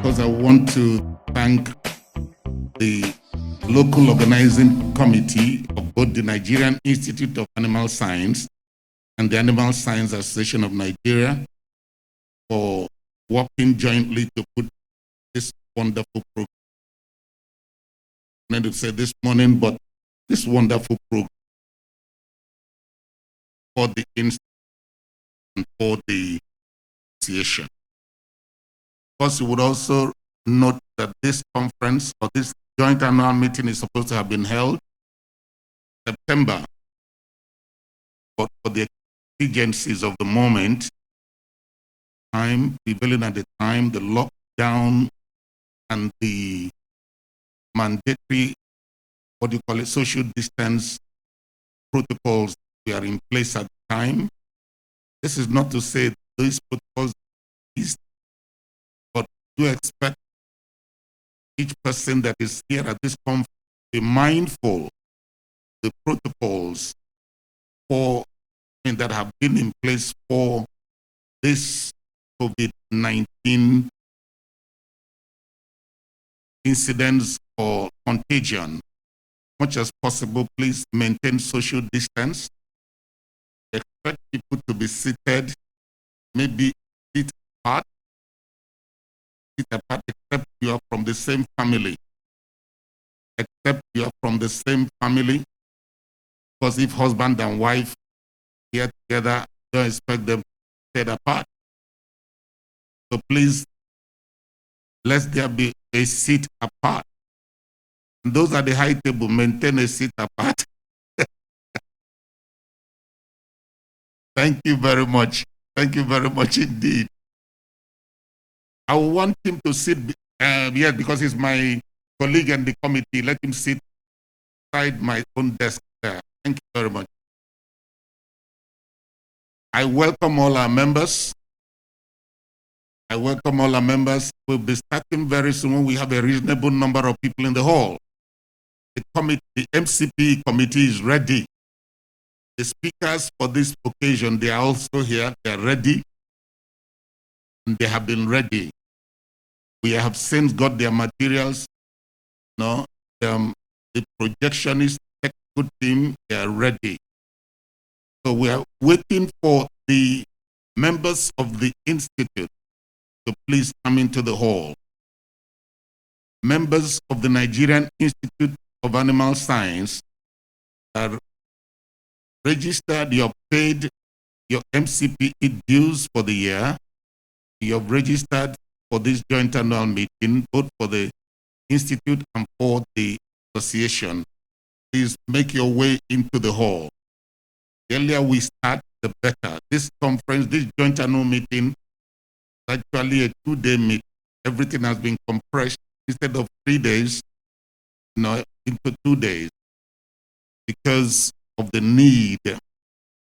because I want to thank the local organizing committee of both the Nigerian Institute of Animal Science and the Animal Science Association of Nigeria for working jointly to put this wonderful program. I need to say this morning, but this wonderful program for the institute and for the association. Of course, you would also note that this conference or this joint annual meeting is supposed to have been held in September, but for the exigencies of the moment, prevailing at the time, the lockdown and the mandatory, social distance protocols were in place at the time. This is not to say these protocols exist, but do expect each person that is here at this conference to be mindful of the protocols that have been in place for this COVID-19 incidents or contagion. Much as possible, please maintain social distance. Expect people to be seated, maybe sit apart, except you are from the same family. Except you are from the same family, because if husband and wife here together, don't expect them to sit apart. So please, let there be a seat apart. And those at the high table, maintain a seat apart. Thank you very much. Thank you very much indeed. I want him to sit here because he's my colleague in the committee. Let him sit beside my own desk there. Thank you very much. I welcome all our members. We'll be starting very soon when we have a reasonable number of people in the hall. The MCP committee is ready. The speakers for this occasion, they are also here. They are ready. And they have been ready. We have since got their materials. No, the projectionist technical team, they are ready. So we are waiting for the members of the institute to please come into the hall. Members of the Nigerian Institute of Animal Science are registered. You have paid your MCPE dues for the year. You have registered for this joint annual meeting, both for the institute and for the association. Please make your way into the hall. The earlier we start, the better. This conference, this joint annual meeting, is actually a 2-day meeting. Everything has been compressed instead of 3 days, into 2 days, because of the need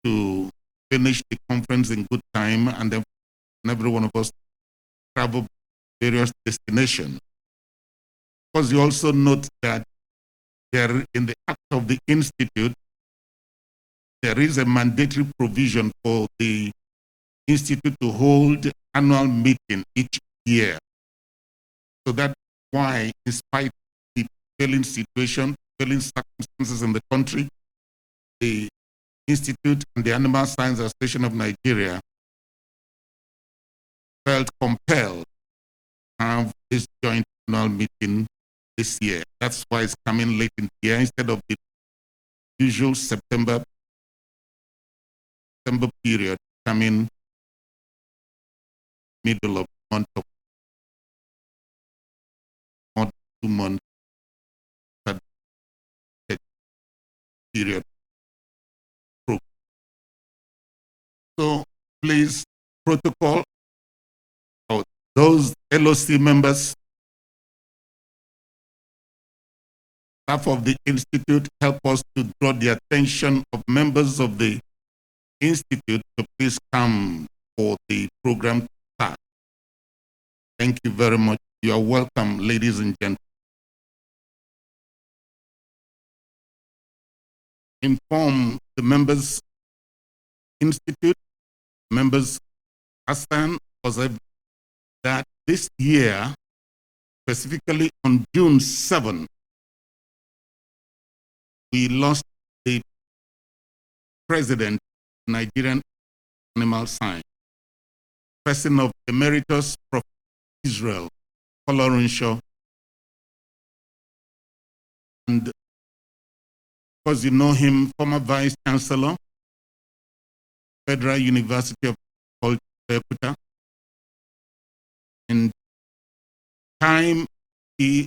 to finish the conference in good time, and then every one of us travel various destinations. Because you also note that there, in the act of the institute, there is a mandatory provision for the institute to hold annual meeting each year. So that's why, in spite of the prevailing situation, prevailing circumstances in the country, the institute and the Animal Science Association of Nigeria felt compelled to have this joint annual meeting this year. That's why it's coming late in the year instead of the usual September period, coming middle of the month of 2 months period. So please, protocol, those LOC members, staff of the institute, help us to draw the attention of members of the institute to please come for the program to start. Thank you very much. You are welcome, ladies and gentlemen. Inform the members institute, members ASAN, that this year Specifically on June 7, we lost the president of the Nigerian Animal Science, person of Emeritus Professor Israel Colorinshaw. And because you know him, former Vice Chancellor, Federal University of Calcutta. And time he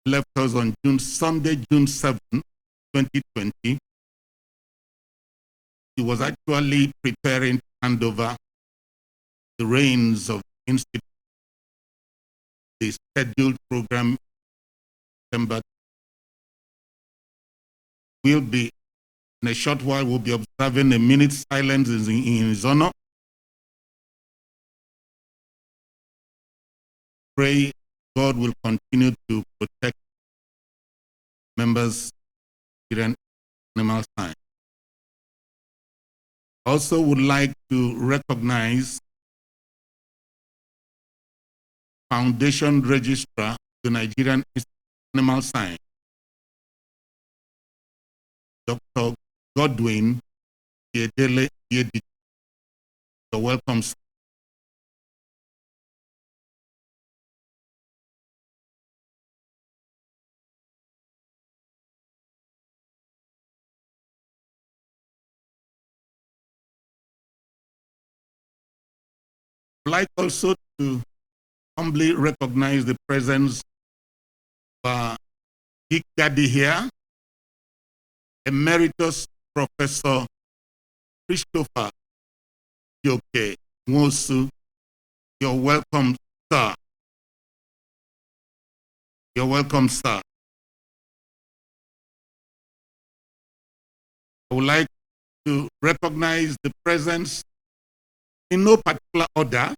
left us on Sunday, June 7, 2020. He was actually preparing to hand over the reins of the institute, the scheduled program. September. We'll be, in a short while, we'll be observing a minute silence in his honor. Pray God will continue to protect members of Nigerian Animal Science. Also would like to recognize Foundation Registrar of the Nigerian Animal Science, Dr. Godwin Yedele Yedi. You're welcome, sir. I'd like also to humbly recognize the presence of Big Daddy here, Emeritus Professor Christopher Yoke Nwosu. You're welcome, sir. You're welcome, sir. I would like to recognize the presence in no particular order.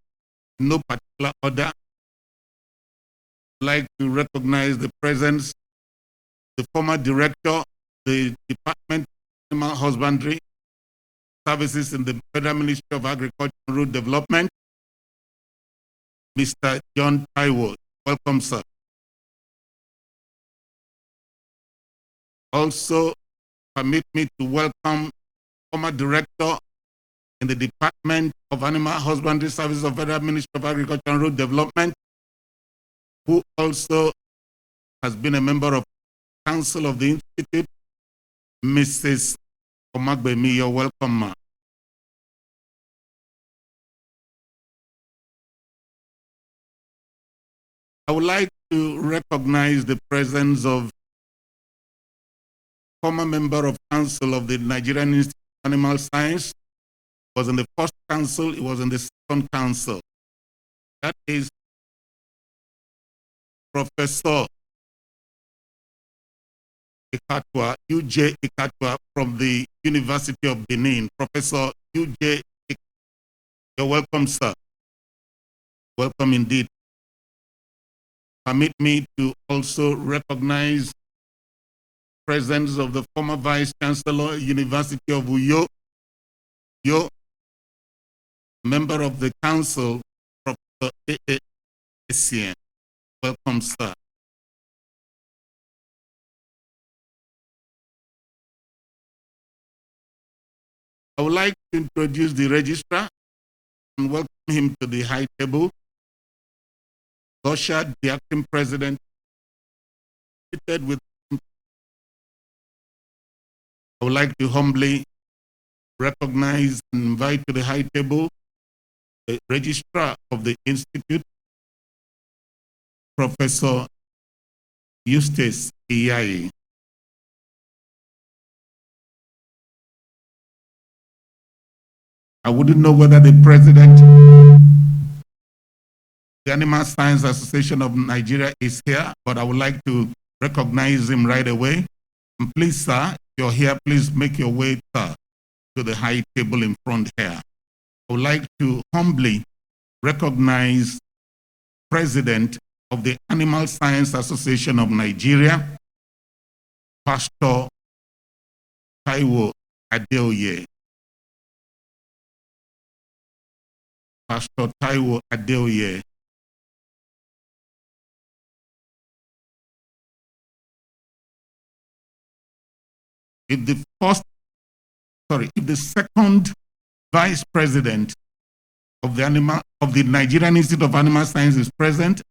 I'd like to recognize the presence, the former director, the Department of Animal Husbandry Services in the Federal Ministry of Agriculture and Rural Development, Mr. John Taiwo. Welcome, sir. Also, permit me to welcome former director in the Department of Animal Husbandry Services of Federal Ministry of Agriculture and Rural Development, who also has been a member of the Council of the Institute, Mrs. Omagbemi. You're welcome, ma'am. I would like to recognize the presence of former member of Council of the Nigerian Institute of Animal Science. He was in the first council, he was in the second council. That is Professor Ikatwa, UJ Ikatwa from the University of Benin. Professor UJ Ikatwa. You're welcome, sir. Welcome indeed. Permit me to also recognize the presence of the former Vice Chancellor, University of Uyo, member of the council, Professor A.A. Essien. Welcome, sir. I would like to introduce the registrar and welcome him to the high table. Gosha, the acting president, seated with him. I would like to humbly recognize and invite to the high table the registrar of the institute, Professor Eustace Iyai. I wouldn't know whether the president of the Animal Science Association of Nigeria is here, but I would like to recognize him right away. And please, sir, if you're here, please make your way, sir, to the high table in front here. I would like to humbly recognize President of the Animal Science Association of Nigeria, Pastor Taiwo Adeoye. Pastor Taiwo Adeoye. If the second vice president of the Nigerian Institute of Animal Science is present,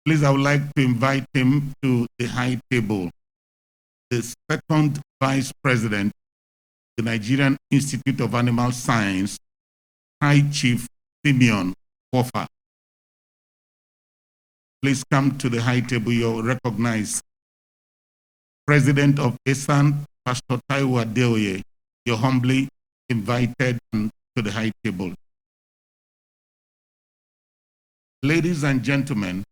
please, I would like to invite him to the high table. The second vice president, the Nigerian Institute of Animal Science, High Chief Simeon Wofa. Please come to the high table. You're recognized. President of ESAN, Pastor Taiwo Adeoye, you're humbly invited to the high table. Ladies and gentlemen,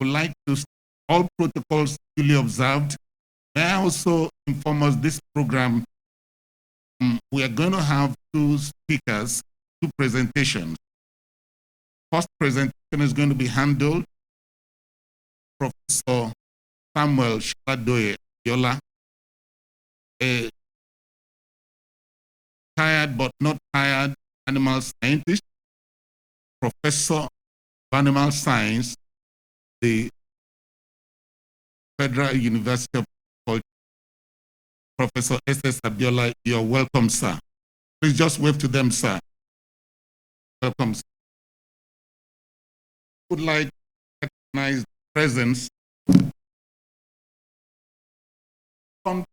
I would like to all protocols duly observed. May I also inform us this program, we are going to have two speakers, two presentations. First presentation is going to be handled Professor Samuel Shadoye Yola, a tired but not tired animal scientist, professor of animal science, the Federal University of Agriculture. Professor S.S. Abiola, you're welcome, sir. Please just wave to them, sir. Welcome, sir. I would like to recognize the presence from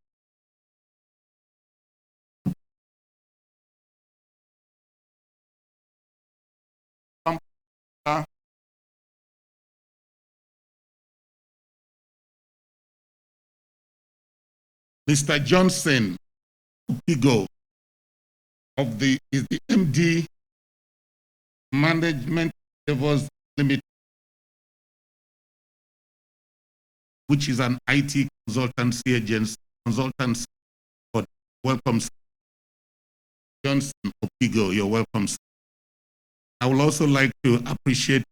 Mr. Johnson Upigo is the MD Management Endeavors Limited, which is an IT consultancy agency. Welcome, sir. Johnson Upigo, you're welcome, sir. I would also like to appreciate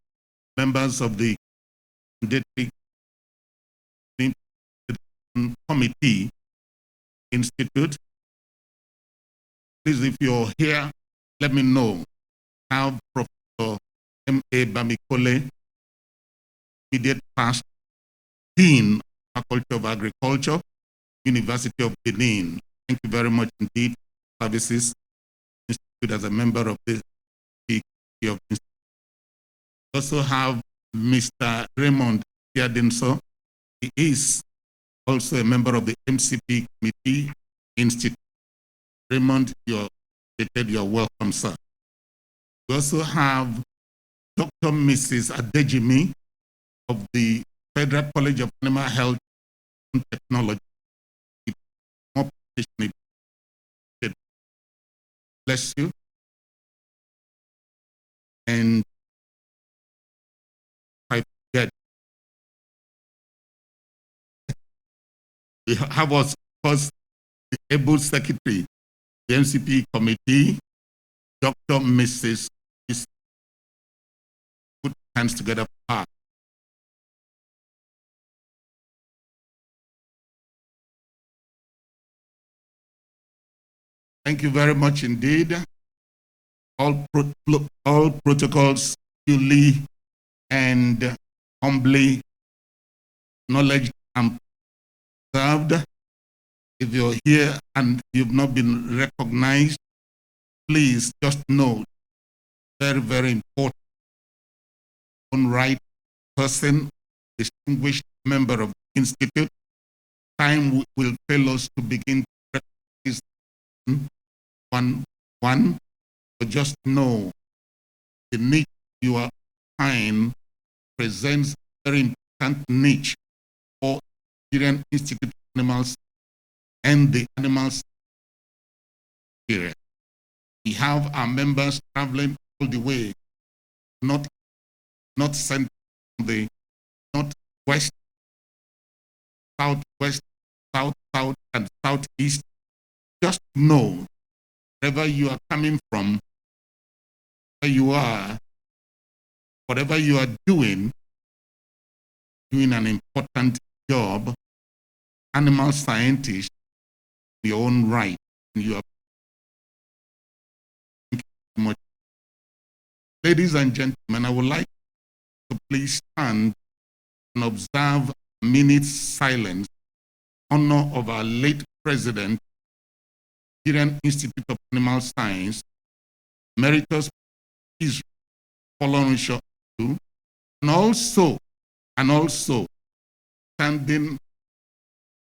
members of the Committee Institute. Please, if you're here, let me know. Have Professor M.A. Bamikole, immediate past Dean, Faculty of Agriculture, University of Benin. Thank you very much indeed. Services Institute as a member of the Committee of Institute. We also have Mr. Raymond Tiadinso. He is also a member of the MCP Committee Institute. Raymond, you're welcome, sir. We also have Dr. Mrs. Adejimi of the Federal College of Animal Health and Technology. Bless you. And I forget, we have us, of course, the able secretary, the MCP committee, Dr. Mrs. Put hands together for her. Thank you very much indeed. All protocols duly and humbly acknowledged and observed. If you're here and you've not been recognized, please just know, very, very important, own right person, distinguished member of the Institute. Time will fail us to begin to recognize one, but just know the niche you are in presents a very important niche for Nigerian Institute of Animals and the animals area. We have our members traveling all the way, not central, the northwest, southwest, south, and southeast. Just know, wherever you are coming from, where you are, whatever you are doing an important job, animal scientist, your own right. You are. Thank you very much. Ladies and gentlemen, I would like to please stand and observe a minute's silence honor of our late president, Nigerian Institute of Animal Science, Emeritus Israel Folorunsho, and also standing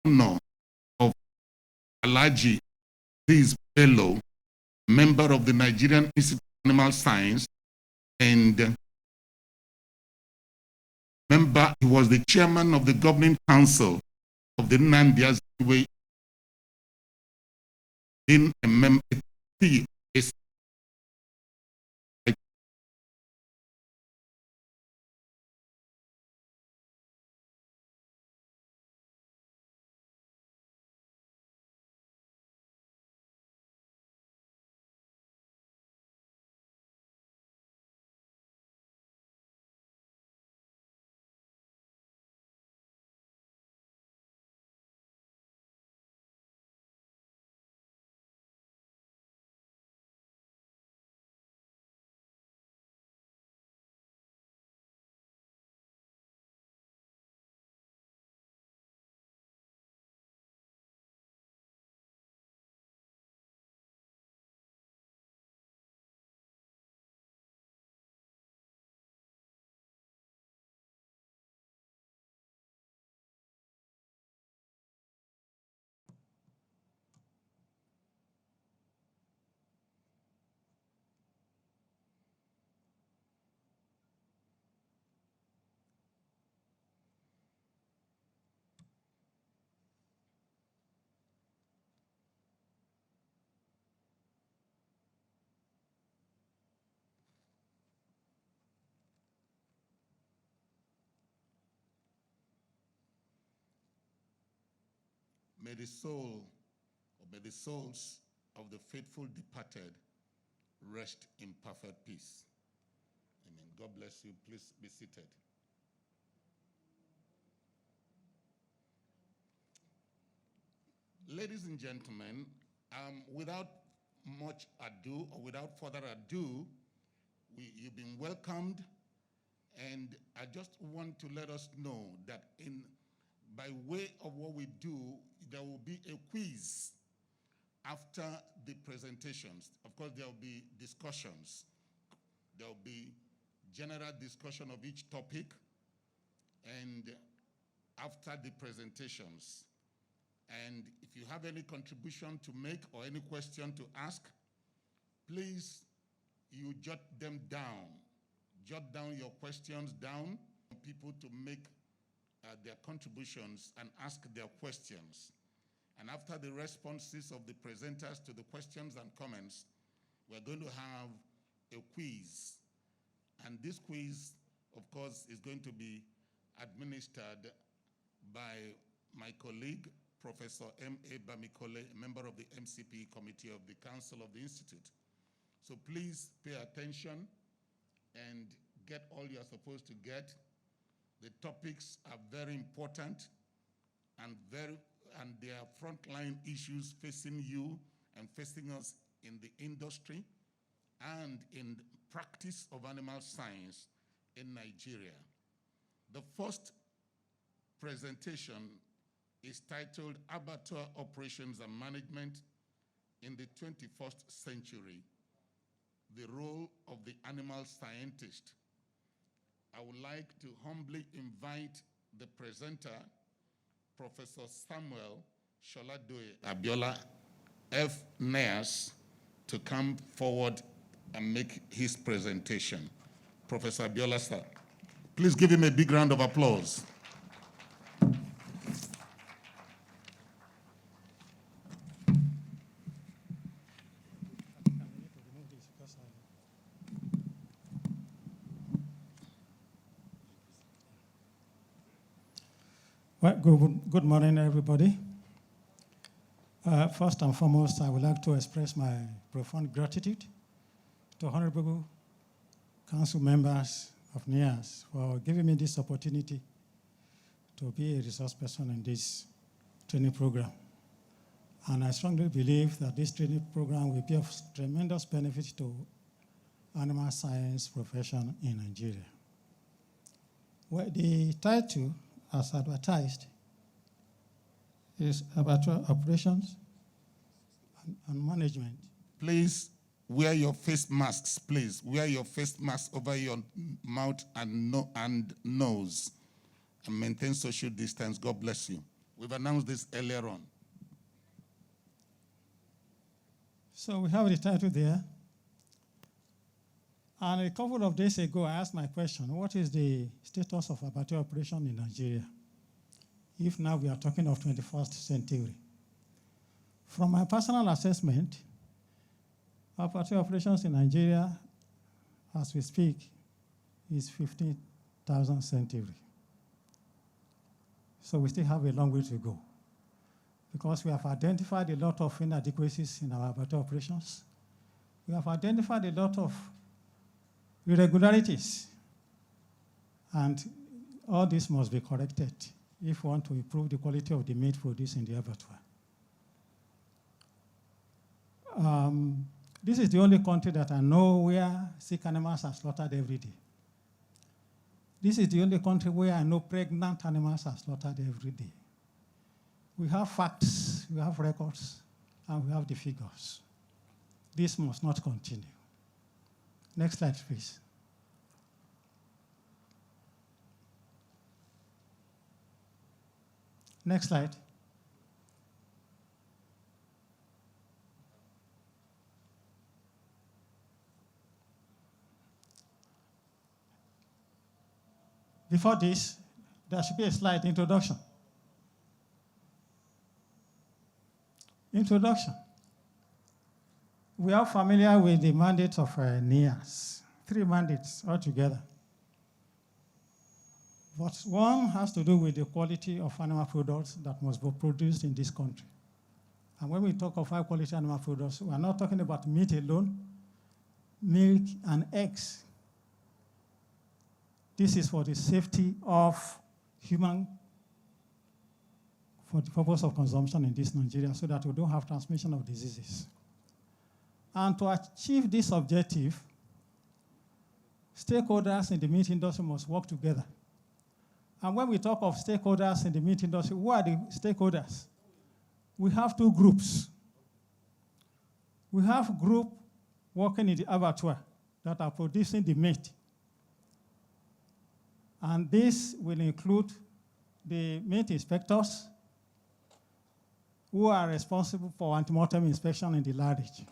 honor of Alhaji Aziz Bello, member of the Nigerian Institute of Animal Science, and member, he was the chairman of the governing council of the NIAS in a member. May the soul, or may the souls of the faithful departed rest in perfect peace. Amen. God bless you. Please be seated. Ladies and gentlemen, without much ado, or without further ado, you've been welcomed, and I just want to let us know that by way of what we do, there will be a quiz after the presentations. Of course, there will be discussions. There will be general discussion of each topic, and after the presentations. And if you have any contribution to make or any question to ask, please, you jot them down. Jot down your questions down for people to make their contributions and ask their questions. And after the responses of the presenters to the questions and comments, we're going to have a quiz. And this quiz, of course, is going to be administered by my colleague, Professor M.A. Bamikole, a member of the MCP Committee of the Council of the Institute. So please pay attention and get all you're supposed to get. The topics are very important and they are frontline issues facing you and facing us in the industry and in the practice of animal science in Nigeria. The first presentation is titled Abattoir Operations and Management in the 21st Century, the Role of the Animal Scientist. I would like to humbly invite the presenter, Professor Samuel Sholadoye Abiola, F.NIAS, to come forward and make his presentation. Professor Abiola, sir. Please give him a big round of applause. Well, good morning, everybody. First and foremost, I would like to express my profound gratitude to honorable council members of NIAS for giving me this opportunity to be a resource person in this training program. And I strongly believe that this training program will be of tremendous benefit to animal science profession in Nigeria. Well, the title, as advertised, is abattoir operations and management. Please wear your face masks, please. Wear your face mask over your mouth and nose. And maintain social distance. God bless you. We've announced this earlier on. So we have the title there. And a couple of days ago, I asked my question, what is the status of abattoir operation in Nigeria? If now we are talking of 21st century. From my personal assessment, abattoir operations in Nigeria, as we speak, is 15,000 century. So we still have a long way to go, because we have identified a lot of inadequacies in our abattoir operations. We have identified a lot of irregularities, and all this must be corrected if we want to improve the quality of the meat produced in the abattoir. This is the only country that I know where sick animals are slaughtered every day. This is the only country where I know pregnant animals are slaughtered every day. We have facts, we have records, and we have the figures. This must not continue. Next slide, please. Next slide. Before this, there should be a slide introduction. Introduction. We are familiar with the mandate of NIAS, 3 mandates altogether. But one has to do with the quality of animal products that must be produced in this country. And when we talk of high quality animal products, we are not talking about meat alone, milk and eggs. This is for the safety of human, for the purpose of consumption in this Nigeria, so that we don't have transmission of diseases. And to achieve this objective, stakeholders in the meat industry must work together. And when we talk of stakeholders in the meat industry, who are the stakeholders? We have 2 groups. We have a group working in the abattoir that are producing the meat. And this will include the meat inspectors who are responsible for ante-mortem inspection in the larynx.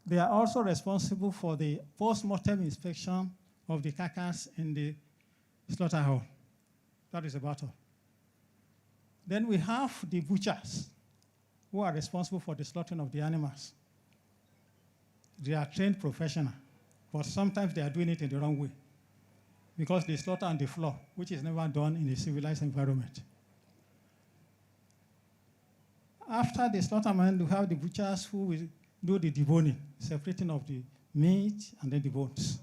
They are also responsible for the post-mortem inspection of the carcass in the slaughter hall. That is about all. Then we have the butchers who are responsible for the slaughtering of the animals. They are trained professionals, but sometimes they are doing it in the wrong way, because they slaughter on the floor, which is never done in a civilized environment. After the slaughterment, we have the butchers who will do the deboning, separating of the meat and then the bones.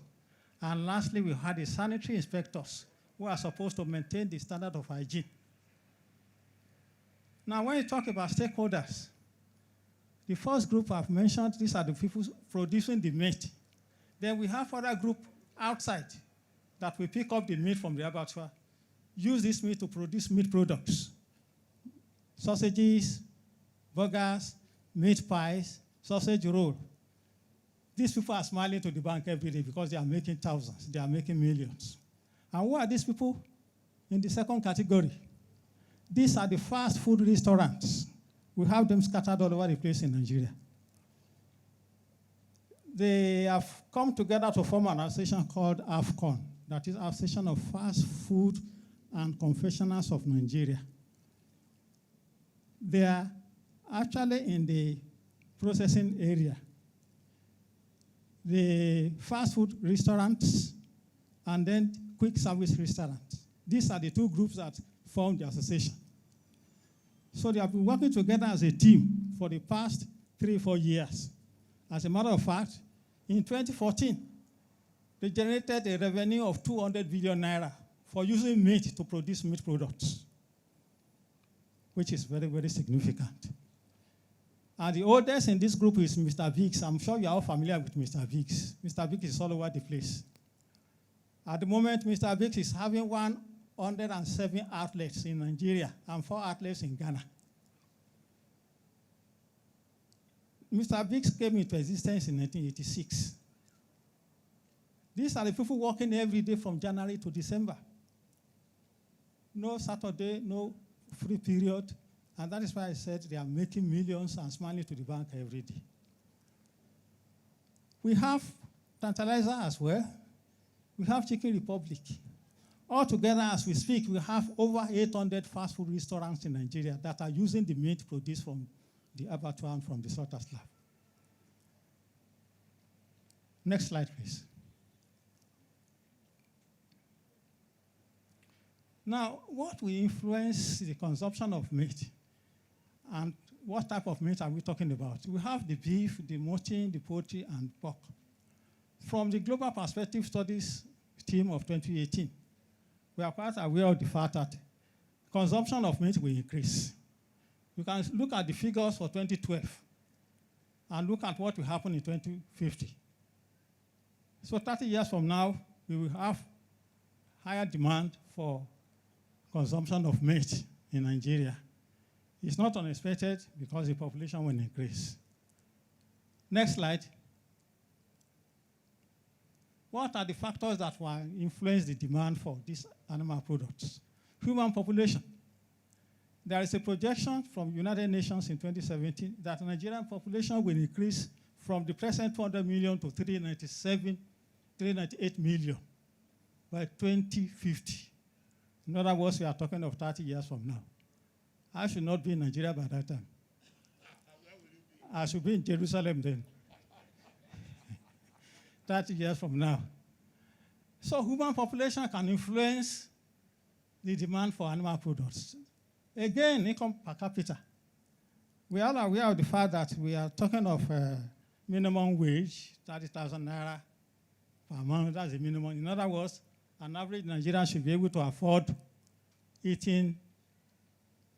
And lastly, we have the sanitary inspectors who are supposed to maintain the standard of hygiene. Now, when you talk about stakeholders, the first group I've mentioned, these are the people producing the meat. Then we have other group outside that will pick up the meat from the abattoir, use this meat to produce meat products, sausages, burgers, meat pies, sausage roll. These people are smiling to the bank every day because they are making thousands, they are making millions. And who are these people? In the second category, these are the fast food restaurants. We have them scattered all over the place in Nigeria. They have come together to form an association called AFCON, that is Association of Fast Food and Confectioners of Nigeria. They are actually in the processing area. The fast food restaurants and then quick service restaurants. These are the 2 groups that formed the association. So they have been working together as a team for the past 3-4 years. As a matter of fact, in 2014, they generated a revenue of 200 billion naira for using meat to produce meat products, which is very, very significant. And the oldest in this group is Mr. Biggs. I'm sure you're all familiar with Mr. Biggs. Mr. Biggs is all over the place. At the moment, Mr. Biggs is having 107 outlets in Nigeria and 4 outlets in Ghana. Mr. Biggs came into existence in 1986. These are the people working every day from January to December. No Saturday, no free period. And that is why I said they are making millions and smiling to the bank every day. We have Tantalizer as well. We have Chicken Republic. Altogether, as we speak, we have over 800 fast food restaurants in Nigeria that are using the meat produced from the abattoir and from the slaughter's lab. Next slide, please. Now, what will influence the consumption of meat? And what type of meat are we talking about? We have the beef, the mutton, the poultry, and pork. From the Global Perspective Studies team of 2018, we are quite aware of the fact that consumption of meat will increase. You can look at the figures for 2012 and look at what will happen in 2050. So 30 years from now, we will have higher demand for consumption of meat in Nigeria. It's not unexpected because the population will increase. Next slide. What are the factors that will influence the demand for these animal products? Human population. There is a projection from United Nations in 2017 that the Nigerian population will increase from the present 200 million to 398 million by 2050. In other words, we are talking of 30 years from now. I should not be in Nigeria by that time. I should be in Jerusalem then. 30 years from now. So human population can influence the demand for animal products. Again, income per capita. We are aware of the fact that we are talking of minimum wage, 30,000 naira per month. That's the minimum. In other words, an average Nigerian should be able to afford eating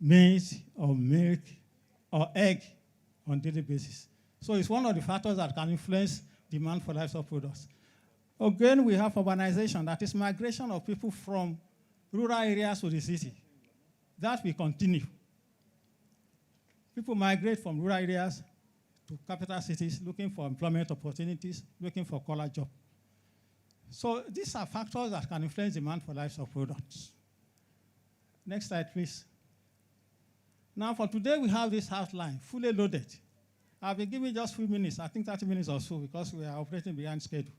meat or milk or egg on a daily basis. So it's one of the factors that can influence demand for livestock products. Again, we have urbanization, that is migration of people from rural areas to the city. That will continue. People migrate from rural areas to capital cities looking for employment opportunities, looking for collar jobs. So these are factors that can influence demand for livestock products. Next slide, please. Now for today, we have this outline, fully loaded. I'll be giving just a few minutes, I think 30 minutes or so, because we are operating behind schedule.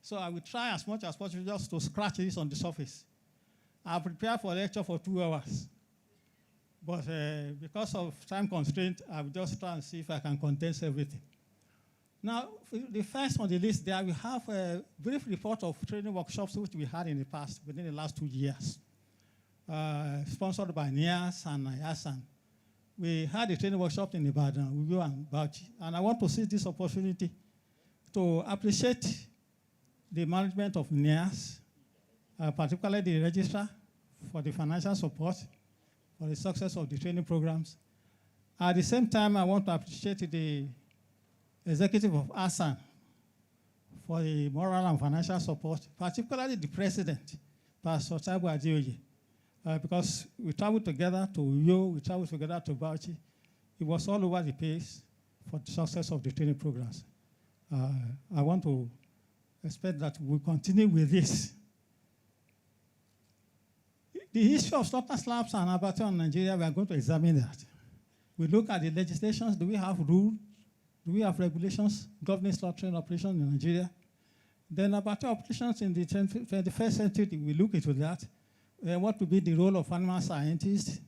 So I will try as much as possible just to scratch this on the surface. I'll prepare for a lecture for 2 hours. But because of time constraint, I will just try and see if I can condense everything. Now, the first on the list there, we have a brief report of training workshops which we had in the past, within the last 2 years, sponsored by NIAS and NIAS. We had a training workshop in Ibadan, Uyo and Bauchi, and I want to seize this opportunity to appreciate the management of NIAS, particularly the registrar, for the financial support, for the success of the training programs. At the same time, I want to appreciate the executive of ASAN for the moral and financial support, particularly the president, Pastor Taibu Adioye, because we traveled together to Uyo, we traveled together to Bauchi. It was all over the place for the success of the training programs. I want to expect that we'll continue with this. The history of slaughter slabs and abattoir in Nigeria, we are going to examine that. We look at the legislations. Do we have rules? Do we have regulations governing slaughtering operations in Nigeria? Then abattoir operations in the 21st century, we look into that. What would be the role of animal scientists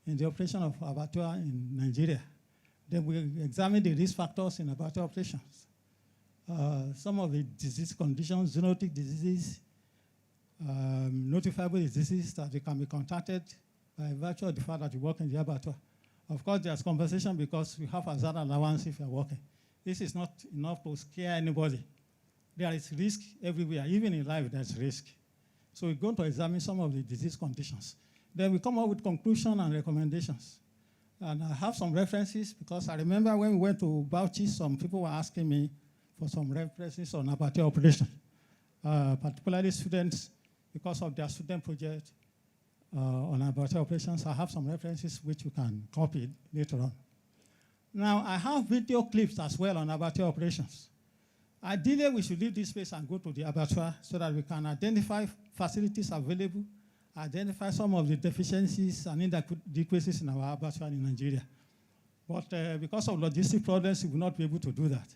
in the operation of abattoir in Nigeria? Then we examine the risk factors in abattoir operations. Some of the disease conditions, zoonotic diseases, notifiable diseases that they can be contacted by virtue of the fact that you work in the abattoir. Of course, there's compensation because we have hazard allowance if you're working. This is not enough to scare anybody. There is risk everywhere. Even in life, there's risk. So we're going to examine some of the disease conditions. Then we come up with conclusions and recommendations. And I have some references because I remember when we went to Bauchi, some people were asking me for some references on abattoir operation, particularly students, because of their student project on abattoir operations. I have some references which you can copy later on. Now, I have video clips as well on abattoir operations. Ideally, we should leave this space and go to the abattoir so that we can identify facilities available, identify some of the deficiencies and inadequacies in our abattoir in Nigeria. But because of logistic problems, we will not be able to do that.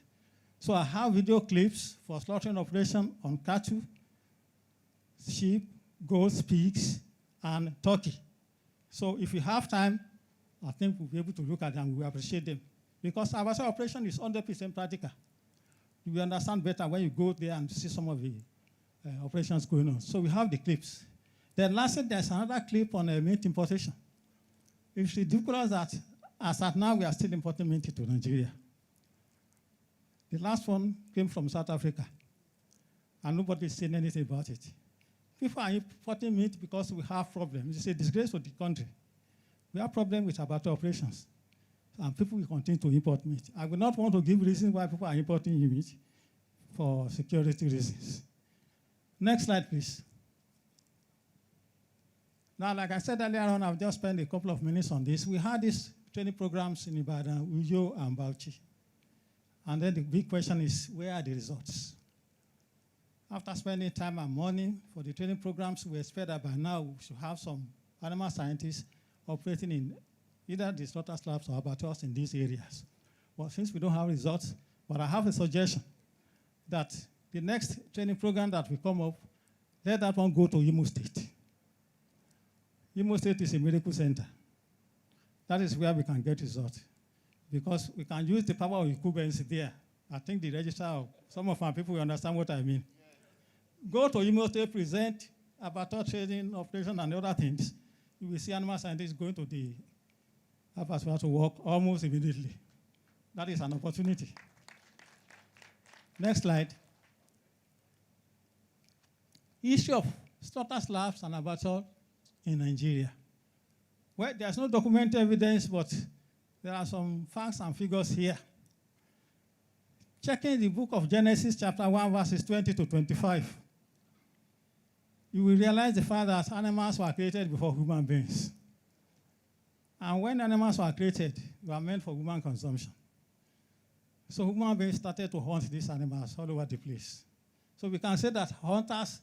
So I have video clips for slaughtering operation on cattle, sheep, goats, pigs, and turkey. So if you have time, I think we'll be able to look at them. We appreciate them. Because our operation is 100% practical. You will understand better when you go there and see some of the operations going on. So we have the clips. Then lastly, there's another clip on meat importation. It's ridiculous that as at now, we are still importing meat into Nigeria. The last one came from South Africa, and nobody is saying anything about it. People are importing meat because we have problems. It's a disgrace to the country. We have problems with abattoir operations, and people will continue to import meat. I will not want to give reasons why people are importing meat for security reasons. Next slide, please. Now, like I said earlier on, I've just spent a couple of minutes on this. We had these training programs in Ibadan, Uyo, and Bauchi. And then the big question is, where are the results? After spending time and money for the training programs, we expect that by now we should have some animal scientists operating in either the slaughter slabs or abattoirs in these areas. But since we don't have results, but I have a suggestion that the next training program that will come up, let that one go to Imo State. Imo State is a medical center. That is where we can get results. Because we can use the power of incumbency there. I think the registrar, some of our people will understand what I mean. Go to Imo State, present abattoir training, operation, and other things. You will see animal scientists going to the abattoir to work almost immediately. That is an opportunity. Next slide. Issue of slaughter slabs and abattoir in Nigeria. Well, there's no documented evidence, but there are some facts and figures here. Checking the book of Genesis, chapter 1, verses 20 to 25, you will realize the fact that animals were created before human beings. And when animals were created, they were meant for human consumption. So human beings started to hunt these animals all over the place. So we can say that hunters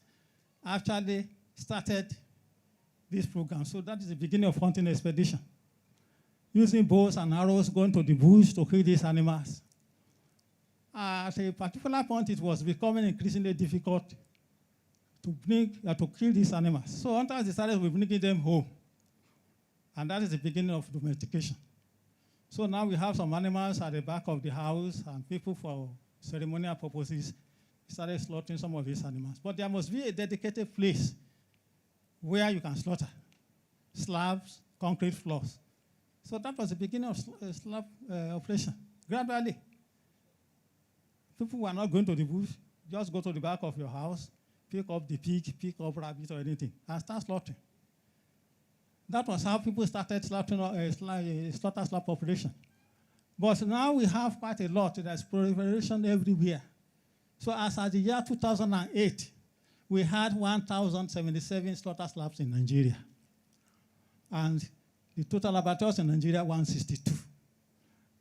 actually started this program. So that is the beginning of hunting expedition. Using bows and arrows, going to the bush to kill these animals. At a particular point, it was becoming increasingly difficult to kill these animals. So hunters decided to bring them home. And that is the beginning of domestication. So now we have some animals at the back of the house, and people for ceremonial purposes started slaughtering some of these animals. But there must be a dedicated place where you can slaughter slabs, concrete floors. So that was the beginning of slab operation. Gradually, people were not going to the bush, just go to the back of your house, pick up the pig, pick up rabbit or anything, and start slaughtering. That was how people started slaughtering slaughter slab operation. But now we have quite a lot. There's proliferation everywhere. So as at the year 2008, we had 1,077 slaughter slabs in Nigeria. And the total abattoirs in Nigeria, 162.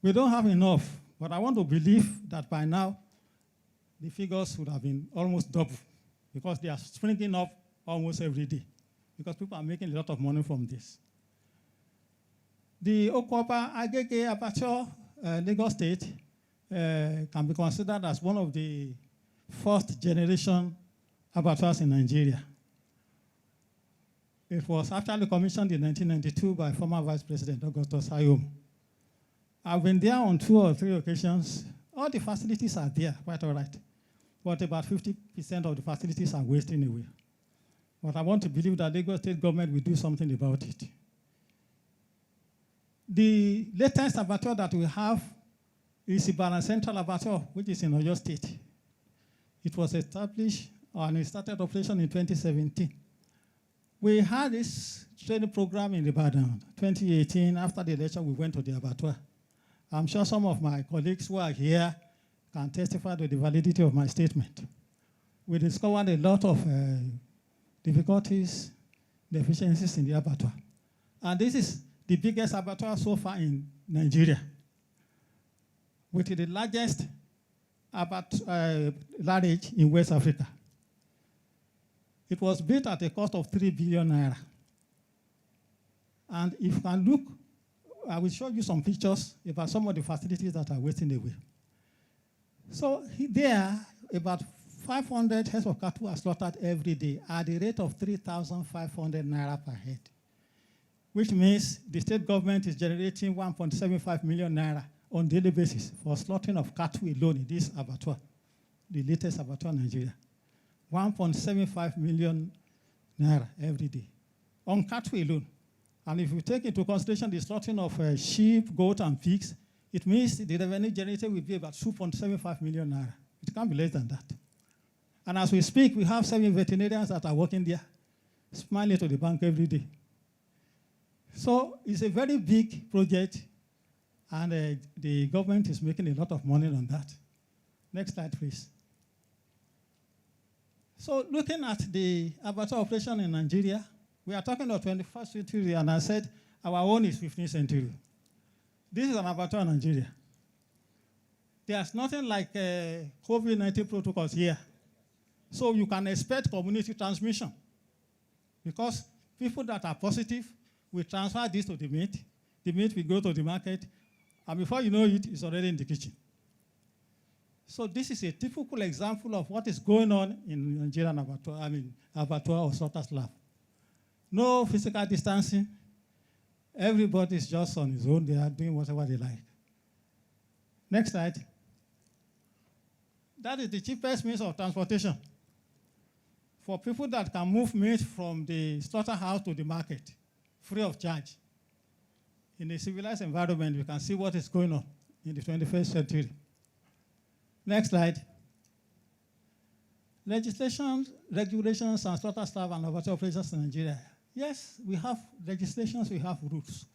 We don't have enough, but I want to believe that by now, the figures would have been almost double, because they are springing up almost every day, because people are making a lot of money from this. The Okwapa Agege Abattoir, Lagos State, can be considered as one of the first generation abattoirs in Nigeria. It was actually commissioned in 1992 by former Vice President Augustus Ayom. I've been there on 2 or 3 occasions. All the facilities are there, quite all right. But about 50% of the facilities are wasting away. But I want to believe that Lagos State government will do something about it. The latest abattoir that we have is Ibadan Central Abattoir, which is in Oyo State. It was established and it started operation in 2017. We had this training program in Ibadan, 2018. After the election, we went to the abattoir. I'm sure some of my colleagues who are here can testify to the validity of my statement. We discovered a lot of difficulties, deficiencies in the abattoir. And this is the biggest abattoir so far in Nigeria. with the largest large in West Africa. It was built at a cost of 3 billion naira. And if you can look, I will show you some pictures about some of the facilities that are wasting away. So there, about 500 heads of cattle are slaughtered every day at the rate of 3,500 naira per head, which means the state government is generating 1.75 million naira on a daily basis for slaughtering of cattle alone in this abattoir, the latest abattoir in Nigeria. 1.75 million naira every day on cattle alone. And if you take into consideration the slaughtering of sheep, goat, and pigs, it means the revenue generated will be about 2.75 million naira. It can't be less than that. And as we speak, we have 7 veterinarians that are working there, smiling to the bank every day. So it's a very big project, and the government is making a lot of money on that. Next slide, please. So looking at the abattoir operation in Nigeria, we are talking about 21st century, and I said our own is 15th century. This is an abattoir in Nigeria. There's nothing like COVID-19 protocols here. So you can expect community transmission, because people that are positive will transfer this to the meat will go to the market, and before you know it, it's already in the kitchen. So this is a typical example of what is going on in Nigerian abattoir or slaughter slab. No physical distancing. Everybody is just on his own. They are doing whatever they like. Next slide. That is the cheapest means of transportation for people that can move meat from the slaughterhouse to the market free of charge. In a civilized environment, you can see what is going on in the 21st century. Next slide. Legislation, regulations, and slaughter slab and abattoir operations in Nigeria. Yes, we have legislations, we have rules.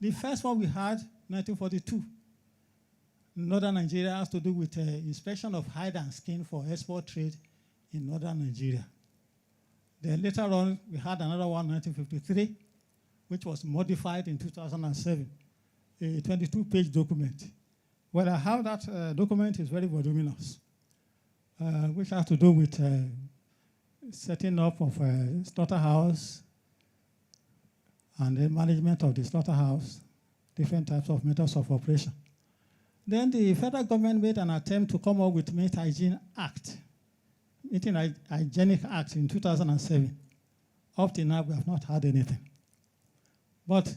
The first one we had, 1942, in northern Nigeria, has to do with inspection of hide and skin for export trade in northern Nigeria. Then later on, we had another one, 1953, which was modified in 2007, a 22-page document. Well, I have that document is very voluminous, which has to do with setting up of a slaughterhouse and the management of the slaughterhouse, different types of methods of operation. Then the federal government made an attempt to come up with Meat Hygiene Act, Meat Hygienic Act in 2007. Up to now, we have not had anything. But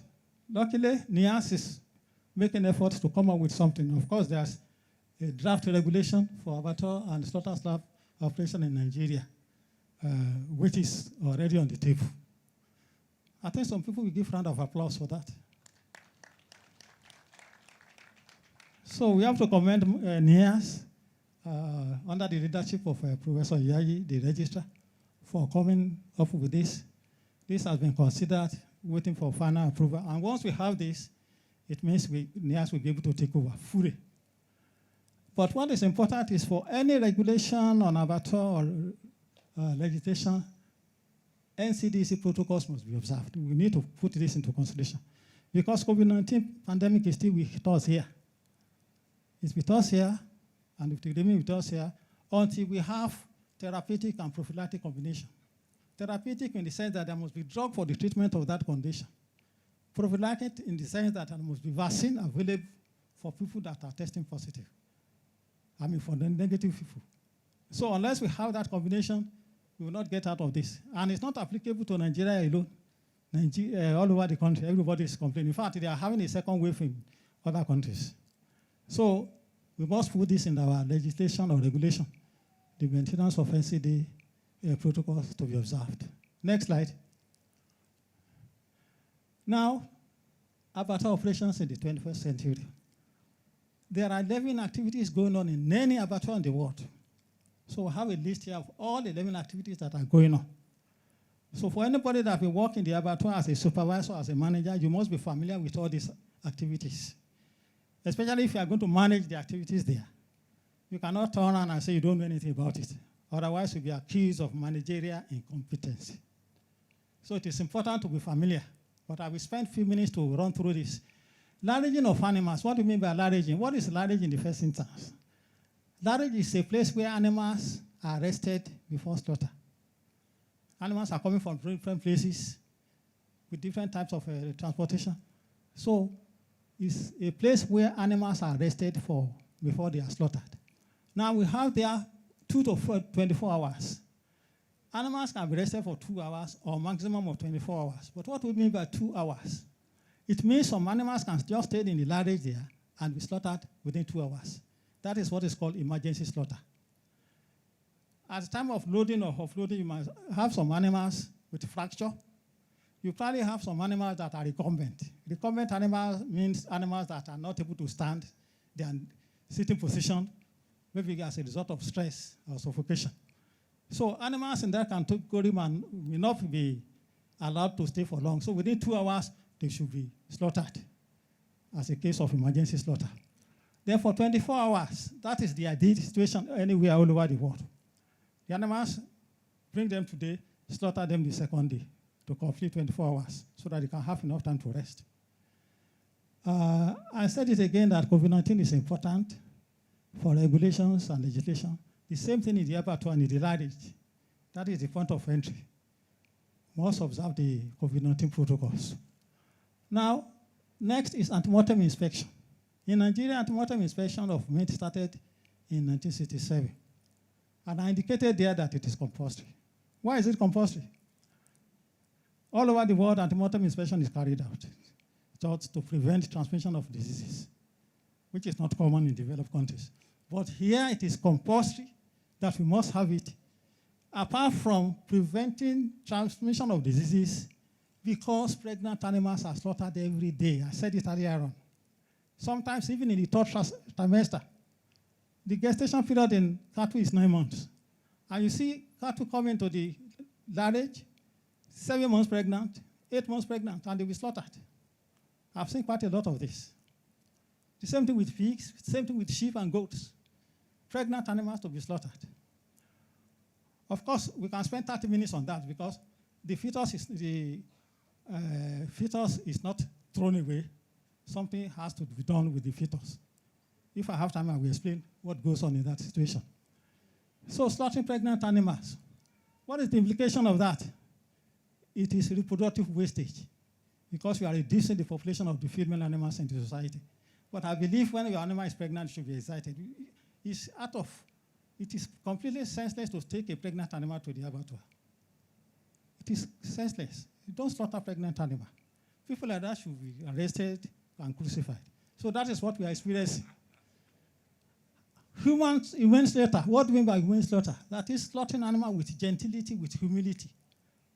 luckily, NIAS is making efforts to come up with something. Of course, there's a draft regulation for abattoir and slaughter slab operation in Nigeria, which is already on the table. I think some people will give a round of applause for that. So we have to commend NIAS under the leadership of Professor Yayi, the registrar, for coming up with this. This has been considered, waiting for final approval. And once we have this, it means NIAS will be able to take over fully. But what is important is for any regulation on abattoir or legislation, NCDC protocols must be observed. We need to put this into consideration, because COVID-19 pandemic is still with us here. It's with us here, and it will remain with us here until we have therapeutic and prophylactic combination. Therapeutic in the sense that there must be drug for the treatment of that condition. Prophylactic in the sense that there must be vaccine available for people that are testing positive. For the negative people. So unless we have that combination, we will not get out of this. And it's not applicable to Nigeria alone. All over the country, everybody is complaining. In fact, they are having a second wave in other countries. So we must put this in our legislation or regulation, the maintenance of NCD protocols to be observed. Next slide. Now, abattoir operations in the 21st century. There are 11 activities going on in any abattoir in the world. So we have a list here of all 11 activities that are going on. So for anybody that will work in the abattoir as a supervisor, as a manager, you must be familiar with all these activities, especially if you are going to manage the activities there. You cannot turn around and say you don't know anything about it. Otherwise, you'll be accused of managerial incompetence. So it is important to be familiar. But I will spend a few minutes to run through this. Larraging of animals. What do you mean by larraging? What is larraging in the first instance? Larrage is a place where animals are arrested before slaughter. Animals are coming from different places with different types of transportation. So it's a place where animals are arrested before they are slaughtered. Now we have there 2 to 24 hours. Animals can be arrested for 2 hours or maximum of 24 hours. But what do we mean by 2 hours? It means some animals can just stay in the larrage there and be slaughtered within 2 hours. That is what is called emergency slaughter. At the time of loading or offloading, you might have some animals with fracture. You probably have some animals that are recumbent. Recumbent animals means animals that are not able to stand. They are in sitting position, maybe as a result of stress or suffocation. So animals in that category will not be allowed to stay for long. So within 2 hours, they should be slaughtered as a case of emergency slaughter. Then for 24 hours, that is the ideal situation anywhere all over the world. The animals, bring them today, slaughter them the second day to complete 24 hours so that they can have enough time to rest. I said it again that COVID-19 is important for regulations and legislation. The same thing in the abattoir and in the larrage. That is the point of entry. Must observe the COVID-19 protocols. Now, next is antemortem inspection. In Nigeria, antemortem inspection of meat started in 1967. And I indicated there that it is compulsory. Why is it compulsory? All over the world, antemortem inspection is carried out just to prevent transmission of diseases, which is not common in developed countries. But here it is compulsory that we must have it, apart from preventing transmission of diseases, because pregnant animals are slaughtered every day. I said it earlier on. Sometimes even in the third trimester. The gestation period in cattle is 9 months. And you see cattle coming to the larrage, 7 months pregnant, 8 months pregnant, and they will be slaughtered. I've seen quite a lot of this. The same thing with pigs, same thing with sheep and goats. Pregnant animals to be slaughtered. Of course, we can spend 30 minutes on that because the fetus is not thrown away. Something has to be done with the fetus. If I have time, I will explain what goes on in that situation. So slaughtering pregnant animals. What is the implication of that? It is reproductive wastage because we are reducing the population of the female animals in the society. But I believe when your animal is pregnant, it should be excited. It is completely senseless to take a pregnant animal to the abattoir. It is senseless. You don't slaughter pregnant animal. People like that should be arrested and crucified. So that is what we are experiencing. Human slaughter. What do we mean by human slaughter? That is slaughtering animal with gentility, with humility.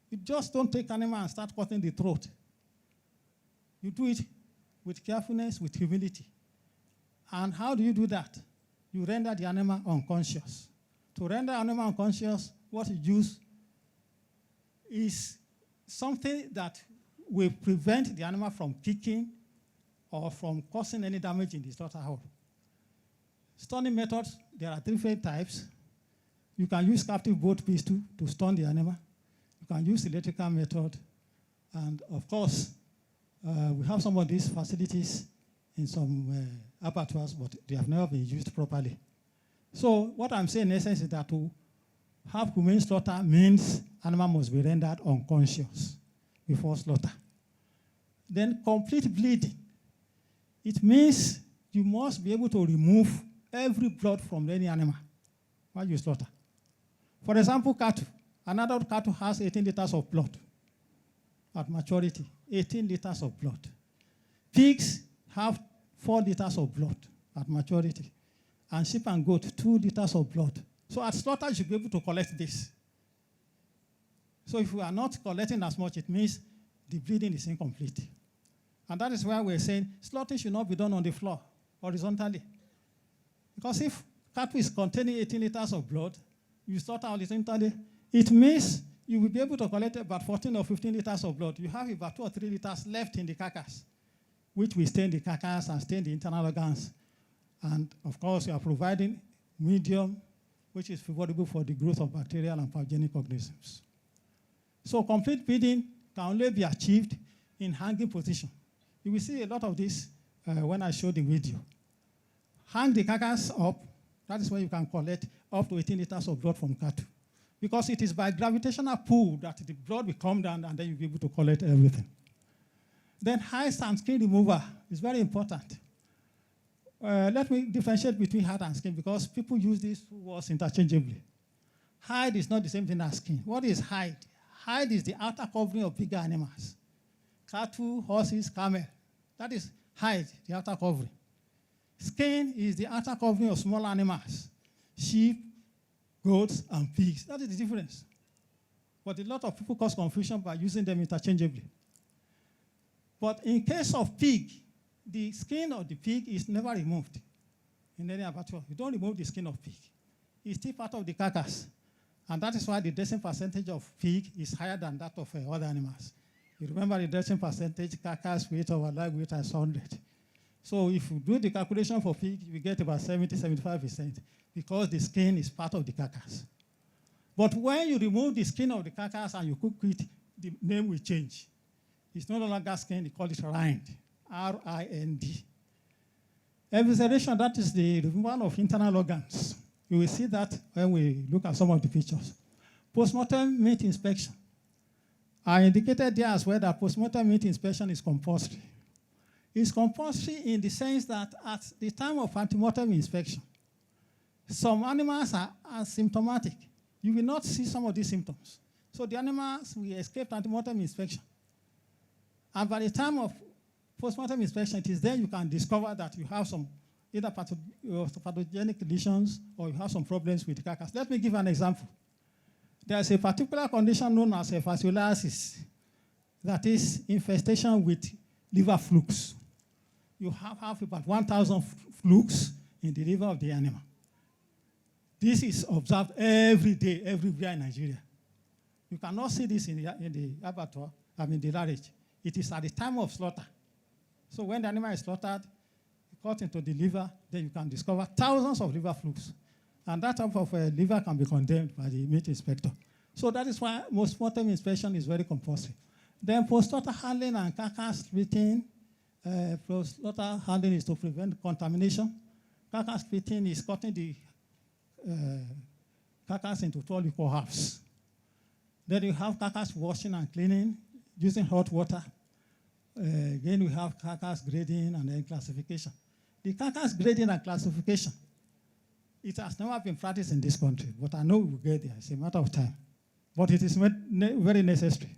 You just don't take animal and start cutting the throat. You do it with carefulness, with humility. And how do you do that? You render the animal unconscious. To render animal unconscious, what you use is something that will prevent the animal from kicking or from causing any damage in the slaughterhouse. Stunning methods, there are different types. You can use captive bolt pistol to stun the animal. You can use electrical method. And of course, we have some of these facilities in some abattoirs, but they have never been used properly. So what I'm saying in essence is that to have humane slaughter means animal must be rendered unconscious before slaughter. Then complete bleeding. It means you must be able to remove every blood from any animal while you slaughter. For example, cattle. An adult cattle has 18 liters of blood at maturity, 18 liters of blood. Pigs have 4 liters of blood at maturity. And sheep and goat, 2 liters of blood. So at slaughter, you should be able to collect this. So if we are not collecting as much, it means the bleeding is incomplete. And that is why we're saying slaughtering should not be done on the floor, horizontally. Because if cattle is containing 18 liters of blood, you slaughter horizontally, it means you will be able to collect about 14 or 15 liters of blood. You have about 2 or 3 liters left in the carcass, which will stain the carcass and stain the internal organs. And of course, you are providing medium, which is favorable for the growth of bacterial and pathogenic organisms. So complete bleeding can only be achieved in hanging position. You will see a lot of this when I showed the video. Hang the carcass up. That is where you can collect up to 18 liters of blood from cattle. Because it is by gravitational pull that the blood will come down and then you'll be able to collect everything. Then hide and skin remover is very important. Let me differentiate between hide and skin because people use these two words interchangeably. Hide is not the same thing as skin. What is hide? Hide is the outer covering of bigger animals. Cattle, horses, camel. That is hide, the outer covering. Skin is the outer covering of small animals. Sheep, goats, and pigs. That is the difference. But a lot of people cause confusion by using them interchangeably. But in case of pig, the skin of the pig is never removed in any abattoir. You don't remove the skin of pig. It's still part of the carcass. And that is why the dressing percentage of pig is higher than that of other animals. You remember the dressing percentage, carcass weight over live weight is 100. So if you do the calculation for pig, you get about 70-75% because the skin is part of the carcass. But when you remove the skin of the carcass and you cook it, the name will change. It's no longer skin, they call it rind, R-I-N-D. Evisceration, that is the removal of internal organs. You will see that when we look at some of the pictures. Postmortem meat inspection. I indicated there as well that postmortem meat inspection is compulsory. It's compulsory in the sense that at the time of antemortem inspection, some animals are asymptomatic. You will not see some of these symptoms. So the animals will escape antemortem inspection. And by the time of postmortem inspection, it is then you can discover that you have some either pathogenic lesions or you have some problems with the carcass. Let me give an example. There is a particular condition known as fasciolasis, that is infestation with liver flukes. You have about 1,000 flukes in the liver of the animal. This is observed every day, everywhere in Nigeria. You cannot see this in the abattoir, the larage. It is at the time of slaughter. So when the animal is slaughtered, cut into the liver, then you can discover thousands of liver flukes. And that type of liver can be condemned by the meat inspector. So that is why postmortem inspection is very compulsory. Then post-slaughter handling and carcass treating. Post-slaughter handling is to prevent contamination. Carcass treating is cutting the carcass into 12 equal halves. Then you have carcass washing and cleaning using hot water. Again, we have carcass grading and then classification. The carcass grading and classification, it has never been practiced in this country, but I know we will get there. It's a matter of time. But it is very necessary.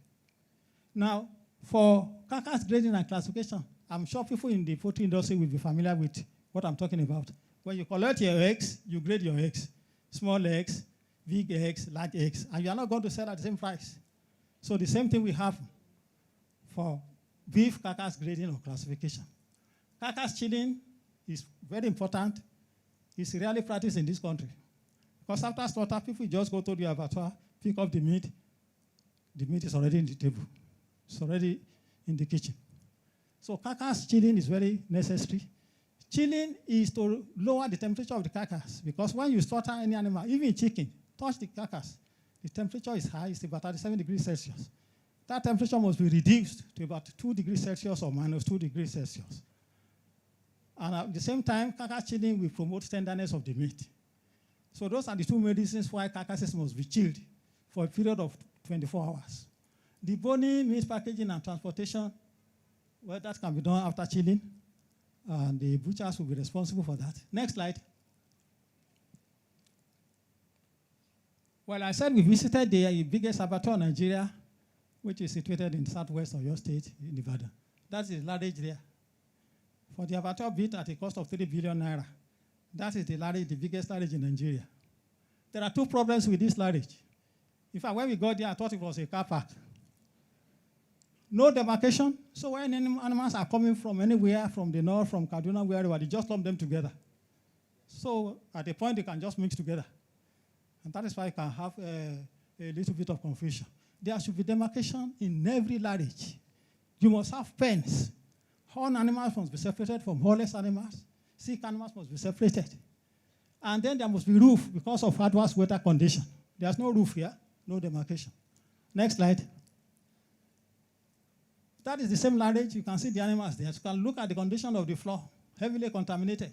Now, for carcass grading and classification, I'm sure people in the poultry industry will be familiar with what I'm talking about. When you collect your eggs, you grade your eggs. Small eggs, big eggs, large eggs, and you are not going to sell at the same price. So the same thing will happen for beef carcass grading or classification. Carcass chilling is very important. It's rarely practiced in this country. Because after slaughter, people just go to the abattoir, pick up the meat is already in the table. It's already in the kitchen. So carcass chilling is very necessary. Chilling is to lower the temperature of the carcass, because when you slaughter any animal, even chicken, touch the carcass, the temperature is high, it's about 37 degrees Celsius. That temperature must be reduced to about 2 degrees Celsius or minus 2 degrees Celsius. And at the same time, carcass chilling will promote tenderness of the meat. So those are the two main reasons why carcasses must be chilled for a period of 24 hours. The boning, meat packaging, and transportation, well, that can be done after chilling, and the butchers will be responsible for that. Next slide. Well, I said we visited the biggest abattoir in Nigeria, which is situated in southwest of your state, in Nevada. That's the large there. For the abattoir built at a cost of 3 billion naira, that is the biggest large in Nigeria. There are two problems with this large. In fact, when we got there, I thought it was a car park. No demarcation, so when animals are coming from anywhere, from the north, from Kaduna, wherever, they just lump them together. So at a point, they can just mix together. And that is why you can have a little bit of confusion. There should be demarcation in every large. You must have pens. Horned animals must be separated from hornless animals. Sick animals must be separated. And then there must be roof because of adverse weather condition. There's no roof here, no demarcation. Next slide. That is the same laddage. You can see the animals there. You can look at the condition of the floor, heavily contaminated.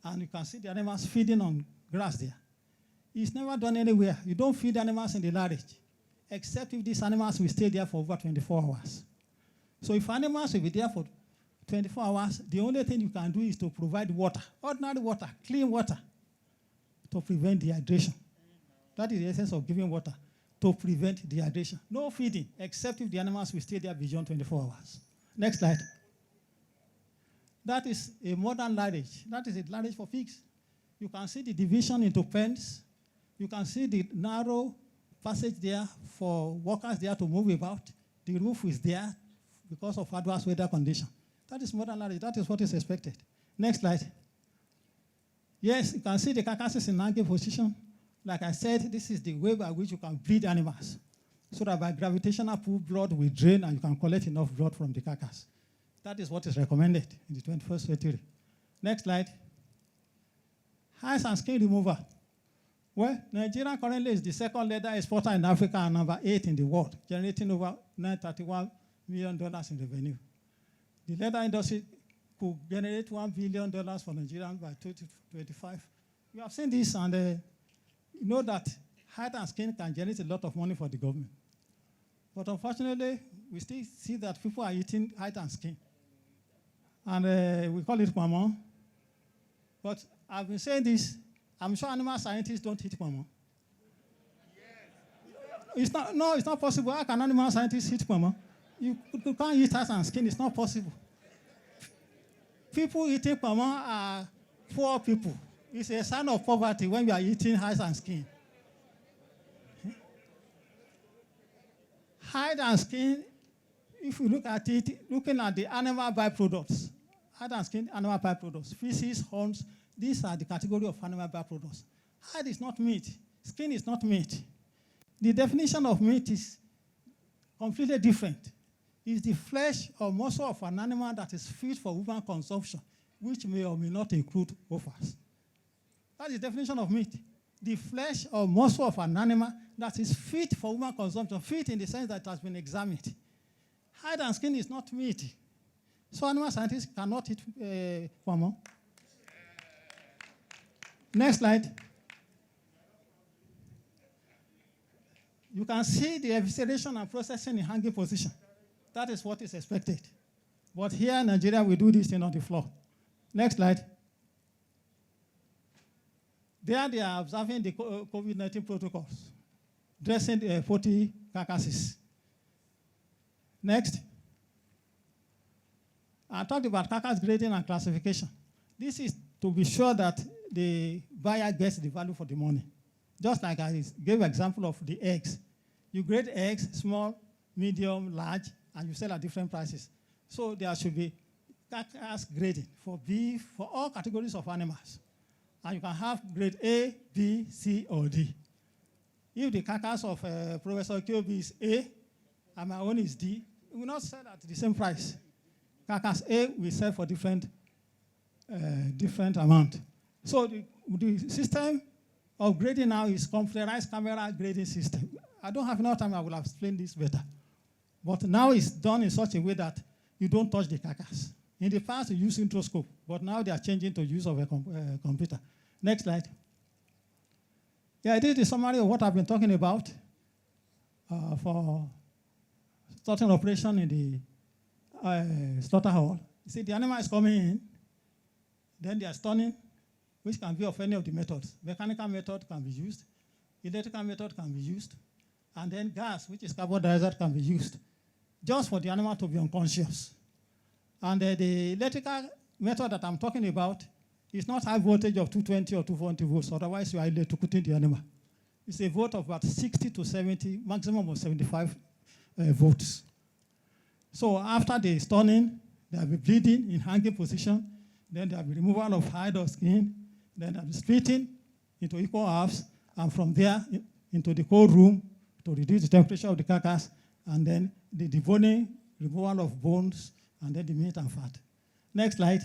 And you can see the animals feeding on grass there. It's never done anywhere. You don't feed animals in the laddage, except if these animals will stay there for over 24 hours. So if animals will be there for 24 hours, the only thing you can do is to provide water, ordinary water, clean water, to prevent dehydration. That is the essence of giving water, to prevent dehydration. No feeding, except if the animals will stay there beyond 24 hours. Next slide. That is a modern laddage. That is a laddage for pigs. You can see the division into pens. You can see the narrow passage there for workers there to move about. The roof is there because of adverse weather condition. That is modern laddage. That is what is expected. Next slide. Yes, you can see the carcasses in hanging position. Like I said, this is the way by which you can breed animals, so that by gravitational pull, blood will drain and you can collect enough blood from the carcass. That is what is recommended in the 21st century. Next slide. Hides and skin remover. Well, Nigeria currently is the second leather exporter in Africa and number 8 in the world, generating over $931 million in revenue. The leather industry could generate $1 billion for Nigeria by 2025. You have seen this, and you know that hide and skin can generate a lot of money for the government. But unfortunately, we still see that people are eating hide and skin. And we call it kwamo. But I've been saying this, I'm sure animal scientists don't eat kwamo. It's not possible. How can animal scientists eat kwamo? You can't eat hide and skin, it's not possible. People eating kwamo are poor people. It's a sign of poverty when you are eating hide and skin. Hide and skin, if you look at it, looking at the animal byproducts, hide and skin, animal byproducts, feces, horns, these are the category of animal byproducts. Hide is not meat. Skin is not meat. The definition of meat is completely different. It's the flesh or muscle of an animal that is fit for human consumption, which may or may not include offals. That is the definition of meat. The flesh or muscle of an animal that is fit for human consumption, fit in the sense that it has been examined. Hide and skin is not meat. So animal scientists cannot eat kwamo. Next slide. You can see the evisceration and processing in hanging position. That is what is expected. But here in Nigeria, we do this thing on the floor. Next slide. There they are observing the COVID-19 protocols, dressing 40 carcasses. Next. I talked about carcass grading and classification. This is to be sure that the buyer gets the value for the money. Just like I gave an example of the eggs. You grade eggs, small, medium, large, and you sell at different prices. So there should be carcass grading for beef, for all categories of animals. And you can have grade A, B, C, or D. If the carcass of Professor Kyobi is A, and my own is D, we will not sell at the same price. Carcass A we sell for different amount. So the system of grading now is computerized camera grading system. I don't have enough time, I will have explained this better. But now it's done in such a way that you don't touch the carcass. In the past, you used introscope, but now they are changing to use of a computer. Next slide. Yeah, this is the summary of what I've been talking about for starting operation in the slaughter hall. You see, the animal is coming in, then they are stunning, which can be of any of the methods. Mechanical method can be used, electrical method can be used, and then gas, which is carbon dioxide, can be used, just for the animal to be unconscious. And the electrical method that I'm talking about is not high voltage of 220 or 240 volts, otherwise you are electrocuting the animal. It's a volt of about 60 to 70, maximum of 75 volts. So after the stunning, there will be bleeding in hanging position, then there will be removal of hide or skin, then there will be splitting into equal halves, and from there into the cold room to reduce the temperature of the carcass, and then the deboning, removal of bones, and then the meat and fat. Next slide.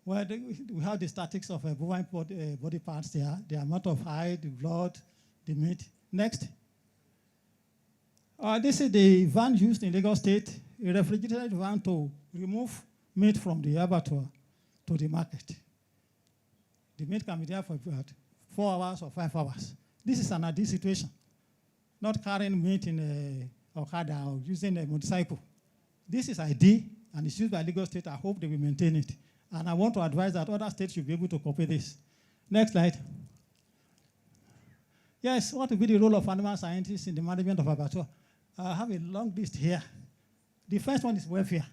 Well, we have the statics of bovine body parts there, the amount of hide, the blood, the meat. Next. This is the van used in Lagos State, a refrigerated van to remove meat from the abattoir to the market. The meat can be there for about 4 hours or 5 hours. This is an ideal situation, not carrying meat in a Okada or using a motorcycle. This is ideal, and it's used by Lagos State. I hope they will maintain it. And I want to advise that other states should be able to copy this. Next slide. Yes, what will be the role of animal scientists in the management of abattoir? I have a long list here. The first one is welfare.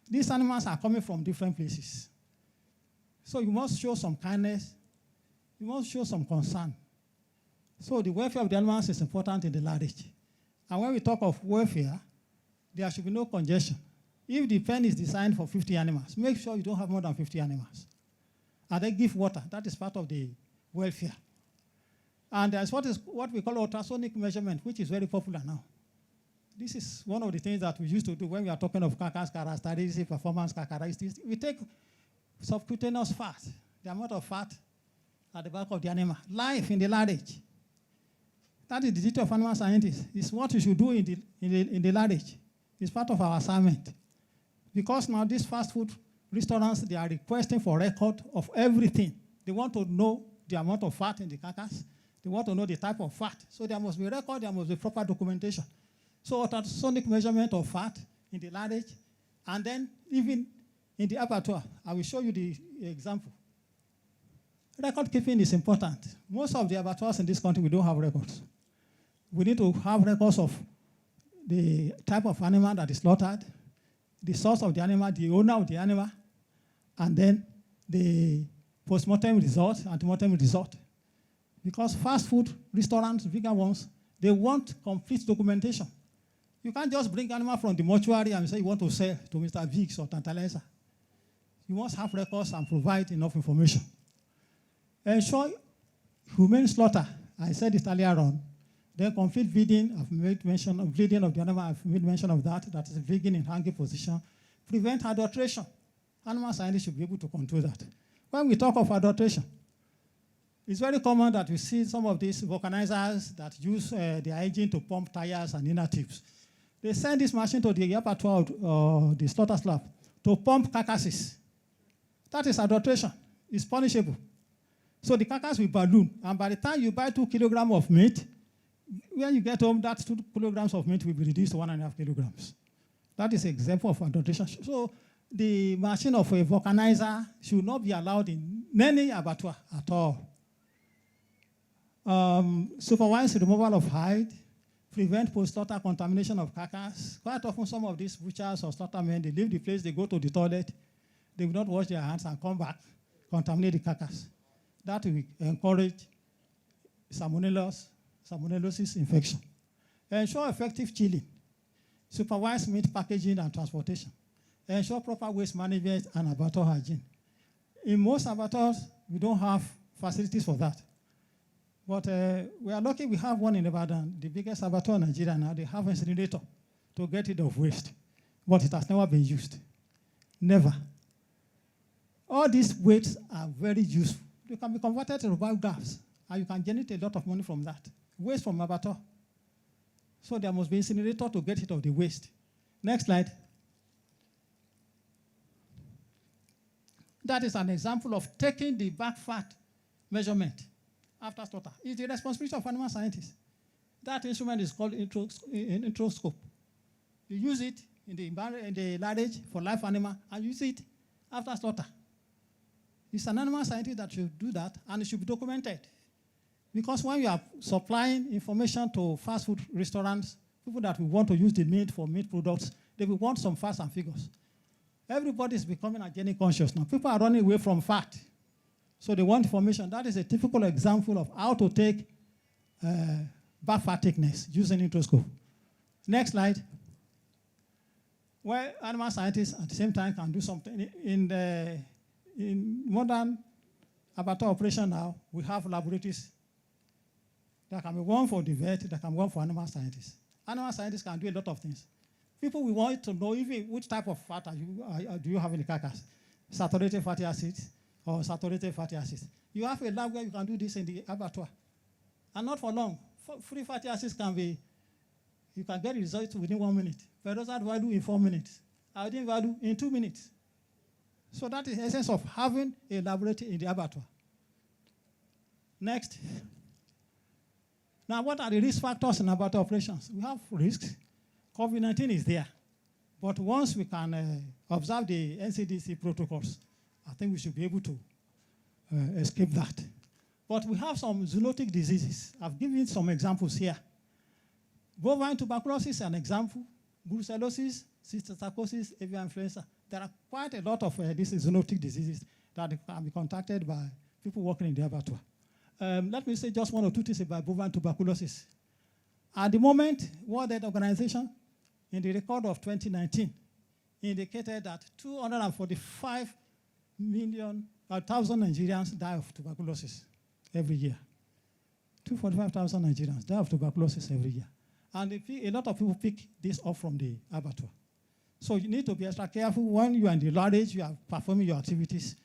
These animals are coming from different places. So you must show some kindness. You must show some concern. So the welfare of the animals is important in the large. And when we talk of welfare, there should be no congestion. If the pen is designed for 50 animals, make sure you don't have more than 50 animals. And then give water. That is part of the welfare. And there's what we call ultrasonic measurement, which is very popular now. This is one of the things that we used to do when we are talking of carcass characteristics, performance characteristics. We take subcutaneous fat, the amount of fat at the back of the animal, life in the large. That is the duty of animal scientists. It's what you should do in the large. It's part of our assignment. Because now these fast food restaurants, they are requesting for record of everything. They want to know the amount of fat in the carcass. They want to know the type of fat. So there must be record, there must be proper documentation. So ultrasonic measurement of fat in the large, and then even in the abattoir. I will show you the example. Record keeping is important. Most of the abattoirs in this country, we don't have records. We need to have records of the type of animal that is slaughtered, the source of the animal, the owner of the animal, and then the post-mortem result, ante-mortem result. Because fast food restaurants, bigger ones, they want complete documentation. You can't just bring animal from the mortuary and say you want to sell to Mr. Biggs or Tantalizer. You must have records and provide enough information. Ensure humane slaughter. I said it earlier on. Then complete bleeding, I've made mention of bleeding of the animal, I've made mention of that. That is vegan in hanging position. Prevent adulteration. Animal scientists should be able to control that. When we talk of adulteration, it's very common that we see some of these vulcanizers that use their engine to pump tires and inner tubes. They send this machine to the abattoir or the slaughter slab to pump carcasses. That is adulteration. It's punishable. So the carcass will balloon, and by the time you buy 2 kilograms of meat, when you get home, that 2 kilograms of meat will be reduced to 1.5 kilograms. That is an example of adulteration. So the machine of a vulcanizer should not be allowed in any abattoir at all. Supervised removal of hide, prevent post-slaughter contamination of carcass. Quite often, some of these butchers or slaughtermen, they leave the place, they go to the toilet, they will not wash their hands and come back, contaminate the carcass. That will encourage salmonellosis infection. Ensure effective chilling. Supervise meat packaging and transportation. Ensure proper waste management and abattoir hygiene. In most abattoirs, we don't have facilities for that. But we are lucky we have one in Ibadan, the biggest abattoir in Nigeria now. They have an incinerator to get rid of waste. But it has never been used. Never. All these wastes are very useful. They can be converted to biogas, and you can generate a lot of money from that. Waste from abattoir. So there must be an incinerator to get rid of the waste. Next slide. That is an example of taking the back fat measurement after slaughter. It's the responsibility of animal scientists. That instrument is called introscope. You use it in the large for live animal, and use it after slaughter. It's an animal scientist that should do that, and it should be documented. Because when you are supplying information to fast food restaurants, people that will want to use the meat for meat products, they will want some facts and figures. Everybody is becoming hygienic conscious now. People are running away from fat. So they want information. That is a typical example of how to take back fat thickness using introscope. Next slide. Well, animal scientists at the same time can do something. In modern abattoir operation now, we have laboratories. There can be one for the vet, there can be one for animal scientists. Animal scientists can do a lot of things. People will want to know even which type of fat do you have in the carcass. Saturated fatty acids or saturated fatty acids. You have a lab where you can do this in the abattoir. And not for long. Free fatty acids can be you can get the result within 1 minute. Peroxide value in 4 minutes. Iodine value in 2 minutes. So that is the essence of having a laboratory in the abattoir. Next. Now, what are the risk factors in abattoir operations? We have risks. COVID-19 is there. But once we can observe the NCDC protocols, I think we should be able to escape that. But we have some zoonotic diseases. I've given some examples here. Bovine tuberculosis is an example. Brucellosis, cysticercosis, avian influenza. There are quite a lot of these zoonotic diseases that can be contacted by people working in the abattoir. Let me say just 1 or 2 things about bovine tuberculosis. At the moment, World Health Organization, in the record of 2019, indicated that 245,000 Nigerians die of tuberculosis every year. 245,000 Nigerians die of tuberculosis every year. And a lot of people pick this up from the abattoir. So you need to be extra careful when you are in the laboratory, you are performing your activities.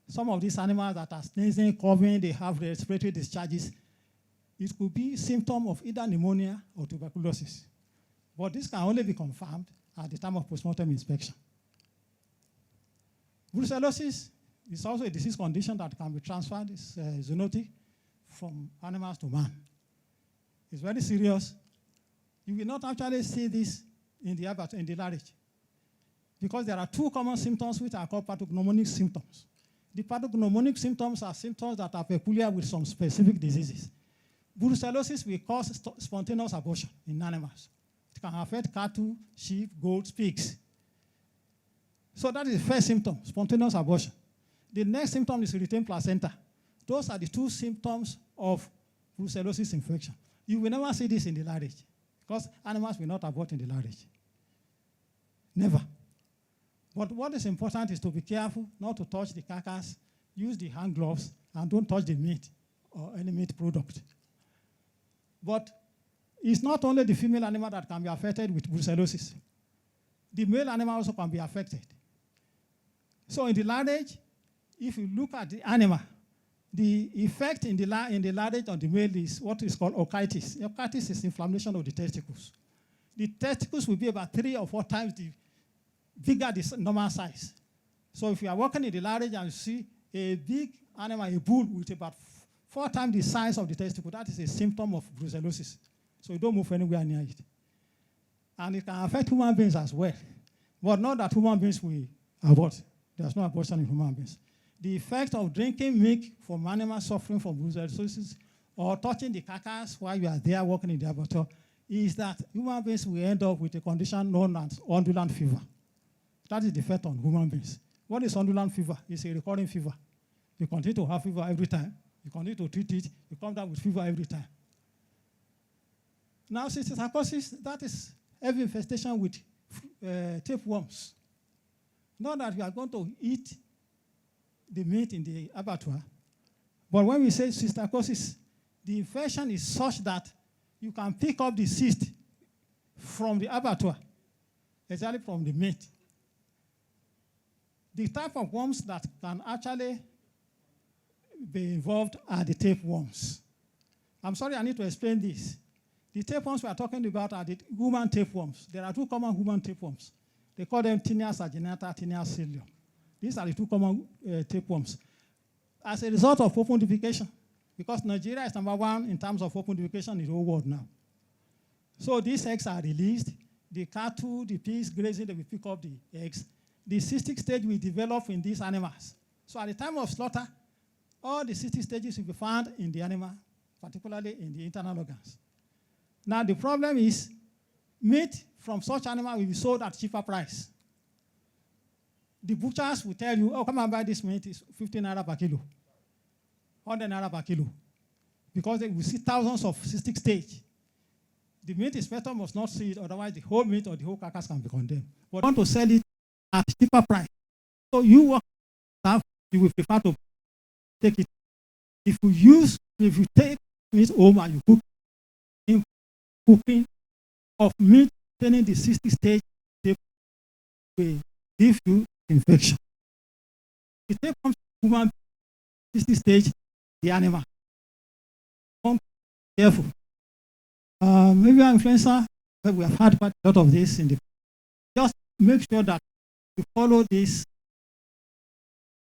Some of these animals that are sneezing, coughing, they have respiratory discharges. It could be a symptom of either pneumonia or tuberculosis. But this can only be confirmed at the time of postmortem inspection. Brucellosis is also a disease condition that can be transferred, it's zoonotic, from animals to man. It's very serious. You will not actually see this in the abattoir, in the laboratory, because there are 2 common symptoms which are called pathognomonic symptoms. The pathognomonic symptoms are symptoms that are peculiar with some specific diseases. Brucellosis will cause spontaneous abortion in animals. It can affect cattle, sheep, goats, pigs. So that is the first symptom, spontaneous abortion. The next symptom is retained placenta. Those are the 2 symptoms of brucellosis infection. You will never see this in the laboratory because animals will not abort in the laboratory. Never. But what is important is to be careful not to touch the carcass, use the hand gloves, and don't touch the meat or any meat product. But it's not only the female animal that can be affected with brucellosis. The male animal also can be affected. So in the laboratory, if you look at the animal, the effect in the laboratory on the male is what is called orchitis. Orchitis is inflammation of the testicles. The testicles will be about 3 or 4 times bigger the normal size. So if you are working in the laboratory and you see a big animal, a bull with about 4 times the size of the testicle, that is a symptom of brucellosis. So you don't move anywhere near it. And it can affect human beings as well. But not that human beings will abort. There's no abortion in human beings. The effect of drinking milk from animals suffering from brucellosis or touching the carcass while you are there working in the abattoir is that human beings will end up with a condition known as undulant fever. That is the effect on human beings. What is undulant fever? It's a recurring fever. You continue to have fever every time. You continue to treat it. You come down with fever every time. Now, cysticercosis, that is heavy infestation with tapeworms. Not that we are going to eat the meat in the abattoir, but when we say cysticercosis, the infection is such that you can pick up the cyst from the abattoir, exactly from the meat. The type of worms that can actually be involved are the tapeworms. I'm sorry, I need to explain this. The tapeworms we are talking about are the human tapeworms. There are 2 common human tapeworms. They call them NIAS aginata, NIAS cilium. These are the 2 common tapeworms. As a result of open defecation, because Nigeria is #1 in terms of open defecation in the whole world now. So these eggs are released. The cattle, the pigs grazing, they will pick up the eggs. The cystic stage will develop in these animals. So at the time of slaughter, all the cystic stages will be found in the animal, particularly in the internal organs. Now the problem is meat from such animal will be sold at cheaper price. The butchers will tell you, oh, come and buy this meat, it's 15 naira per kilo, 100 naira per kilo, because they will see thousands of cystic stage. The meat inspector must not see it, otherwise the whole meat or the whole carcass can be condemned. But want to sell it at cheaper price. So you work staff, you will prefer to take it. If you take meat home and you cook, in cooking of meat containing the cystic stage, they will give you infection. It comes to human cystic stage, the animal. Be careful. Maybe influenza we have had quite a lot of this in the. Just make sure that you follow this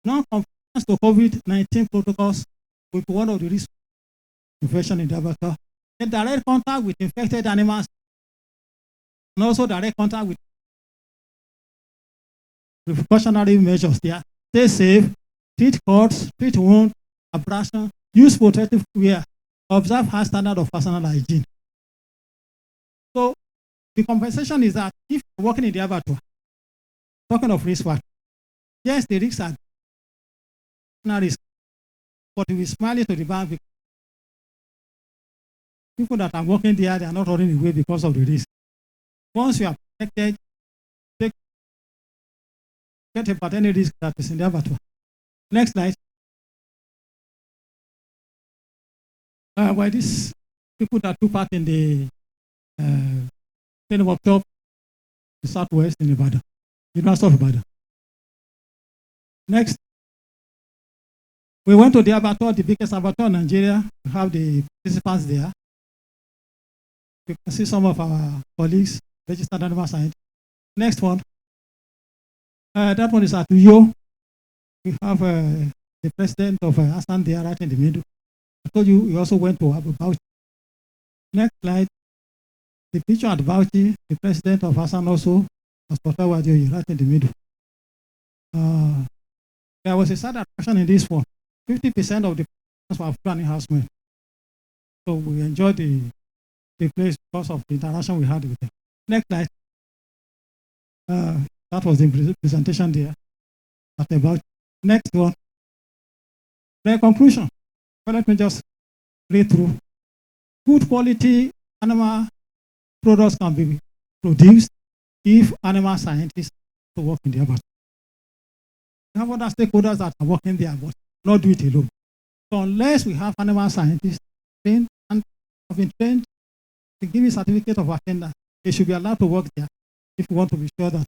non-compliance to COVID-19 protocols with one of the risk infection in the abattoir. In direct contact with infected animals, and also direct contact with precautionary measures there. Stay safe, treat cuts, treat wounds, abrasion, use protective wear, observe high standard of personal hygiene. So the compensation is that if you're working in the abattoir, talking of risk factor, yes, the risks are risk, but we smile to the bank because people that are working there, they are not running away because of the risk. Once you are protected, get about any risk that is in the abattoir. Next slide. Why these people that took part in the training workshop in the Southwest in Ibadan, University of Ibadan. Next, we went to the abattoir, the biggest abattoir in Nigeria. We have the participants there. You can see some of our colleagues, registered animal scientists. Next one. That one is at Uyo. We have the president of Asan there right in the middle. I told you we also went to Abu Bauchi. Next slide. The picture at Bauchi, the president of Asan also was right in the middle. There was a sad attraction in this one. 50% of the participants were planning housemen. So we enjoyed the place because of the interaction we had with them. Next slide. That was the presentation there at about. Next one. The conclusion. Well, let me just read through. Good quality animal products can be produced if animal scientists to work in the abattoir. We have other stakeholders that are working there, but not do it alone. So unless we have animal scientists trained and have been trained to give a certificate of attendance, they should be allowed to work there if we want to be sure that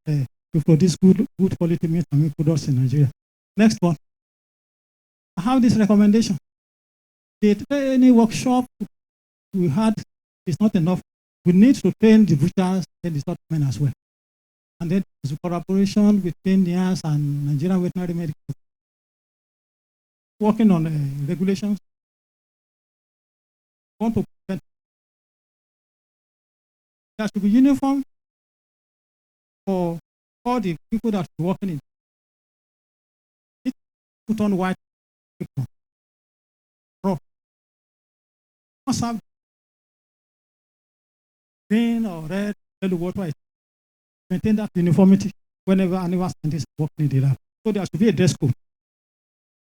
we produce good quality meat and meat products in Nigeria. Next one. I have this recommendation. The training workshop we had is not enough. We need to train the butchers and the stockmen as well. And then there's a collaboration between NIAS and Nigerian Veterinary Medical, working on regulations. Want to prevent. There should be uniform for all the people that are working in. It put on white people. Must have green or red, yellow, white. Maintain that uniformity whenever animal scientists are working in the lab. So there should be a dress code.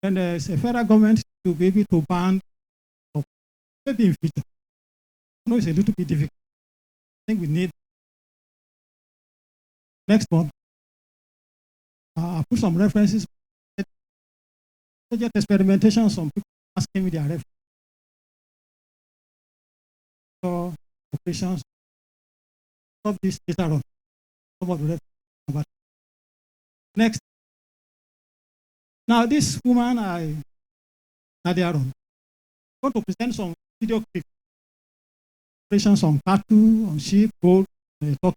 And there's a federal government to be able to ban, or maybe in future. I know it's a little bit difficult. I think we need. Next one. I'll put some references. Project experimentation, some people asking me their references. So operations. Of this later on. Some of the references. Next. Now this woman I earlier on want to present some video clips. Operations on cattle, on sheep, goat, talk.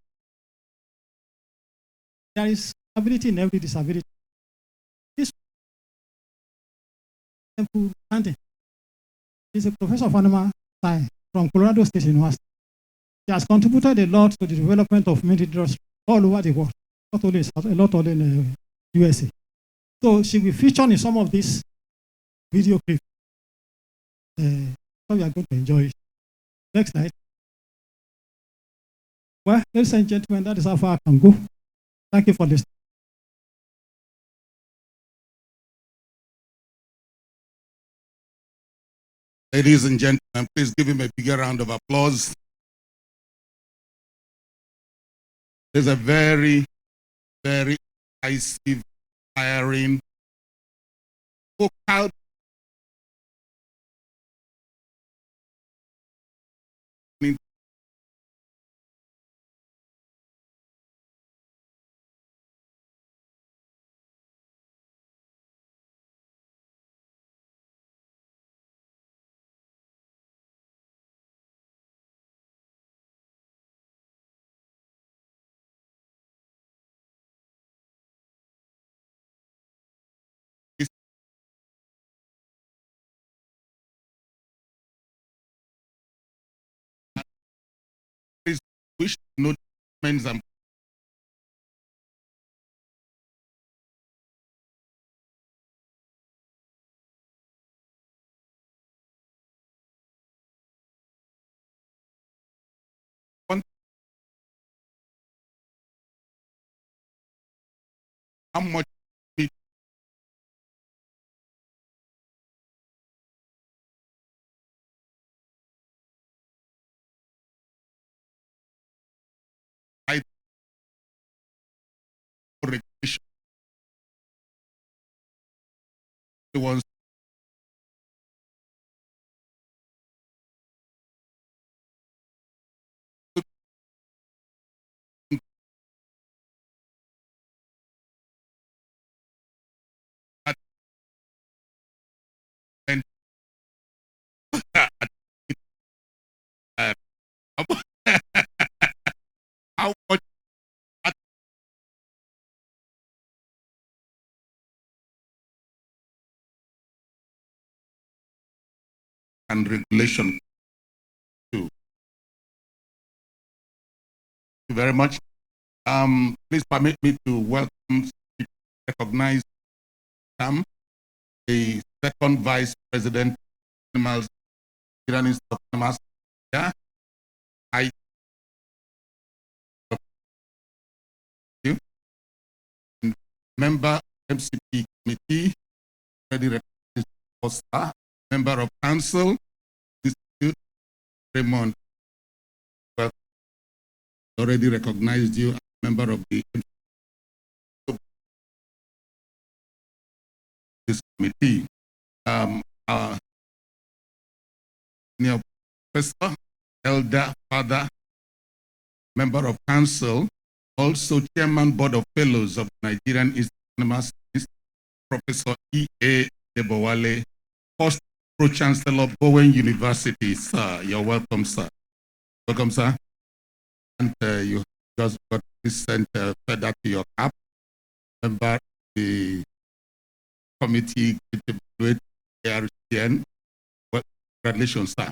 There is ability in every disability. This simple Andy is a professor of animal science from Colorado State University. She has contributed a lot to the development of meat industry all over the world, not only in the USA. So she will feature in some of these video clips. So you are going to enjoy it. Next slide. Well, ladies and gentlemen, that is how far I can go. Thank you for listening. Ladies and gentlemen, please give him a bigger round of applause. There's a very, very incisive, inspiring, vocal and how much I regulation wants to and uh, how much and regulation too. Thank you very much. Please permit me to welcome, recognize Sam, the second vice president of Animals, Nigerian Institute of Animals. Yeah, I you and member MCP committee, already recognized, member of council, Institute Raymond, well, already recognized you, member of the this committee. Our senior professor, elder, father, member of council, also chairman board of fellows of Nigerian Institute of Animal Science, Professor E.A. Debowale, first pro-chancellor of Bowen University. Sir, you're welcome, sir. Welcome, sir. And you just got this sent further to your cap. Member of the committee with ARCN. Well, congratulations, sir.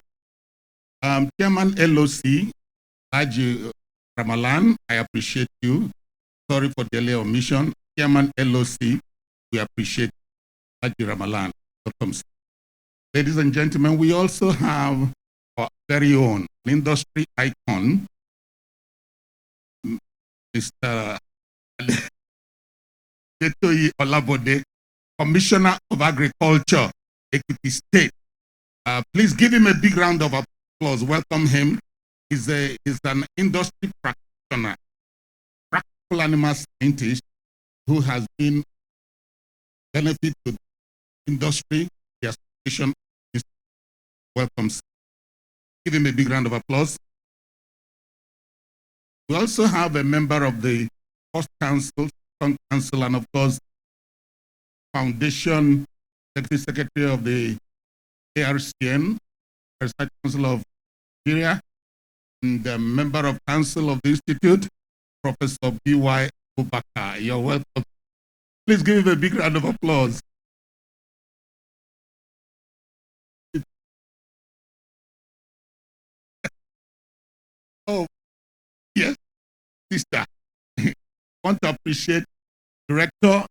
Chairman LOC, Haji Ramalan, I appreciate you. Sorry for delay or omission. Chairman LOC, we appreciate Haji Ramalan. Welcome, sir. Ladies and gentlemen, we also have our very own industry icon, Mr. Detoyi Olabode, Commissioner of Agriculture, Ekiti State. Please give him a big round of applause. Welcome him. He's an industry practitioner, practical animal scientist who has been benefit to the industry, the association. Welcome. Give him a big round of applause. We also have a member of the First Council, Second Council, and of course, Foundation Secretary of the ARCN, Research Council of Nigeria, and a member of Council of the Institute, Professor B.Y. Abubakar. You're welcome. Please give him a big round of applause. Oh, yes, sister. Want to appreciate Director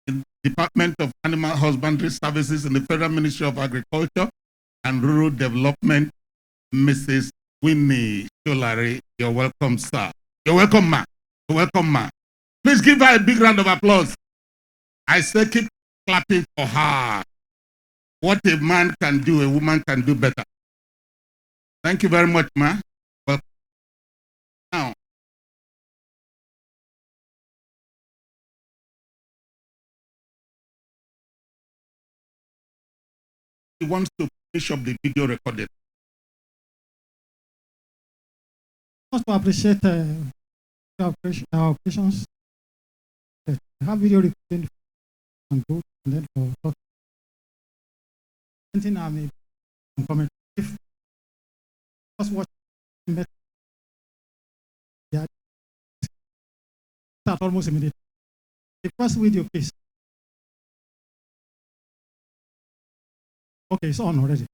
in Department of Animal Husbandry Services in the Federal Ministry of Agriculture and Rural Development, Mrs. Winnie Sholari. You're welcome, sir. You're welcome, ma. You're welcome, ma. Please give her a big round of applause. I say keep clapping for her. What a man can do, a woman can do better. Thank you very much, ma. Well, now, he wants to finish up the video recorded. I also appreciate our operations. Have video recording and go and then for talk. Anything I may comment. If just watch yeah, start almost immediately. The first video, please. Okay, it's on already.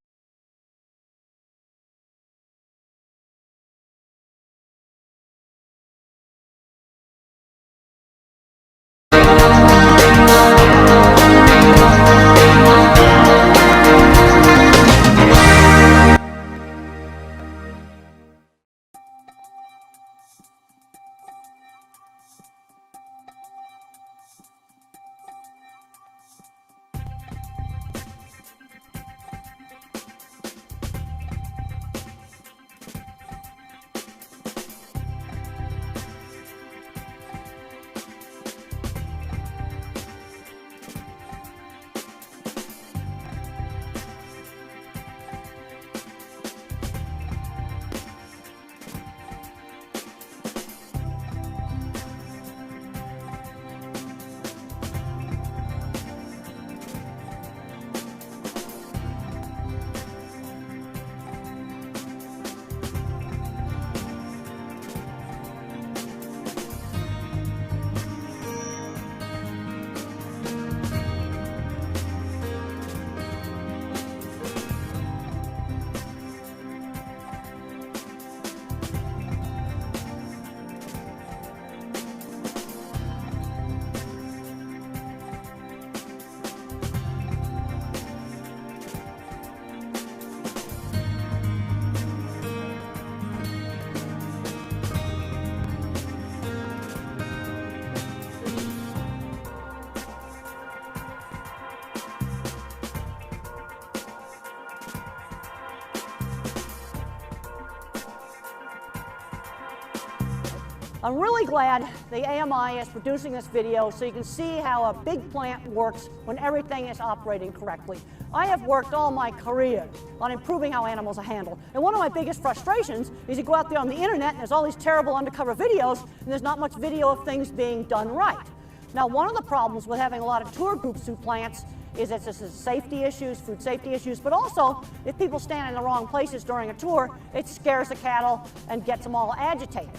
I'm really glad the AMI is producing this video so you can see how a big plant works when everything is operating correctly. I have worked all my career on improving how animals are handled. And one of my biggest frustrations is you go out there on the internet and there's all these terrible undercover videos and there's not much video of things being done right. Now, one of the problems with having a lot of tour groups through plants is that this is safety issues, food safety issues, but also if people stand in the wrong places during a tour, it scares the cattle and gets them all agitated.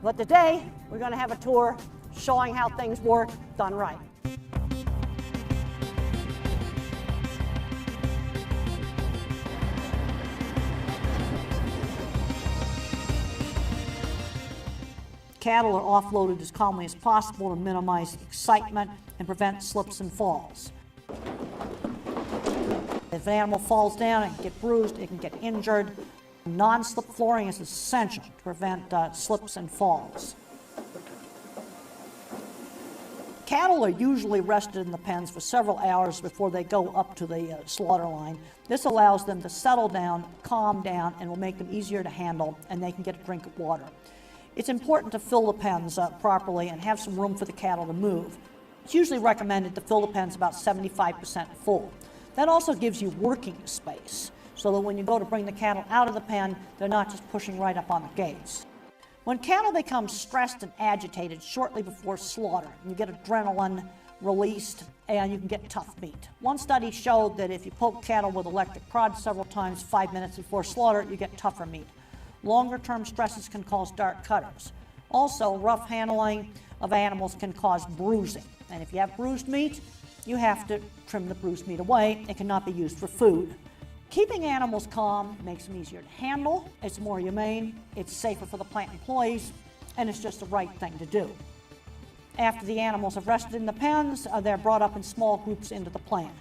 But today, we're going to have a tour showing how things work done right. Cattle are offloaded as calmly as possible to minimize excitement and prevent slips and falls. If an animal falls down, it can get bruised, it can get injured. Non-slip flooring is essential to prevent slips and falls. Cattle are usually rested in the pens for several hours before they go up to the slaughter line. This allows them to settle down, calm down, and will make them easier to handle, and they can get a drink of water. It's important to fill the pens properly and have some room for the cattle to move. It's usually recommended to fill the pens about 75% full. That also gives you working space, so that when you go to bring the cattle out of the pen, they're not just pushing right up on the gates. When cattle become stressed and agitated shortly before slaughter, you get adrenaline released and you can get tough meat. One study showed that if you poke cattle with electric prods several times 5 minutes before slaughter, you get tougher meat. Longer-term stresses can cause dark cutters. Also, rough handling of animals can cause bruising. And if you have bruised meat, you have to trim the bruised meat away. It cannot be used for food. Keeping animals calm makes them easier to handle, it's more humane, it's safer for the plant employees, and it's just the right thing to do. After the animals have rested in the pens, they're brought up in small groups into the plant.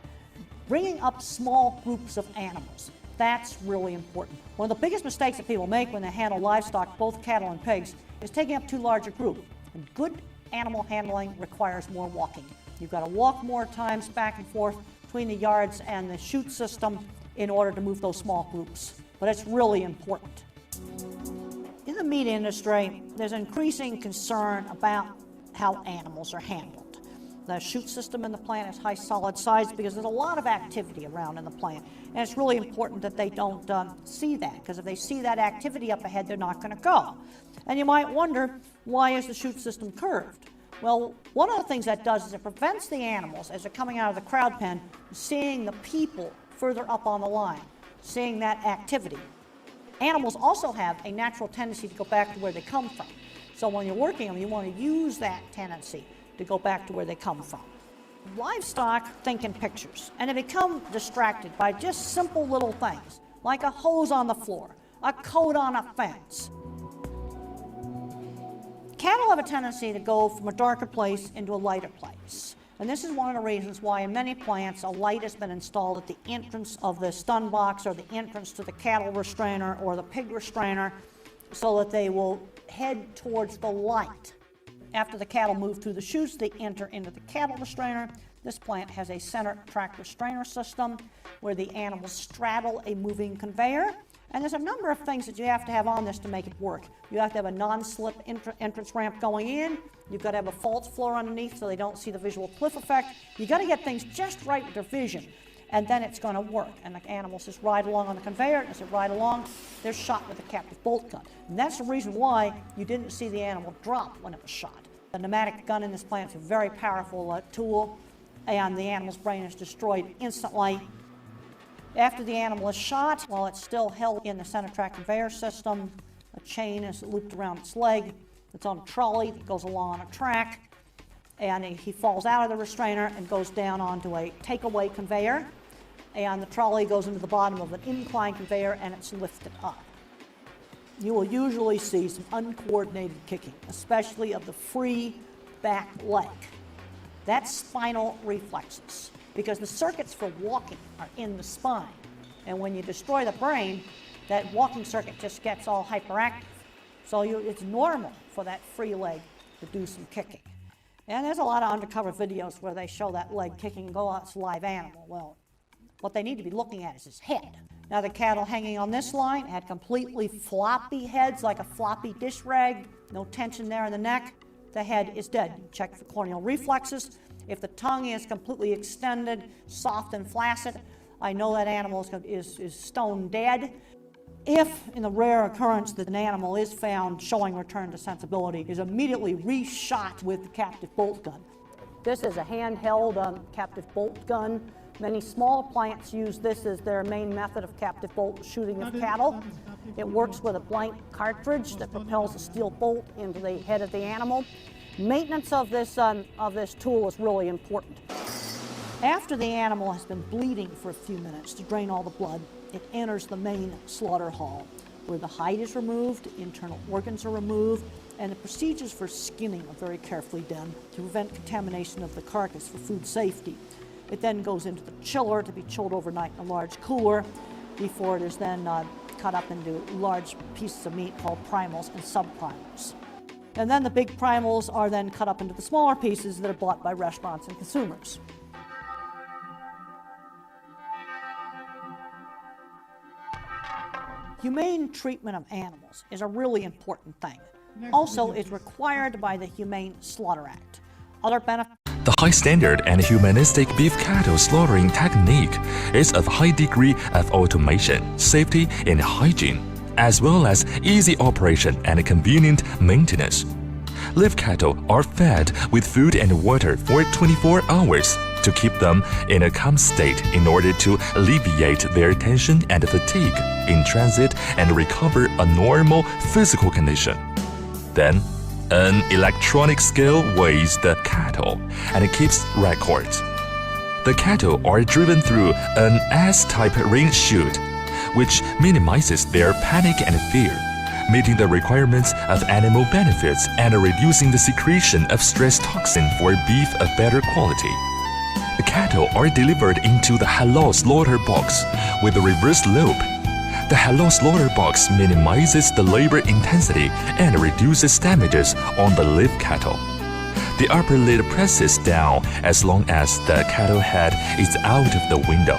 Bringing up small groups of animals, that's really important. One of the biggest mistakes that people make when they handle livestock, both cattle and pigs, is taking up too large a group. And good animal handling requires more walking. You've got to walk more times back and forth between the yards and the chute system in order to move those small groups. But it's really important. In the meat industry, there's increasing concern about how animals are handled. The chute system in the plant is high solid size because there's a lot of activity around in the plant. And it's really important that they don't see that, because if they see that activity up ahead, they're not going to go. And you might wonder, why is the chute system curved? Well, one of the things that does is it prevents the animals, as they're coming out of the crowd pen, seeing the people further up on the line, seeing that activity. Animals also have a natural tendency to go back to where they come from. So when you're working them, you want to use that tendency to go back to where they come from. Livestock think in pictures, and they become distracted by just simple little things, like a hose on the floor, a coat on a fence. Cattle have a tendency to go from a darker place into a lighter place. And this is one of the reasons why in many plants a light has been installed at the entrance of the stun box or the entrance to the cattle restrainer or the pig restrainer so that they will head towards the light. After the cattle move through the chutes, they enter into the cattle restrainer. This plant has a center track restrainer system where the animals straddle a moving conveyor. And there's a number of things that you have to have on this to make it work. You have to have a non-slip entrance ramp going in. You've got to have a false floor underneath so they don't see the visual cliff effect. You've got to get things just right with their vision, and then it's going to work. And the animals just ride along on the conveyor, and as they ride along, they're shot with a captive bolt gun. And that's the reason why you didn't see the animal drop when it was shot. The pneumatic gun in this plant is a very powerful tool, and the animal's brain is destroyed instantly. After the animal is shot, while it's still held in the center track conveyor system, a chain is looped around its leg. It's on a trolley that goes along on a track, and he falls out of the restrainer and goes down onto a takeaway conveyor, and the trolley goes into the bottom of an incline conveyor and it's lifted up. You will usually see some uncoordinated kicking, especially of the free back leg. That's spinal reflexes, because the circuits for walking are in the spine. And when you destroy the brain, that walking circuit just gets all hyperactive. So it's normal for that free leg to do some kicking. And there's a lot of undercover videos where they show that leg kicking and go, oh, it's a live animal. Well, what they need to be looking at is his head. Now the cattle hanging on this line had completely floppy heads like a floppy dish rag, no tension there in the neck. The head is dead. Check for corneal reflexes. If the tongue is completely extended, soft and flaccid, I know that animal is stone dead. If, in the rare occurrence that an animal is found showing return to sensibility, is immediately reshot with the captive bolt gun. This is a handheld captive bolt gun. Many small plants use this as their main method of captive bolt shooting of cattle. It works with a blank cartridge that propels a steel bolt into the head of the animal. Maintenance of this tool is really important. After the animal has been bleeding for a few minutes to drain all the blood, it enters the main slaughter hall, where the hide is removed, internal organs are removed, and the procedures for skinning are very carefully done to prevent contamination of the carcass for food safety. It then goes into the chiller to be chilled overnight in a large cooler before it is then cut up into large pieces of meat called primals and subprimals. And then the big primals are then cut up into the smaller pieces that are bought by restaurants and consumers. Humane treatment of animals is a really important thing. Also, it's required by the Humane Slaughter Act. Other benefits. The high standard and humanistic beef cattle slaughtering technique is of high degree of automation, safety, and hygiene, as well as easy operation and convenient maintenance. Live cattle are fed with food and water for 24 hours to keep them in a calm state in order to alleviate their tension and fatigue in transit and recover a normal physical condition. Then, an electronic scale weighs the cattle and keeps records. The cattle are driven through an S-type ring chute, which minimizes their panic and fear, meeting the requirements of animal benefits and reducing the secretion of stress toxin for beef of better quality. The cattle are delivered into the halal slaughter box with a reverse loop. The halal slaughter box minimizes the labor intensity and reduces damages on the live cattle. The upper lid presses down as long as the cattle head is out of the window,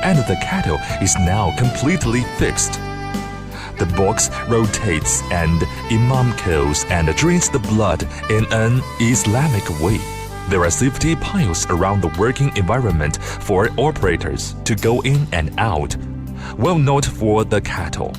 and the cattle is now completely fixed. The box rotates and imam kills and drains the blood in an Islamic way. There are safety piles around the working environment for operators to go in and out. Well noted for the cattle.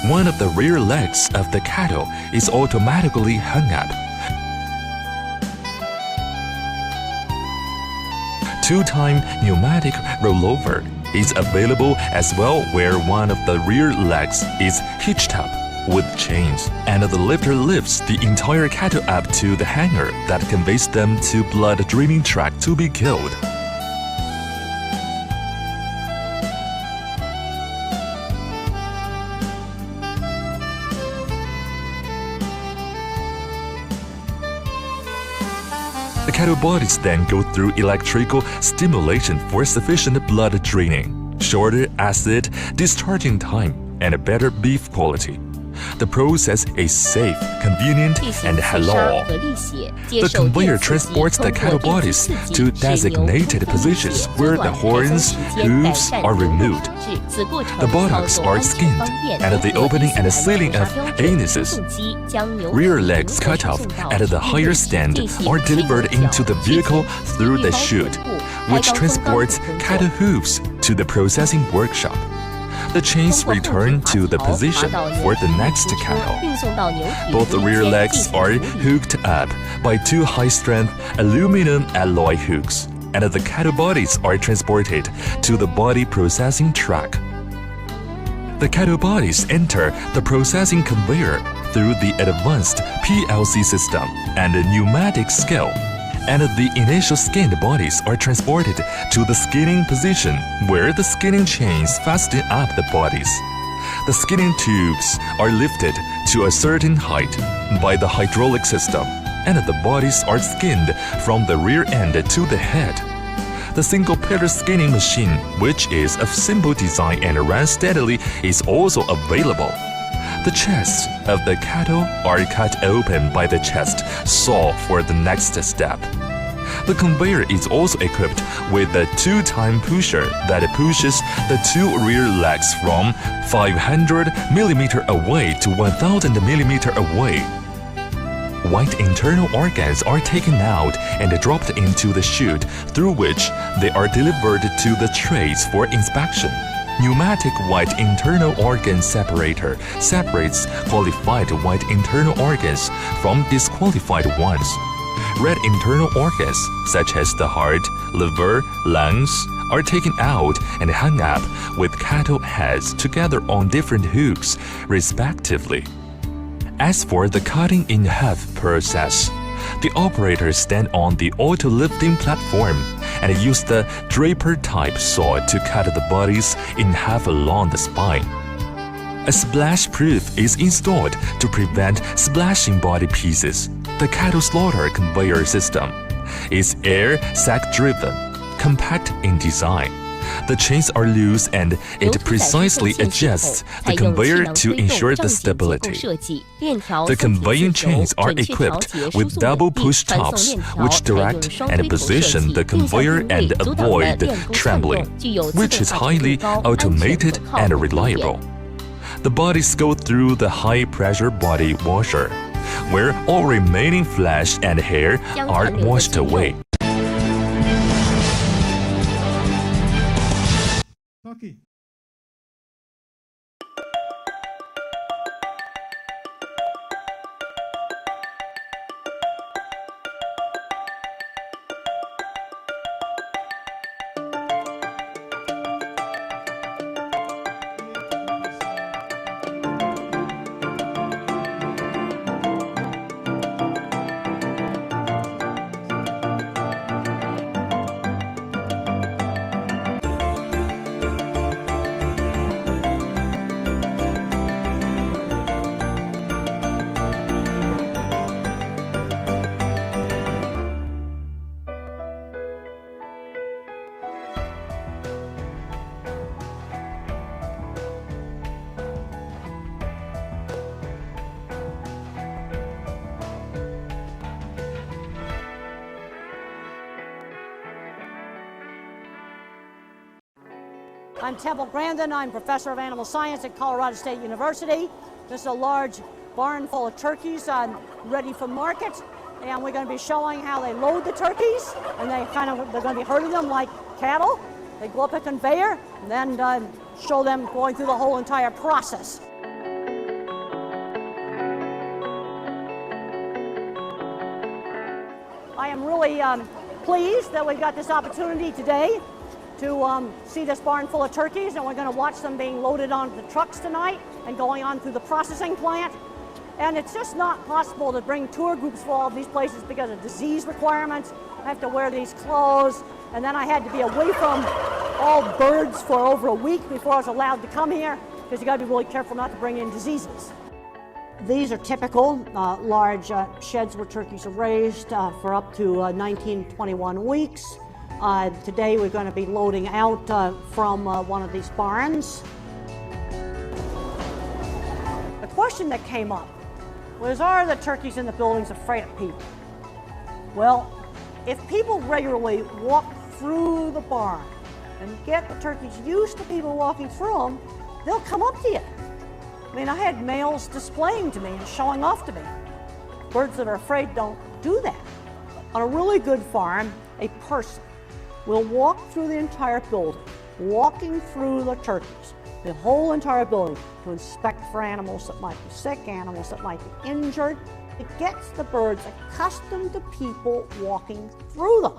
One of the rear legs of the cattle is automatically hung up. Two-time pneumatic rollover is available as well, where one of the rear legs is hitched up with chains, and the lifter lifts the entire cattle up to the hanger that conveys them to blood draining tract to be killed. The cattle bodies then go through electrical stimulation for sufficient blood draining, shorter acid discharging time, and a better beef quality. The process is safe, convenient, and halal. The conveyor transports the cattle bodies to designated positions where the horns, hooves are removed. The buttocks are skinned, and the opening and sealing of anuses. Rear legs cut off at the higher stand are delivered into the vehicle through the chute, which transports cattle hooves to the processing workshop. The chains return to the position for the next cattle. Both rear legs are hooked up by two high-strength aluminum alloy hooks, and the cattle bodies are transported to the body processing truck. The cattle bodies enter the processing conveyor through the advanced PLC system and a pneumatic scale, and the initial skinned bodies are transported to the skinning position where the skinning chains fasten up the bodies. The skinning tubes are lifted to a certain height by the hydraulic system, and the bodies are skinned from the rear end to the head. The single-pillar skinning machine, which is of simple design and runs steadily, is also available. The chests of the cattle are cut open by the chest saw for the next step. The conveyor is also equipped with a two-time pusher that pushes the two rear legs from 500 mm away to 1000 mm away. White internal organs are taken out and dropped into the chute, through which they are delivered to the trays for inspection. Pneumatic white internal organ separator separates qualified white internal organs from disqualified ones. Red internal organs, such as the heart, liver, lungs, are taken out and hung up with cattle heads together on different hooks, respectively. As for the cutting in half process, the operators stand on the auto-lifting platform and use the draper-type saw to cut the bodies in half along the spine. A splash-proof is installed to prevent splashing body pieces. The cattle slaughter conveyor system is air sac-driven, compact in design. The chains are loose and it precisely adjusts the conveyor to ensure the stability. The conveying chains are equipped with double push tops, which direct and position the conveyor and avoid trembling, which is highly automated and reliable. The bodies go through the high-pressure body washer, where all remaining flesh and hair are washed away. Turkey. I'm Temple Grandin. I'm professor of animal science at Colorado State University. This is a large barn full of turkeys ready for market, and we're going to be showing how they load the turkeys, and they're going to be herding them like cattle. They go up a conveyor, and then show them going through the whole entire process. I am really pleased that we've got this opportunity today to see this barn full of turkeys, and we're going to watch them being loaded onto the trucks tonight and going on through the processing plant. And it's just not possible to bring tour groups for all of these places because of disease requirements. I have to wear these clothes, and then I had to be away from all birds for over a week before I was allowed to come here, because you got to be really careful not to bring in diseases. These are typical large sheds where turkeys are raised for up to 19, 21 weeks. Today we're going to be loading out from one of these barns. The question that came up was, are the turkeys in the buildings afraid of people? Well, if people regularly walk through the barn and get the turkeys used to people walking through them, they'll come up to you. I mean, I had males displaying to me and showing off to me. Birds that are afraid don't do that. On a really good farm, a person will walk through the entire building, walking through the turkeys, the whole entire building, to inspect for animals that might be sick, animals that might be injured. It gets the birds accustomed to people walking through them.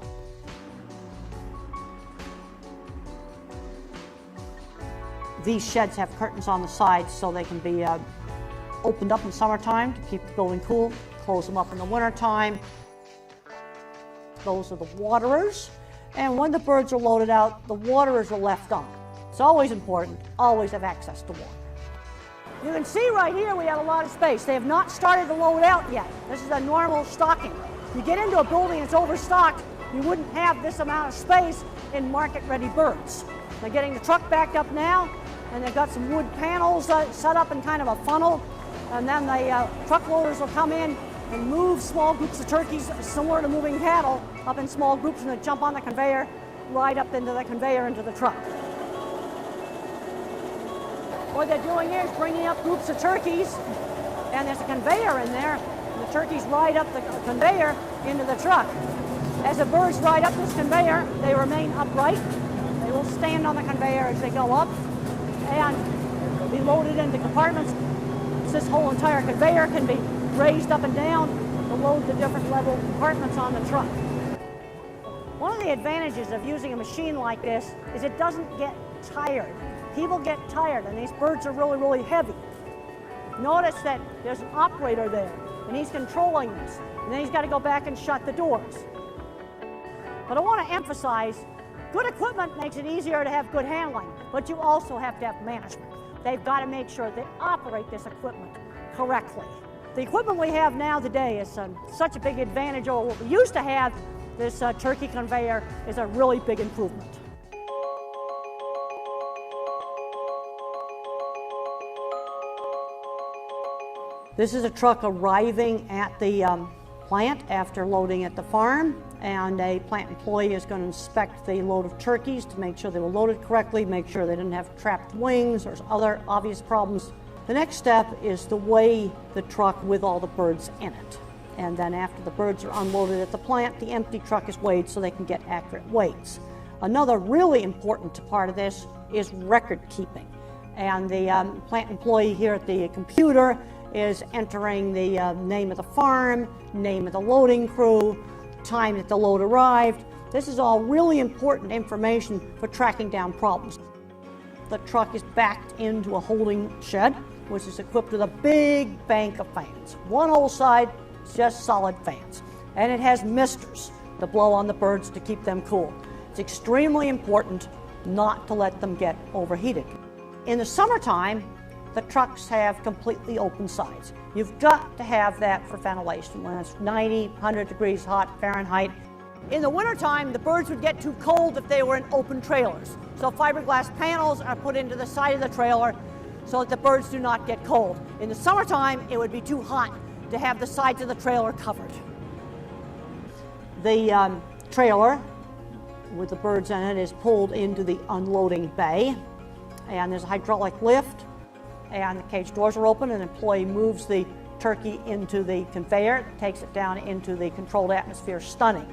These sheds have curtains on the sides so they can be opened up in summertime to keep the building cool, close them up in the wintertime. Those are the waterers. And when the birds are loaded out, the waterers are left on. It's always important, always have access to water. You can see right here we have a lot of space. They have not started to load out yet. This is a normal stocking. You get into a building that's overstocked, you wouldn't have this amount of space in market-ready birds. They're getting the truck backed up now, and they've got some wood panels set up in kind of a funnel, and then the truck loaders will come in and move small groups of turkeys, similar to moving cattle, up in small groups, and they jump on the conveyor, ride up into the conveyor into the truck. What they're doing here is bringing up groups of turkeys, and there's a conveyor in there, and the turkeys ride up the conveyor into the truck. As the birds ride up this conveyor, they remain upright. They will stand on the conveyor as they go up and be loaded into compartments. This whole entire conveyor can be raised up and down to load the different level compartments on the truck. One of the advantages of using a machine like this is it doesn't get tired. People get tired, and these birds are really, really heavy. Notice that there's an operator there, and he's controlling this, and then he's got to go back and shut the doors. But I want to emphasize, good equipment makes it easier to have good handling, but you also have to have management. They've got to make sure they operate this equipment correctly. The equipment we have now today is such a big advantage over what we used to have. This turkey conveyor is a really big improvement. This is a truck arriving at the plant after loading at the farm, and a plant employee is going to inspect the load of turkeys to make sure they were loaded correctly, make sure they didn't have trapped wings or other obvious problems. The next step is to weigh the truck with all the birds in it. And then after the birds are unloaded at the plant, the empty truck is weighed so they can get accurate weights. Another really important part of this is record keeping. And the plant employee here at the computer is entering the name of the farm, name of the loading crew, time that the load arrived. This is all really important information for tracking down problems. The truck is backed into a holding shed, which is equipped with a big bank of fans. One whole side is just solid fans. And it has misters to blow on the birds to keep them cool. It's extremely important not to let them get overheated. In the summertime, the trucks have completely open sides. You've got to have that for ventilation when it's 90, 100 degrees hot Fahrenheit. In the wintertime, the birds would get too cold if they were in open trailers. So fiberglass panels are put into the side of the trailer so that the birds do not get cold. In the summertime, it would be too hot to have the sides of the trailer covered. The trailer with the birds in it is pulled into the unloading bay, and there's a hydraulic lift, and the cage doors are open, and an employee moves the turkey into the conveyor, takes it down into the controlled atmosphere stunning.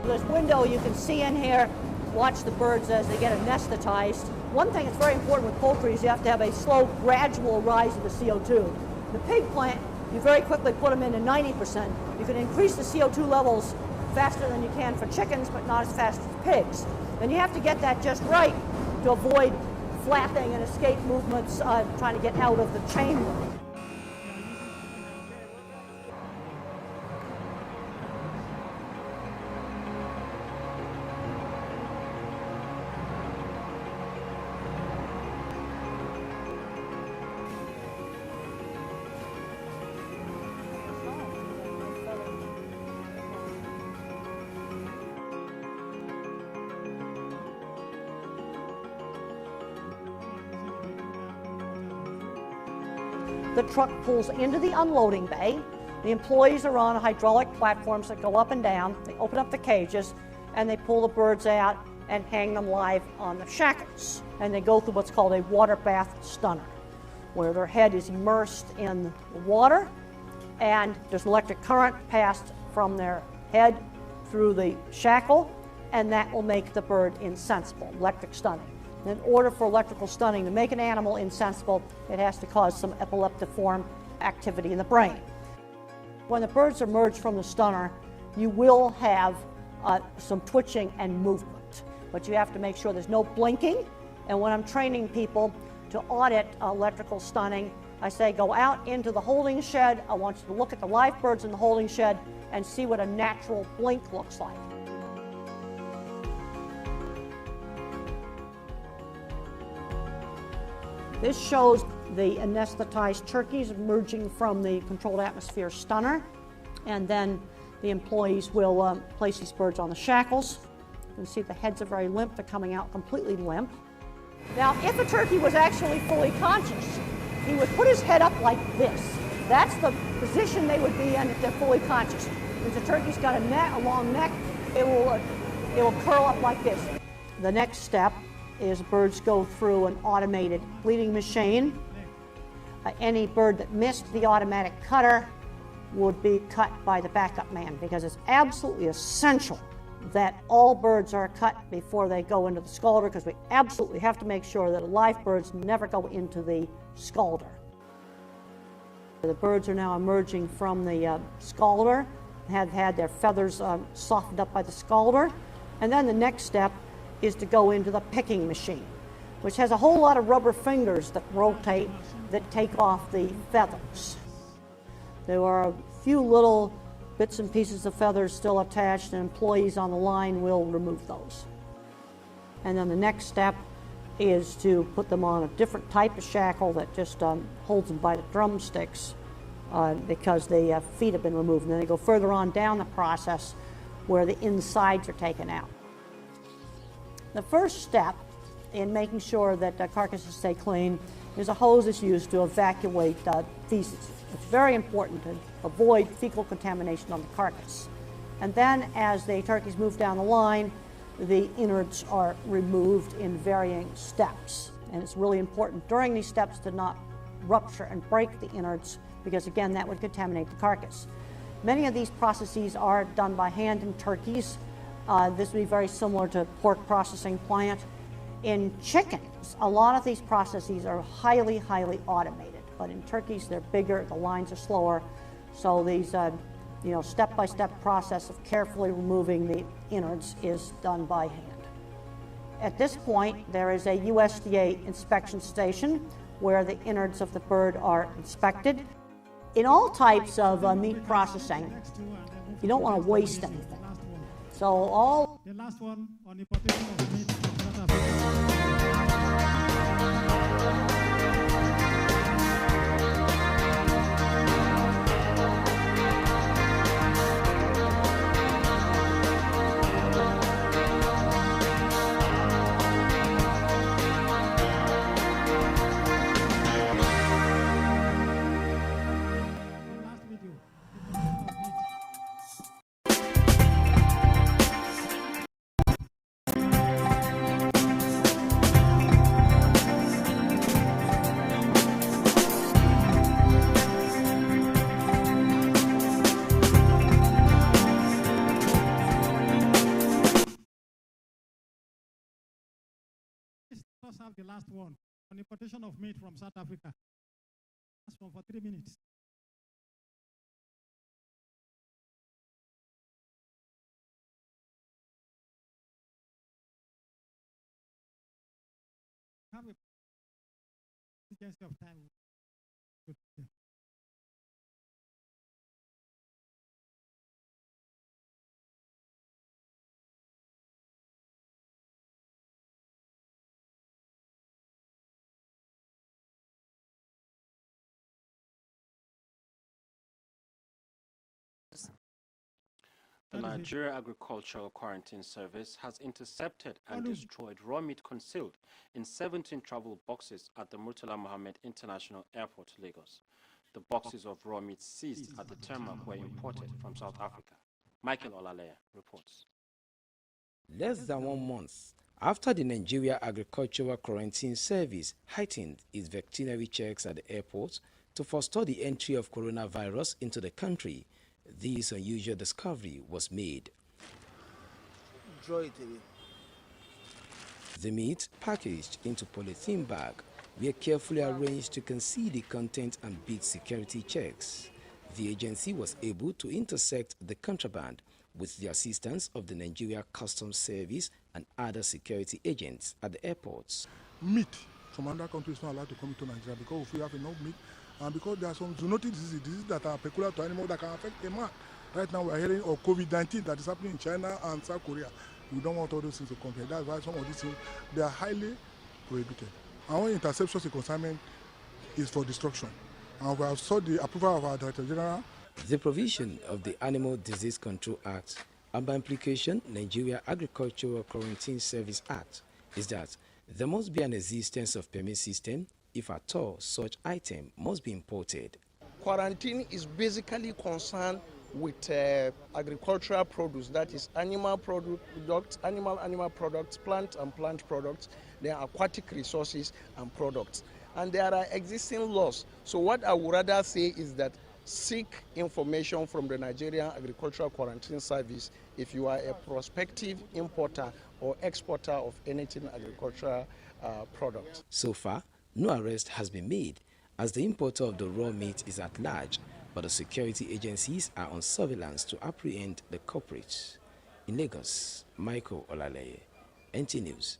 This window you can see in here, watch the birds as they get anesthetized. One thing that's very important with poultry is you have to have a slow, gradual rise of the CO2. The pig plant, you very quickly put them into 90%. You can increase the CO2 levels faster than you can for chickens, but not as fast as pigs. And you have to get that just right to avoid flapping and escape movements trying to get out of the chamber. The truck pulls into the unloading bay. The employees are on hydraulic platforms that go up and down. They open up the cages and they pull the birds out and hang them live on the shackles. And they go through what's called a water bath stunner, where their head is immersed in the water and there's electric current passed from their head through the shackle, and that will make the bird insensible, electric stunning. In order for electrical stunning to make an animal insensible, it has to cause some epileptiform activity in the brain. When the birds emerge from the stunner, you will have some twitching and movement, but you have to make sure there's no blinking. And when I'm training people to audit electrical stunning, I say go out into the holding shed. I want you to look at the live birds in the holding shed and see what a natural blink looks like. This shows the anesthetized turkeys emerging from the controlled atmosphere stunner, and then the employees will place these birds on the shackles. You can see the heads are very limp, they're coming out completely limp. Now, if a turkey was actually fully conscious, he would put his head up like this. That's the position they would be in if they're fully conscious. If the turkey's got a long neck, it will curl up like this. The next step is birds go through an automated bleeding machine. Any bird that missed the automatic cutter would be cut by the backup man, because it's absolutely essential that all birds are cut before they go into the scalder, because we absolutely have to make sure that live birds never go into the scalder. The birds are now emerging from the scalder, have had their feathers softened up by the scalder, and then the next step is to go into the picking machine, which has a whole lot of rubber fingers that rotate, that take off the feathers. There are a few little bits and pieces of feathers still attached, and employees on the line will remove those. And then the next step is to put them on a different type of shackle that just holds them by the drumsticks because the feet have been removed. And then they go further on down the process where the insides are taken out. The first step in making sure that carcasses stay clean is a hose is used to evacuate feces. It's very important to avoid fecal contamination on the carcass. And then as the turkeys move down the line, the innards are removed in varying steps. And it's really important during these steps to not rupture and break the innards, because again, that would contaminate the carcass. Many of these processes are done by hand in turkeys. This would be very similar to pork processing plant. In chickens, a lot of these processes are highly, highly automated. But in turkeys, they're bigger, the lines are slower. So these, step-by-step process of carefully removing the innards is done by hand. At this point, there is a USDA inspection station where the innards of the bird are inspected. In all types of meat processing, you don't want to waste anything. So all... The last one on the partition of meat. Let's have the last one on importation of meat from South Africa. Last one for 3 minutes. Have a urgency of time. The Nigeria Agricultural Quarantine Service has intercepted and destroyed raw meat concealed in 17 travel boxes at the Murtala Mohammed International Airport, Lagos. The boxes of raw meat seized at the tarmac were imported from South Africa. Michael Olaleye reports. Less than 1 month after the Nigeria Agricultural Quarantine Service heightened its veterinary checks at the airport to forestall the entry of coronavirus into the country, this unusual discovery was made. Draw it away. The meat, packaged into polythene bag, were carefully arranged to conceal the content and beat security checks. The agency was able to intersect the contraband with the assistance of the Nigeria Customs Service and other security agents at the airports. Meat from other countries not allowed to come into Nigeria because if we have enough meat, and because there are some zoonotic diseases that are peculiar to animals that can affect a man. Right now we are hearing of COVID-19 that is happening in China and South Korea. We don't want all those things to come here. That's why some of these things, they are highly prohibited. Our interception consignment is for destruction. And we have sought the approval of our Director General. The provision of the Animal Disease Control Act, and by implication Nigeria Agricultural Quarantine Service Act, is that there must be an existence of permit system if at all such item must be imported. Quarantine is basically concerned with agricultural produce, that is animal products, animal products, plant and plant products, there are aquatic resources and products. And there are existing laws. So what I would rather say is that seek information from the Nigerian Agricultural Quarantine Service if you are a prospective importer or exporter of anything agricultural product. So far, no arrest has been made as the importer of the raw meat is at large, but the security agencies are on surveillance to apprehend the culprits. In Lagos, Michael Olaleye, NT News.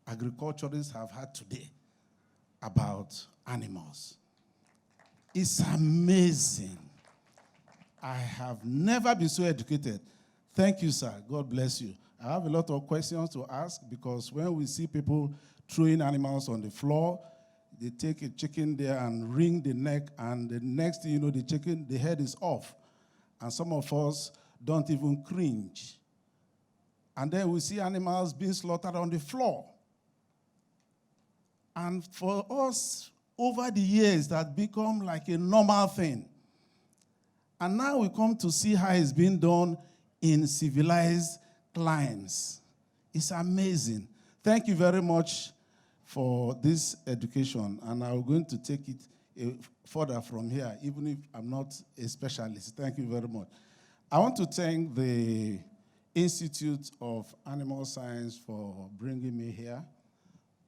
Agriculturists have had today about animals. It's amazing. I have never been so educated. Thank you, sir. God bless you. I have a lot of questions to ask because when we see people throwing animals on the floor, they take a chicken there and wring the neck, and the next thing you know, the chicken, the head is off. And some of us don't even cringe. And then we see animals being slaughtered on the floor. And for us, over the years, that become like a normal thing. And now we come to see how it's being done in civilized climbs. It's amazing. Thank you very much for this education, and I'm going to take it further from here, even if I'm not a specialist. Thank you very much. I want to thank the Institute of Animal Science for bringing me here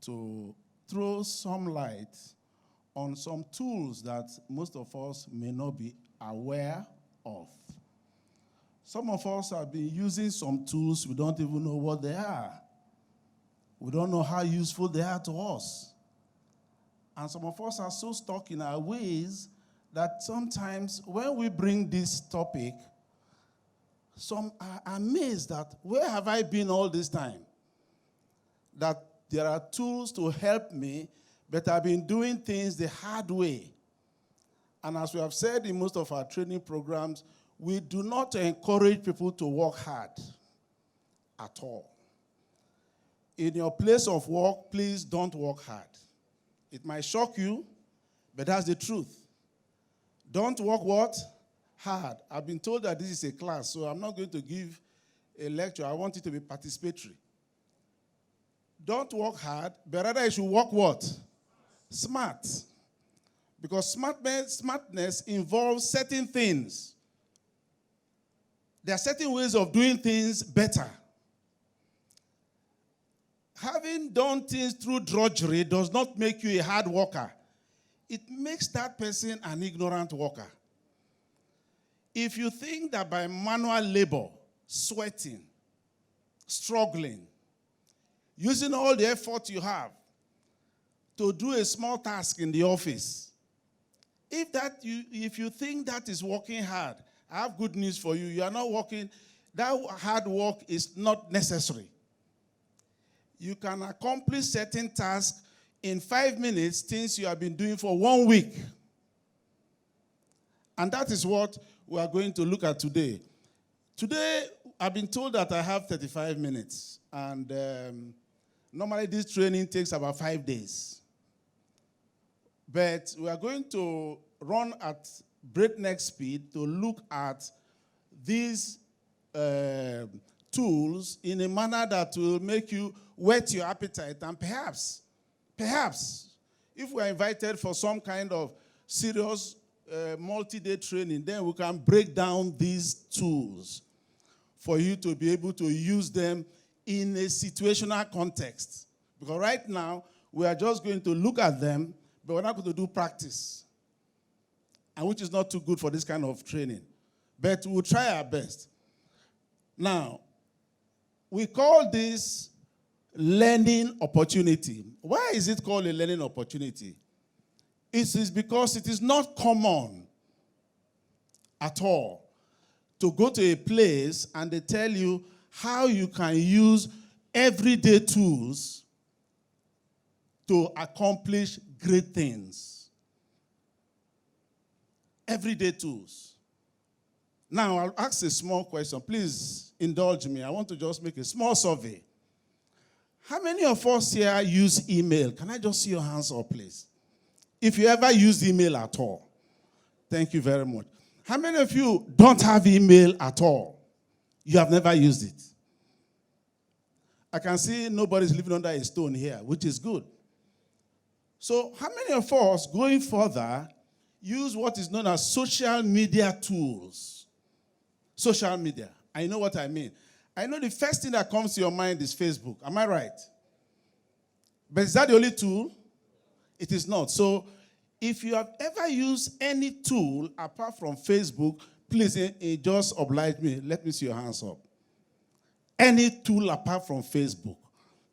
to throw some light on some tools that most of us may not be aware of. Some of us have been using some tools, we don't even know what they are. We don't know how useful they are to us. And some of us are so stuck in our ways that sometimes when we bring this topic, some are amazed that where have I been all this time? That there are tools to help me, but I've been doing things the hard way. And as we have said in most of our training programs, we do not encourage people to work hard at all. In your place of work, please don't work hard. It might shock you, but that's the truth. Don't work what? Hard. I've been told that this is a class, so I'm not going to give a lecture. I want it to be participatory. Don't work hard, but rather you should work what? Smart. Because smartness involves certain things. There are certain ways of doing things better. Having done things through drudgery does not make you a hard worker. It makes that person an ignorant worker. If you think that by manual labor, sweating, struggling, using all the effort you have to do a small task in the office, if you think that is working hard, I have good news for you. You are not working. That hard work is not necessary. You can accomplish certain tasks in 5 minutes, things you have been doing for 1 week. And that is what we are going to look at today. Today, I've been told that I have 35 minutes. And normally this training takes about 5 days. But we are going to run at breakneck speed to look at these tools in a manner that will make you whet your appetite, and perhaps, if we are invited for some kind of serious multi-day training, then we can break down these tools for you to be able to use them in a situational context. Because right now, we are just going to look at them, but we're not going to do practice, and which is not too good for this kind of training. But we'll try our best. Now, we call this learning opportunity. Why is it called a learning opportunity? It is because it is not common at all to go to a place and they tell you how you can use everyday tools to accomplish great things. Everyday tools. Now, I'll ask a small question. Please indulge me. I want to just make a small survey. How many of us here use email? Can I just see your hands up, please? If you ever use email at all. Thank you very much. How many of you don't have email at all? You have never used it. I can see nobody's living under a stone here, which is good. So how many of us, going further, use what is known as social media tools? Social media. I know what I mean. I know the first thing that comes to your mind is Facebook. Am I right? But is that the only tool? It is not. So if you have ever used any tool apart from Facebook, please just oblige me. Let me see your hands up. Any tool apart from Facebook.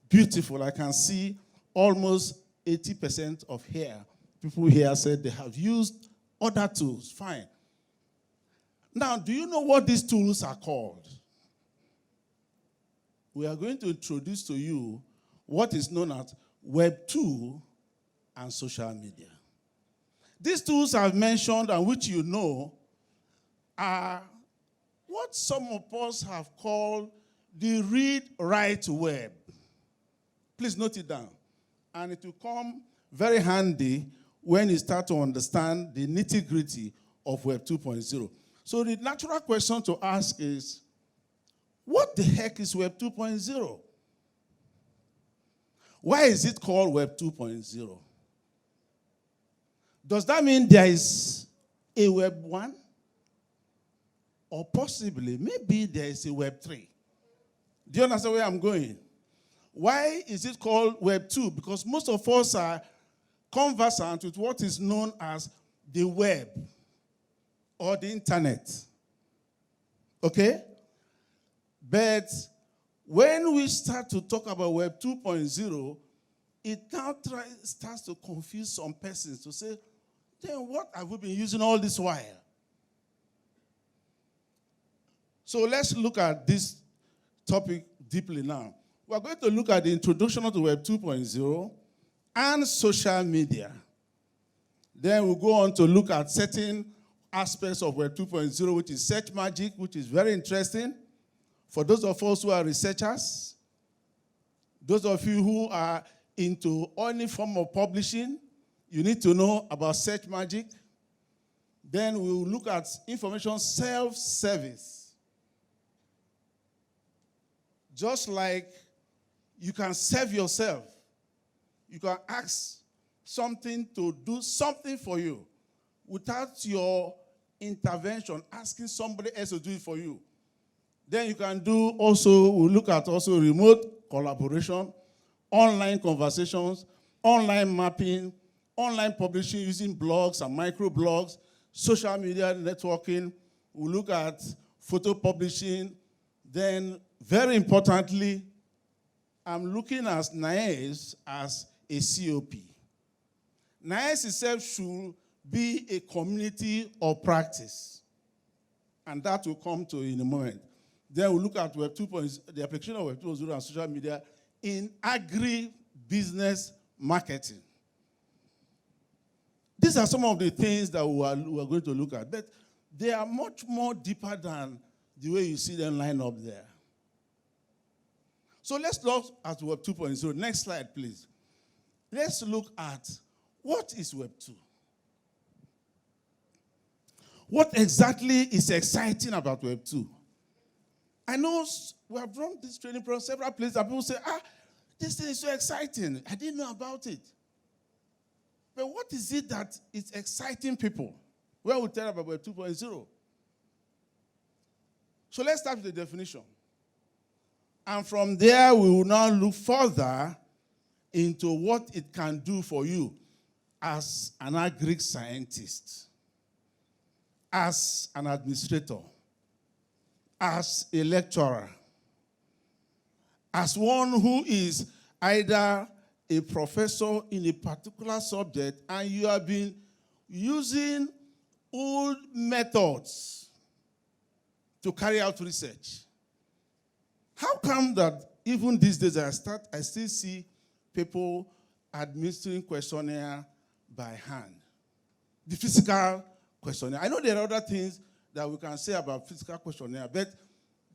Beautiful. I can see almost 80% of here. People here said they have used other tools. Fine. Now, do you know what these tools are called? We are going to introduce to you what is known as Web 2 and social media. These tools I've mentioned and which you know are what some of us have called the read-write web. Please note it down. And it will come very handy when you start to understand the nitty-gritty of Web 2.0. So the natural question to ask is, What the heck is Web 2.0? Why is it called Web 2.0? Does that mean there is a Web 1? Or possibly, maybe there is a Web 3. Do you understand where I'm going? Why is it called Web 2? Because most of us are conversant with what is known as the web or the internet. Okay? But when we start to talk about Web 2.0, it now starts to confuse some persons to say, then what have we been using all this while? So let's look at this topic deeply now. We're going to look at the introduction to Web 2.0 and social media. Then we'll go on to look at certain aspects of Web 2.0, which is search magic, which is very interesting. For those of us who are researchers, those of you who are into any form of publishing, you need to know about search magic. Then we'll look at information self-service. Just like you can serve yourself, you can ask something to do something for you without your intervention, asking somebody else to do it for you. Then you can do also, we'll look at also remote collaboration, online conversations, online mapping, online publishing using blogs and microblogs, social media networking. We'll look at photo publishing. Then, very importantly, I'm looking at NIAS as a COP. NIAS itself should be a community of practice. And that will come to in a moment. Then we'll look at Web 2.0, the application of Web 2.0 and social media in agri-business marketing. These are some of the things that we are going to look at. But they are much more deeper than the way you see them line up there. So let's look at Web 2.0. Next slide, please. Let's look at what is Web 2. What exactly is exciting about Web 2? I know we have run this training program several places and people say, this thing is so exciting. I didn't know about it. But what is it that is exciting people? Well, we'll tell about Web 2.0. So let's start with the definition. And from there, we will now look further into what it can do for you as an agri scientist, as an administrator, as a lecturer, as one who is either a professor in a particular subject and you have been using old methods to carry out research. How come that even these days I still see people administering questionnaire by hand? The physical questionnaire. I know there are other things that we can say about physical questionnaire, but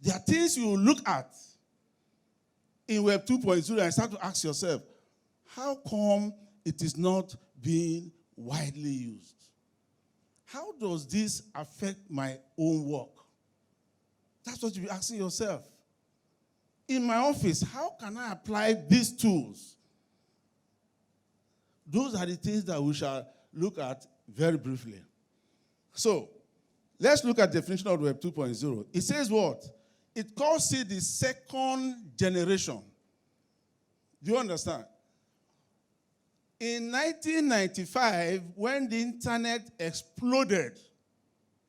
there are things you will look at in Web 2.0 and start to ask yourself, how come it is not being widely used? How does this affect my own work? That's what you'll be asking yourself. In my office, how can I apply these tools? Those are the things that we shall look at very briefly. So, let's look at the definition of Web 2.0. It says what? It calls it the second generation. Do you understand? In 1995, when the internet exploded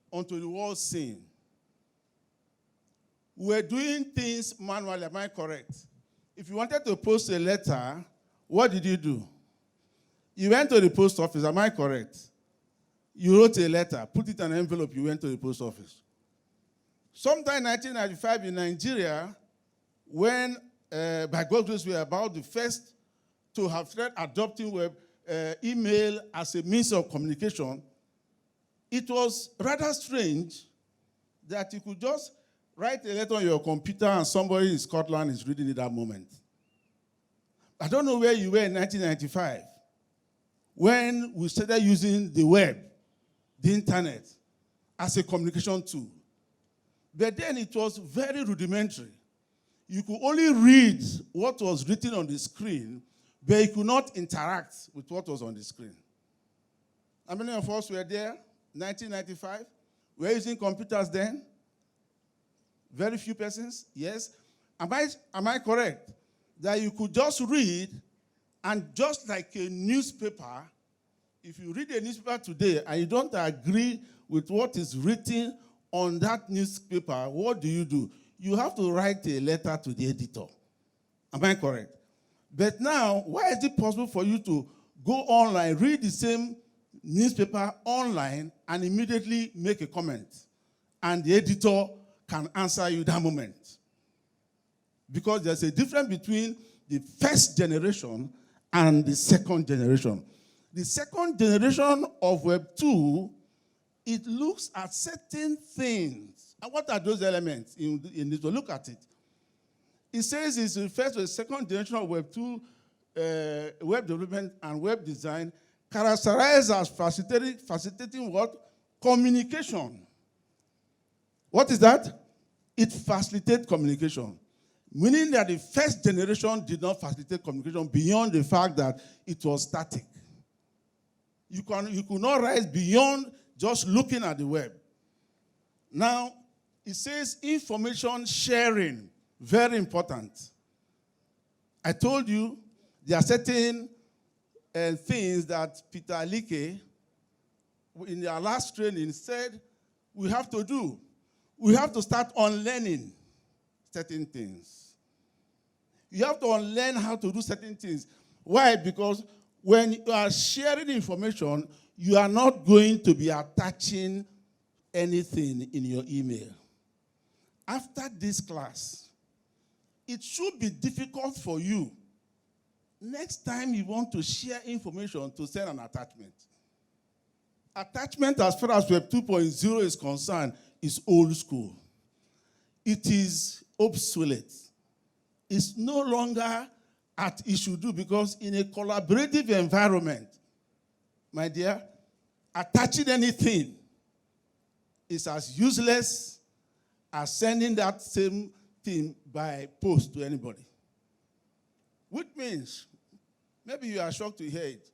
onto the world scene, we were doing things manually, am I correct? If you wanted to post a letter, what did you do? You went to the post office, am I correct? You wrote a letter, put it in an envelope, you went to the post office. Sometime in 1995 in Nigeria, when, by God's grace, we were about the first to have started adopting email as a means of communication, it was rather strange that you could just write a letter on your computer and somebody in Scotland is reading it that moment. I don't know where you were in 1995 when we started using the web, the internet, as a communication tool. But then it was very rudimentary. You could only read what was written on the screen, but you could not interact with what was on the screen. How many of us were there? 1995? We were using computers then? Very few persons? Yes. Am I correct? That you could just read, and just like a newspaper, if you read a newspaper today and you don't agree with what is written on that newspaper, what do? You have to write a letter to the editor. Am I correct? But now, why is it possible for you to go online, read the same newspaper online, and immediately make a comment? And the editor can answer you that moment. Because there's a difference between the first generation and the second generation. The second generation of Web 2, it looks at certain things. And what are those elements in this? Look at it. It says it refers to the second generation of Web 2, web development and web design, characterized as facilitating what? Communication. What is that? It facilitates communication. Meaning that the first generation did not facilitate communication beyond the fact that it was static. You could not rise beyond just looking at the web. Now, it says information sharing, very important. I told you there are certain things that Peter Alike, in our last training, said we have to do. We have to start unlearning certain things. You have to unlearn how to do certain things. Why? Because when you are sharing information, you are not going to be attaching anything in your email. After this class, it should be difficult for you next time you want to share information to send an attachment. Attachment, as far as Web 2.0 is concerned, is old school. It is obsolete. It's no longer at issue do, because in a collaborative environment, my dear, attaching anything is as useless as sending that same thing by post to anybody. Which means, maybe you are shocked to hear it.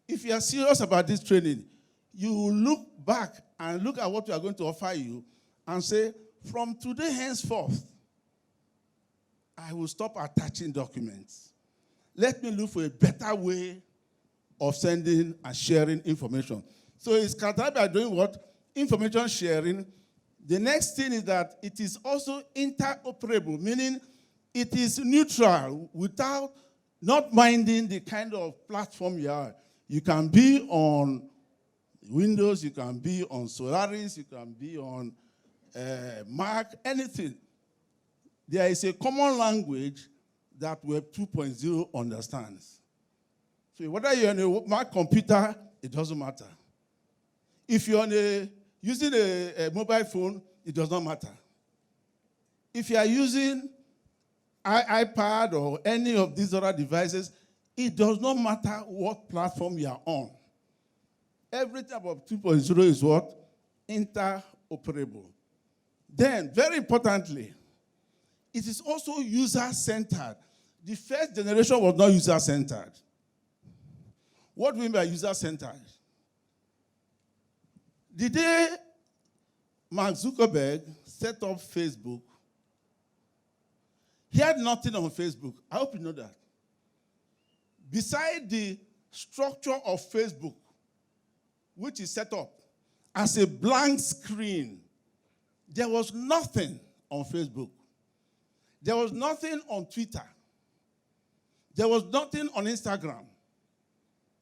If you are serious about this training, you will look back and look at what we are going to offer you and say, from today henceforth, I will stop attaching documents. Let me look for a better way of sending and sharing information. So it's characterized by doing what? Information sharing. The next thing is that it is also interoperable, meaning it is neutral without not minding the kind of platform you are. You can be on Windows, you can be on Solaris, you can be on Mac, anything. There is a common language that Web 2.0 understands. So whether you're on a Mac computer, it doesn't matter. If you're using a mobile phone, it does not matter. If you are using iPad or any of these other devices, it does not matter what platform you are on. Everything about 2.0 is what? Interoperable. Then, very importantly, it is also user-centered. The first generation was not user-centered. What do we mean by user-centered? The day Mark Zuckerberg set up Facebook, he had nothing on Facebook. I hope you know that. Beside the structure of Facebook, which is set up as a blank screen, there was nothing on Facebook. There was nothing on Twitter. There was nothing on Instagram.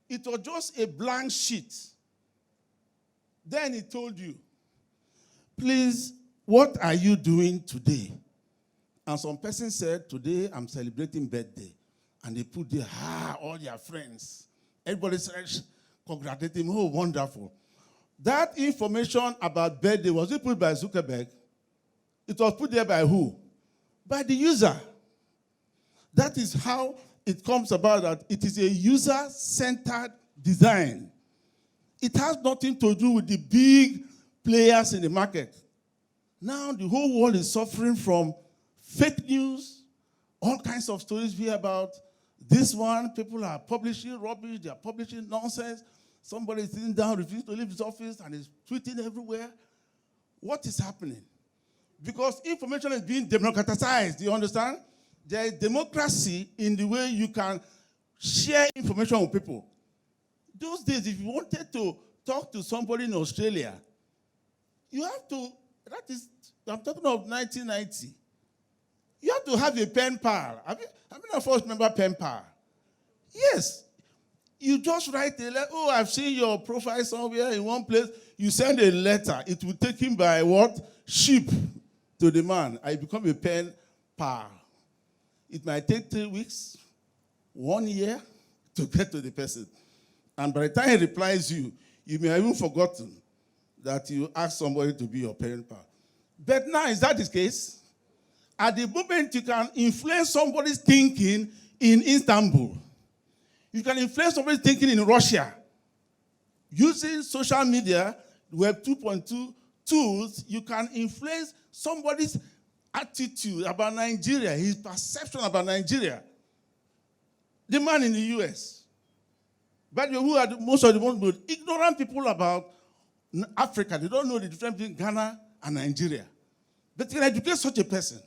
It was just a blank sheet. Then he told you, please, what are you doing today? And some person said, today I'm celebrating birthday. And they put there, all their friends. Everybody said, congratulate him, oh, wonderful. That information about birthday, was it put by Zuckerberg? It was put there by who? By the user. That is how it comes about, that it is a user-centered design. It has nothing to do with the big players in the market. Now the whole world is suffering from fake news, all kinds of stories we hear about. This one, people are publishing rubbish, they are publishing nonsense. Somebody is sitting down, refusing to leave his office, and is tweeting everywhere. What is happening? Because information is being democratized, you understand? There is democracy in the way you can share information with people. Those days, if you wanted to talk to somebody in Australia, you have to, I'm talking of 1990. You have to have a pen pal. Have you of us remember pen pal? Yes. You just write a letter. Oh, I've seen your profile somewhere in one place. You send a letter. It will take him by what? Ship to the man. I become a pen pal. It might take 3 weeks, 1 year to get to the person. And by the time he replies you may have even forgotten that you asked somebody to be your pen pal. But now, is that the case? At the moment, you can influence somebody's thinking in Istanbul. You can influence somebody's thinking in Russia. Using social media, Web 2.2 tools, you can influence somebody's attitude about Nigeria, his perception about Nigeria. The man in the US. But who are most of the most ignorant people about Africa? They don't know the difference between Ghana and Nigeria. But you can educate such a person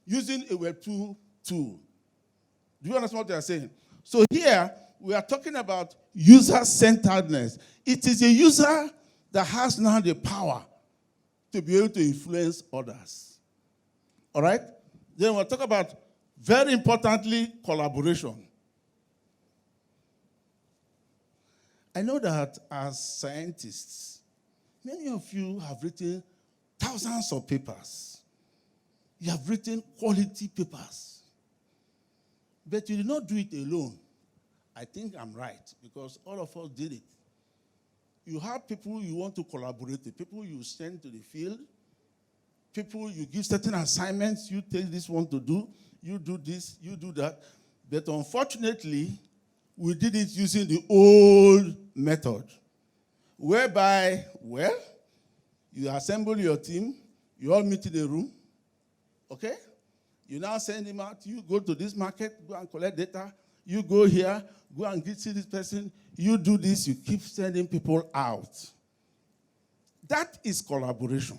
using a Web 2 tool. Do you understand what they are saying? So here, we are talking about user-centeredness. It is a user that has now the power to be able to influence others. All right? Then we'll talk about, very importantly, collaboration. I know that as scientists, many of you have written thousands of papers. You have written quality papers. But you did not do it alone. I think I'm right, because all of us did it. You have people you want to collaborate with, people you send to the field, people you give certain assignments, you take this one to do, you do this, you do that. But unfortunately, we did it using the old method, whereby, well, you assemble your team, you all meet in a room, okay? You now send him out, you go to this market, go and collect data, you go here, go and see this person, you do this, you keep sending people out. That is collaboration.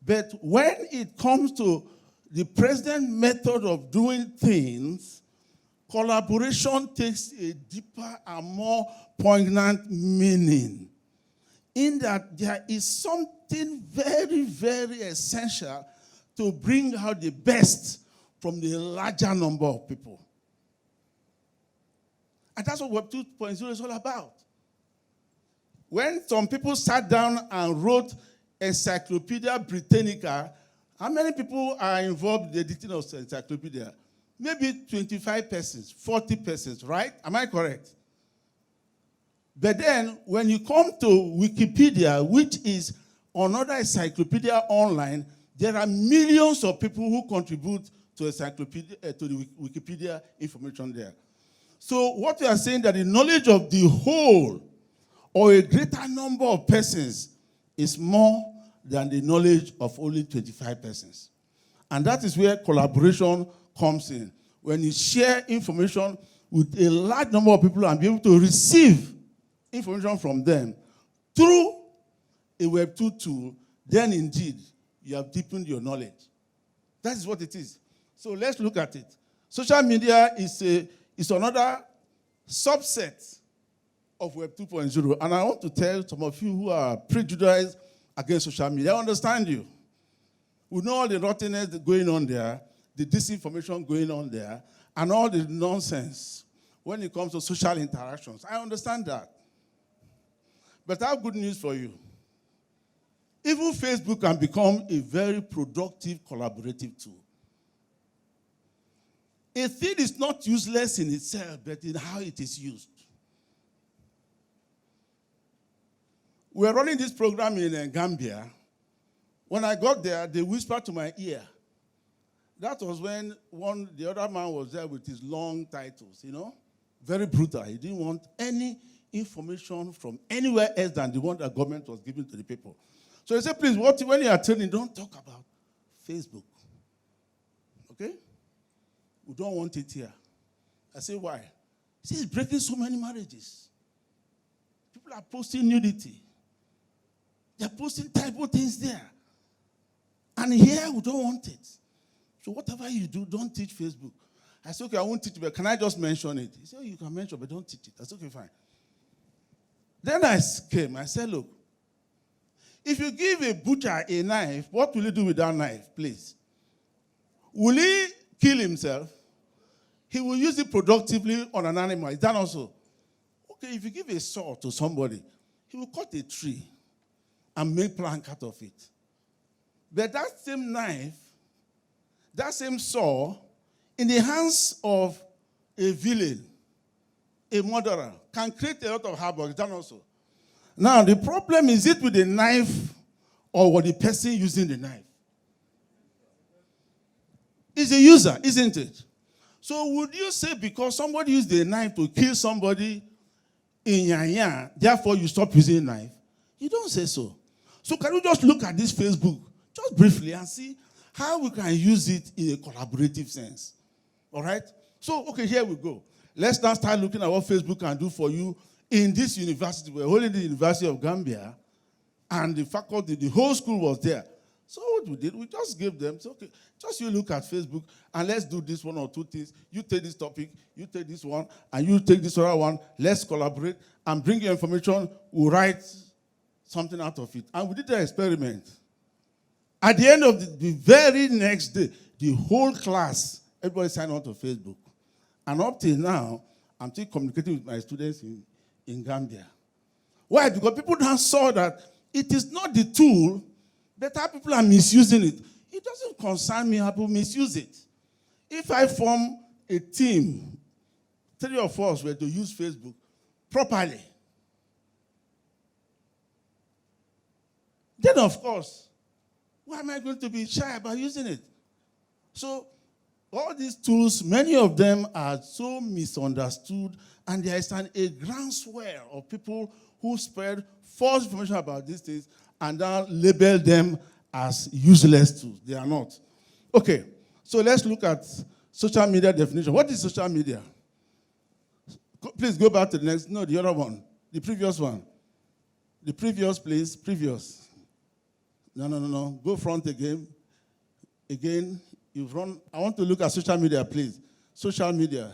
But when it comes to the present method of doing things, collaboration takes a deeper and more poignant meaning, in that there is something very, very essential to bring out the best from the larger number of people. And that's what Web 2.0 is all about. When some people sat down and wrote Encyclopedia Britannica, how many people are involved in the editing of encyclopedia? Maybe 25 persons, 40 persons, right? Am I correct? But then, when you come to Wikipedia, which is another encyclopedia online, there are millions of people who contribute to encyclopedia, to the Wikipedia information there. So what we are saying, that the knowledge of the whole or a greater number of persons is more than the knowledge of only 25 persons. And that is where collaboration comes in. When you share information with a large number of people and be able to receive information from them through a Web 2 tool, then indeed you have deepened your knowledge. That is what it is. So let's look at it. Social media is another subset of Web 2.0. And I want to tell some of you who are prejudiced against social media, I understand you. We know all the rottenness going on there, the disinformation going on there, and all the nonsense when it comes to social interactions. I understand that. But I have good news for you. Even Facebook can become a very productive, collaborative tool. A thing is not useless in itself, but in how it is used. We're running this program in Gambia. When I got there, they whispered to my ear. That was when the other man was there with his long titles, you know, very brutal. He didn't want any information from anywhere else than the one that government was giving to the people. So I said, please, when you are training, don't talk about Facebook. Okay? We don't want it here. I say, why? He says, it's breaking so many marriages. People are posting nudity. They're posting typo things there. And here, we don't want it. So whatever you do, don't teach Facebook. I said, okay, I won't teach it, but can I just mention it? He said, oh, you can mention, but don't teach it. I said, okay, fine. Then I came. I said, look, if you give a butcher a knife, what will he do with that knife, please? Will he kill himself? He will use it productively on an animal. Is that also? Okay, if you give a saw to somebody, he will cut a tree and make plank out of it. But that same knife, that same saw, in the hands of a villain, a murderer, can create a lot of havoc. Is that also? Now, the problem is it with the knife or with the person using the knife? It's the user, isn't it? So would you say because somebody used the knife to kill somebody in Yanya, therefore you stop using a knife? You don't say so. So can we just look at this Facebook, just briefly, and see how we can use it in a collaborative sense? All right? So, okay, here we go. Let's now start looking at what Facebook can do for you in this university. We're holding the University of Gambia, and the faculty, the whole school was there. So what we did, we just gave them, so, okay, just you look at Facebook, and let's do this one or two things. You take this topic, you take this one, and you take this other one. Let's collaborate and bring your information. We'll write something out of it. And we did the experiment. At the end of the very next day, the whole class, everybody signed on to Facebook. And up till now, I'm still communicating with my students in Gambia. Why? Because people now saw that it is not the tool, but how people are misusing it. It doesn't concern me how people misuse it. If I form a team, 3 of us were to use Facebook properly, then of course, why am I going to be shy about using it? So all these tools, many of them are so misunderstood, and there is a groundswell of people who spread false information about these things and now label them as useless tools. They are not. Okay, so let's look at social media definition. What is social media? Please go back to the next, no, the other one, the previous one. The previous, please, previous. No. Go front again. Again, you've run. I want to look at social media, please. Social media.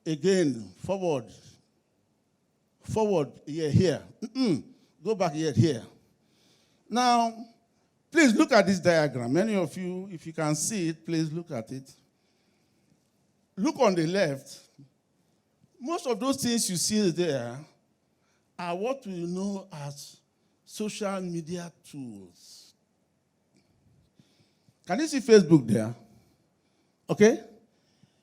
Again, forward. Forward, here. Go back here. Now, please look at this diagram. Many of you, if you can see it, please look at it. Look on the left. Most of those things you see there are what we know as social media tools. Can you see Facebook there? Okay?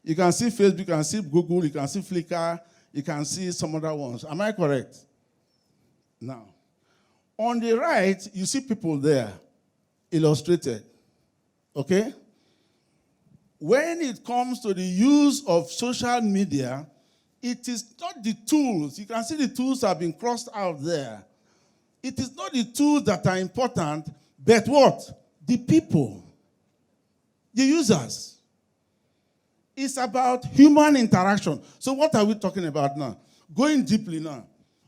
You can see Facebook, you can see Google, you can see Flickr, you can see some other ones. Am I correct? Now, on the right, you see people there, illustrated. Okay? When it comes to the use of social media, it is not the tools. You can see the tools have been crossed out there. It is not the tools that are important, but what? The people, the users. It's about human interaction. So what are we talking about now? Going deeply now.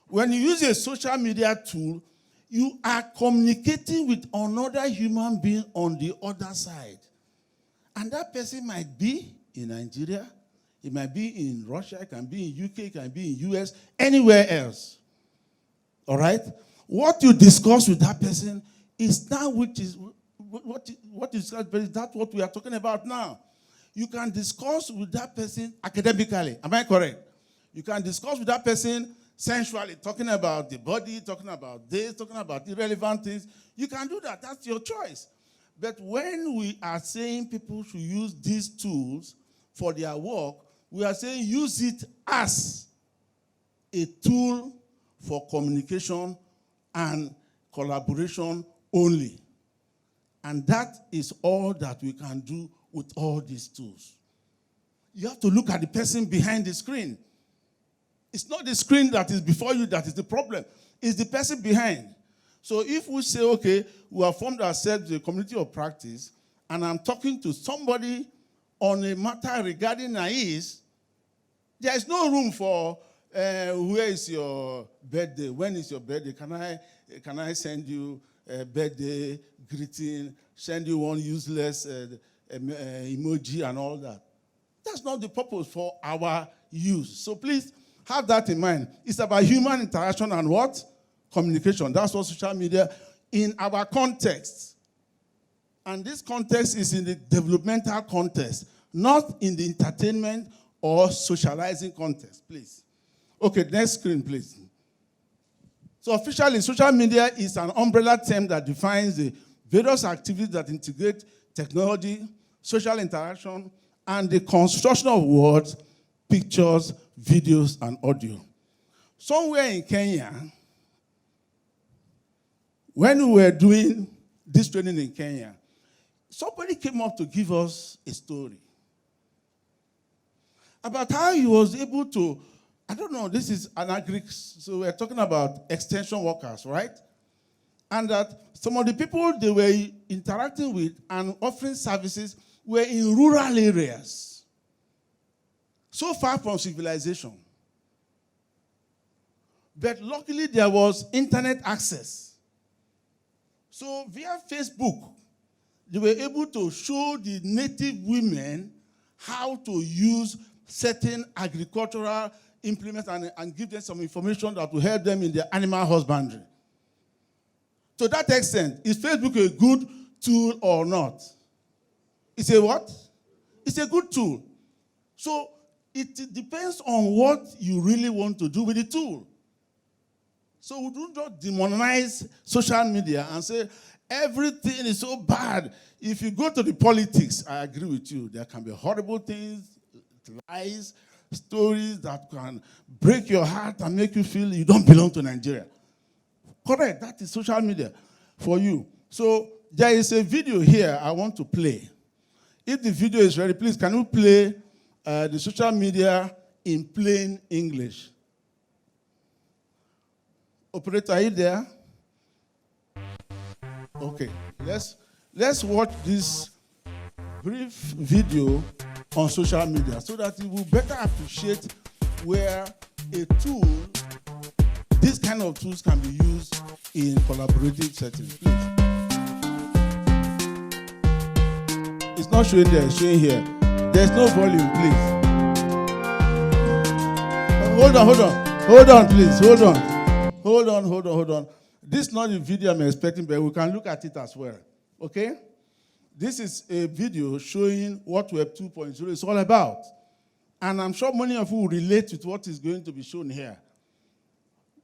When you use a social media tool, you are communicating with another human being on the other side. And that person might be in Nigeria, it might be in Russia, it can be in UK, it can be in US, anywhere else. All right? What you discuss with that person is now what is that's what we are talking about now. You can discuss with that person academically. Am I correct? You can discuss with that person sensually, talking about the body, talking about this, talking about irrelevant things. You can do that. That's your choice. But when we are saying people should use these tools for their work, we are saying use it as a tool for communication and collaboration only. And that is all that we can do with all these tools. You have to look at the person behind the screen. It's not the screen that is before you that is the problem. It's the person behind. So if we say, okay, we have formed ourselves a community of practice, and I'm talking to somebody on a matter regarding NIAS, there is no room for where is your birthday? When is your birthday? Can I send you a birthday greeting, send you one useless emoji and all that? That's not the purpose for our use. So please have that in mind. It's about human interaction and what? Communication. That's what social media in our context. And this context is in the developmental context, not in the entertainment or socializing context, please. Okay, next screen, please. So officially, social media is an umbrella term that defines the various activities that integrate technology, social interaction, and the construction of words, pictures, videos, and audio. Somewhere in Kenya, when we were doing this training in Kenya, somebody came up to give us a story about how he was able to, I don't know, this is an agri, so we're talking about extension workers, right? And that some of the people they were interacting with and offering services were in rural areas, so far from civilization. But luckily there was internet access. So via Facebook, they were able to show the native women how to use certain agricultural implements and give them some information that will help them in their animal husbandry. To that extent, is Facebook a good tool or not? It's a what? It's a good tool. So it depends on what you really want to do with the tool. So we do not demonize social media and say everything is so bad. If you go to the politics, I agree with you. There can be horrible things, lies, stories that can break your heart and make you feel you don't belong to Nigeria. Correct, that is social media for you. So there is a video here I want to play. If the video is ready, please, can you play the social media in plain English? Operator, are you there? Okay, let's watch this brief video on social media so that you will better appreciate where a tool, this kind of tools can be used in collaborative settings. Please. It's not showing there, it's showing here. There's no volume, please. Hold on, please, hold on. This is not the video I'm expecting, but we can look at it as well, okay? This is a video showing what Web 2.0 is all about. And I'm sure many of you will relate with what is going to be shown here.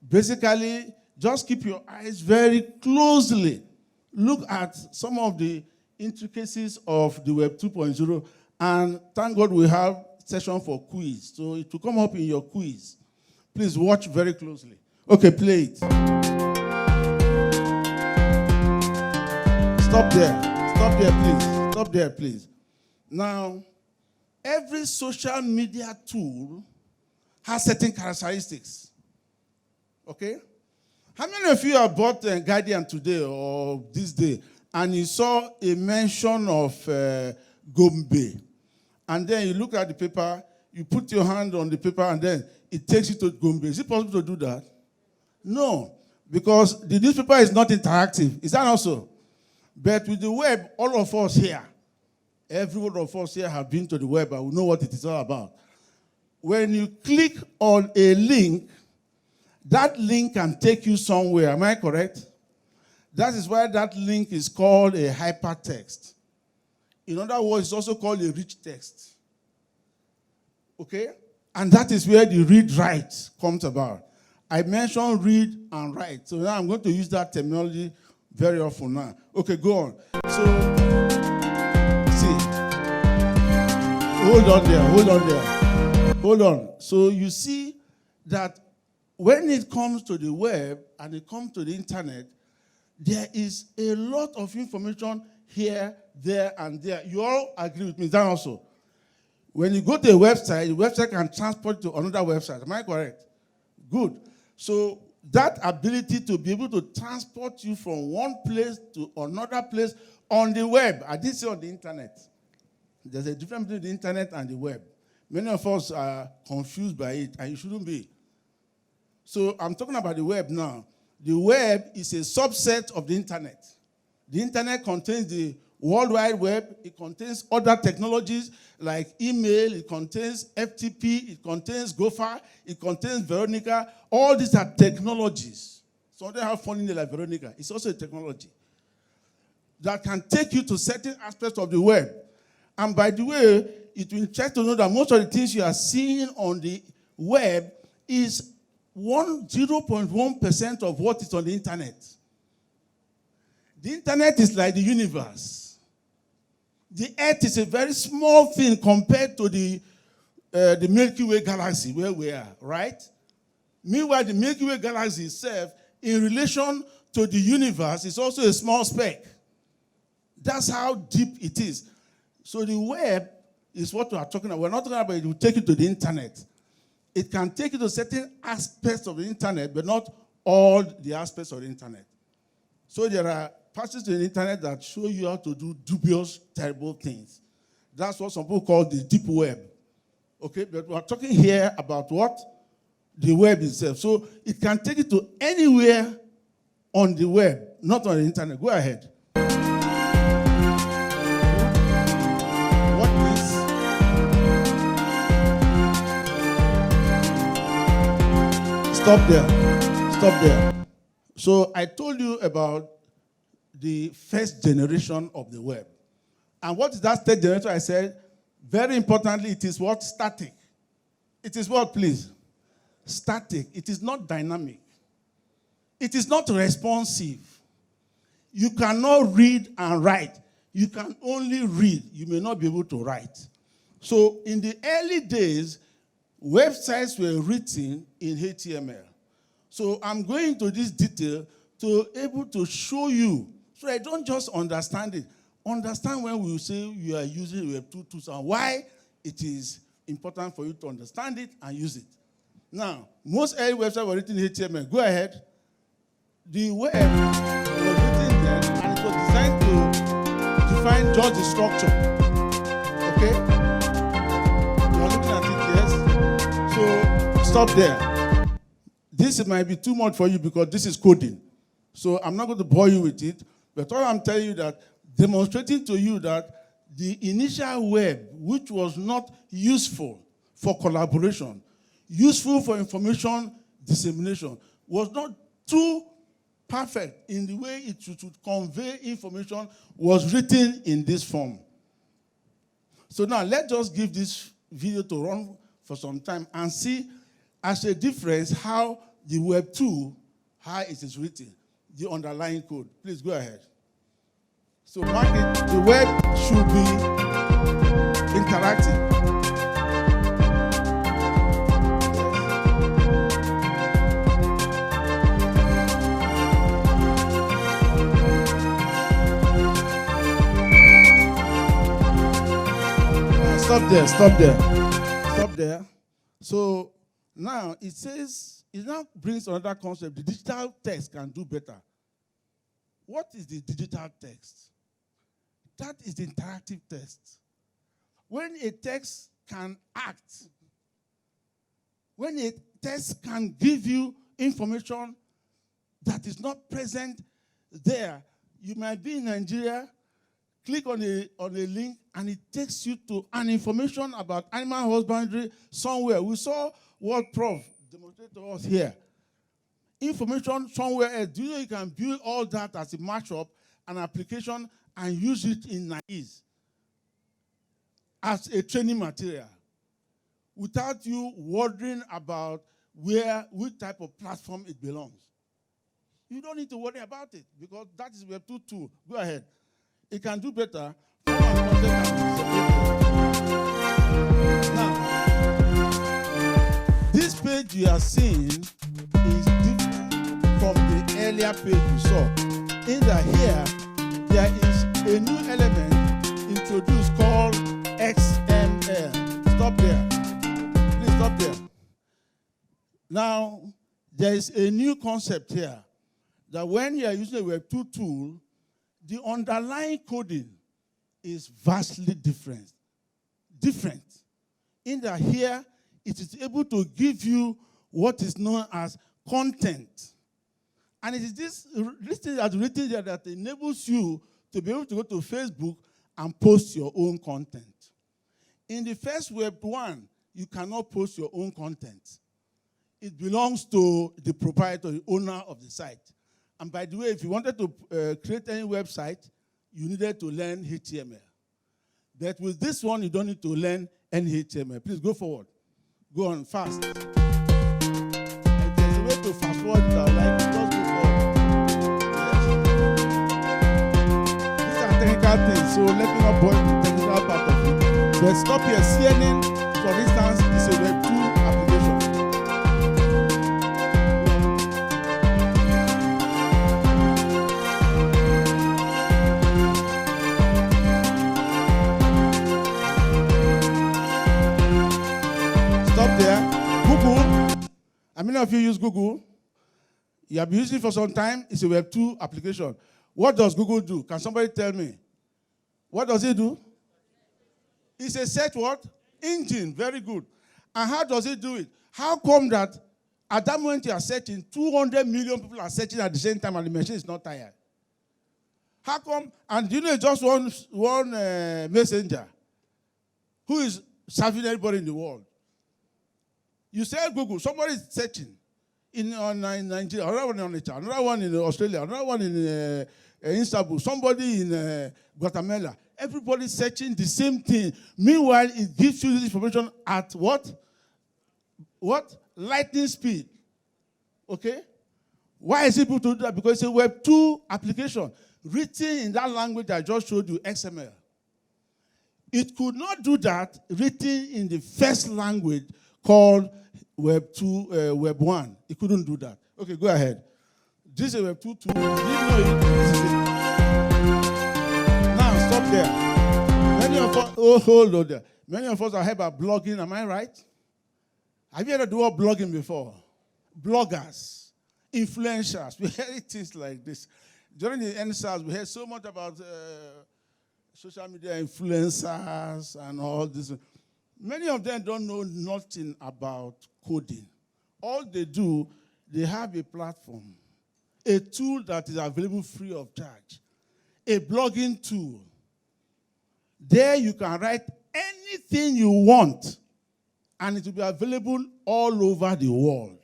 Basically, just keep your eyes very closely. Look at some of the intricacies of the Web 2.0, and thank God we have session for quiz. So it will come up in your quiz. Please watch very closely. Okay, play it. Stop there, please. Now, every social media tool has certain characteristics. Okay? How many of you have bought Guardian today or this day and you saw a mention of Gombe? And then you look at the paper, you put your hand on the paper, and then it takes you to Gombe. Is it possible to do that? No, because the newspaper is not interactive. Is that also? But with the web, all of us here, every one of us here have been to the web and we know what it is all about. When you click on a link, that link can take you somewhere. Am I correct? That is why that link is called a hypertext. In other words, it's also called a rich text. Okay? And that is where the read-write comes about. I mentioned read and write. So now I'm going to use that terminology very often now. Okay, go on. So, see. Hold on. So you see that when it comes to the web and it comes to the internet, there is a lot of information here, there, and there. You all agree with me, that also? When you go to a website, the website can transport to another website. Am I correct? Good. So that ability to be able to transport you from one place to another place on the web. I did say on the internet. There's a difference between the internet and the web. Many of us are confused by it, and you shouldn't be. So I'm talking about the web now. The web is a subset of the internet. The internet contains the World Wide Web. It contains other technologies like email. It contains FTP. It contains Gopher. It contains Veronica. All these are technologies. So they have funny name like Veronica. It's also a technology that can take you to certain aspects of the web. And by the way, it will interest to know that most of the things you are seeing on the web is 0.1% of what is on the internet. The internet is like the universe. The earth is a very small thing compared to the Milky Way galaxy where we are, right? Meanwhile, the Milky Way galaxy itself, in relation to the universe, is also a small speck. That's how deep it is. So the web is what we are talking about. We're not talking about it will take you to the internet. It can take you to certain aspects of the internet, but not all the aspects of the internet. So there are passages in the internet that show you how to do dubious, terrible things. That's what some people call the deep web. Okay, but we're talking here about what? The web itself. So it can take you to anywhere on the web, not on the internet. Go ahead. What is? Stop there. Stop there. So I told you about the first generation of the web. And what is that third generation? I said, very importantly, it is what? Static. It is what, please? Static. It is not dynamic. It is not responsive. You cannot read and write. You can only read. You may not be able to write. So in the early days, websites were written in HTML. So I'm going into this detail to be able to show you, so I don't just understand it. Understand when we say you are using Web 2 tools and why it is important for you to understand it and use it. Now, most early websites were written in HTML. Go ahead. The web was written there, and it was designed to define just the structure. Okay? You're looking at it, yes? So, stop there. This might be too much for you because this is coding. So, I'm not going to bore you with it, but all I'm telling you that demonstrating to you that the initial web, which was not useful for collaboration, useful for information dissemination, was not too perfect in the way it should convey information, was written in this form. So now let's just give this video to run for some time and see as a difference how the Web 2, how it is written, the underlying code. Please go ahead. So mark it, the web should be interactive. Stop there. So now it says, it now brings another concept. The digital text can do better. What is the digital text? That is the interactive text. When a text can act, when a text can give you information that is not present there, you might be in Nigeria, click on a link, and it takes you to an information about animal husbandry somewhere. We saw what Prof demonstrated to us here. Information somewhere else. Do you know you can build all that as a mashup, an application, and use it in NIAS as a training material without you worrying about which type of platform it belongs. You don't need to worry about it because that is Web 2 tool. Go ahead. It can do better. Now, this page you are seeing is different from the earlier page you saw. In here, there is a new element introduced called XML. Stop there. Please stop there. Now, there is a new concept here that when you are using a Web 2 tool, the underlying coding is vastly different. In that here, it is able to give you what is known as content. And it is this thing that's written there that enables you to be able to go to Facebook and post your own content. In the first Web 1, you cannot post your own content. It belongs to the proprietor, the owner of the site. And by the way, if you wanted to create any website, you needed to learn HTML. But with this one, you don't need to learn any HTML. Please go forward. Go on fast. If there's a way to fast forward, just go forward. Yes. These are technical things, so let me not boil the technical part of it. But stop here. CNN, for instance, is a Web 2 application. Stop there. Google. How many of you use Google? You have been using it for some time. It's a Web 2 application. What does Google do? Can somebody tell me? What does it do? It's a search what? Engine. Very good. And how does it do it? How come that at that moment you are searching, 200 million people are searching at the same time and the machine is not tired? How come? And you know just one messenger who is serving everybody in the world. You say Google, somebody is searching in Nigeria, another one in Onitsha, another one in Australia, another one in Istanbul, somebody in Guatemala. Everybody searching the same thing. Meanwhile, it gives you this information at what? What? Lightning speed. Okay? Why is it able to do that? Because it's a Web 2 application written in that language I just showed you, XML. It could not do that written in the first language called Web 2, Web 1. It couldn't do that. Okay, go ahead. This is a Web 2 tool. You didn't know it. This is it. Now, stop there. Many of us, hold on there. Many of us have heard about blogging, am I right? Have you heard the word blogging before? Bloggers, influencers. We heard things like this. During the NSAS, we heard so much about social media influencers and all this. Many of them don't know nothing about coding. All they do, they have a platform, a tool that is available free of charge, a blogging tool. There you can write anything you want, and it will be available all over the world.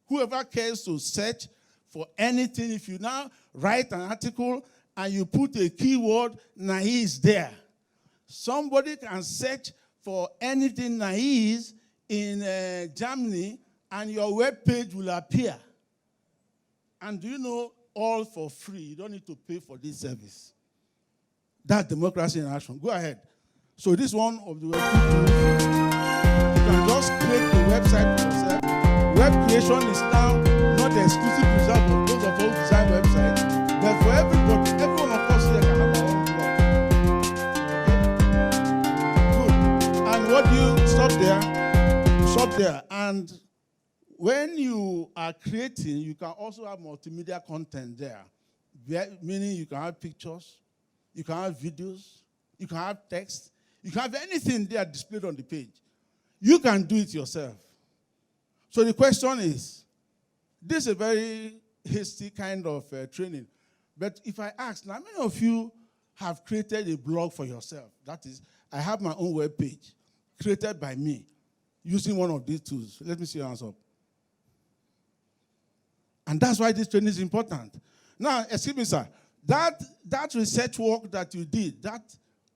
Whoever cares to search for anything, if you now write an article and you put a keyword, NIAS there. Somebody can search for anything NIAS in Germany, and your web page will appear. And do you know, all for free. You don't need to pay for this service. That's democracy in action. Go ahead. So this one of the web tools, you can just create a website for yourself. Web creation is now not the exclusive result of those of us who design websites, but for everybody, every one of us here can have our own blog. Okay? Good. And what do you stop there? Stop there. And when you are creating, you can also have multimedia content there, meaning you can have pictures, you can have videos, you can have text, you can have anything there displayed on the page. You can do it yourself. So the question is, this is a very hasty kind of training, but if I ask, now how many of you have created a blog for yourself? That is, I have my own web page created by me using one of these tools. Let me see your hands up. And that's why this training is important. Now, excuse me, sir. That research work that you did, that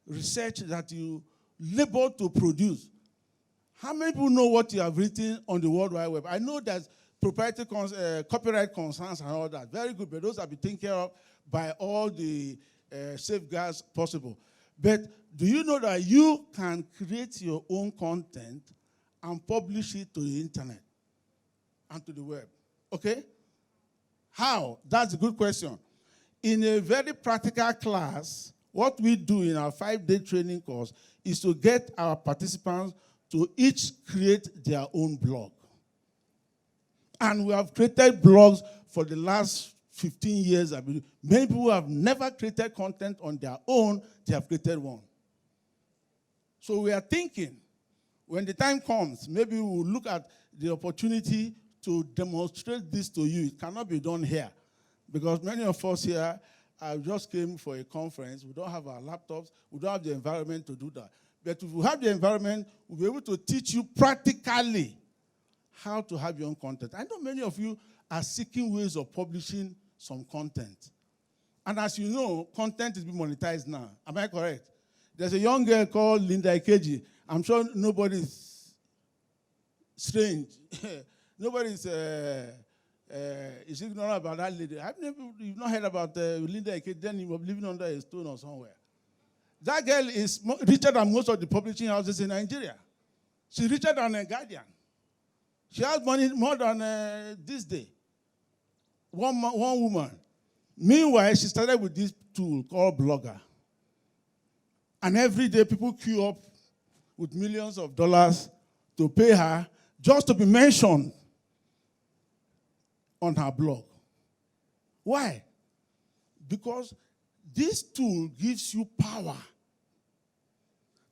research that you labored to produce, how many people know what you have written on the World Wide Web? I know there's proprietary copyright concerns and all that. Very good, but those have been taken care of by all the safeguards possible. But do you know that you can create your own content and publish it to the internet and to the web? Okay? How? That's a good question. In a very practical class, what we do in our 5-day training course is to get our participants to each create their own blog. And we have created blogs for the last 15 years. I believe. Many people have never created content on their own. They have created one. So we are thinking, when the time comes, maybe we'll look at the opportunity to demonstrate this to you. It cannot be done here. Because many of us here just came for a conference. We don't have our laptops. We don't have the environment to do that. But if we have the environment, we'll be able to teach you practically how to have your own content. I know many of you are seeking ways of publishing some content. And as you know, content is being monetized now. Am I correct? There's a young girl called Linda Ikeji. I'm sure nobody's strange. Nobody's is ignorant about that lady. You've not heard about Linda Ikeji, then you were living under a stone or somewhere. That girl is richer than most of the publishing houses in Nigeria. She's richer than a Guardian. She has money more than this day. One woman. Meanwhile, she started with this tool called Blogger. And every day people queue up with millions of dollars to pay her just to be mentioned on her blog. Why? Because this tool gives you power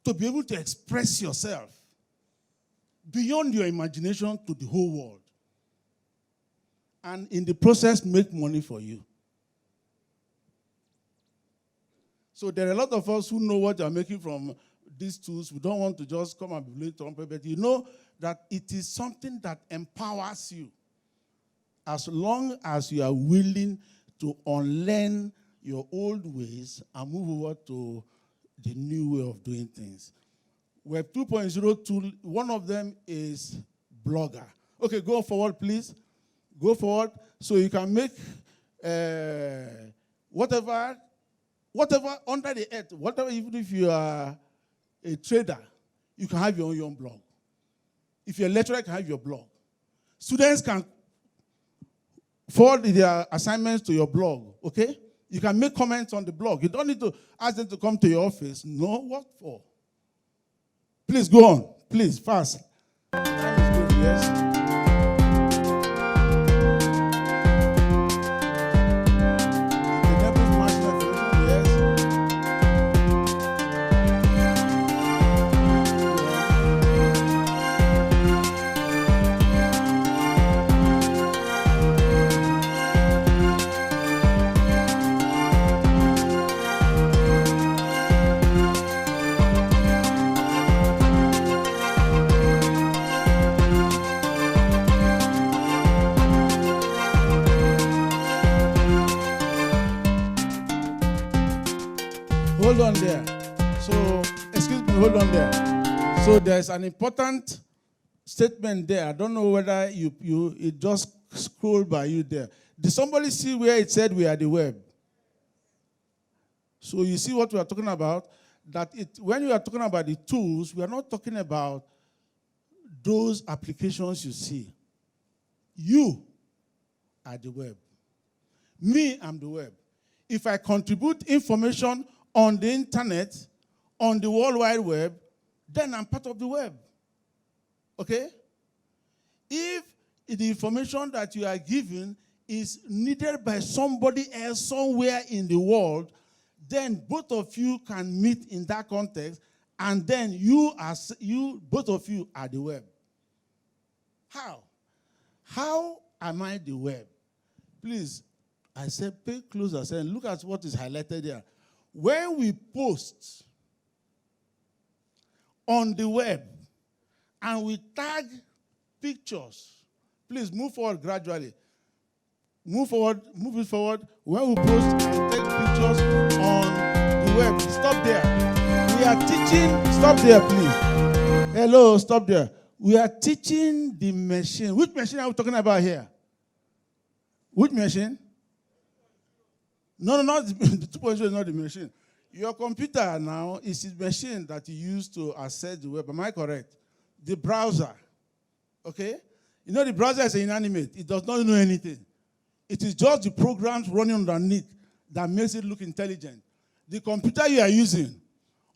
to be able to express yourself beyond your imagination to the whole world. And in the process, make money for you. So there are a lot of us who know what they are making from these tools. We don't want to just come and be blowing trumpet, but you know that it is something that empowers you as long as you are willing to unlearn your old ways and move over to the new way of doing things. Web 2.0 tool, one of them is Blogger. Okay, go forward, please. Go forward so you can make whatever under the earth, whatever, even if you are a trader, you can have your own blog. If you're a lecturer, you can have your blog. Students can forward their assignments to your blog, okay? You can make comments on the blog. You don't need to ask them to come to your office. No, what for? Please go on. Please, fast. Time is good, yes. Hold on there. So, excuse me, hold on there. So there's an important statement there. I don't know whether it just scrolled by you there. Did somebody see where it said we are the web? So you see what we are talking about? When we are talking about the tools, we are not talking about those applications you see. You are the web. Me, I'm the web. If I contribute information on the internet, on the World Wide Web, then I'm part of the web. Okay? If the information that you are given is needed by somebody else somewhere in the world, then both of you can meet in that context, and then both of you are the web. How? How am I the web? Please, I said pay close attention. Look at what is highlighted there. When we post on the web and we tag pictures, please move forward gradually. Move it forward. When we post and take pictures on the web, stop there. We are teaching, stop there please. Hello, stop there. We are teaching the machine. Which machine are we talking about here? Which machine? No, not the 2.0 is not the machine. Your computer now is the machine that you use to access the web. Am I correct? The browser. Okay? You know the browser is inanimate. It does not know anything. It is just the programs running underneath that makes it look intelligent. The computer you are using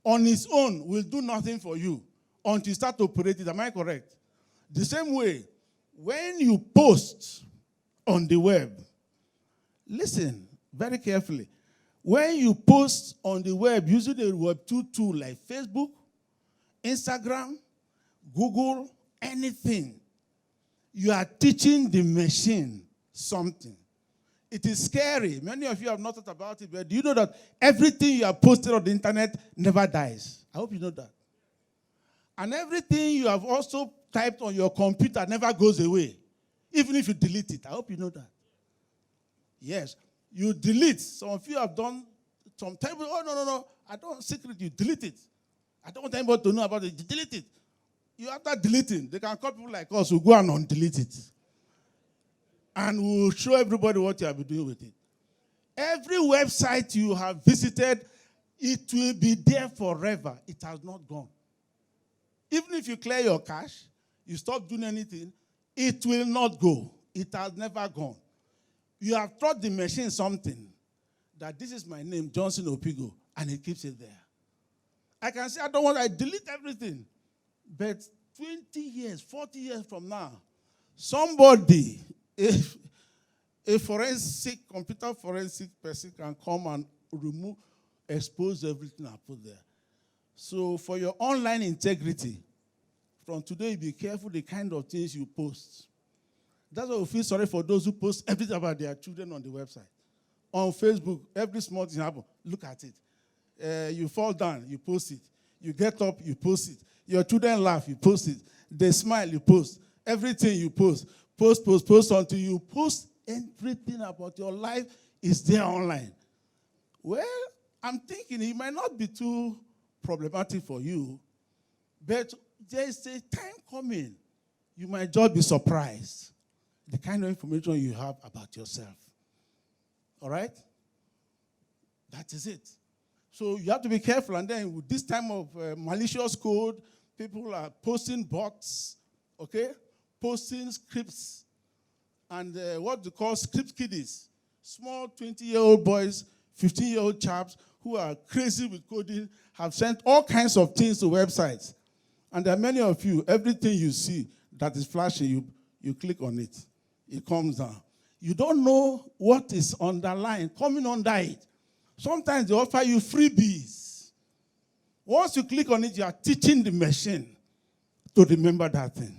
on its own will do nothing for you until you start to operate it. Am I correct? The same way, When you post on the web, listen very carefully. When you post on the web using a Web 2 tool like Facebook, Instagram, Google, anything, you are teaching the machine something. It is scary. Many of you have not thought about it, but do you know that everything you have posted on the internet never dies? I hope you know that. And everything you have also typed on your computer never goes away, even if you delete it. I hope you know that. Yes, you delete. Some of you have done some terrible, oh, no, I don't want secret, you delete it. I don't want anybody to know about it, you delete it. You after deleting, they can call people like us who go and undelete it. And we'll show everybody what you have been doing with it. Every website you have visited, it will be there forever. It has not gone. Even if you clear your cache, you stop doing anything, it will not go. It has never gone. You have taught the machine something, that this is my name, Johnson Opigo, and it keeps it there. I can say, I delete everything. But 20 years, 40 years from now, somebody, if a computer forensic person can come and expose everything I put there. So for your online integrity, from today, be careful the kind of things you post. That's why we feel sorry for those who post everything about their children on the website. On Facebook, every small thing happens. Look at it. You fall down, you post it. You get up, you post it. Your children laugh, you post it. They smile, you post. Everything you post. Post until you post everything about your life is there online. Well, I'm thinking it might not be too problematic for you, but there's a time coming, you might just be surprised the kind of information you have about yourself. All right? That is it. So you have to be careful. And then with this time of malicious code, people are posting bots, okay? Posting scripts. And what they call script kiddies. Small 20-year-old boys, 15-year-old chaps who are crazy with coding have sent all kinds of things to websites. And there are many of you, everything you see that is flashing, you click on it. It comes down. You don't know what is underlying, coming under it. Sometimes they offer you freebies. Once you click on it, you are teaching the machine to remember that thing.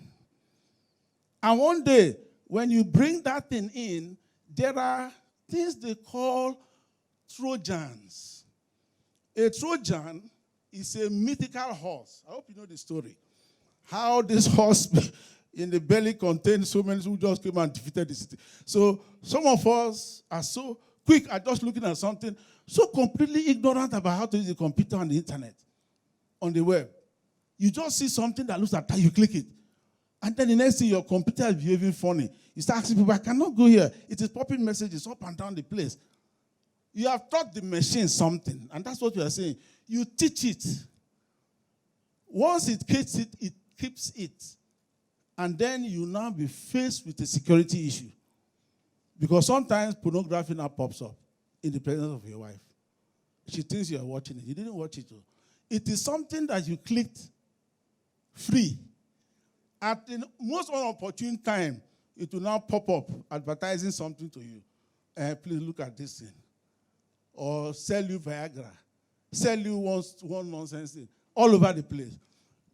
And one day, when you bring that thing in, there are things they call Trojans. A Trojan is a mythical horse. I hope you know the story. How this horse in the belly contained so many who just came and defeated the city. So some of us are so quick at just looking at something, so completely ignorant about how to use the computer and the internet, on the web. You just see something that looks like that, you click it. And then the next thing, your computer is behaving funny. You start asking people, I cannot go here. It is popping messages up and down the place. You have taught the machine something, and that's what we are saying. You teach it. Once it gets it, it keeps it. And then you now be faced with a security issue. Because sometimes pornography now pops up in the presence of your wife. She thinks you are watching it. You didn't watch it. It is something that you clicked free. At the most unopportune time, it will now pop up advertising something to you. Please look at this thing. Or sell you Viagra. Sell you one nonsense thing. All over the place.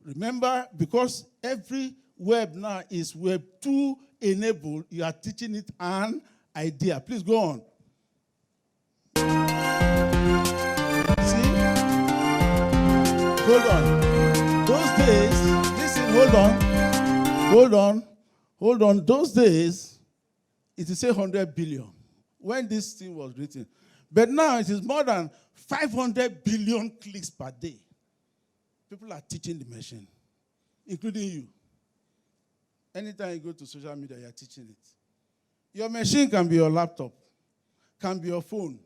Remember, because every web now is Web 2 enabled, you are teaching it an idea. Please go on. See? Hold on. Those days, listen, hold on. Those days, it is 100 billion when this thing was written. But now it is more than 500 billion clicks per day. People are teaching the machine, including you. Anytime you go to social media, you are teaching it. Your machine can be your laptop, can be your phone.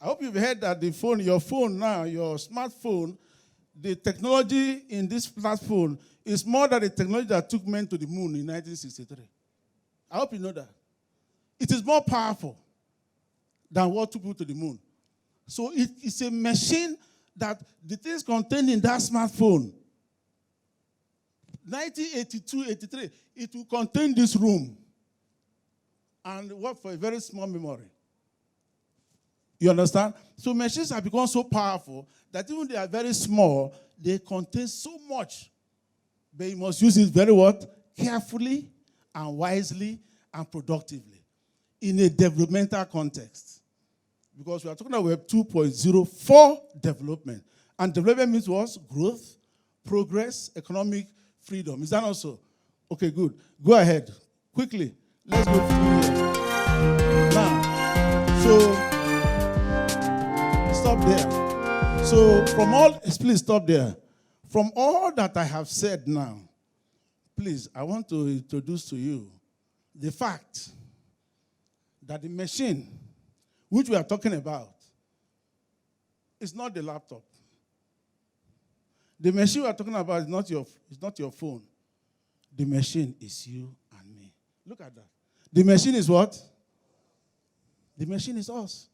I hope you've heard that your phone now, your smartphone, the technology in this smartphone is more than the technology that took men to the moon in 1963. I hope you know that. It is more powerful than what took people to the moon. So it is a machine that the things contained in that smartphone, 1982, 83, it will contain this room and work for a very small memory. You understand? So machines have become so powerful that even they are very small, they contain so much. But you must use it very what? Carefully and wisely and productively in a developmental context. Because we are talking about Web 2.0 for development. And development means what? Growth, progress, economic freedom. Is that also? Okay, good. Go ahead. Quickly. Let's go through here. Now, so stop there. So from all, please stop there. From all that I have said now, please, I want to introduce to you the fact that the machine which we are talking about is not the laptop. The machine we are talking about is not your phone. The machine is you and me. Look at that. The machine is what? The machine is us.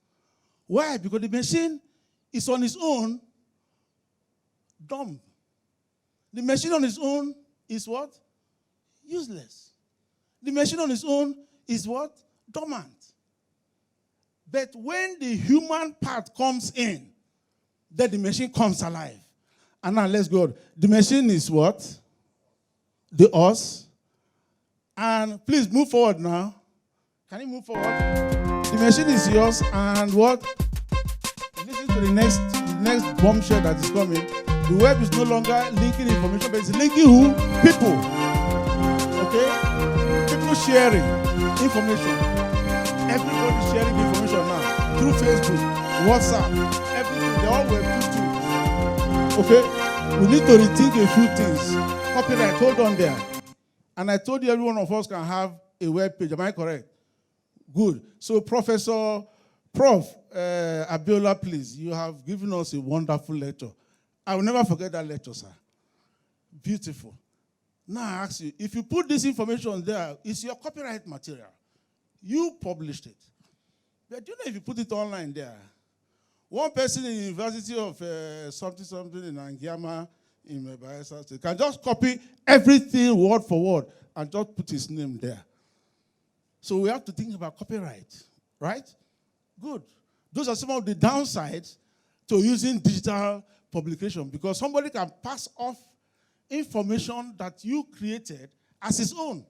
Why? Because the machine is on its own dumb. The machine on its own is what? Useless. The machine on its own is what? Dormant. But when the human part comes in, then the machine comes alive. And now let's go. The machine is what? The us. And please move forward now. Can you move forward? The machine is yours and what? Listen to the next bombshell that is coming. The web is no longer linking information, but it's linking who? People. Okay? People sharing information. Everybody sharing information now through Facebook, WhatsApp, everything. They all Web 2.2. Okay? We need to rethink a few things. Copyright, hold on there. And I told you every one of us can have a web page. Am I correct? Good. So Prof. Abiola, please, you have given us a wonderful lecture. I will never forget that lecture, sir. Beautiful. Now I ask you, if you put this information there, it's your copyright material. You published it. But do you know if you put it online there, one person in the University of something in Angiama, in Bayelsa State, can just copy everything word for word and just put his name there. So we have to think about copyright, right? Good. Those are some of the downsides to using digital publication, because somebody can pass off information that you created as his own.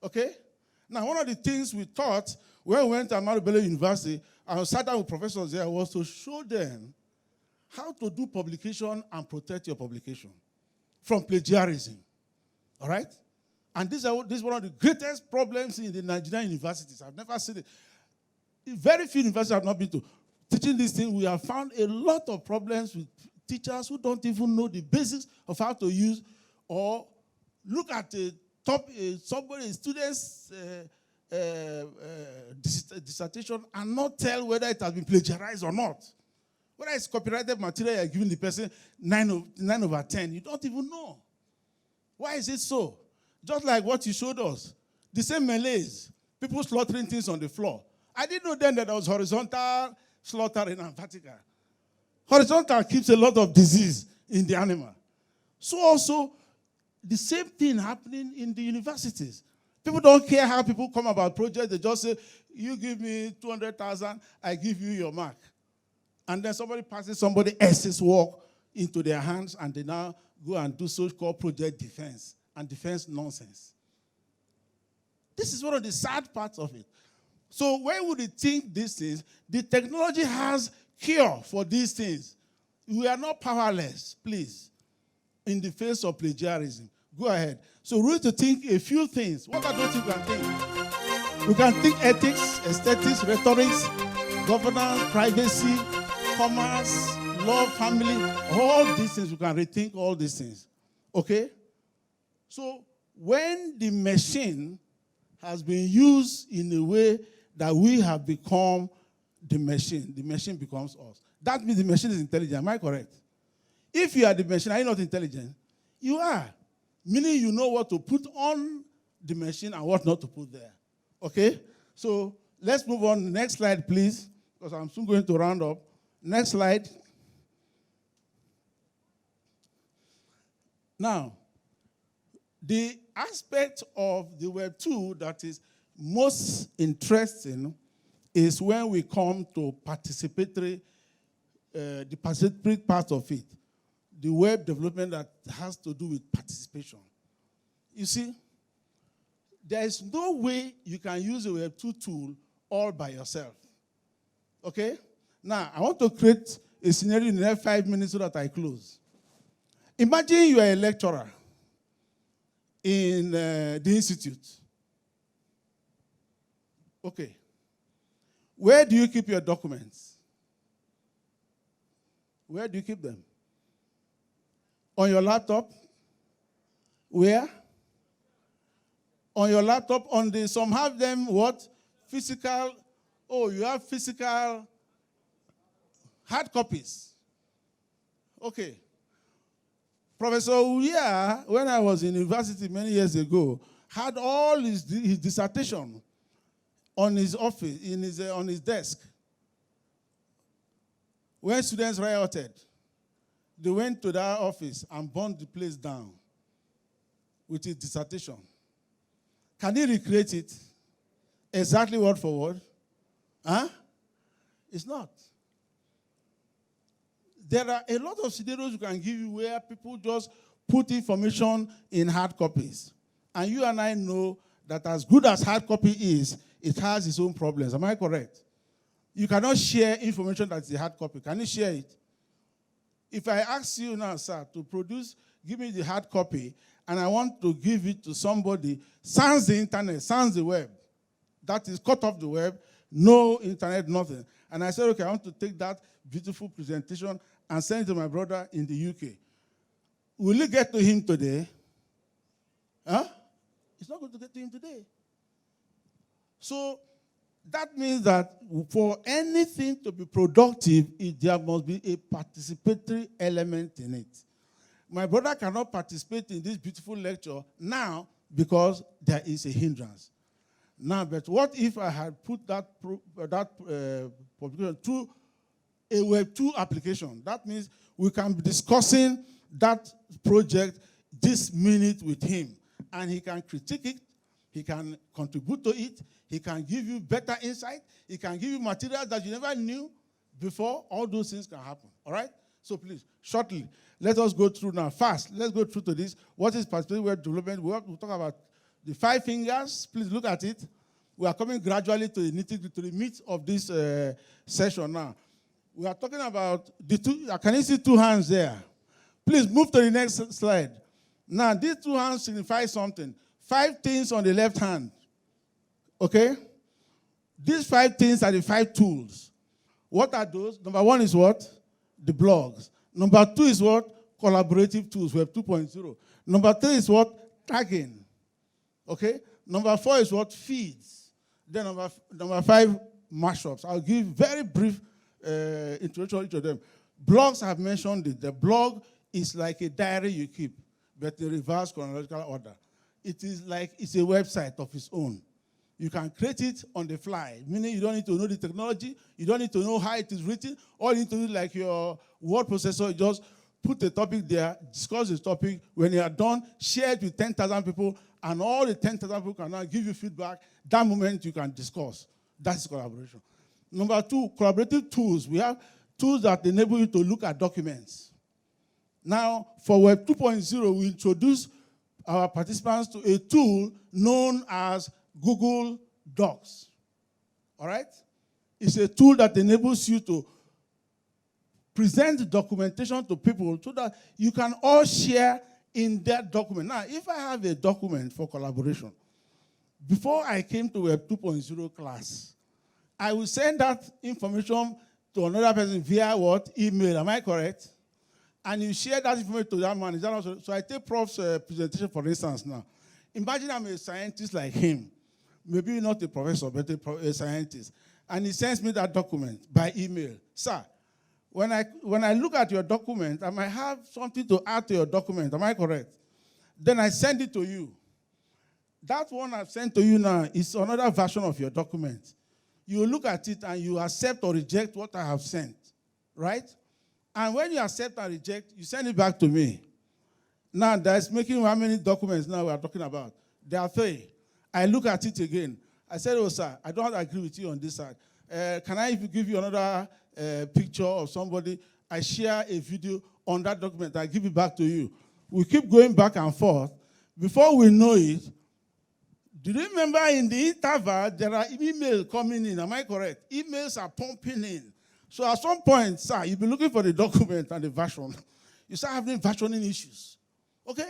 Okay? Now, one of the things we taught when we went to Ahmadu Bello University, and sat down with professors there, was to show them how to do publication and protect your publication from plagiarism. All right? And this is one of the greatest problems in the Nigerian universities. I've never seen it. Very few universities I've not been to. Teaching this thing, we have found a lot of problems with teachers who don't even know the basics of how to use or look at the student's dissertation and not tell whether it has been plagiarized or not. Whether it's copyrighted material you're giving the person 9 over 10, you don't even know. Why is it so? Just like what you showed us. The same malaise, people slaughtering things on the floor. I didn't know then that there was horizontal slaughtering and vertical. Horizontal keeps a lot of disease in the animal. So also, the same thing happening in the universities. People don't care how people come about projects. They just say, you give me 200,000, I give you your mark. And then somebody passes somebody else's work into their hands, and they now go and do so-called project defense and defense nonsense. This is one of the sad parts of it. So where would you think these things? The technology has cure for these things. We are not powerless, please, in the face of plagiarism. Go ahead. So we need to think a few things. What are those things we can think? We can think ethics, aesthetics, rhetorics, governance, privacy, commerce, law, family, all these things. We can rethink all these things. Okay? So when the machine has been used in a way that we have become the machine becomes us. That means the machine is intelligent. Am I correct? If you are the machine, are you not intelligent? You are. Meaning you know what to put on the machine and what not to put there. Okay? So let's move on. Next slide, please, because I'm soon going to round up. Next slide. Now, The aspect of the Web 2 that is most interesting is when we come to participatory, the participatory part of it, the web development that has to do with participation. You see, there is no way you can use a Web 2 tool all by yourself. Okay? Now, I want to create a scenario in the next 5 minutes so that I close. Imagine you are a lecturer in the institute. Okay. Where do you keep your documents? Where do you keep them? On your laptop? Where? On your laptop, on the, some have them what? Physical, oh, you have physical hard copies. Okay. Professor Uya, when I was in university many years ago, had all his dissertation on his office, on his desk. When students rioted, they went to that office and burned the place down with his dissertation. Can he recreate it? Exactly word for word? Huh? It's not. There are a lot of scenarios you can give you where people just put information in hard copies. And you and I know that as good as hard copy is, it has its own problems. Am I correct? You cannot share information that's a hard copy. Can you share it? If I ask you now, sir, to give me the hard copy, and I want to give it to somebody, sans the internet, sans the web, that is cut off the web, no internet, nothing. And I said, okay, I want to take that beautiful presentation and send it to my brother in the UK. Will it get to him today? Huh? It's not going to get to him today. So that means that for anything to be productive, there must be a participatory element in it. My brother cannot participate in this beautiful lecture now because there is a hindrance. Now, but what if I had put that publication through a Web 2 application? That means we can be discussing that project this minute with him, and he can critique it, he can contribute to it, he can give you better insight, he can give you materials that you never knew before. All those things can happen, all right? So please, shortly, let us go through now. Fast, let's go through to this. What is participatory web development? We'll talk about the 5 fingers. Please look at it. We are coming gradually to the meat of this session now. We are talking about the two. Can you see 2 hands there? Please move to the next slide. Now, these 2 hands signify something. 5 things on the left hand. Okay? These 5 things are the 5 tools. What are those? Number 1 is what? The blogs. Number 2 is what? Collaborative tools, Web 2.0. Number 3 is what? Tagging. Okay? Number 4 is what? Feeds. Then number 5, mashups. I'll give very brief introduction to each of them. Blogs, I have mentioned it. The blog is like a diary you keep, but in reverse chronological order. It is like it's a website of its own. You can create it on the fly, meaning you don't need to know the technology, you don't need to know how it is written. All you need to do, like your word processor, you just put the topic there, discuss the topic. When you are done, share it with 10,000 people, and all the 10,000 people can now give you feedback. That moment you can discuss. That's collaboration. Number 2, collaborative tools. We have tools that enable you to look at documents. Now, for Web 2.0, we introduce our participants to a tool known as Google Docs. All right? It's a tool that enables you to present documentation to people so that you can all share in that document. Now, if I have a document for collaboration, before I came to Web 2.0 class, I will send that information to another person via what? Email. Am I correct? And you share that information to that man. Is that also? So I take Prof's presentation, for instance, now. Imagine I'm a scientist like him. Maybe not a professor, but a scientist. And he sends me that document by email. Sir, when I look at your document, I might have something to add to your document. Am I correct? Then I send it to you. That one I've sent to you now is another version of your document. You look at it and you accept or reject what I have sent, right? And when you accept and reject, you send it back to me. Now, that's making how many documents now we are talking about? There are 3. I look at it again. I said, oh, sir, I don't agree with you on this side. Can I give you another picture of somebody? I share a video on that document. I give it back to you. We keep going back and forth. Before we know it, do you remember in the interval, there are emails coming in? Am I correct? Emails are pumping in. So at some point, sir, you'll be looking for the document and the version. You start having versioning issues. Okay?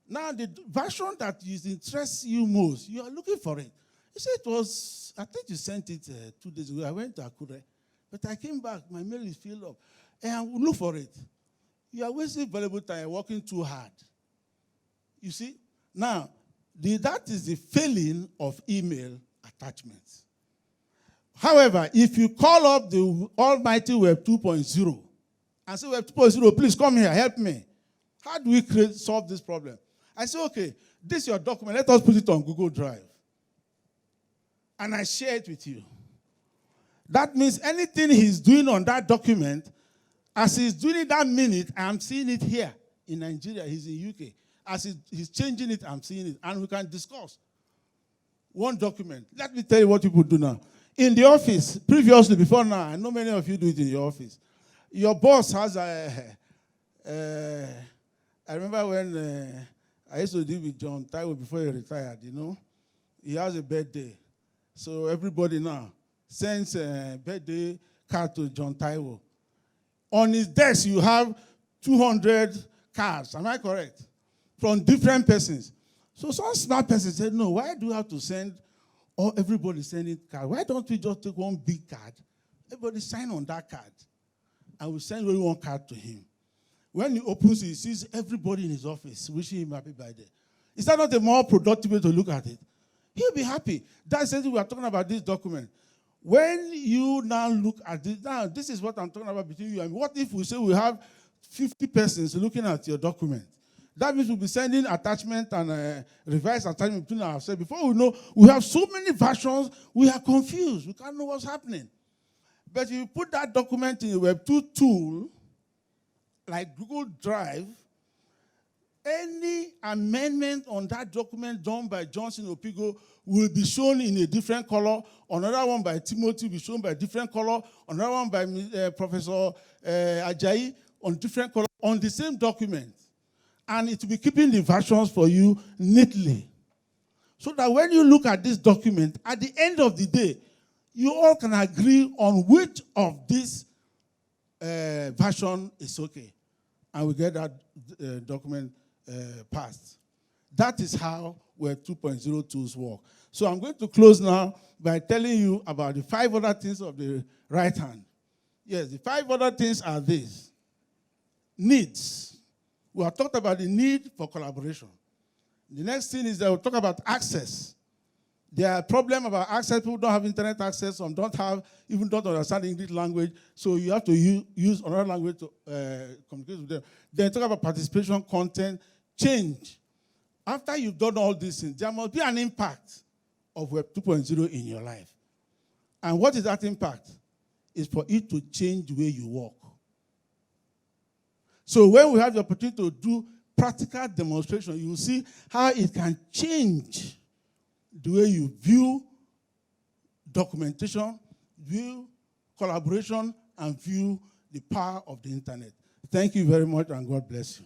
Now, the version that interests you most, you are looking for it. You said it was, I think you sent it 2 days ago. I went to Akure. But I came back, my mail is filled up. And I will look for it. You are wasting valuable time, working too hard. You see? Now, that is the failing of email attachments. However, if you call up the almighty Web 2.0 and say, Web 2.0, please come here, help me. How do we solve this problem? I say, okay, this is your document. Let us put it on Google Drive. And I share it with you. That means anything he's doing on that document, as he's doing it that minute, I'm seeing it here in Nigeria. He's in UK. As he's changing it, I'm seeing it. And we can discuss one document. Let me tell you what people do now. In the office, previously, before now, I know many of you do it in your office. Your boss has I remember when I used to deal with John Taiwo before he retired, you know. He has a birthday. So everybody now sends a birthday card to John Taiwo. On his desk, you have 200 cards. Am I correct? From different persons. So some smart person said, no, why do you have to send everybody sending cards? Why don't we just take one big card? Everybody sign on that card. And we send only one card to him. When he opens it, he sees everybody in his office wishing him happy birthday. Is that not a more productive way to look at it? He'll be happy. That's it. We are talking about this document. When you now look at this, now this is what I'm talking about between you and me. What if we say we have 50 persons looking at your document? That means we'll be sending attachment and revised attachment between ourselves. Before we know, we have so many versions, we are confused. We can't know what's happening. But if you put that document in a Web 2 tool, like Google Drive, any amendment on that document done by Johnson Opigo will be shown in a different color. Another one by Timothy will be shown by a different color. Another one by Professor Ajayi on different color on the same document. And it will be keeping the versions for you neatly. So that when you look at this document, at the end of the day, you all can agree on which of these version is okay. And we get that document passed. That is how Web 2.0 tools work. So I'm going to close now by telling you about the 5 other things of the right hand. Yes, the 5 other things are these. Needs. We have talked about the need for collaboration. The next thing is that we'll talk about access. There are problems about access. People don't have internet access, some don't understand English language, so you have to use another language to communicate with them. Then talk about participation, content, change. After you've done all these things, there must be an impact of Web 2.0 in your life. And what is that impact? It's for it to change the way you work. So when we have the opportunity to do practical demonstration, you will see how it can change the way you view documentation, view collaboration, and view the power of the internet. Thank you very much, and God bless you.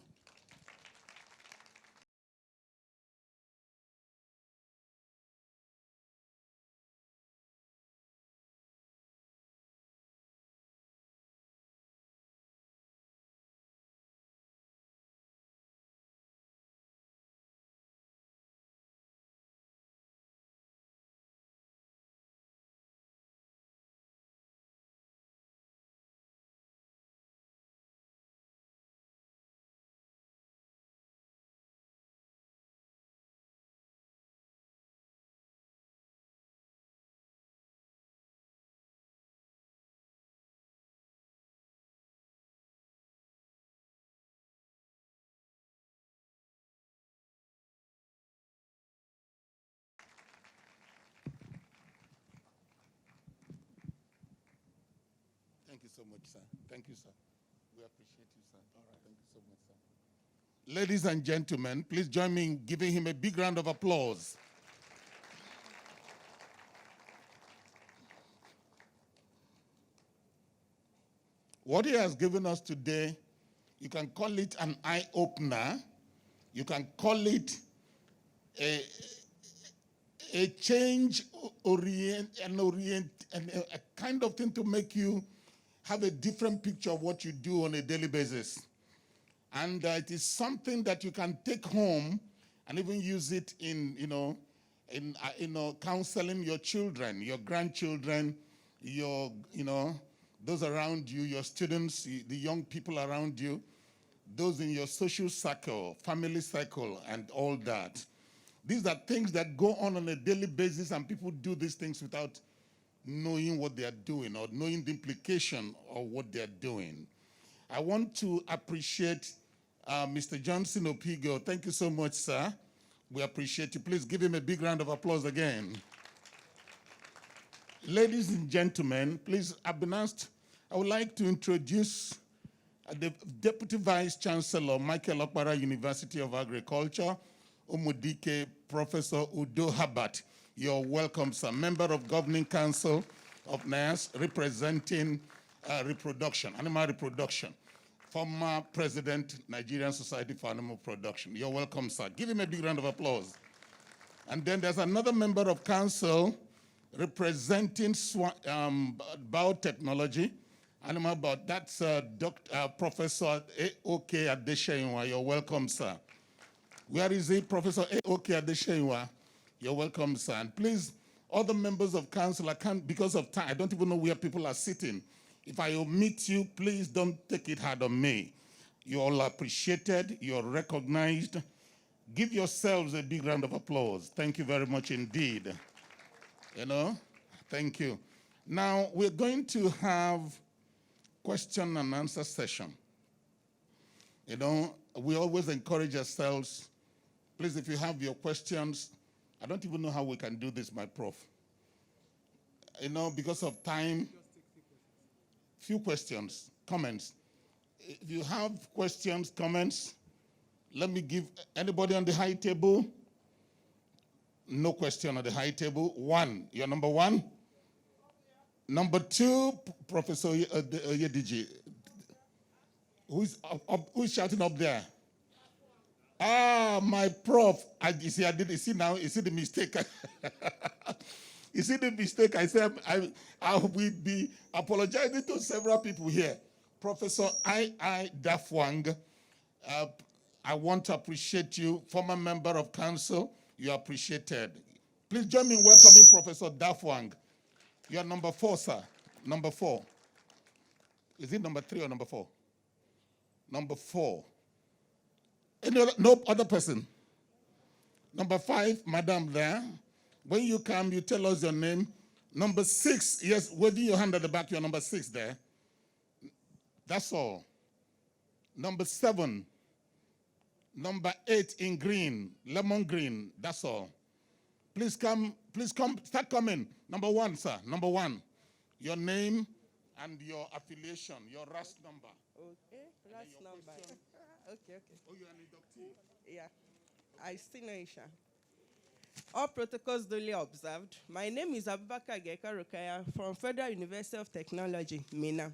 Thank you so much, sir. Thank you, sir. We appreciate you, sir. All right. Thank you so much, sir. Ladies and gentlemen, please join me in giving him a big round of applause. What he has given us today, you can call it an eye-opener. You can call it a change and a kind of thing to make you have a different picture of what you do on a daily basis. And it is something that you can take home and even use it in, counseling your children, your grandchildren, your, those around you, your students, the young people around you, those in your social circle, family circle, and all that. These are things that go on a daily basis, and people do these things without knowing what they are doing or knowing the implication of what they are doing. I want to appreciate Mr. Johnson Opigo. Thank you so much, sir. We appreciate you. Please give him a big round of applause again. Ladies and gentlemen, please, I've been asked, I would like to introduce the Deputy Vice Chancellor, Michael Okpara University of Agriculture, Umudike, Professor Udo Habat. You're welcome, sir. Member of Governing Council of NIAS, representing reproduction, animal reproduction. Former President, Nigerian Society for Animal Production. You're welcome, sir. Give him a big round of applause. And then there's another member of council representing biotechnology, animal bio. That's Professor A.O.K. Adeshewa. You're welcome, sir. Where is he? Professor A.O.K. Adeshewa. You're welcome, sir. And please, other members of council, I can't, because of time, I don't even know where people are sitting. If I omit you, please don't take it hard on me. You're all appreciated. You're recognized. Give yourselves a big round of applause. Thank you very much indeed. Thank you. Now, we're going to have question and answer session. We always encourage ourselves. Please, if you have your questions, I don't even know how we can do this, my prof. Because of time, few questions, comments. If you have questions, comments, let me give anybody on the high table. No question on the high table. One, you're number one. Number two, Professor Oyediji. Who's shouting up there? Ah, my prof. You see the mistake? You see the mistake? I said I will be apologizing to several people here. Professor I. Dafwang, I want to appreciate you, former member of council. You are appreciated. Please join me in welcoming Professor Dafwang. You are number 4, sir. Number 4. Is it number 3 or number 4? Number 4. No other person? Number 5, madam there. When you come, you tell us your name. Number 6, yes, waving your hand at the back, you're number 6 there. That's all. Number 7. Number 8 in green, lemon green, that's all. Please come, start coming. Number 1, sir, number 1. Your name and your affiliation, your RAS number. Okay, RAS number. Okay. Oh, you're an inductee? Yeah, I still know Isha. All protocols duly observed. My name is Abubakar Geka Rukaya from Federal University of Technology, Mina.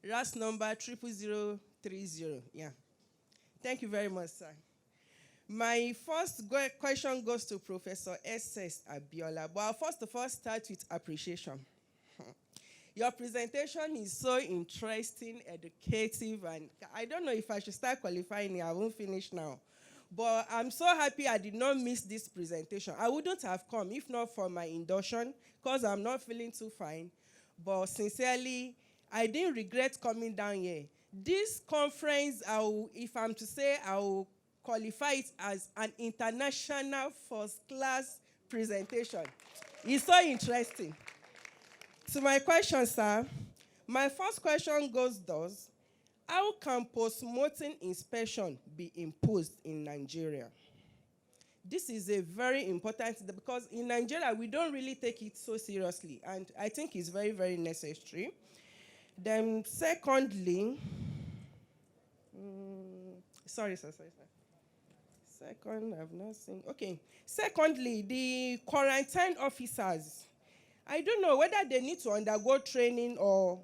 RAS number 00030. Yeah. Thank you very much, sir. My first question goes to Professor S.S. Abiola, but I'll first of all start with appreciation. Your presentation is so interesting, educative, and I don't know if I should start qualifying it. I won't finish now. But I'm so happy I did not miss this presentation. I wouldn't have come if not for my induction, because I'm not feeling too fine. But sincerely, I didn't regret coming down here. This conference, if I'm to say, I will qualify it as an international first-class presentation. It's so interesting. To my question, sir, my first question goes thus: how can post-mortem inspection be imposed in Nigeria? This is a very important thing because in Nigeria, we don't really take it so seriously, and I think it's very, very necessary. Then secondly, sorry, sir. Second, I've not seen. Okay. Secondly, the quarantine officers. I don't know whether they need to undergo training or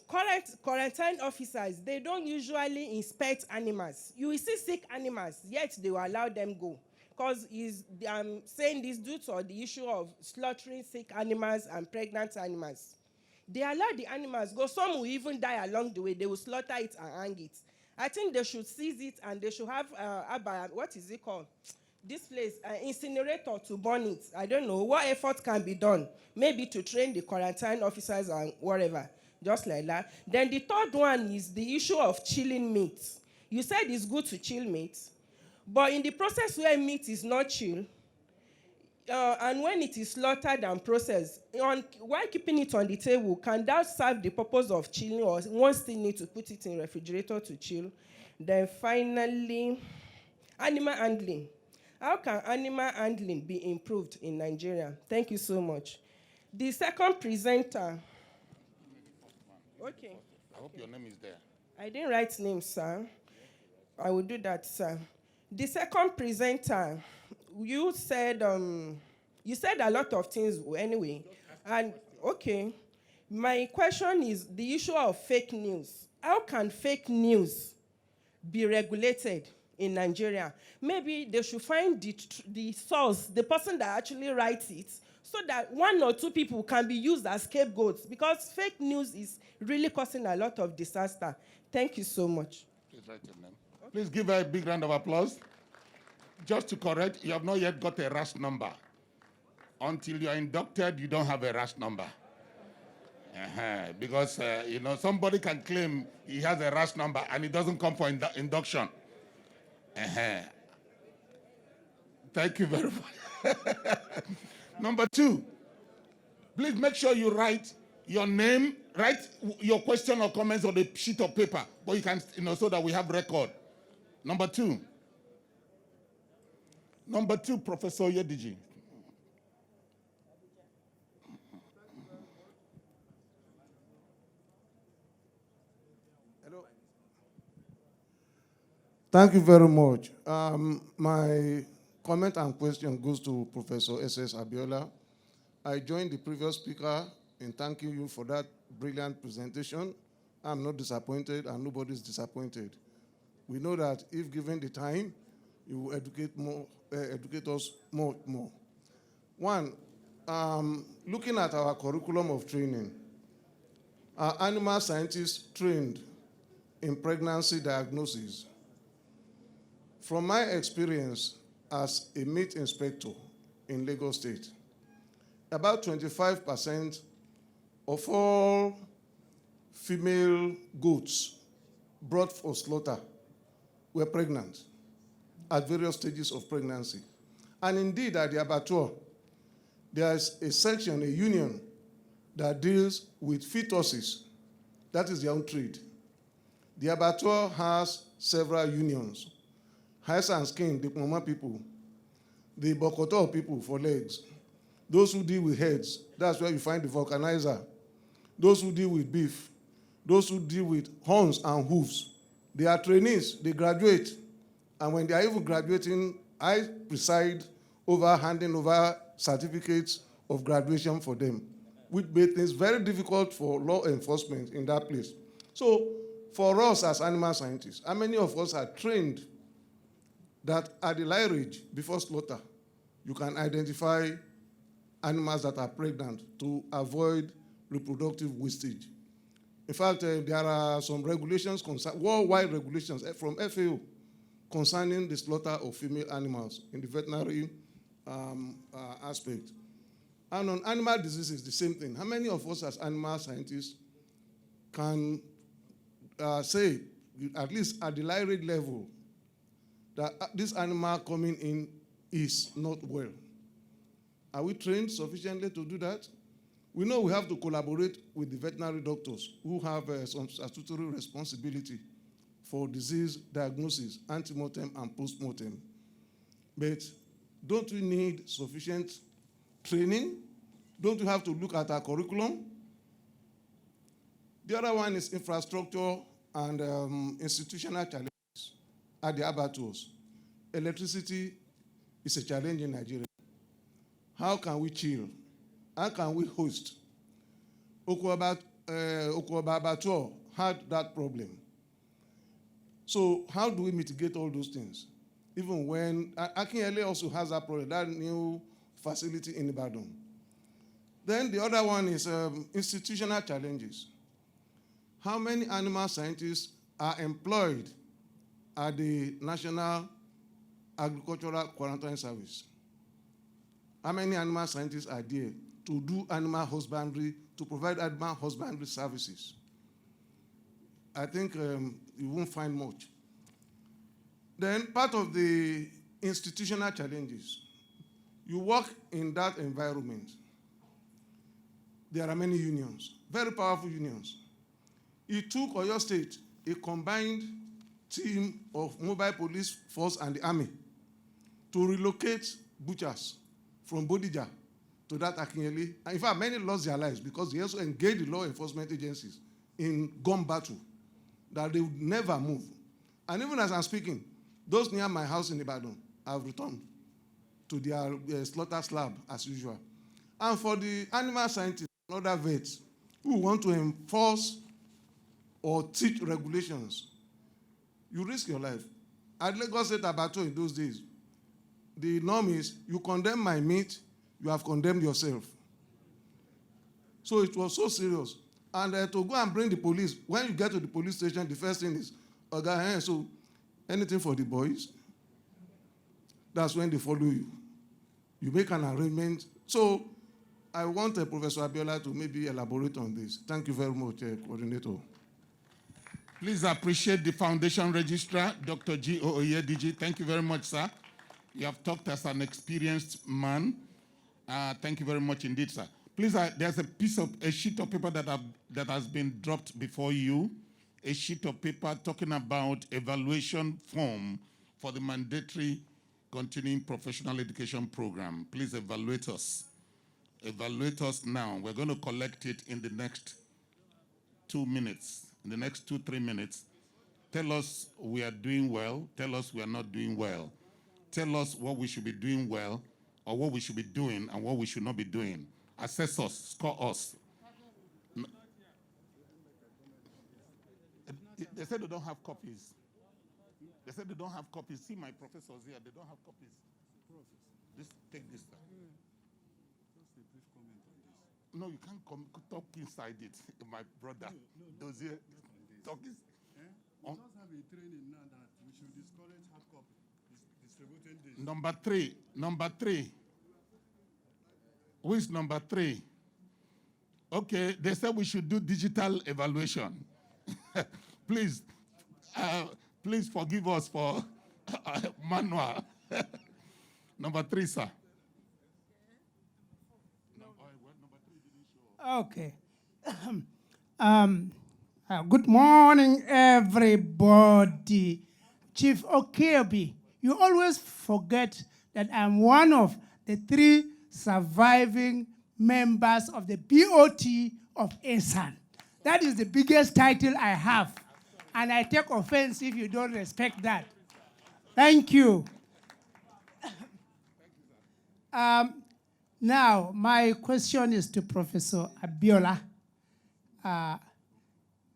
quarantine officers. They don't usually inspect animals. You will see sick animals, yet they will allow them go. Because I'm saying this due to the issue of slaughtering sick animals and pregnant animals. They allow the animals go. Some will even die along the way. They will slaughter it and hang it. I think they should seize it and they should have what is it called? This place, incinerator to burn it. I don't know what effort can be done. Maybe to train the quarantine officers and whatever, just like that. Then the third one is the issue of chilling meat. You said it's good to chill meat, but in the process where meat is not chilled, and when it is slaughtered and processed, while keeping it on the table, can that serve the purpose of chilling, or one still need to put it in refrigerator to chill? Then finally, animal handling. How can animal handling be improved in Nigeria? Thank you so much. The second presenter. Okay. I hope your name is there. I didn't write names, sir. I will do that, sir. The second presenter, you said a lot of things anyway. And okay, my question is the issue of fake news. How can fake news be regulated in Nigeria? Maybe they should find the source, the person that actually writes it, so that one or two people can be used as scapegoats, because fake news is really causing a lot of disaster. Thank you so much. Please write your name. Okay. Please give her a big round of applause. Just to correct, you have not yet got a RAS number. Until you are inducted, you don't have a RAS number. Because, somebody can claim he has a RAS number and it doesn't come for induction. Thank you very much. Number two, please make sure you write your name, write your question or comments on the sheet of paper, but you can, so that we have record. Number two, Professor Yediji. Hello. Thank you very much. My comment and question goes to Professor S.S. Abiola. I joined the previous speaker in thanking you for that brilliant presentation. I'm not disappointed and nobody's disappointed. We know that if given the time, you will educate us more. One, looking at our curriculum of training, are animal scientists trained in pregnancy diagnosis? From my experience as a meat inspector in Lagos State, about 25% of all female goats brought for slaughter were pregnant at various stages of pregnancy. And indeed, at the abattoir, there's a section, a union, that deals with fetuses. That is their own trade. The abattoir has several unions. Hides and skin, the Mama people, the Bokoto people for legs, those who deal with heads, that's where you find the vulcanizer, those who deal with beef, those who deal with horns and hooves. They are trainees, they graduate, and when they are even graduating, I preside over handing over certificates of graduation for them, which made things very difficult for law enforcement in that place. So for us as animal scientists, how many of us are trained that at the lineage before slaughter, you can identify animals that are pregnant to avoid reproductive wastage? In fact, there are some regulations, worldwide regulations from FAO concerning the slaughter of female animals in the veterinary aspect. And on animal diseases, the same thing. How many of us as animal scientists can say, at least at the lineage level, that this animal coming in is not well? Are we trained sufficiently to do that? We know we have to collaborate with the veterinary doctors who have some statutory responsibility for disease diagnosis, ante-mortem and post-mortem. But don't we need sufficient training? Don't we have to look at our curriculum? The other one is infrastructure and institutional challenges. at the abattoirs. Electricity is a challenge in Nigeria. How can we chill? How can we host? Okwaba Abattoir had that problem. So how do we mitigate all those things? Even when Akinyele also has that problem, that new facility in Ibadan. Then the other one is institutional challenges. How many animal scientists are employed at the National Agricultural Quarantine Service? How many animal scientists are there to do animal husbandry, to provide animal husbandry services? I think you won't find much. Then part of the institutional challenges, you work in that environment. There are many unions, very powerful unions. It took Oyo State a combined team of mobile police force and the army to relocate butchers from Bodija to that Akinyele. And in fact, many lost their lives because they also engaged the law enforcement agencies in gun battle that they would never move. And even as I'm speaking, those near my house in Ibadan have returned to their slaughter slab as usual. And for the animal scientists and other vets who want to enforce or teach regulations, you risk your life. At Lagos State Abattoir in those days, the norm is you condemn my meat, you have condemned yourself. So it was so serious. And to go and bring the police, when you get to the police station, the first thing is, okay, so anything for the boys? That's when they follow you. You make an arrangement. So I want Professor Abiola to maybe elaborate on this. Thank you very much, Coordinator. Please appreciate the Foundation Registrar, Dr. G. Oyediji. Thank you very much, sir. You have talked as an experienced man. Thank you very much indeed, sir. Please, there's a sheet of paper that has been dropped before you, a sheet of paper talking about evaluation form for the mandatory continuing professional education program. Please evaluate us. Evaluate us now. We're going to collect it in the next 2 minutes. In the next 2-3 minutes, tell us we are doing well, tell us we are not doing well. Tell us what we should be doing well, or what we should be doing and what we should not be doing. Assess us, score us. They said they don't have copies. They said they don't have copies. See my professors here, they don't have copies. Take this. No, you can't talk inside it, my brother. Those here, talk is. We just have a training now that we should discourage hard copy, distributing this. Number three. Who is number 3? Okay, they said we should do digital evaluation. Please forgive us for manual. Number 3, sir. Okay. Good morning, everybody. Chief Okebi, you always forget that I'm one of the 3 surviving members of the BOT of ASAN. That is the biggest title I have, and I take offense if you don't respect that. Thank you. Now, my question is to Professor Abiola.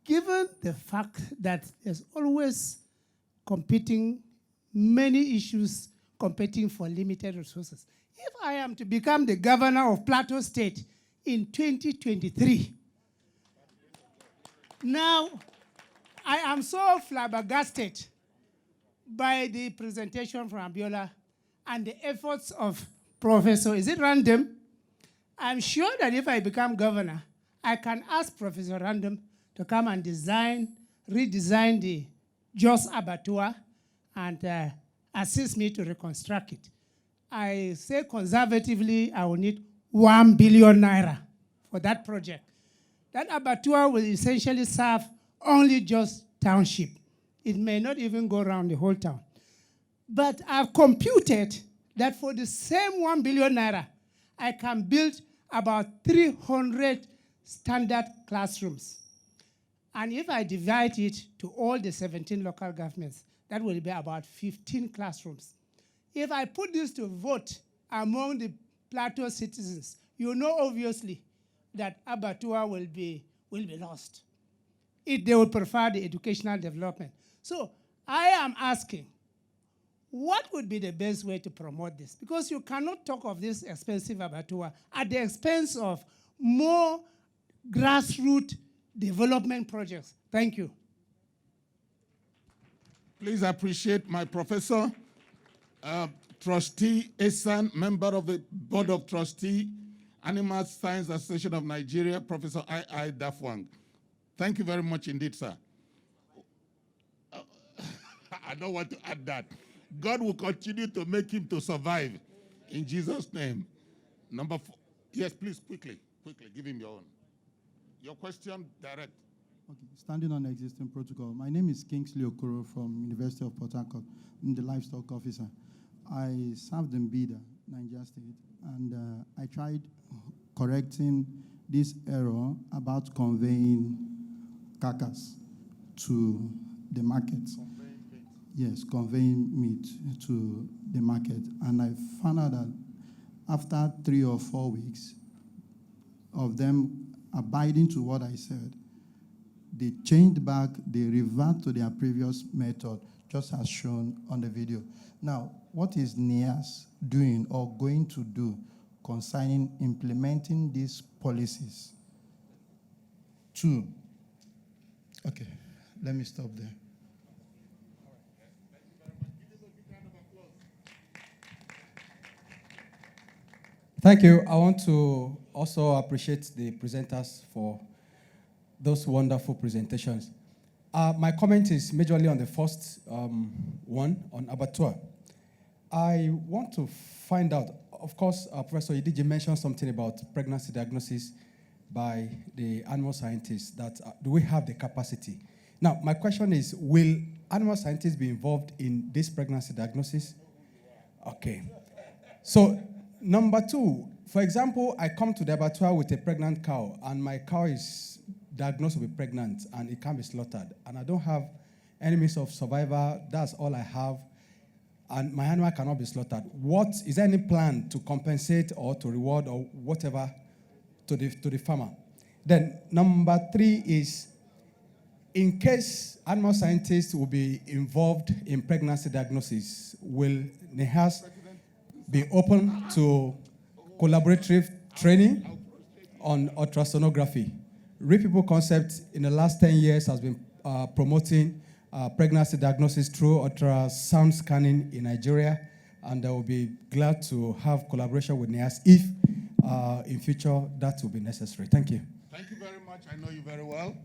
Given the fact that there's always many issues competing for limited resources, if I am to become the governor of Plateau State in 2023, now I am so flabbergasted by the presentation from Abiola and the efforts of Professor, is it Random? I'm sure that if I become governor, I can ask Professor Random to come and redesign the Jos Abattoir and assist me to reconstruct it. I say conservatively, I will need 1 billion naira for that project. That abattoir will essentially serve only Jos Township. It may not even go around the whole town. But I've computed that for the same 1 billion naira, I can build about 300 standard classrooms. And if I divide it to all the 17 local governments, That will be about 15 classrooms. If I put this to vote among the Plateau citizens, you know obviously that abattoir will be lost. They will prefer the educational development. So I am asking, what would be the best way to promote this? Because you cannot talk of this expensive abattoir at the expense of more grassroots development projects. Thank you. Please appreciate my professor, Trustee Esan, member of the Board of Trustee, Animal Science Association of Nigeria, Professor I. Dafwang. Thank you very much indeed, sir. I don't want to add that. God will continue to make him to survive in Jesus' name. Number 4. Yes, please, quickly, give him your own. Your question, direct. Okay, standing on existing protocol. My name is Kingsley Okoro from University of Port Harcourt. I'm the livestock officer. I served in Bida, Niger State, and I tried correcting this error about conveying carcass to the market. Yes, conveying meat to the market. And I found out that after 3 or 4 weeks of them abiding to what I said, they changed back, they revert to their previous method, just as shown on the video. Now, what is NIAS doing or going to do concerning implementing these policies? 2, okay, let me stop there. Thank you. I want to also appreciate the presenters for those wonderful presentations. My comment is majorly on the first one, on abattoir. I want to find out, of course, Professor Idiji mentioned something about pregnancy diagnosis by the animal scientists, that do we have the capacity? Now, my question is, will animal scientists be involved in this pregnancy diagnosis? Okay. So, number 2, for example, I come to the abattoir with a pregnant cow, and my cow is diagnosed to be pregnant, and it can be slaughtered, and I don't have any means of survival. That's all I have, and my animal cannot be slaughtered. Is there any plan to compensate or to reward or whatever to the farmer? Then number 3 is, in case animal scientists will be involved in pregnancy diagnosis, will NIAS be open to collaborative training on ultrasonography? Real People Concept in the last 10 years has been promoting pregnancy diagnosis through ultrasound scanning in Nigeria, and I will be glad to have collaboration with NIAS if in future that will be necessary. Thank you. Thank you very much. I know you very well.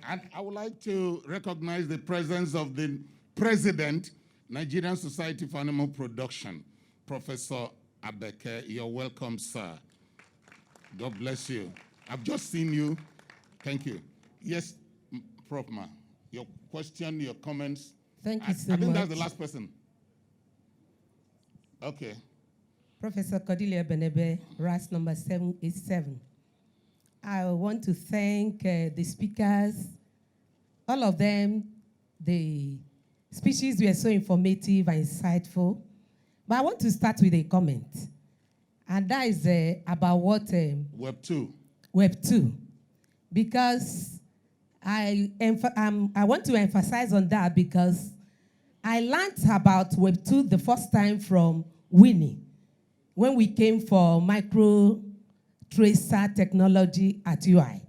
And I would like to recognize the presence of the President, Nigerian Society for Animal Production, Professor Abeke. You're welcome, sir. God bless you. I've just seen you. Thank you. Yes, Prof. Ma, your question, your comments. Thank you so much. I think that's the last person. Okay. Professor Cordelia Benebe, RAS number 787. I want to thank the speakers, all of them. The speeches were so informative and insightful. But I want to start with a comment. And that is about what... Web 2. Web 2. Because I want to emphasize on that, because I learned about Web 2 the first time from Winnie, when we came for micro tracer technology at UI.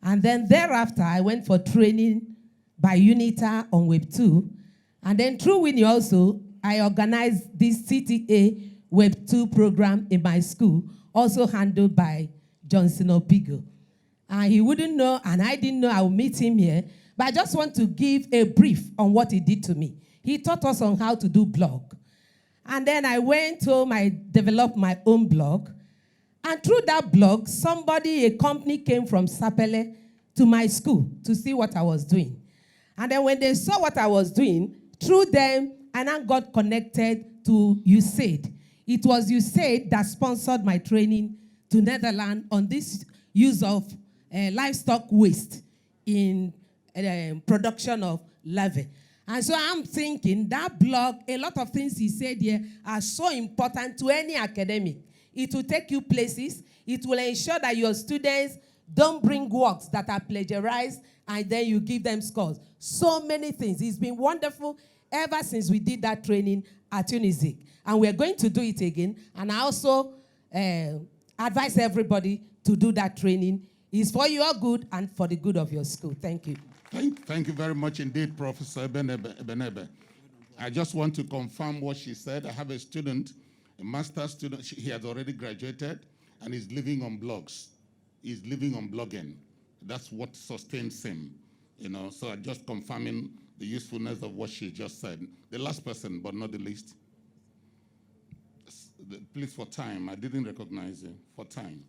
And then thereafter, I went for training by UNITA on Web 2. And then through Winnie also, I organized this CTA Web 2 program in my school, also handled by Johnson Opigo. And he wouldn't know, and I didn't know I would meet him here, but I just want to give a brief on what he did to me. He taught us on how to do blog. And then I went home, I developed my own blog. And through that blog, a company came from Sapele to my school to see what I was doing. And then when they saw what I was doing, through them, I now got connected to USAID. It was USAID that sponsored my training to Netherlands on this use of livestock waste in production of larvae. And so I'm thinking that blog, a lot of things he said here are so important to any academic. It will take you places. It will ensure that your students don't bring works that are plagiarized and then you give them scores. So many things. It's been wonderful ever since we did that training at Unizik. And we're going to do it again. And I also advise everybody to do that training. It's for your good and for the good of your school. Thank you. Thank you very much indeed, Professor Ebenebe. I just want to confirm what she said. I have a student, a master's student. He has already graduated and is living on blogs. He's living on blogging. That's what sustains him. So I'm just confirming the usefulness of what she just said. The last person, but not the least. Please, for time. I didn't recognize you. For time.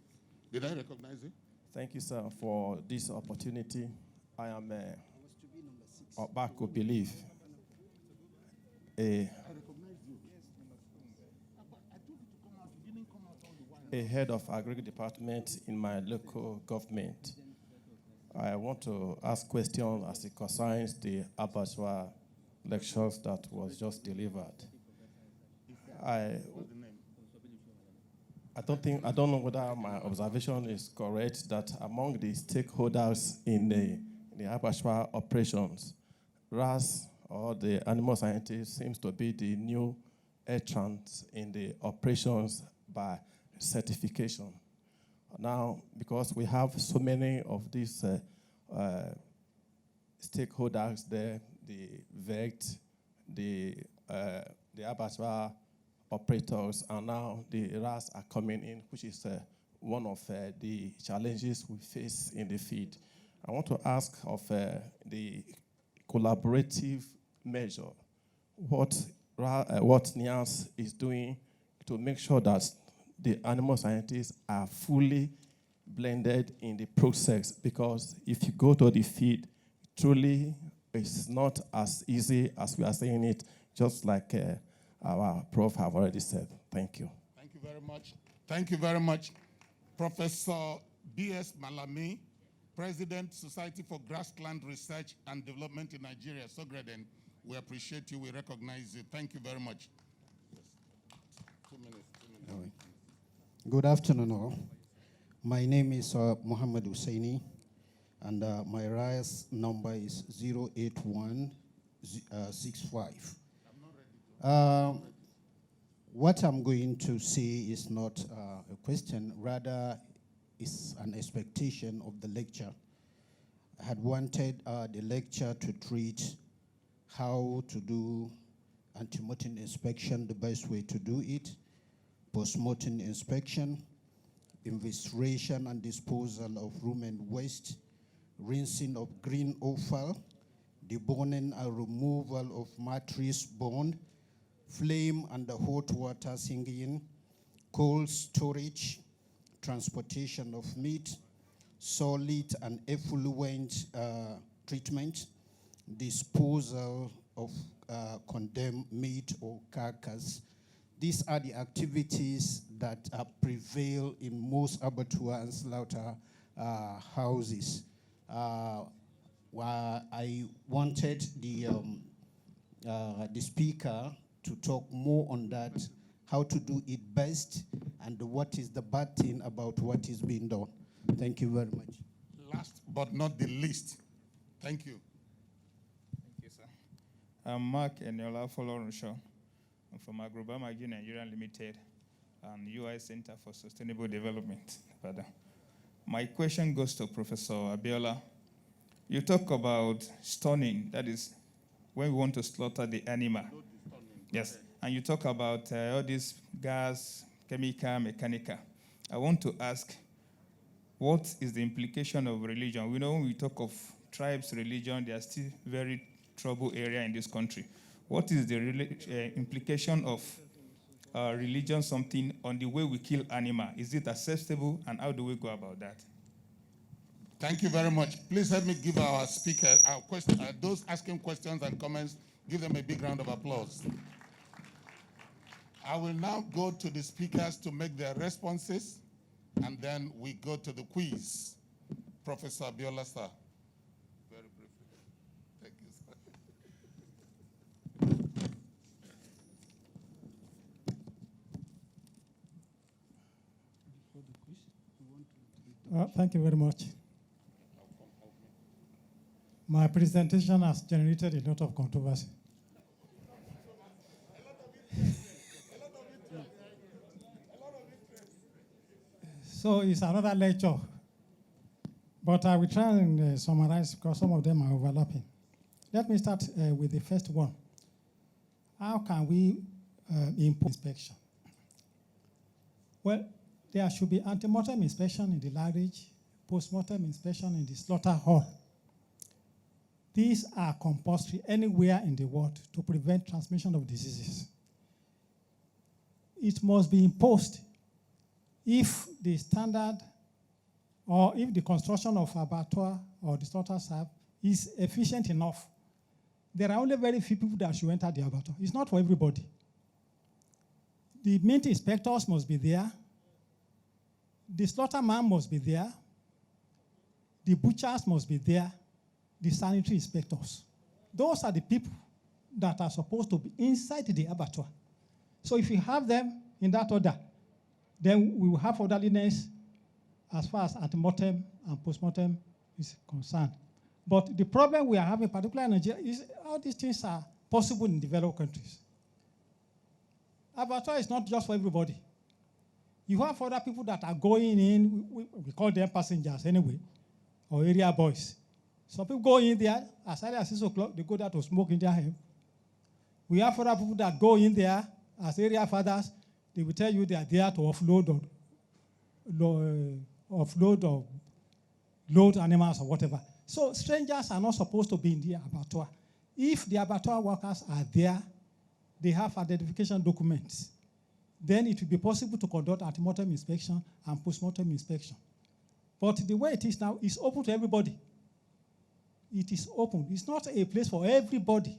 Did I recognize you? Thank you, sir, for this opportunity. I am Obako Belief, a head of agriculture department in my local government. I want to ask questions as it concerns the abattoir lectures that was just delivered. I don't know whether my observation is correct that among the stakeholders in the abattoir operations, RAS, or the animal scientist, seems to be the new entrant in the operations by certification. Now, because we have so many of these stakeholders there, the vet, the abattoir operators, and now the RAS are coming in, which is one of the challenges we face in the field. I want to ask of the collaborative measure, what NIAS is doing to make sure that the animal scientists are fully blended in the process, because if you go to the field, truly it's not as easy as we are saying it, just like our prof have already said. Thank you. Thank you very much. Thank you very much. Professor B.S. Malami, President, Society for Grassland Research and Development in Nigeria, Sogreden. We appreciate you. We recognize you. Thank you very much. Yes. 2 minutes. Good afternoon, all. My name is Muhammad Husseini, and my RIAS number is 08165. What I'm going to say is not a question, rather is an expectation of the lecture. I had wanted the lecture to treat how to do anti-mortem inspection, the best way to do it, post-mortem inspection, investigation and disposal of rumen waste, rinsing of green offal, deboning and removal of mattress bone, flame and the hot water singing, cold storage, transportation of meat, solid and effluent treatment, disposal of condemned meat or carcass. These are the activities that prevail in most abattoir and slaughter houses. I wanted the speaker to talk more on that, how to do it best, and what is the bad thing about what is being done. Thank you very much. Last but not the least, thank you. Thank you, sir. I'm Mark Eniola Folorunso. I'm from Agrobama Nigeria Limited and UI Center for Sustainable Development. My question goes to Professor Abiola. You talk about stunning, that is when we want to slaughter the animal. Yes, and you talk about all this gas, chemical, mechanical. I want to ask, what is the implication of religion? We know when we talk of tribes, religion, they are still very trouble area in this country. What is the implication of religion, something on the way we kill animal? Is it acceptable, and how do we go about that? Thank you very much. Please help me give our speaker, those asking questions and comments, give them a big round of applause. I will now go to the speakers to make their responses, and then we go to the quiz. Professor Abiola, sir. Very briefly. Thank you, sir. Thank you very much. My presentation has generated a lot of controversy. So it's another lecture, but I will try and summarize because some of them are overlapping. Let me start with the first one. How can we impose inspection? Well, there should be ante-mortem inspection in the larynx, post-mortem inspection in the slaughter hall. These are compulsory anywhere in the world to prevent transmission of diseases. It must be imposed if the standard or if the construction of abattoir or the slaughter site is efficient enough. There are only very few people that should enter the abattoir. It's not for everybody. The meat inspectors must be there. The slaughterman must be there. The butchers must be there. The sanitary inspectors. Those are the people that are supposed to be inside the abattoir. So if you have them in that order, then we will have orderliness as far as ante-mortem and post-mortem is concerned. But the problem we are having, particularly in Nigeria, is all these things are possible in developed countries. Abattoir is not just for everybody. You have other people that are going in, we call them passengers anyway, or area boys. Some people go in there, as early as 6 o'clock, they go there to smoke in their home. We have other people that go in there as area fathers, they will tell you they are there to offload or load animals or whatever. So strangers are not supposed to be in the abattoir. If the abattoir workers are there, they have identification documents, then it will be possible to conduct ante-mortem inspection and post-mortem inspection. But the way it is now is open to everybody. It is open. It's not a place for everybody.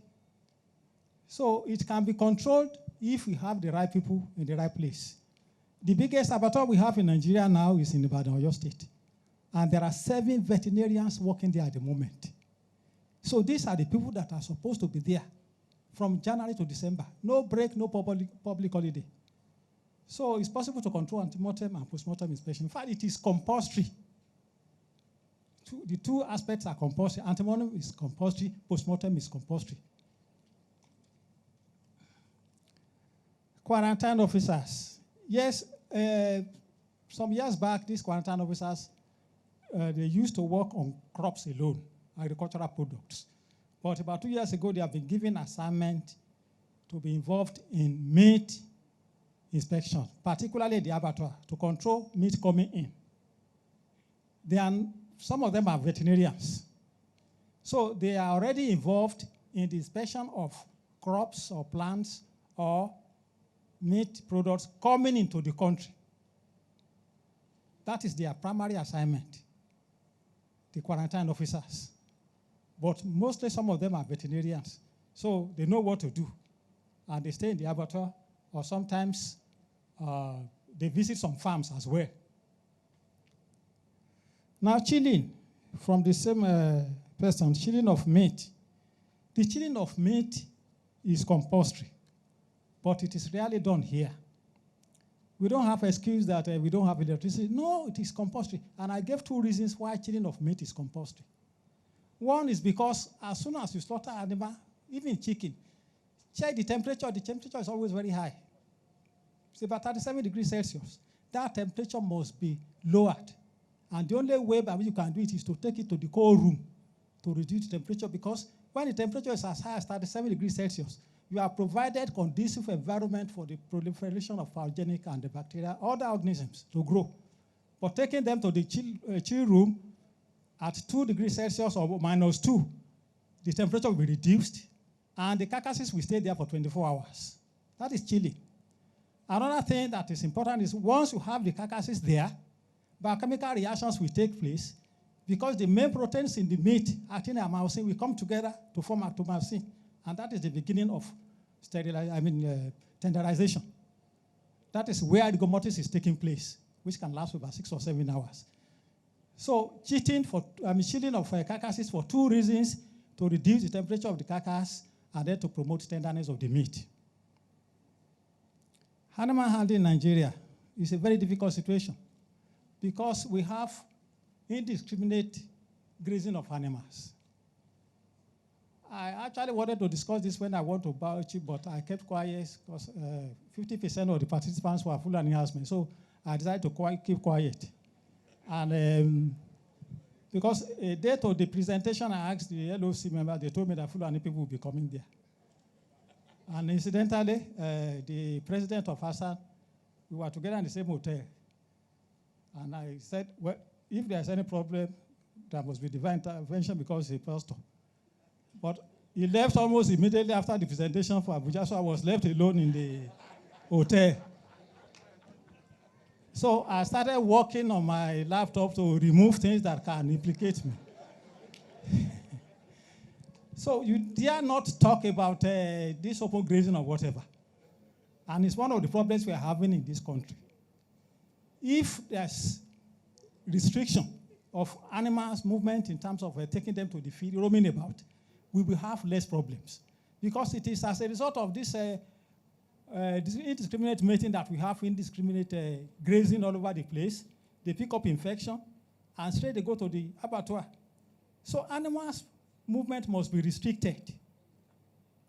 So it can be controlled if we have the right people in the right place. The biggest abattoir we have in Nigeria now is in Ibadan, Oyo State. And there are 7 veterinarians working there at the moment. So these are the people that are supposed to be there from January to December. No break, no public holiday. So it's possible to control ante-mortem and post-mortem inspection. In fact, it is compulsory. The two aspects are compulsory. Ante-mortem is compulsory, post-mortem is compulsory. Quarantine officers. Yes, some years back, these quarantine officers, they used to work on crops alone, agricultural products. But about 2 years ago, they have been given assignment to be involved in meat inspection, particularly the abattoir, to control meat coming in. Some of them are veterinarians. So they are already involved in the inspection of crops or plants or meat products coming into the country. That is their primary assignment, the quarantine officers. But mostly some of them are veterinarians. So they know what to do. And they stay in the abattoir, or sometimes they visit some farms as well. Now, chilling, from the same person, chilling of meat. The chilling of meat is compulsory, but it is rarely done here. We don't have excuse that we don't have electricity. No, it is compulsory. And I gave 2 reasons why chilling of meat is compulsory. One is because as soon as you slaughter animal, even chicken, check the temperature. The temperature is always very high. It's about 37 degrees Celsius. That temperature must be lowered. And the only way by which you can do it is to take it to the cold room to reduce the temperature, because when the temperature is as high as 37 degrees Celsius, you are provided conducive environment for the proliferation of pathogenic and the bacteria, other organisms to grow. But taking them to the chill room at 2 degrees Celsius or -2, the temperature will be reduced, and the carcasses will stay there for 24 hours. That is chilling. Another thing that is important is once you have the carcasses there, biochemical reactions will take place because the main proteins in the meat, actin and myosin, will come together to form actomyosin. And that is the beginning of tenderization. That is where rigomotis is taking place, which can last for about 6 or 7 hours. So chilling of carcasses for 2 reasons: to reduce the temperature of the carcass and then to promote tenderness of the meat. Animal handling in Nigeria is a very difficult situation. because we have indiscriminate grazing of animals. I actually wanted to discuss this when I went to Bauchi, but I kept quiet because 50% of the participants were Fulani herdsmen, so I decided to keep quiet. And because a day to the presentation, I asked the LOC member, they told me that Fulani people will be coming there. And incidentally, the president of Hassan, we were together in the same hotel. And I said, well, if there's any problem, there must be divine intervention because he's a pastor. But he left almost immediately after the presentation for Abuja, so I was left alone in the hotel. So I started working on my laptop to remove things that can implicate me. So you dare not talk about this open grazing or whatever. And it's one of the problems we are having in this country. If there's restriction of animals' movement in terms of taking them to the field, roaming about, we will have less problems. Because it is as a result of this indiscriminate mating that we have indiscriminate grazing all over the place. They pick up infection, and straight they go to the abattoir. So animals' movement must be restricted.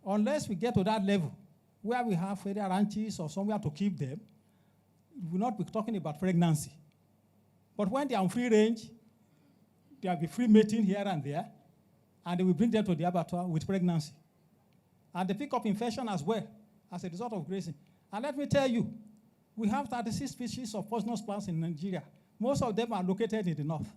Unless we get to that level, where we have area ranches or somewhere to keep them, we will not be talking about pregnancy. But when they are on free range, there will be free mating here and there, and they will bring them to the abattoir with pregnancy. And they pick up infection as well as a result of grazing. And let me tell you, we have 36 species of poisonous plants in Nigeria. Most of them are located in the north.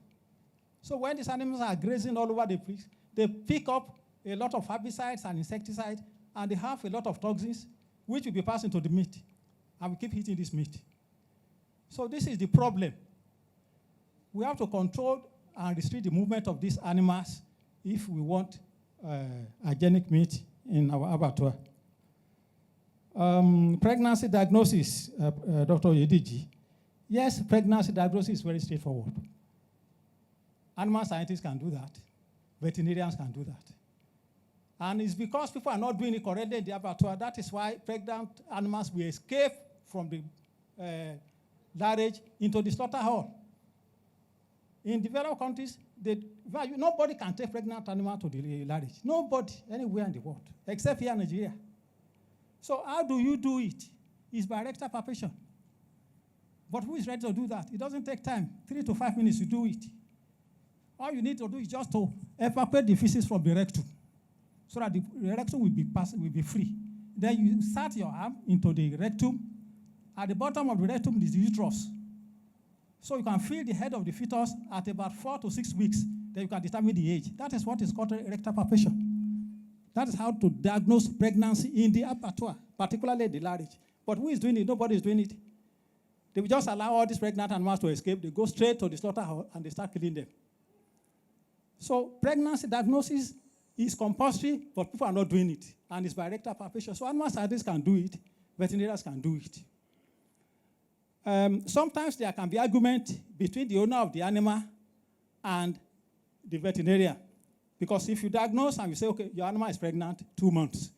So when these animals are grazing all over the place, they pick up a lot of herbicides and insecticides, and they have a lot of toxins, which will be passed into the meat. And we keep eating this meat. So this is the problem. We have to control and restrict the movement of these animals if we want hygienic meat in our abattoir. Pregnancy diagnosis, Dr. Yediji. Yes, pregnancy diagnosis is very straightforward. Animal scientists can do that. Veterinarians can do that. And it's because people are not doing it correctly in the abattoir. That is why pregnant animals will escape from the larage into the slaughter hall. In developed countries, nobody can take pregnant animal to the larage. Nobody, anywhere in the world, except here in Nigeria. So how do you do it? It's by rectal palpation. But who is ready to do that? It doesn't take time, 3 to 5 minutes to do it. All you need to do is just to evacuate the feces from the rectum so that the rectum will be free. Then you insert your arm into the rectum. At the bottom of the rectum is the uterus. So you can feel the head of the fetus at about 4 to 6 weeks. Then you can determine the age. That is what is called rectal palpation. That is how to diagnose pregnancy in the abattoir, particularly the larage. But who is doing it? Nobody is doing it. They will just allow all these pregnant animals to escape. They go straight to the slaughterhouse and they start killing them. So pregnancy diagnosis is compulsory, but people are not doing it. And it's by rectal palpation. So animal scientists can do it. Veterinarians can do it. Sometimes there can be argument between the owner of the animal and the veterinarian. Because if you diagnose and you say, okay, your animal is pregnant, 2 months,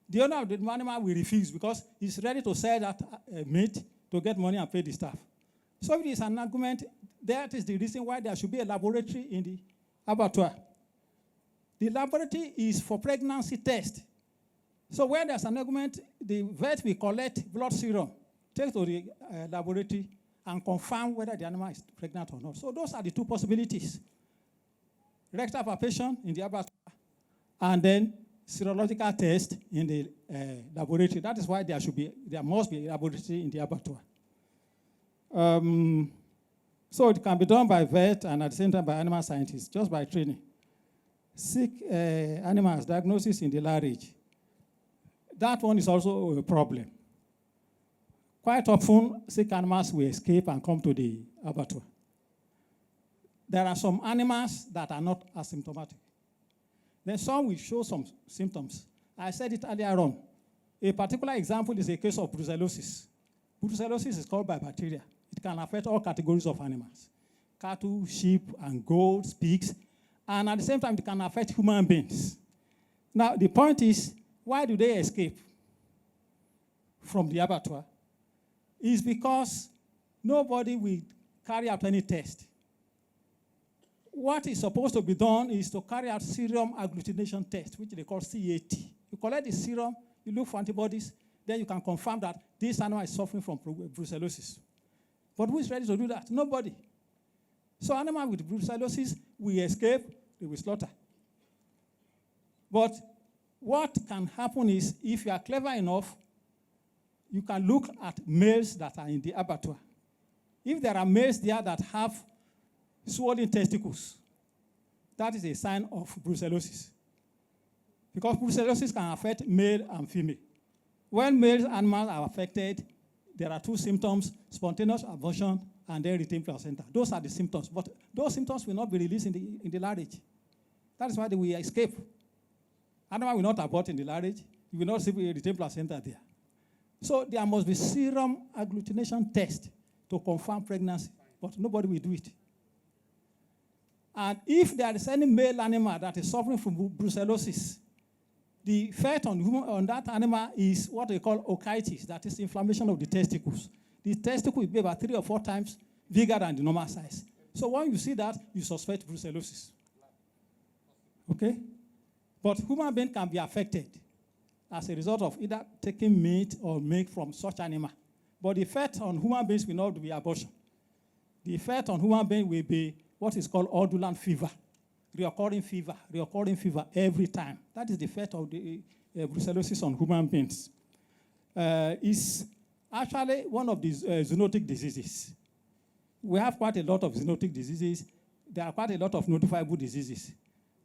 the owner of the animal will refuse because he's ready to sell that meat to get money and pay the staff. So if it is an argument, that is the reason why there should be a laboratory in the abattoir. The laboratory is for pregnancy test. So when there's an argument, the vet will collect blood serum, take to the laboratory, and confirm whether the animal is pregnant or not. So those are the two possibilities. Rectal palpation in the abattoir, and then serological test in the laboratory. That is why there must be a laboratory in the abattoir. So it can be done by vet and at the same time by animal scientists, just by training. Sick animals, diagnosis in the larage. That one is also a problem. Quite often, sick animals will escape and come to the abattoir. There are some animals that are not asymptomatic. Then some will show some symptoms. I said it earlier on. A particular example is a case of brucellosis. Brucellosis is caused by bacteria. It can affect all categories of animals. Cattle, sheep, and goats, pigs. And at the same time, it can affect human beings. Now, the point is, why do they escape from the abattoir? It's because nobody will carry out any test. What is supposed to be done is to carry out serum agglutination test, which they call CAT. You collect the serum, you look for antibodies, then you can confirm that this animal is suffering from brucellosis. But who is ready to do that? Nobody. So animal with brucellosis will escape, they will slaughter. But what can happen is, if you are clever enough, you can look at males that are in the abattoir. If there are males there that have swollen testicles, that is a sign of brucellosis. Because brucellosis can affect male and female. When male animals are affected, there are two symptoms: spontaneous abortion and then retained placenta. Those are the symptoms, but those symptoms will not be released in the larynx. That is why they will escape. Animal will not abort in the larynx. You will not see a retained placenta there. So there must be serum agglutination test to confirm pregnancy, but nobody will do it. And if there is any male animal that is suffering from brucellosis, the effect on that animal is what they call otitis, that is inflammation of the testicles. The testicle will be about 3 or 4 times bigger than the normal size. So when you see that, you suspect brucellosis. Okay? But human being can be affected as a result of either taking meat or milk from such animal. But the effect on human beings will not be abortion. The effect on human beings will be what is called ordulant fever, reoccurring fever every time. That is the effect of the brucellosis on human beings. It's actually one of these zoonotic diseases. We have quite a lot of zoonotic diseases. There are quite a lot of notifiable diseases.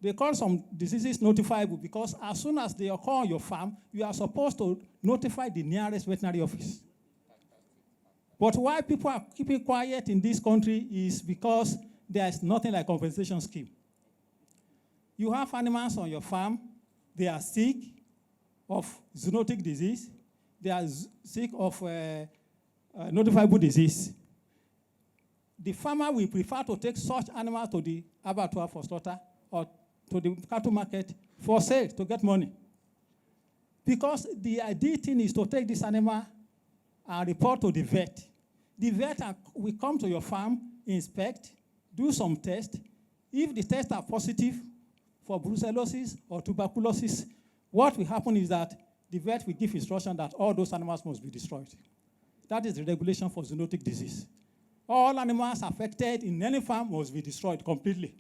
They call some diseases notifiable because as soon as they occur on your farm, you are supposed to notify the nearest veterinary office. But why people are keeping quiet in this country is because there is nothing like compensation scheme. You have animals on your farm, they are sick of zoonotic disease, they are sick of notifiable disease. The farmer will prefer to take such animals to the abattoir for slaughter or to the cattle market for sale to get money. Because the ideal thing is to take this animal and report to the vet. The vet will come to your farm, inspect, do some tests. If the tests are positive for brucellosis or tuberculosis, what will happen is that the vet will give instruction that all those animals must be destroyed. That is the regulation for zoonotic disease. All animals affected in any farm must be destroyed completely.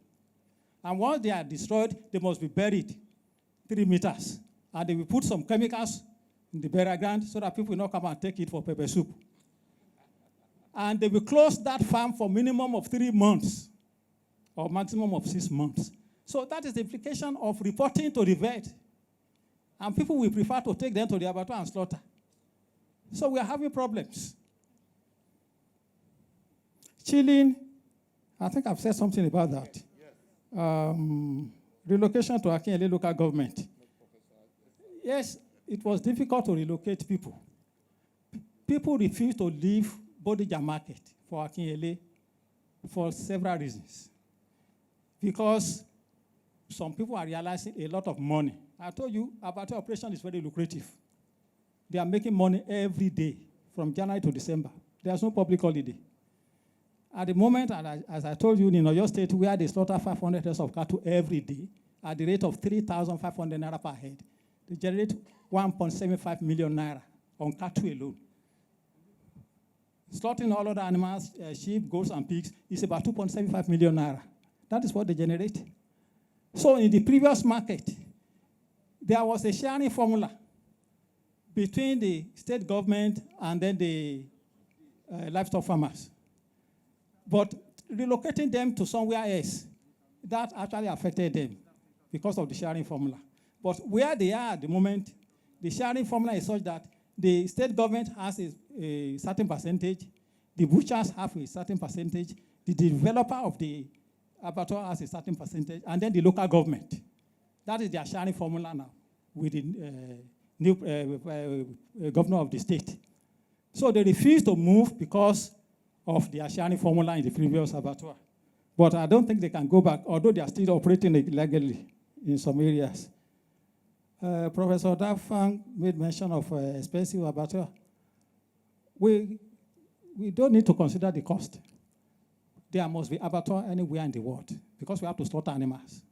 And once they are destroyed, they must be buried 3 meters. And they will put some chemicals in the burial ground so that people will not come and take it for pepper soup. And they will close that farm for minimum of 3 months or maximum of 6 months. So that is the implication of reporting to the vet. And people will prefer to take them to the abattoir and slaughter. So we are having problems. Chilling, I think I've said something about that. Relocation to Akinyele local government. Yes, it was difficult to relocate people. People refused to leave Bodija market for Akinyele for several reasons. Because some people are realizing a lot of money. I told you, abattoir operation is very lucrative. They are making money every day from January to December. There's no public holiday. At the moment, as I told you, in Oyo State, where they slaughter 500 heads of cattle every day at the rate of 3,500 naira per head, they generate 1.75 million naira on cattle alone. Slaughtering all other animals, sheep, goats, and pigs, is about 2.75 million naira. That is what they generate. So in the previous market, there was a sharing formula between the state government and then the livestock farmers. But relocating them to somewhere else, that actually affected them because of the sharing formula. But where they are at the moment, the sharing formula is such that the state government has a certain percentage, the butchers have a certain percentage, the developer of the abattoir has a certain percentage, and then the local government. That is their sharing formula now with the new governor of the state. So they refuse to move because of their sharing formula in the previous abattoir. But I don't think they can go back, although they are still operating illegally in some areas. Professor Dafang made mention of expensive abattoir. We don't need to consider the cost. there must be abattoir anywhere in the world because we have to slaughter animals.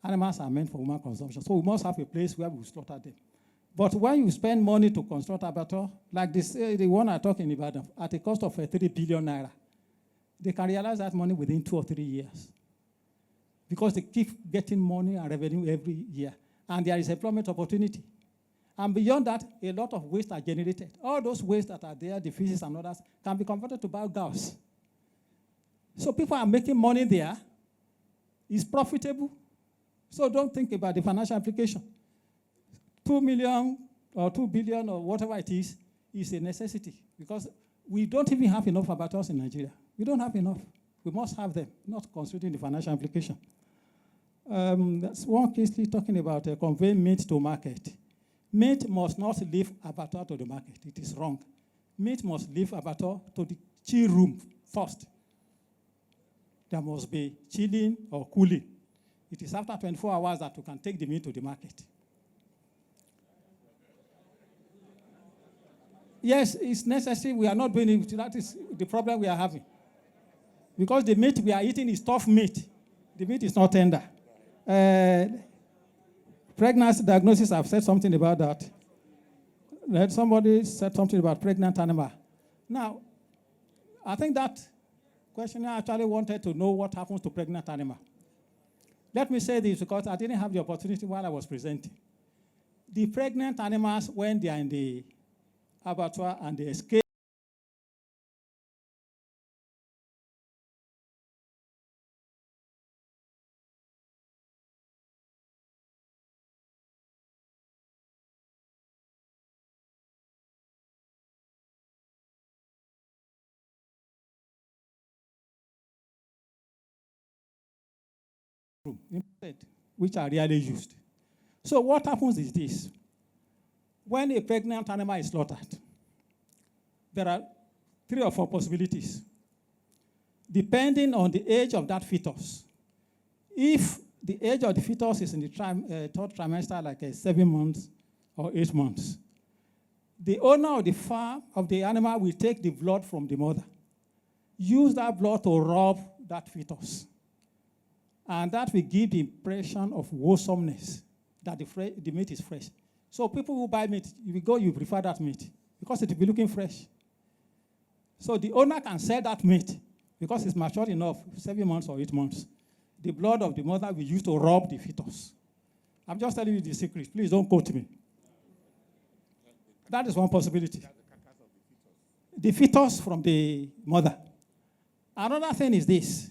Animals are meant for human consumption, so we must have a place where we slaughter them. But when you spend money to construct abattoir, like this, the one I'm talking about, at a cost of 3 billion naira, they can realize that money within 2 or 3 years because they keep getting money and revenue every year, and there is employment opportunity. And beyond that, a lot of waste are generated. All those wastes that are there, the feces and others, can be converted to biogas. So people are making money there. It's profitable. So don't think about the financial implication. 2 million or 2 billion or whatever it is a necessity because we don't even have enough abattoirs in Nigeria. We don't have enough. We must have them, not considering the financial implication. That's one case talking about conveying meat to market. Meat must not leave abattoir to the market. It is wrong. Meat must leave abattoir to the chill room first. There must be chilling or cooling. It is after 24 hours that you can take the meat to the market. Yes, it's necessary. We are not doing it. That is the problem we are having. Because the meat we are eating is tough meat. The meat is not tender. Pregnancy diagnosis, I've said something about that. Somebody said something about pregnant animal. Now, I think that questioner actually wanted to know what happens to pregnant animal. Let me say this because I didn't have the opportunity while I was presenting. The pregnant animals, when they are in the abattoir and they escape, which are rarely used. So what happens is this. When a pregnant animal is slaughtered, there are 3 or 4 possibilities, depending on the age of that fetus. If the age of the fetus is in the 3rd trimester, like 7 months or 8 months, the owner of the farm of the animal will take the blood from the mother, use that blood to rub that fetus. And that will give the impression of wholesomeness, that the meat is fresh. So people who buy meat, you prefer that meat because it will be looking fresh. So the owner can sell that meat because it's mature enough, 7 months or 8 months. The blood of the mother will use to rub the fetus. I'm just telling you the secret. Please don't quote me. That is one possibility. The fetus from the mother. Another thing is this.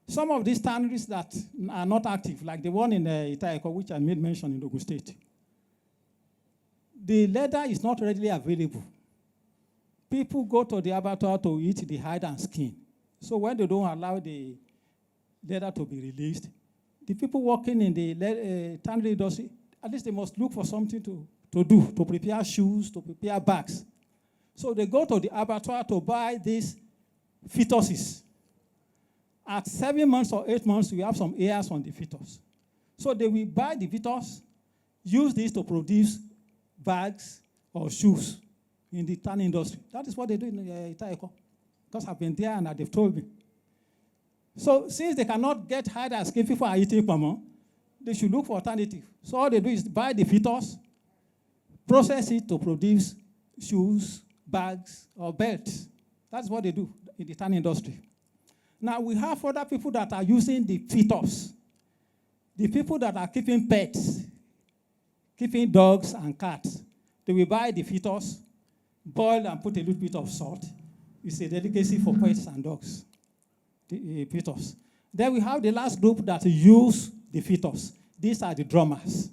Some of these tanneries that are not active, like the one in Itaeko, which I made mention in Ogun State, the leather is not readily available. People go to the abattoir to eat the hide and skin. So when they don't allow the leather to be released, the people working in the tannery industry, at least they must look for something to do, to prepare shoes, to prepare bags. So they go to the abattoir to buy these fetuses. At 7 months or 8 months, we have some hairs on the fetus. So they will buy the fetus, use this to produce bags or shoes in the tan industry. That is what they do in Itaeko, because I've been there and they've told me. So since they cannot get hide and skin, people are eating pama, they should look for alternative. So all they do is buy the fetus, process it to produce shoes, bags, or belts. That's what they do in the tan industry. Now, we have other people that are using the fetus. The people that are keeping pets, keeping dogs and cats, they will buy the fetus, boil and put a little bit of salt. It's a delicacy for pets and dogs, the fetus. Then we have the last group that use the fetus. These are the drummers.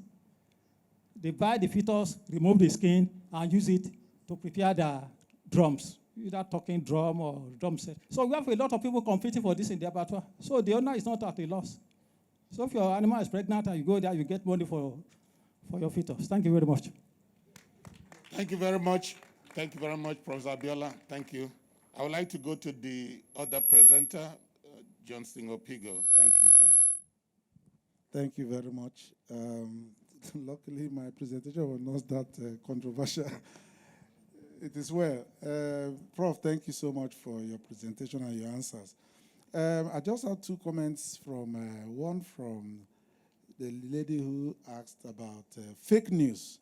They buy the fetus, remove the skin, and use it to prepare their drums. Either talking drum or drum set. So we have a lot of people competing for this in the abattoir. So the owner is not at a loss. So if your animal is pregnant and you go there, you get money for your fetus. Thank you very much. Thank you very much. Thank you very much, Professor Abiola. Thank you. I would like to go to the other presenter, Johnson Opigo. Thank you, sir. Thank you very much. Luckily, my presentation was not that controversial. It is well. Prof, thank you so much for your presentation and your answers. I just have two comments from one from the lady who asked about fake news.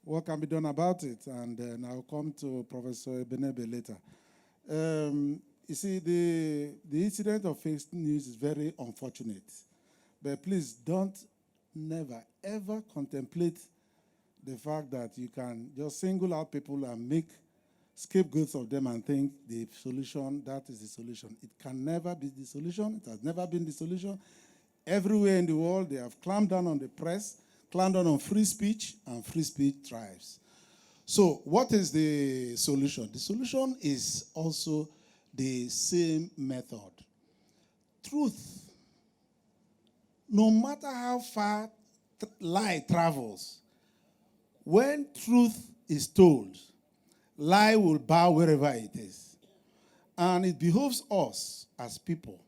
What can be done about it? And then I'll come to Professor Ebenebe later. You see, the incident of fake news is very unfortunate. But please don't never, ever contemplate the fact that you can just single out people and make scapegoats of them and think the solution, that is the solution. It can never be the solution. It has never been the solution. Everywhere in the world, they have clamped down on the press, clamped down on free speech, and free speech thrives. So what is the solution? The solution is also the same method. Truth. No matter how far lie travels, when truth is told, lie will bow wherever it is. And it behoves us as people,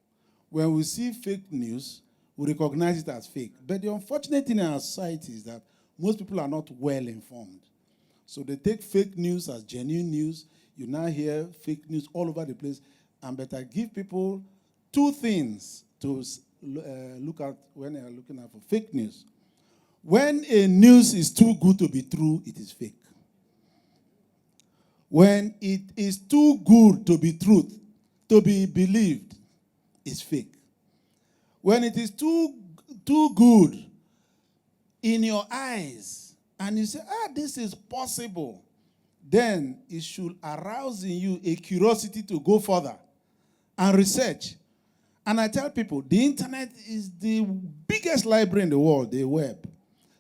when we see fake news, we recognize it as fake. But the unfortunate thing in our society is that most people are not well informed. So they take fake news as genuine news. You now hear fake news all over the place. And better give people two things to look at when they are looking at for fake news. When a news is too good to be true, it is fake. When it is too good to be truth, to be believed, it's fake. When it is too good in your eyes, and you say, this is possible, then it should arouse in you a curiosity to go further and research. And I tell people, the internet is the biggest library in the world, the web.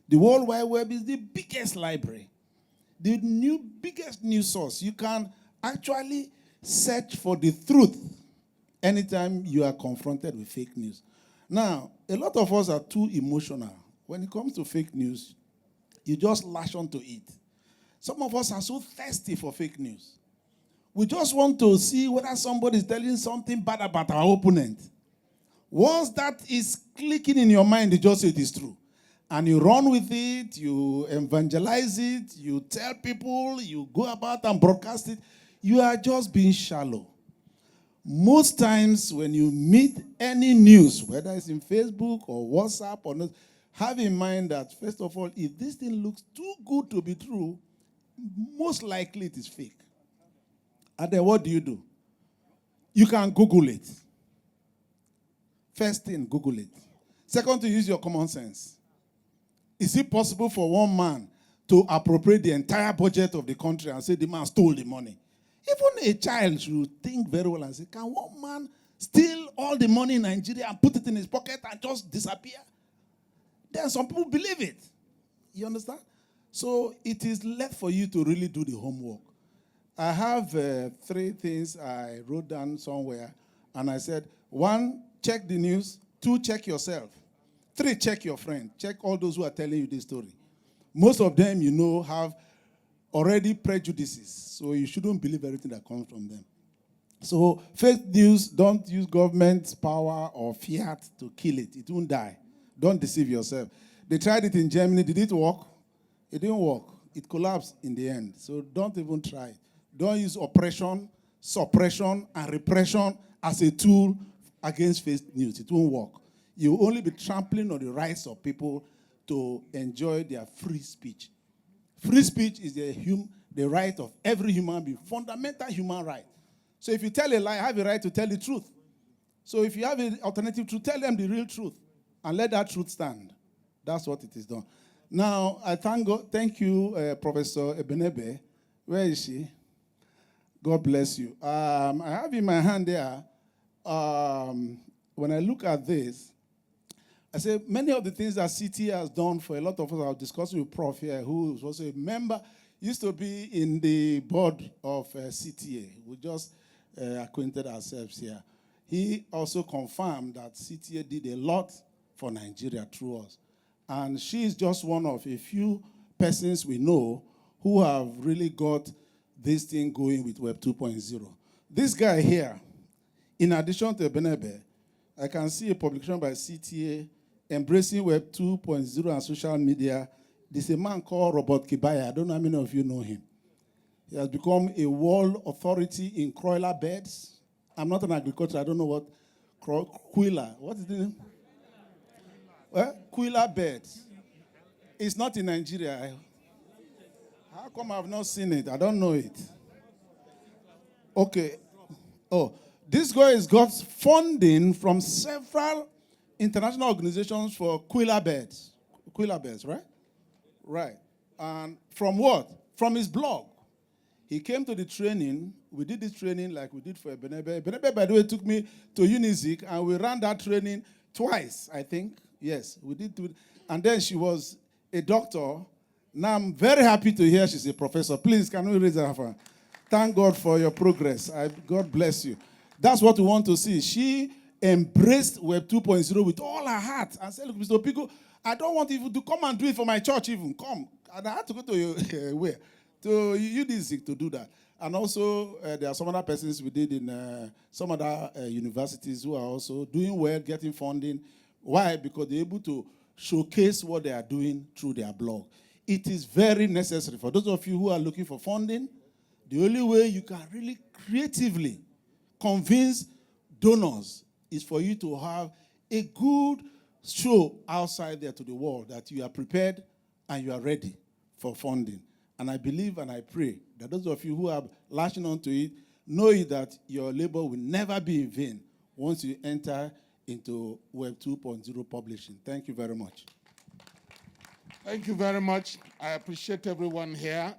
The World Wide Web is the biggest library, the biggest news source. You can actually search for the truth anytime you are confronted with fake news. Now, a lot of us are too emotional. When it comes to fake news, you just lash onto it. Some of us are so thirsty for fake news. We just want to see whether somebody is telling something bad about our opponent. Once that is clicking in your mind, you just say it is true. And you run with it, you evangelize it, you tell people, you go about and broadcast it. You are just being shallow. Most times when you meet any news, whether it's in Facebook or WhatsApp or not, have in mind that, first of all, if this thing looks too good to be true, most likely it is fake. And then what do? You can Google it. First thing, Google it. Second, to use your common sense. Is it possible for one man to appropriate the entire budget of the country and say the man stole the money? Even a child should think very well and say, can one man steal all the money in Nigeria and put it in his pocket and just disappear? Then some people believe it. You understand? So it is left for you to really do the homework. I have 3 things I wrote down somewhere, and I said, 1, check the news. 2, check yourself. 3, check your friend. Check all those who are telling you this story. Most of them, have already prejudices, so you shouldn't believe everything that comes from them. So fake news, don't use government power or fiat to kill it. It won't die. Don't deceive yourself. They tried it in Germany. Did it work? It didn't work. It collapsed in the end. So don't even try it. Don't use oppression, suppression, and repression as a tool against fake news. It won't work. You will only be trampling on the rights of people to enjoy their free speech. Free speech is the right of every human being, fundamental human right. So if you tell a lie, I have a right to tell the truth. So if you have an alternative truth, tell them the real truth and let that truth stand. That's what it is done. Now, I thank you, Professor Ebenebe. Where is she? God bless you. I have in my hand there, when I look at this, I say many of the things that CTA has done for a lot of us, I was discussing with Prof here, who was also a member, used to be in the board of CTA. We just acquainted ourselves here. He also confirmed that CTA did a lot for Nigeria through us. And she is just one of a few persons we know who have really got this thing going with Web 2.0. This guy here, in addition to Benebe, I can see a publication by CTA embracing Web 2.0 and social media. There's a man called Robert Kibaya. I don't know how many of you know him. He has become a world authority in broiler beds. I'm not an agriculturist. I don't know what Quilla. What is the name? Quilla birds. It's not in Nigeria. How come I've not seen it? I don't know it. Okay. Oh, this guy has got funding from several international organizations for Quilla birds. Quilla birds, right? Right. And from what? From his blog. He came to the training. We did this training like we did for Ebenebe. Ebenebe, by the way, took me to Unizik, and we ran that training twice, I think. Yes, we did. And then she was a doctor. Now I'm very happy to hear she's a professor. Please, can we raise her hand? Thank God for your progress. God bless you. That's what we want to see. She embraced Web 2.0 with all her heart and said, look, Mr. Pico, I don't want you to come and do it for my church even. Come. And I had to go to where? To UDZ to do that. And also, there are some other persons we did in some other universities who are also doing well, getting funding. Why? Because they're able to showcase what they are doing through their blog. It is very necessary. For those of you who are looking for funding, the only way you can really creatively convince donors is for you to have a good show outside there to the world that you are prepared and you are ready for funding. And I believe and I pray that those of you who are latching onto it know that your labor will never be in vain once you enter into Web 2.0 publishing. Thank you very much. Thank you very much. I appreciate everyone here.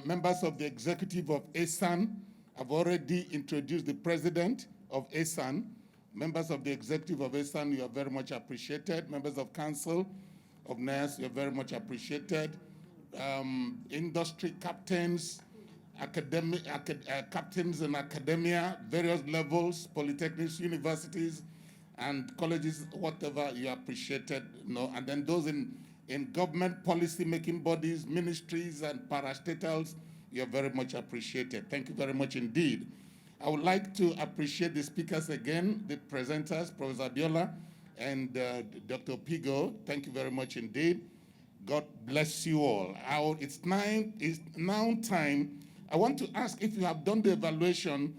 Members of the executive of ASAN. I've already introduced the president of ASAN. Members of the executive of ASAN, you are very much appreciated. Members of council of NIAS, you are very much appreciated. Industry captains, captains in academia, various levels, polytechnics, universities, and colleges, whatever, you are appreciated. And then those in government policy-making bodies, ministries, and parastatals, you are very much appreciated. Thank you very much indeed. I would like to appreciate the speakers again, the presenters, Professor Abiola and Dr. Pigo. Thank you very much indeed. God bless you all. It's now time. I want to ask if you have done the evaluation,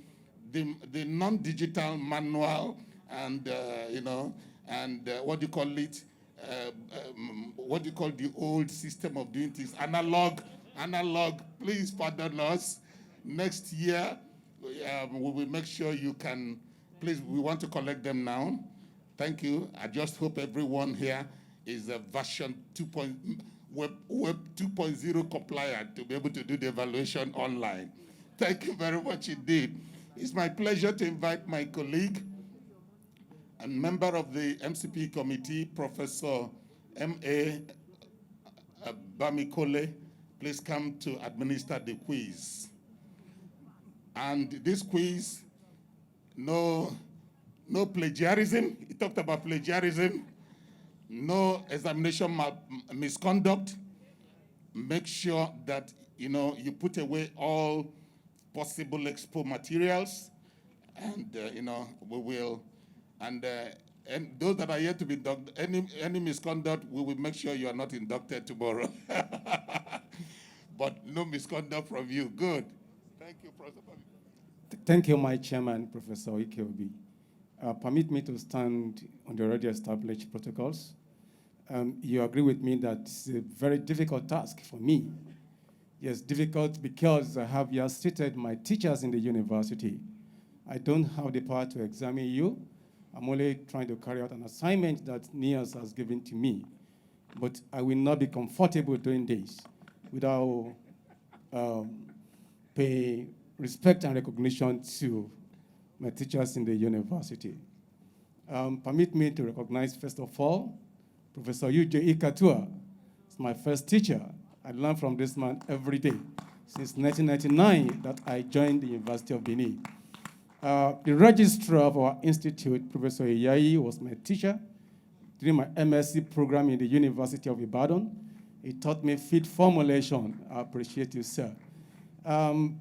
the non-digital manual, and what do you call it? What do you call the old system of doing things? Analog. Please pardon us. Next year, we will make sure you can. Please, we want to collect them now. Thank you. I just hope everyone here is a version 2.0 Web 2.0 compliant to be able to do the evaluation online. Thank you very much indeed. It's my pleasure to invite my colleague and member of the MCP committee, Professor M.A. Bamikole. Please come to administer the quiz. And this quiz, no plagiarism. He talked about plagiarism. No examination misconduct. Make sure that you put away all possible expo materials, and we will. And those that are yet to be inducted, any misconduct, we will make sure you are not inducted tomorrow. But no misconduct from you. Good. Thank you, Professor. Thank you, my chairman, Professor Ikeobi. Permit me to stand on the already established protocols. You agree with me that it's a very difficult task for me. Yes, difficult because I have just stated my teachers in the university. I don't have the power to examine you. I'm only trying to carry out an assignment that NIAS has given to me. But I will not be comfortable doing this without paying respect and recognition to my teachers in the university. Permit me to recognize, first of all, Professor Uche Ikatua. It's my first teacher. I learn from this man every day. Since 1999 that I joined the University of Benin. The registrar of our institute, Professor Iyayi, was my teacher during my MSc program in the University of Ibadan. He taught me feed formulation. I appreciate you, sir.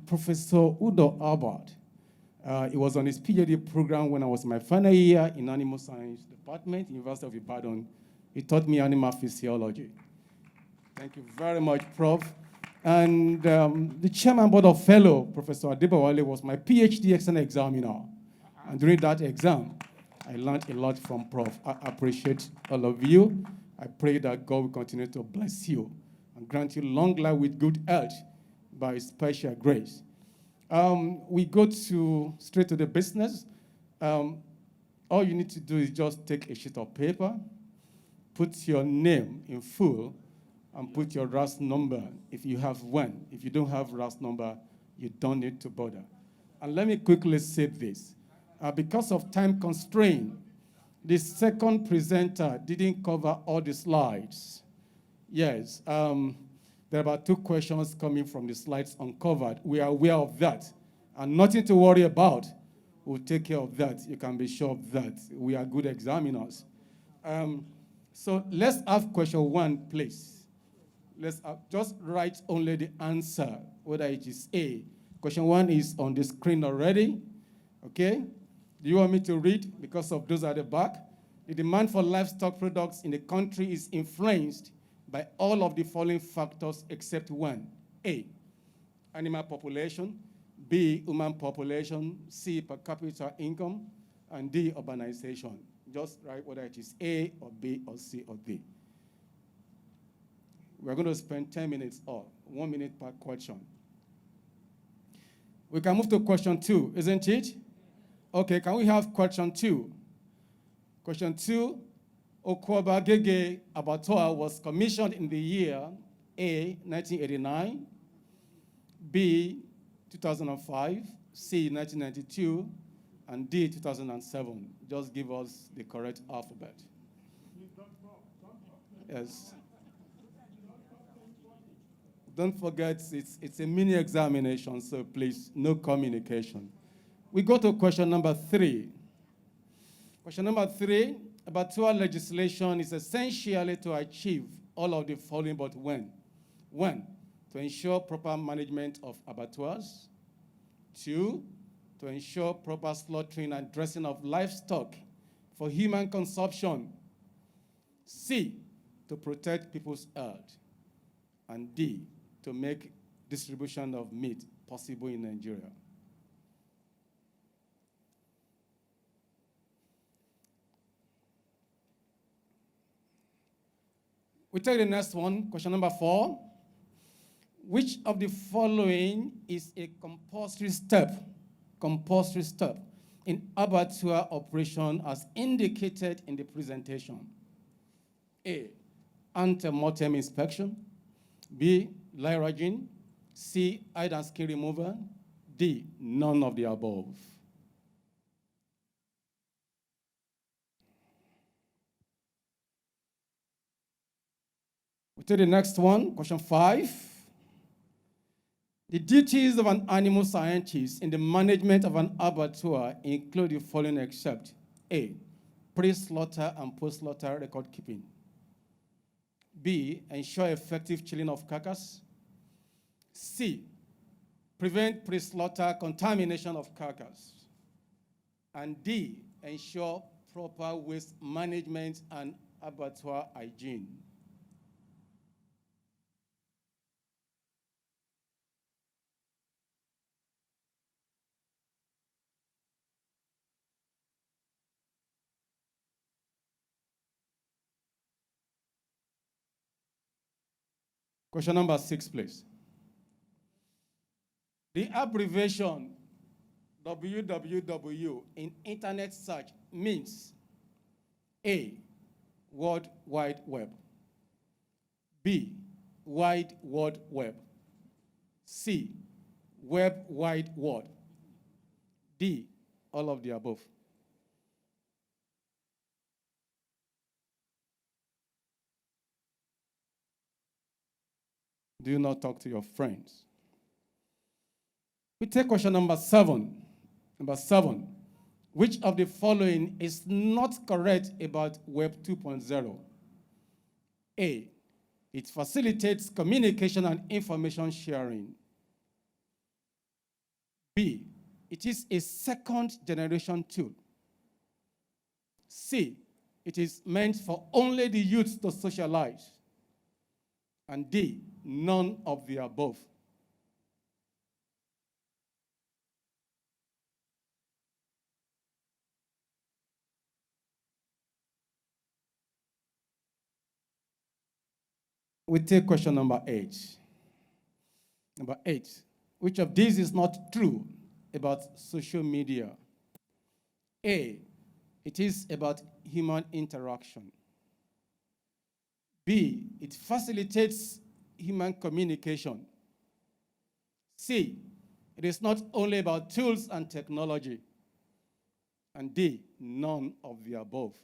Professor Udo Albert. He was on his PhD program when I was in my final year in Animal Science Department, University of Ibadan. He taught me animal physiology. Thank you very much, Prof. And the chairman board of fellow, Professor Adebawale, was my PhD external examiner And during that exam, I learned a lot from Prof. I appreciate all of you. I pray that God will continue to bless you and grant you long life with good health by His special grace. We go straight to the business. All you need to do is just take a sheet of paper, put your name in full, and put your RAS number if you have one. If you don't have RAS number, you don't need to bother. And let me quickly say this. Because of time constraint, the second presenter didn't cover all the slides. Yes, there are about 2 questions coming from the slides uncovered. We are aware of that. And nothing to worry about. We'll take care of that. You can be sure of that. We are good examiners. So let's have question 1, please. Let's just write only the answer, whether it is A. Question 1 is on the screen already. Okay? Do you want me to read? Because of those at the back. The demand for livestock products in the country is influenced by all of the following factors except one. A, animal population. B, human population. C, per capita income. And D, urbanization. Just write whether it is A or B or C or D. We're going to spend 10 minutes or 1 minute per question. We can move to question 2, isn't it? Okay, can we have question 2? Question 2, Okwaba Gege Abattoir was commissioned in the year A, 1989, B, 2005, C, 1992, and D, 2007. Just give us the correct alphabet. Yes. Don't forget, it's a mini examination, so please, no communication. We go to question number 3. Question number 3, abattoir legislation is essentially to achieve all of the following but when. 1, to ensure proper management of abattoirs. 2, to ensure proper slaughtering and dressing of livestock for human consumption. C, to protect people's health. And D, to make distribution of meat possible in Nigeria. We take the next one, question number 4. Which of the following is a compulsory step in abattoir operation as indicated in the presentation? A, ante-mortem inspection. B, lyraging. C, hide and skin removal. D, none of the above. We take the next one, question 5. The duties of an animal scientist in the management of an abattoir include the following except A, pre-slaughter and post-slaughter record keeping. B, ensure effective chilling of carcass. C, prevent pre-slaughter contamination of carcass. And D, ensure proper waste management and abattoir hygiene. Question number 6, please. The abbreviation www in internet search means A, World Wide Web. B, Wide World Web. C, Web Wide World. D, all of the above. Do you not talk to your friends? We take question number 7. Number 7. Which of the following is not correct about Web 2.0? A, it facilitates communication and information sharing. B, it is a second-generation tool. C, it is meant for only the youth to socialize. And D, none of the above. we take question number 8. Number 8. Which of these is not true about social media? A, it is about human interaction. B, it facilitates human communication. C, it is not only about tools and technology. And D, none of the above.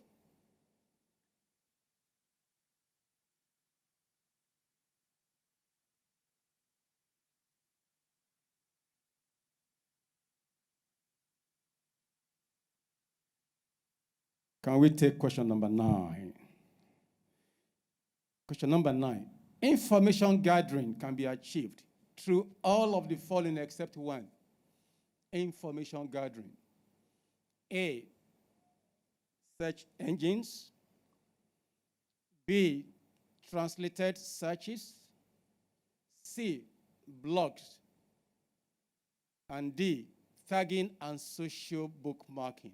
Can we take question number 9? Question number 9. Information gathering can be achieved through all of the following except one. Information gathering. A, search engines. B, translated searches. C, blogs. And D, tagging and social bookmarking.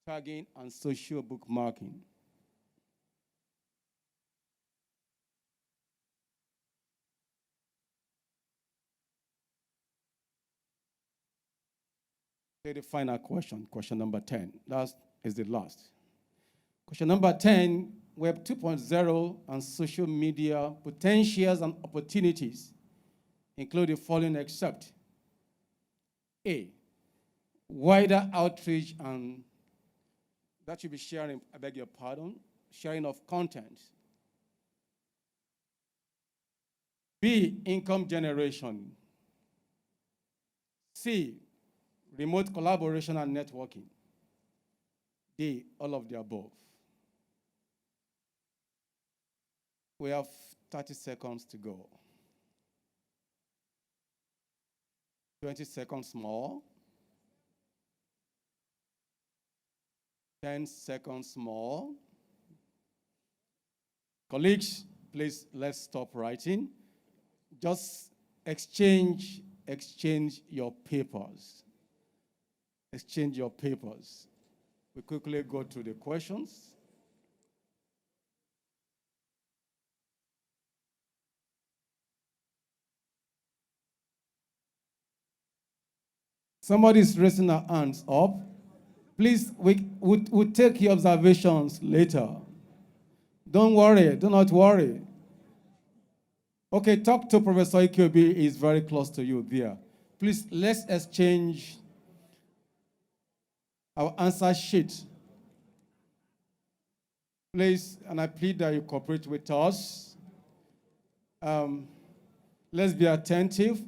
Tagging and social bookmarking. The final question, question number 10. That is the last. Question number 10, Web 2.0 and social media potentials and opportunities include the following except A, wider outreach and that should be sharing, I beg your pardon, sharing of content. B, income generation. C, remote collaboration and networking. D, all of the above. We have 30 seconds to go. 20 seconds more. 10 seconds more. Colleagues, please, let's stop writing. Just exchange your papers. Exchange your papers. We quickly go through the questions. Somebody's raising their hands up. Please, we'll take your observations later. Don't worry, do not worry. Okay, talk to Professor Ikobi, he's very close to you there. Please, let's exchange our answer sheet. Please, and I plead that you cooperate with us. Let's be attentive.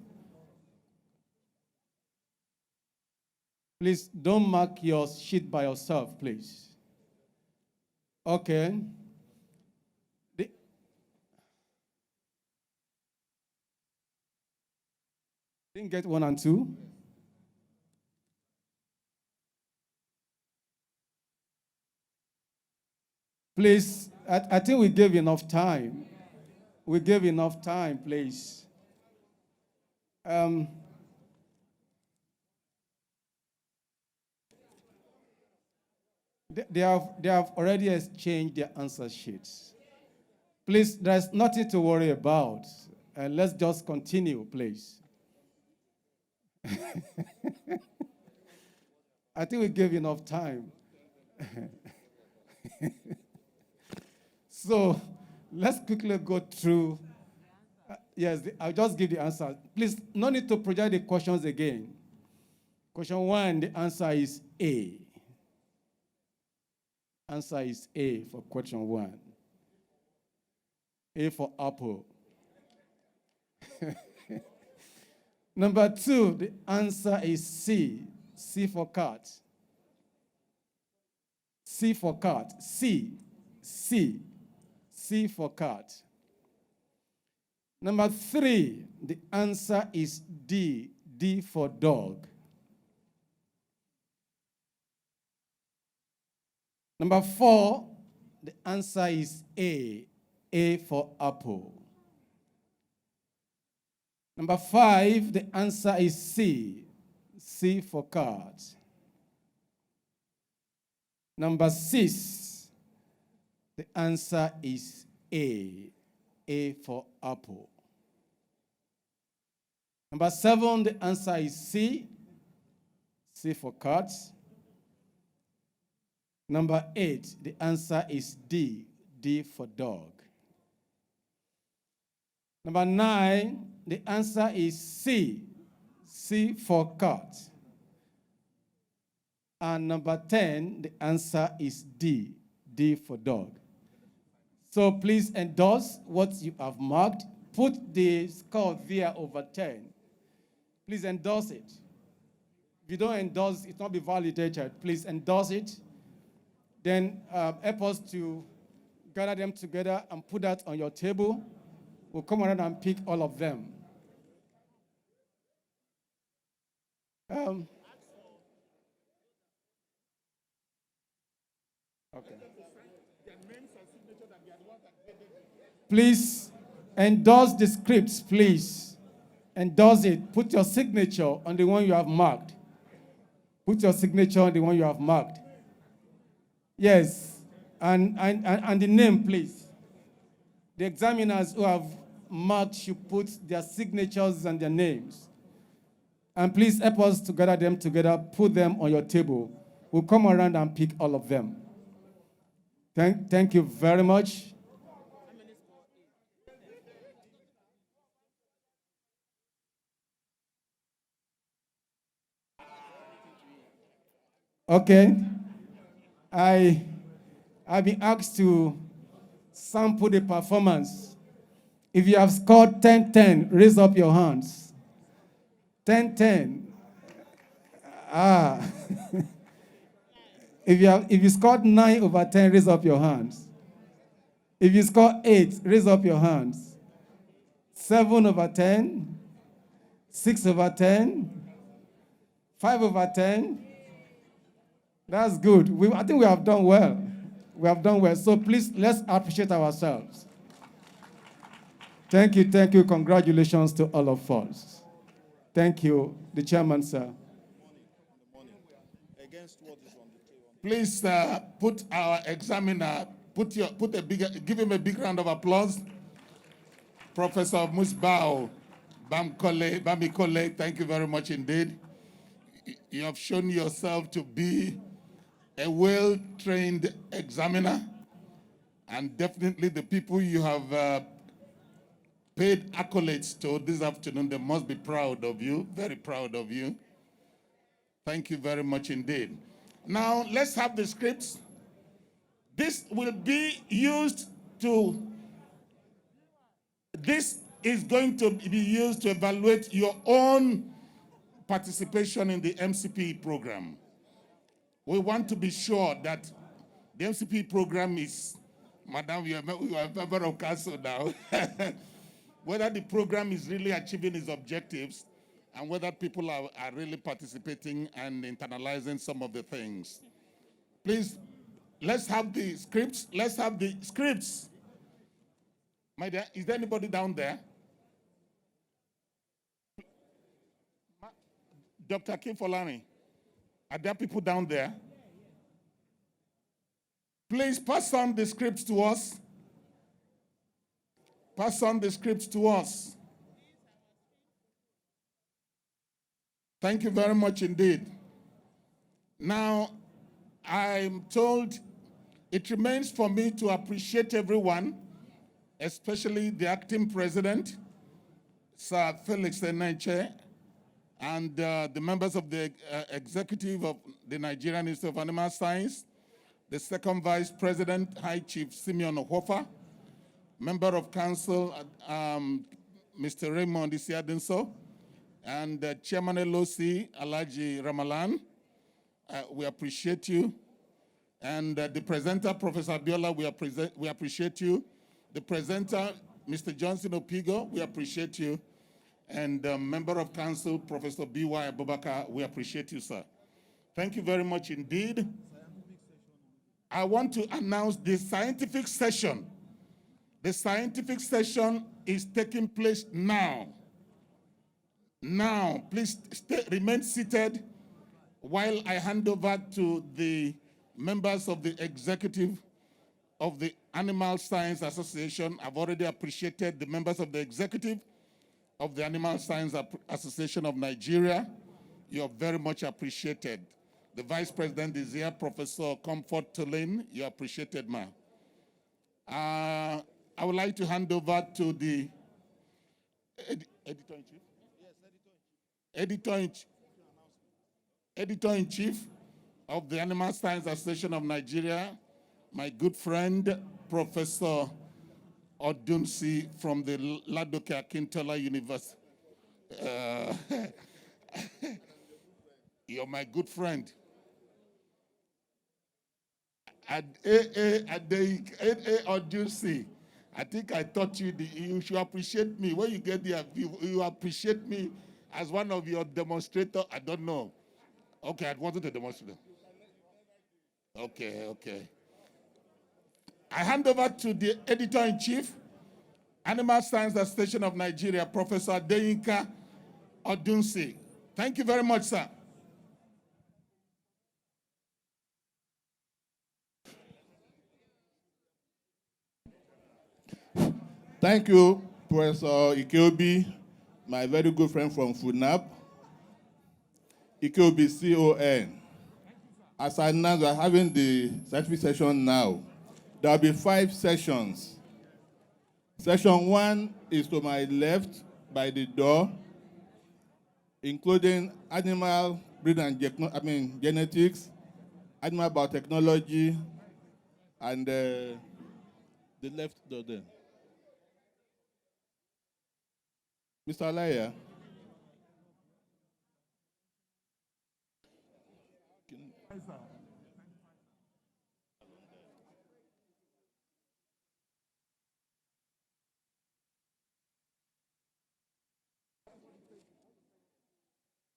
Please don't mark your sheet by yourself, please. Okay. Didn't get 1 and 2. Please, I think we gave enough time. We gave enough time, please. They have already exchanged their answer sheets. Please, there's nothing to worry about. Let's just continue, please. I think we gave enough time. So let's quickly go through. Yes, I'll just give the answer. Please, no need to project the questions again. Question 1, the answer is A. Answer is A for question 1. A for apple. Number 2, the answer is C. C for cat. C for cat. C for cat. Number 3, the answer is D. D for dog. Number 4, the answer is A. A for apple. Number 5, the answer is C. C for cat. Number 6, the answer is A. A for apple. Number 7, the answer is C. C for cat. Number 8, the answer is D. D for dog. Number 9, the answer is C. C for cat. And number 10, the answer is D. D for dog. So please endorse what you have marked. Put the score there over 10. Please endorse it. If you don't endorse, it will not be validated. Please endorse it. Then help us to gather them together and put that on your table. We'll come around and pick all of them. Okay. Please endorse the scripts, please. Endorse it. Put your signature on the one you have marked. Put your signature on the one you have marked. Yes. And the name, please. The examiners who have marked should put their signatures and their names. And please help us to gather them together, put them on your table. We'll come around and pick all of them. Thank you very much. Okay. I've been asked to sample the performance. If you have scored 10-10, raise up your hands. 10-10. If you scored 9/10, raise up your hands. If you scored 8, raise up your hands. 7/10, 6/10, 5/10. That's good. I think we have done well. We have done well. So please, let's appreciate ourselves. Thank you. Congratulations to all of us. Thank you. The chairman, sir. Please put our examiner, give him a big round of applause. Professor Musbao Bamikole, thank you very much indeed. You have shown yourself to be a well-trained examiner, and definitely the people you have paid accolades to this afternoon, they must be proud of you, very proud of you. Thank you very much indeed. Now, let's have the scripts. This is going to be used to evaluate your own participation in the MCP program. We want to be sure that the MCP program is, Madam, you are a member of council now, whether the program is really achieving its objectives and whether people are really participating and internalizing some of the things. Please, let's have the scripts. Let's have the scripts. My dear, is there anybody down there? Dr. Kim Folani, are there people down there? Please pass on the scripts to us. Pass on the scripts to us. Thank you very much indeed. Now, I'm told it remains for me to appreciate everyone, especially the acting president, Sir Felix Enenche, and the members of the executive of the Nigerian Institute of Animal Science, the second vice president, High Chief Simeon Ohofa, member of council, Mr. Raymond Isiadinso, and Chairman LOC, Alhaji Ramalan. We appreciate you. And the presenter, Professor Abiola, we appreciate you. The presenter, Mr. Johnson Opigo, we appreciate you. And member of council, Professor B.Y. Abubakar, we appreciate you, sir. Thank you very much indeed. I want to announce the scientific session. The scientific session is taking place now. Now, please remain seated while I hand over to the members of the executive of the Animal Science Association. I've already appreciated the members of the executive of the Animal Science Association of Nigeria. You're very much appreciated. The Vice President is here, Professor Comfort Tulane. You're appreciated, ma'am. I would like to hand over to the editor-in-chief. Editor-in-chief of the Animal Science Association of Nigeria, my good friend, Professor Odunsi from the Ladoke Akintola University. You're my good friend. Odunsi, I think I taught you, you should appreciate me. When you get there, you appreciate me as one of your demonstrators. I don't know. Okay, I wanted to demonstrate. Okay. I hand over to the editor-in-chief, Animal Science Association of Nigeria, Professor Adeyinka Odunsi. Thank you very much, sir. Thank you, Professor Ikeobi, my very good friend from FUNAP. Ikeobi, CON. As I announced, we are having the scientific session now. There will be 5 sessions. Session 1 is to my left by the door, including animal breed and genetics, animal biotechnology, and the left door there. Mr. Alaya.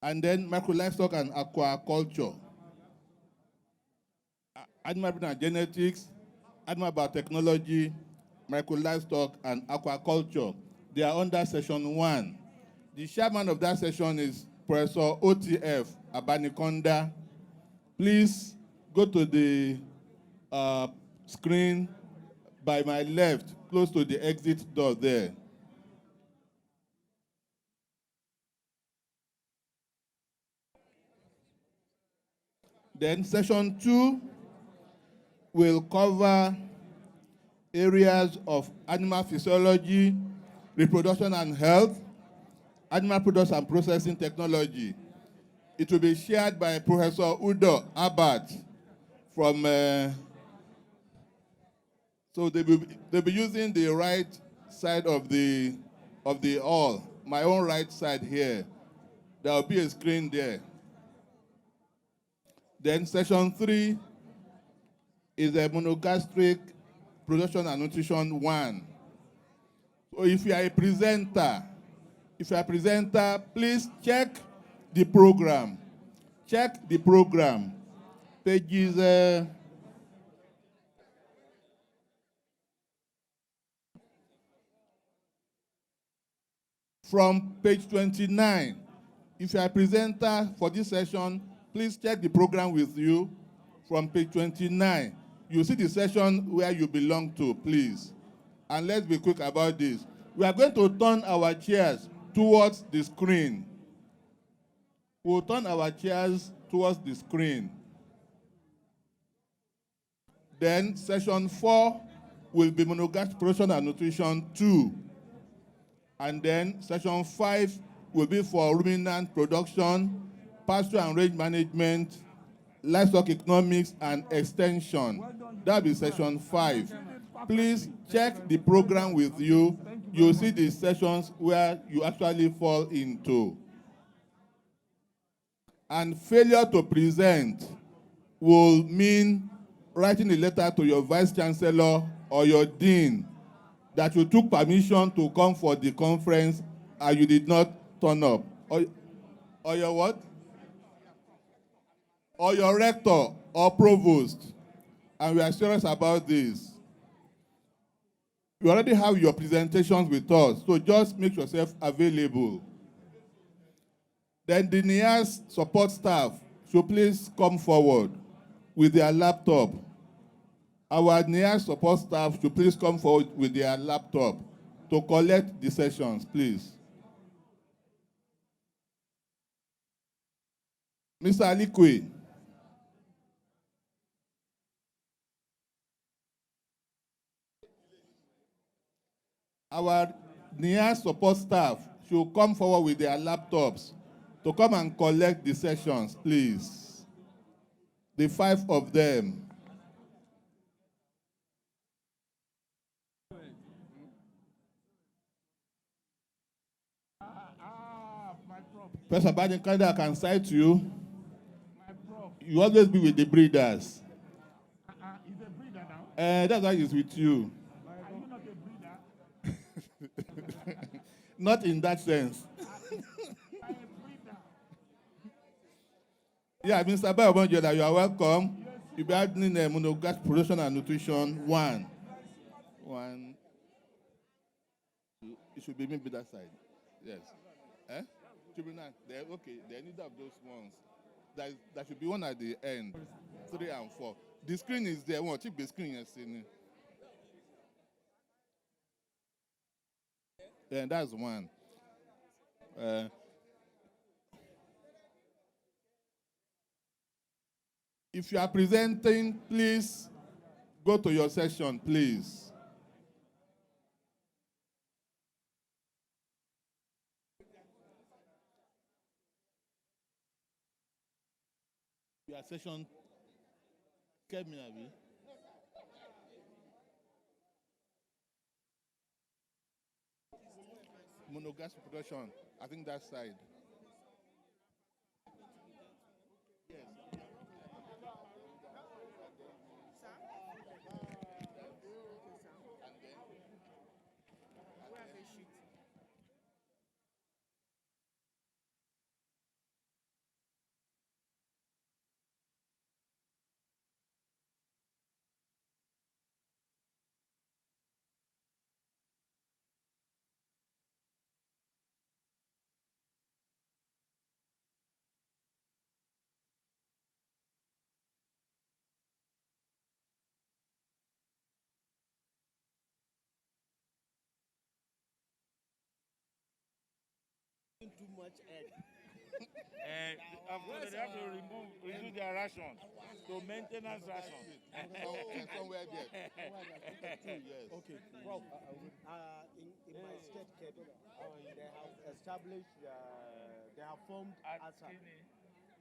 And then micro-livestock and aquaculture, animal breed and genetics, animal biotechnology, micro-livestock and aquaculture. They are under session 1. The chairman of that session is Professor OTF Abanikonda. Please go to the screen by my left, close to the exit door there. Then session 2 will cover areas of animal physiology, reproduction and health, animal products and processing technology. It will be shared by Professor Udo Abad from, so they'll be using the right side of the hall, my own right side here. There will be a screen there. Then session 3 is a monogastric production and nutrition 1. So if you are a presenter, please check the program. Check the program. Pages from page 29. If you are a presenter for this session, please check the program with you from page 29. You see the session where you belong to, please. And let's be quick about this. We are going to turn our chairs towards the screen. We'll turn our chairs towards the screen. Then session 4 will be monogastric production and nutrition 2. And then session 5 will be for ruminant production, pasture and range management, livestock economics and extension. That'll be session 5. Please check the program with you. You'll see the sessions where you actually fall into. And failure to present will mean writing a letter to your vice chancellor or your dean that you took permission to come for the conference and you did not turn up. Or your what? Or your rector or provost. And we are serious about this. You already have your presentations with us, so just make yourself available. Then the NIAS support staff should please come forward with their laptop. Our NIAS support staff should please come forward with their laptop to collect the sessions, please. Mr. Alikwe. Our NIAS support staff should come forward with their laptops to come and collect the sessions, please. The 5 of them. Professor Baden-Kada, I can cite you. You always be with the breeders. He's a breeder now. That's why he's with you. Are you not a breeder? Not in that sense. Yeah, Mr. Bayobonjoda, you are welcome. You'll be adding monogastric production and nutrition 1. It should be maybe that side. Yes. Eh? Should be 9. Okay, there are neither of those ones. There should be one at the end. 3 and 4. The screen is there. One, check the screen you're seeing. Yeah, that's 1. If you are presenting, please go to your section, please. Your session, Kemi Abi. Monogastric production, I think that side. Yes. Too much egg. After they have to reduce their ration to maintenance ration. Somewhere there. Yes. Okay, Prof. In my state, Kebbi, they have established, they have formed ASAN.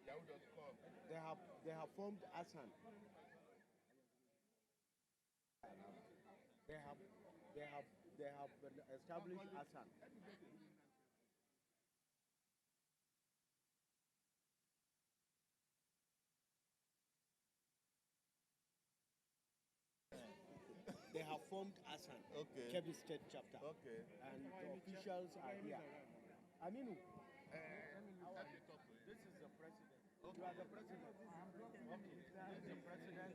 They have formed ASAN. They have established ASAN. They have formed ASAN, Kebbi State chapter. Okay. And the officials are here. Aminu, this is the president. You are the president. Okay. This is the president.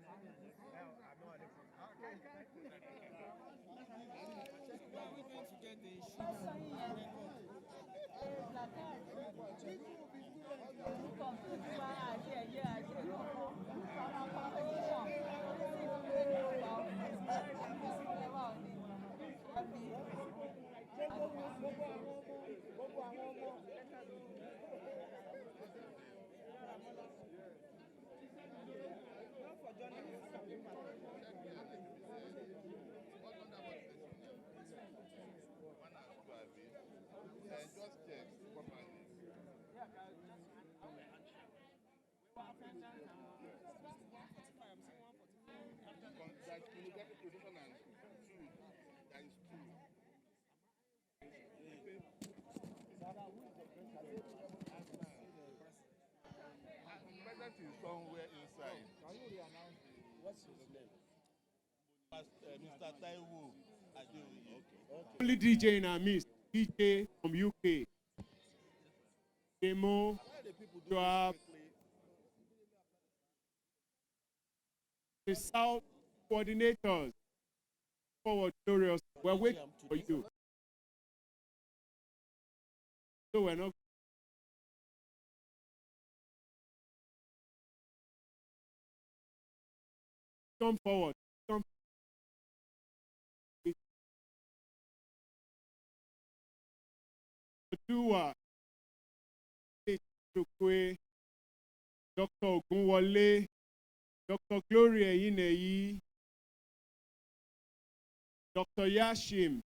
Just check properly. President is somewhere inside. What's his name? Mr. Taiwo Adeoye. Okay. Only DJ in our midst, DJ from UK. Demo, you have the South coordinators. Forward, glorious. We're waiting for you. So we're not. Come forward. Come Dua, Chukwe, Dr. Ogunwole, Dr. Gloria Yineyi, Dr. Yashim,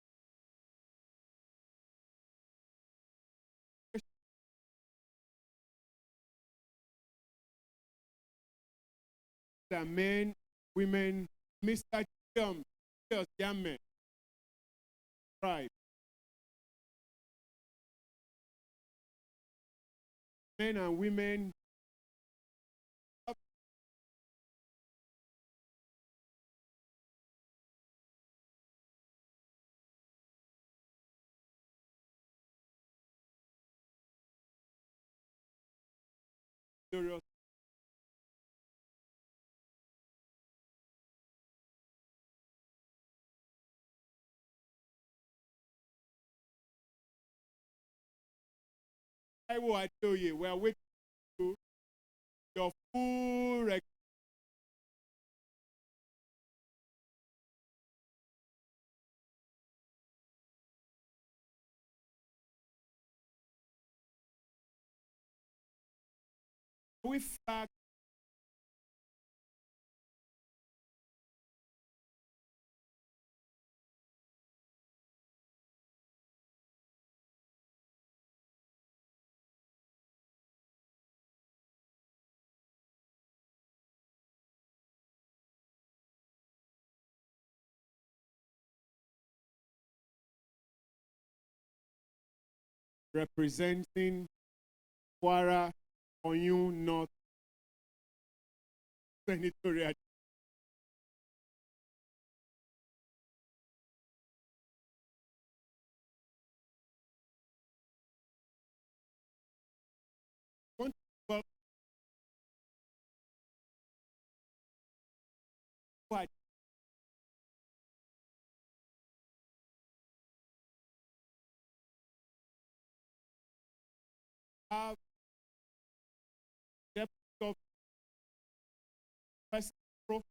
the men, women, Mr. Chiam, Yamen, tribe, men and women, glorious. Taiwo Adeoye, we are waiting for your full we flag representing Kwara Oyun North Senatorial. What? Have depth of first pro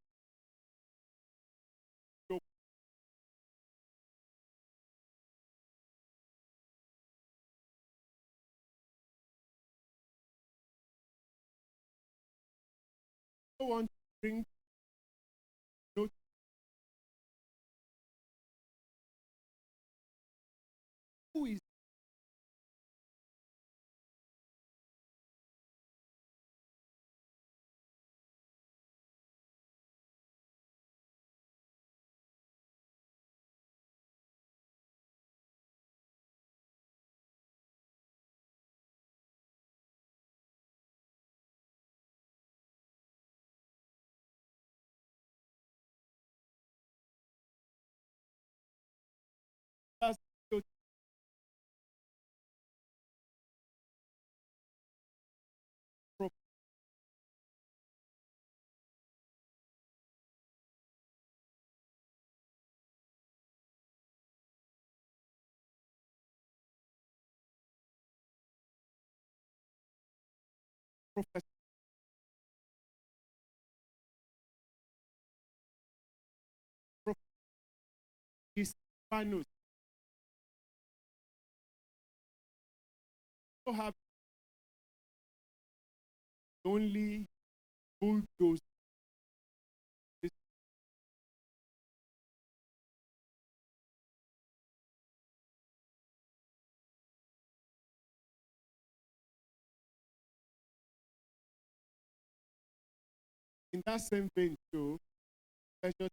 want to bring note who is first pro professor Hispanus to have only bulldoze in that same vein too. Pleasure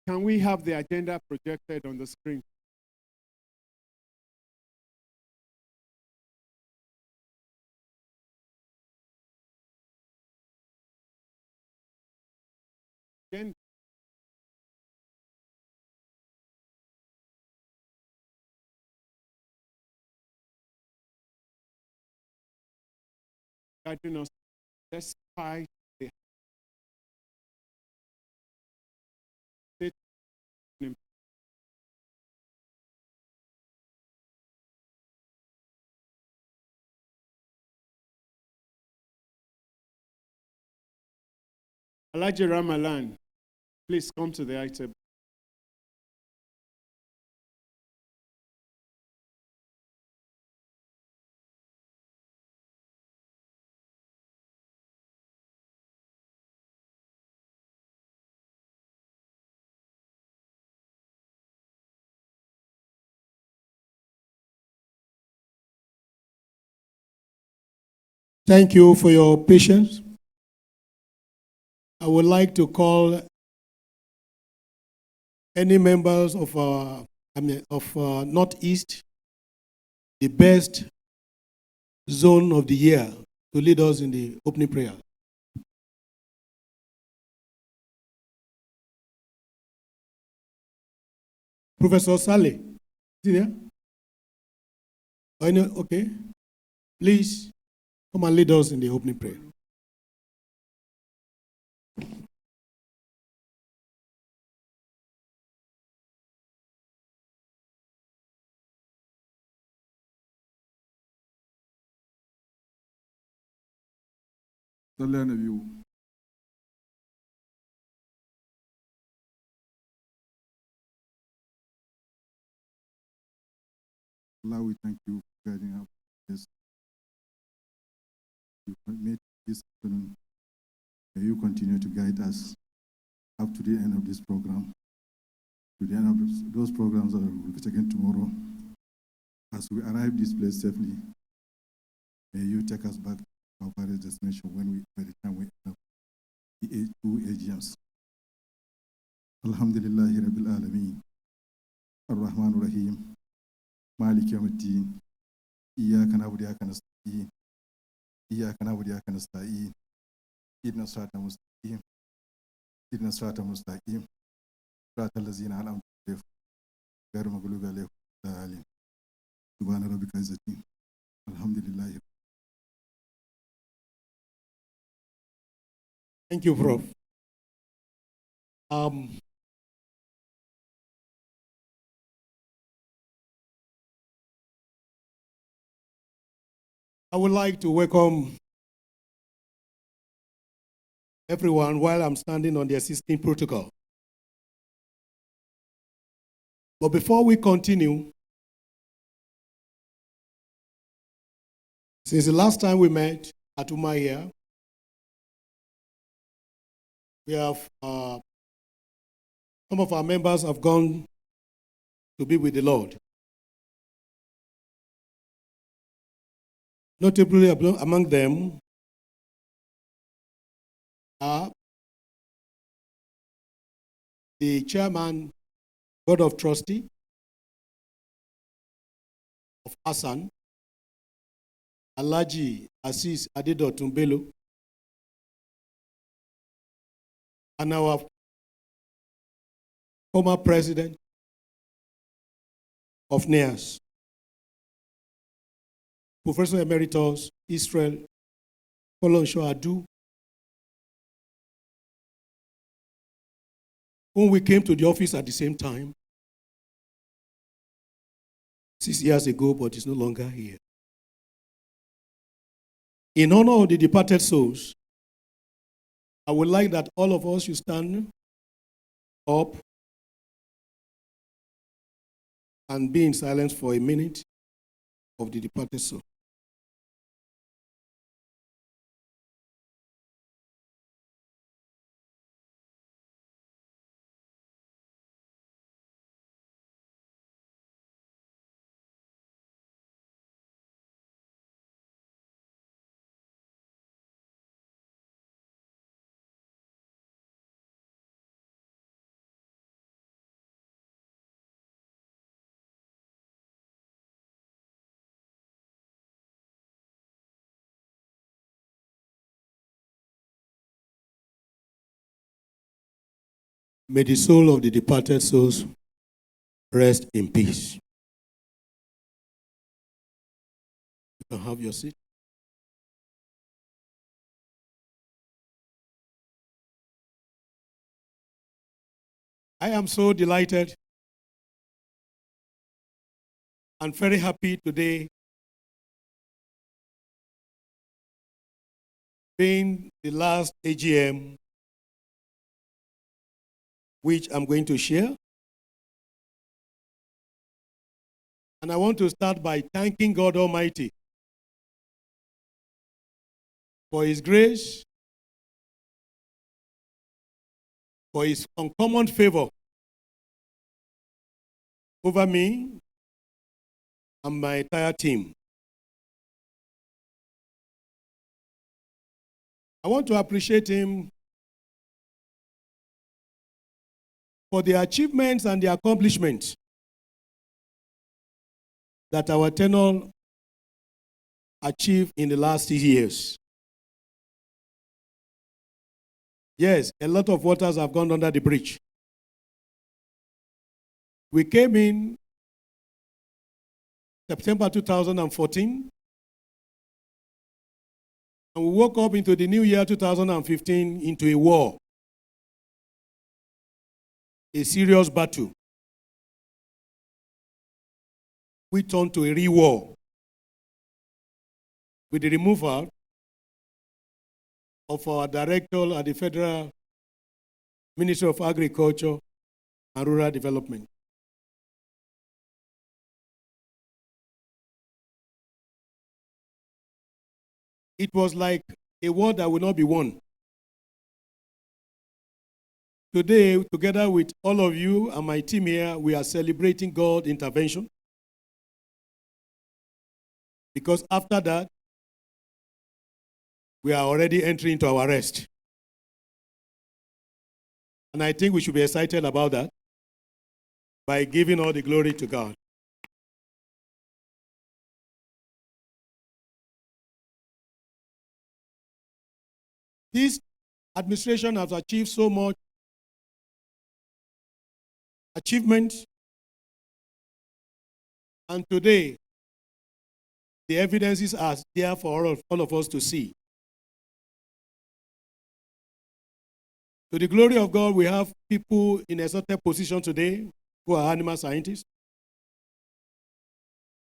Can we have the agenda projected on the screen? Again, guiding us despite the state. Alhaji Ramalan, please come to the item. Thank you for your patience. I would like to call any members of Northeast, the best zone of the year, to lead us in the opening prayer. Professor Saleh, is he there? Okay. Please come and lead us in the opening prayer. صلى على النبي. Allah, we thank you for guiding us. Yes. You made this afternoon. May you continue to guide us up to the end of this program, to the end of those programs that will be taken tomorrow. As we arrive this place safely, may you take us back to our various destination by the time we end up the two AGMs. Alhamdulillahi Rabbil Alameen. Ar-Rahman Ar-Rahim. Malik Yawmiddin. Iyyaka na'budu wa iyyaka nasta'in. Iyyaka na'budu wa iyyaka nasta'in. Ihdinas siratal mustaqim. Ihdinas siratal mustaqim. Siratal ladzina an'amta alaihim ghayril maghdubi alaihim waladdallin. Subhana rabbika izzati. Alhamdulillah. Thank you, Prof. I would like to welcome everyone while I'm standing on the existing protocol. But before we continue, since the last time we met at Umaya, we have some of our members have gone to be with the Lord. Notably among them are the chairman, board of trustee of Asan, Alhaji Asis Adedotun Bello, and our former president of NIAS, Professor Emeritus Israel Folonsho Adu, when we came to the office at the same time 6 years ago, but is no longer here. In honor of the departed souls, I would like that all of us should stand up and be in silence for a minute of the departed soul. May the soul of the departed souls rest in peace. You can have your seat. I am so delighted and very happy today being the last AGM which I'm going to share. And I want to start by thanking God Almighty for His grace, for His uncommon favor over me and my entire team. I want to appreciate Him for the achievements and the accomplishments that our tenure achieved in the last 6 years. Yes, a lot of waters have gone under the bridge. We came in September 2014, and we woke up into the new year 2015 into a war, a serious battle. We turned to a real war with the removal of our director at the Federal Ministry of Agriculture and Rural Development. It was like a war that will not be won. Today, together with all of you and my team here, we are celebrating God's intervention. Because after that, we are already entering into our rest. And I think we should be excited about that by giving all the glory to God. This administration has achieved so much achievement, and today the evidences are there for all of us to see. To the glory of God, we have people in a certain position today who are animal scientists.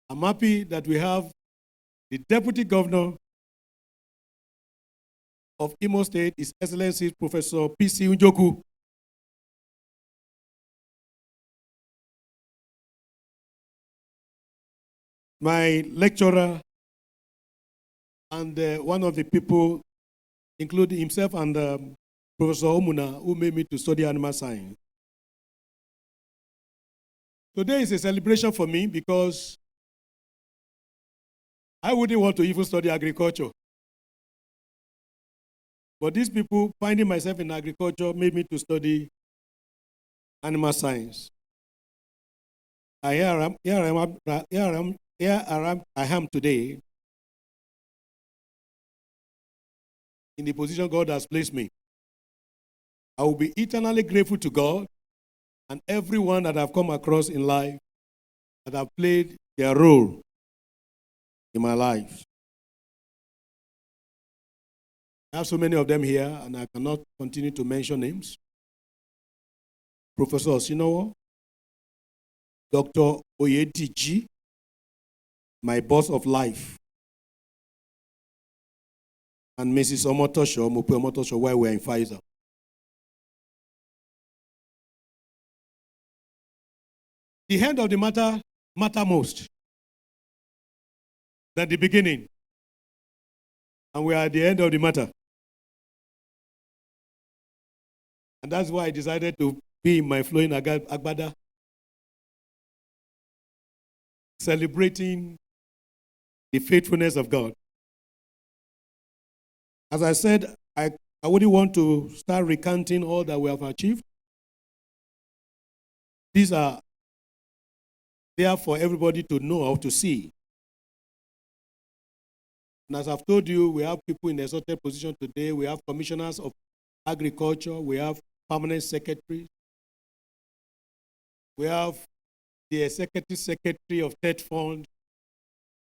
I'm happy that we have the Deputy Governor of Imo State, His Excellency Professor P.C. Unjoku. My lecturer and one of the people, including himself and Professor Omuna, who made me to study animal science. Today is a celebration for me because I wouldn't want to even study agriculture. But these people, finding myself in agriculture, made me to study animal science. I am today in the position God has placed me. I will be eternally grateful to God and everyone that I've come across in life that have played their role in my life. I have so many of them here, and I cannot continue to mention names. Professor Osinowo, Dr. Oyediji, my boss of life, and Mrs. Omotosho, Mope Omotosho, while we were in Pfizer. The end of the matter most than the beginning. And we are at the end of the matter. And that's why I decided to be in my flowing agbada, celebrating the faithfulness of God. As I said, I wouldn't want to start recounting all that we have achieved. These are there for everybody to know or to see. And as I've told you, we have people in a certain position today. We have commissioners of agriculture. We have permanent secretaries. We have the Executive Secretary of TED Fund,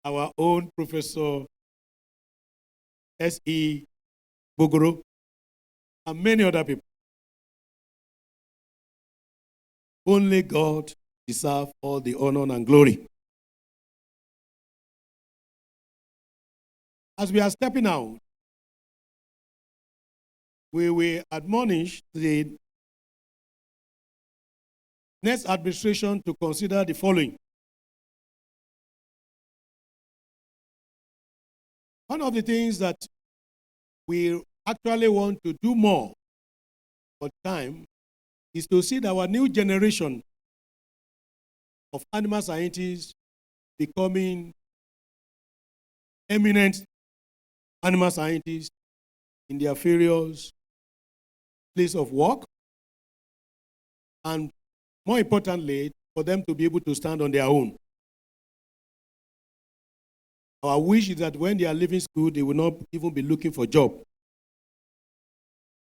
our own Professor S.E. Bogoro, and many other people. Only God deserves all the honor and glory. As we are stepping out, we will admonish the next administration to consider the following. One of the things that we actually want to do more for time is to see that our new generation of animal scientists becoming eminent animal scientists in their various place of work, and more importantly, for them to be able to stand on their own. Our wish is that when they are leaving school, they will not even be looking for a job.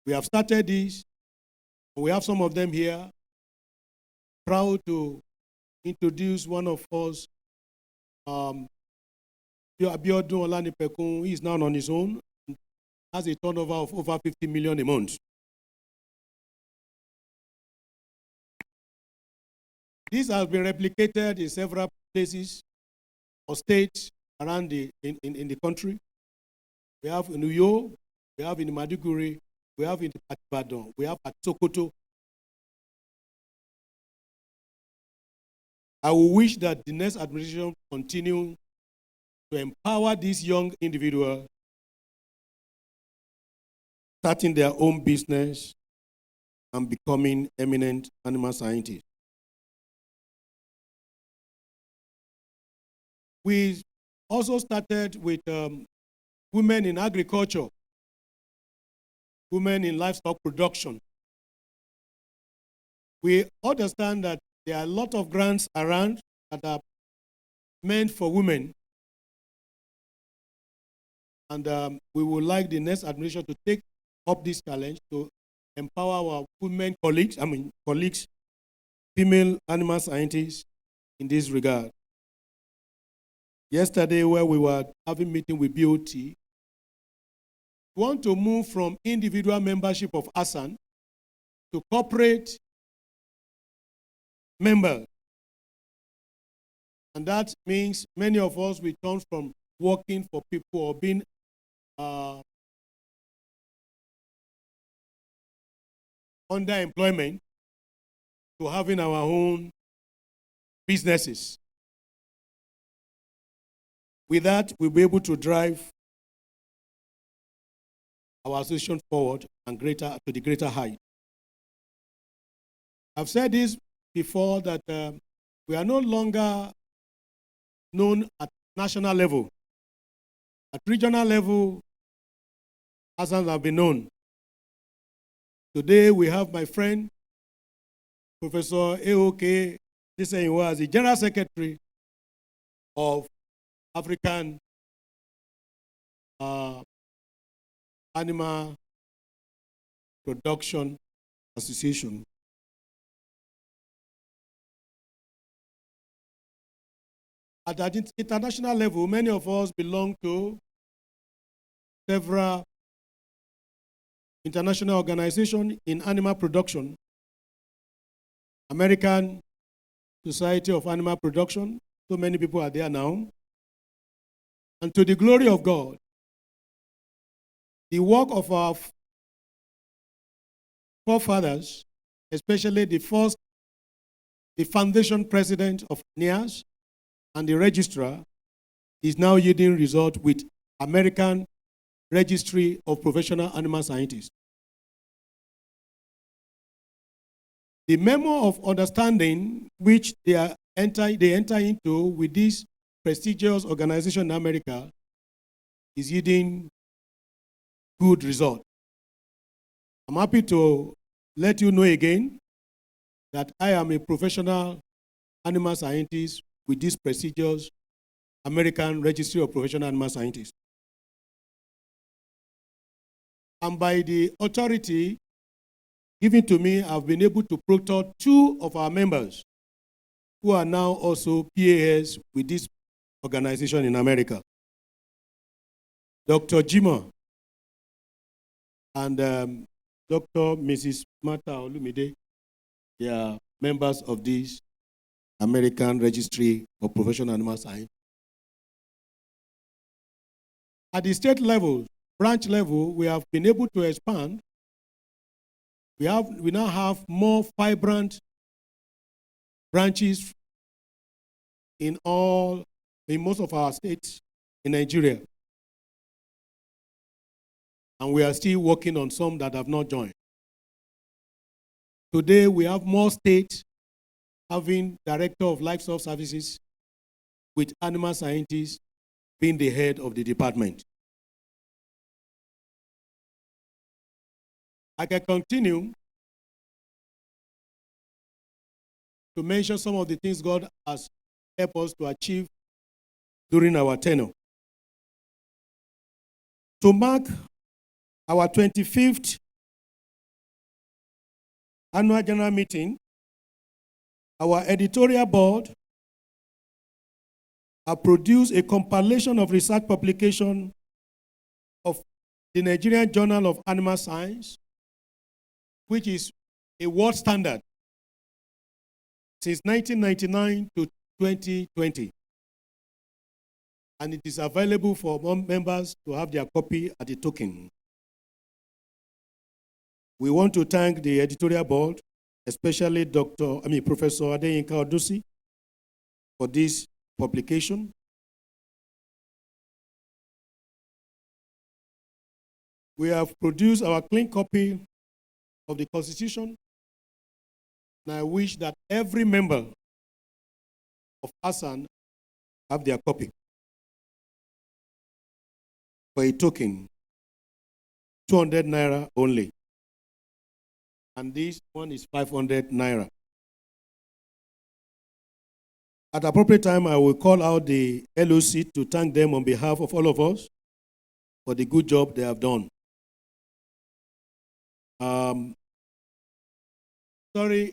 We have started this. We have some of them here. Proud to introduce one of us, Abiodun Olanipekun. He is now on his own, has a turnover of over 50 million a month. This has been replicated in several places or states around in the country. We have in Uyo, we have in Maduguri, we have in Ibadan, we have at Sokoto. I will wish that the next administration continue to empower these young individuals starting their own business and becoming eminent animal scientists. We also started with women in agriculture, women in livestock production. We understand that there are a lot of grants around that are meant for women. And we would like the next administration to take up this challenge to empower our women colleagues, female animal scientists in this regard. Yesterday, where we were having a meeting with BOT, we want to move from individual membership of ASAN to corporate members. And that means many of us will turn from working for people or being underemployment to having our own businesses. With that, we'll be able to drive our association forward and to the greater height. I've said this before that we are no longer known at national level. At regional level, ASANs have been known. Today, we have my friend, Professor A.O.K. Disenyiwa, as the General Secretary of African Animal Production Association. At the international level, many of us belong to several international organizations in animal production. American Society of Animal Production, so many people are there now. And to the glory of God, the work of our forefathers, especially the foundation president of NIAS and the registrar, is now yielding result with American Registry of Professional Animal Scientists. The memo of understanding which they enter into with this prestigious organization in America is yielding good result. I'm happy to let you know again that I am a professional animal scientist with this prestigious American Registry of Professional Animal Scientists. And by the authority given to me, I've been able to proctor 2 of our members who are now also PAs with this organization in America. Dr. Jima and Dr. Mrs. Martha Olumide, they are members of this American Registry of Professional Animal Science. At the state level, branch level, we have been able to expand. We now have more vibrant branches in most of our states in Nigeria. And we are still working on some that have not joined. Today, we have more states having director of livestock services with animal scientists being the head of the department. I can continue to mention some of the things God has helped us to achieve during our tenure. To mark our 25th annual general meeting, our editorial board have produced a compilation of research publication of the Nigerian Journal of Animal Science, which is a world standard since 1999 to 2020. And it is available for members to have their copy at the token. We want to thank the editorial board, especially Professor Adeyinka Odusi, for this publication. We have produced our clean copy of the Constitution, and I wish that every member of ASAN have their copy for a token, 200 naira only. And this one is 500 naira. At appropriate time, I will call out the LOC to thank them on behalf of all of us for the good job they have done. Sorry,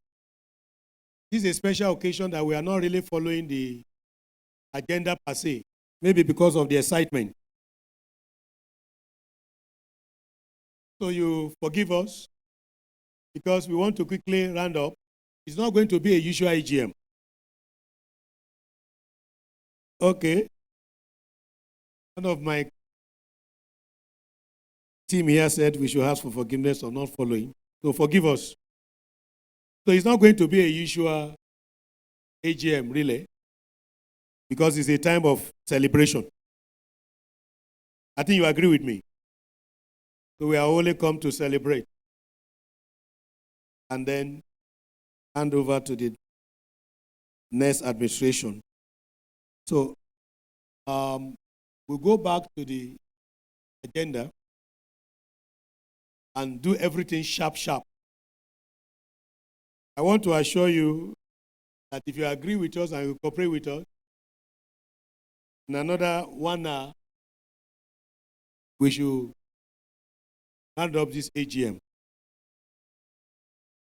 this is a special occasion that we are not really following the agenda per se, maybe because of the excitement. So you forgive us, because we want to quickly round up. It's not going to be a usual AGM. Okay. One of my team here said we should ask for forgiveness of not following. So forgive us. So it's not going to be a usual AGM, really, because it's a time of celebration. I think you agree with me. So we are only come to celebrate and then hand over to the next administration. So we'll go back to the agenda and do everything sharp. I want to assure you that if you agree with us and you cooperate with us, in another 1 hour, we should hand up this AGM.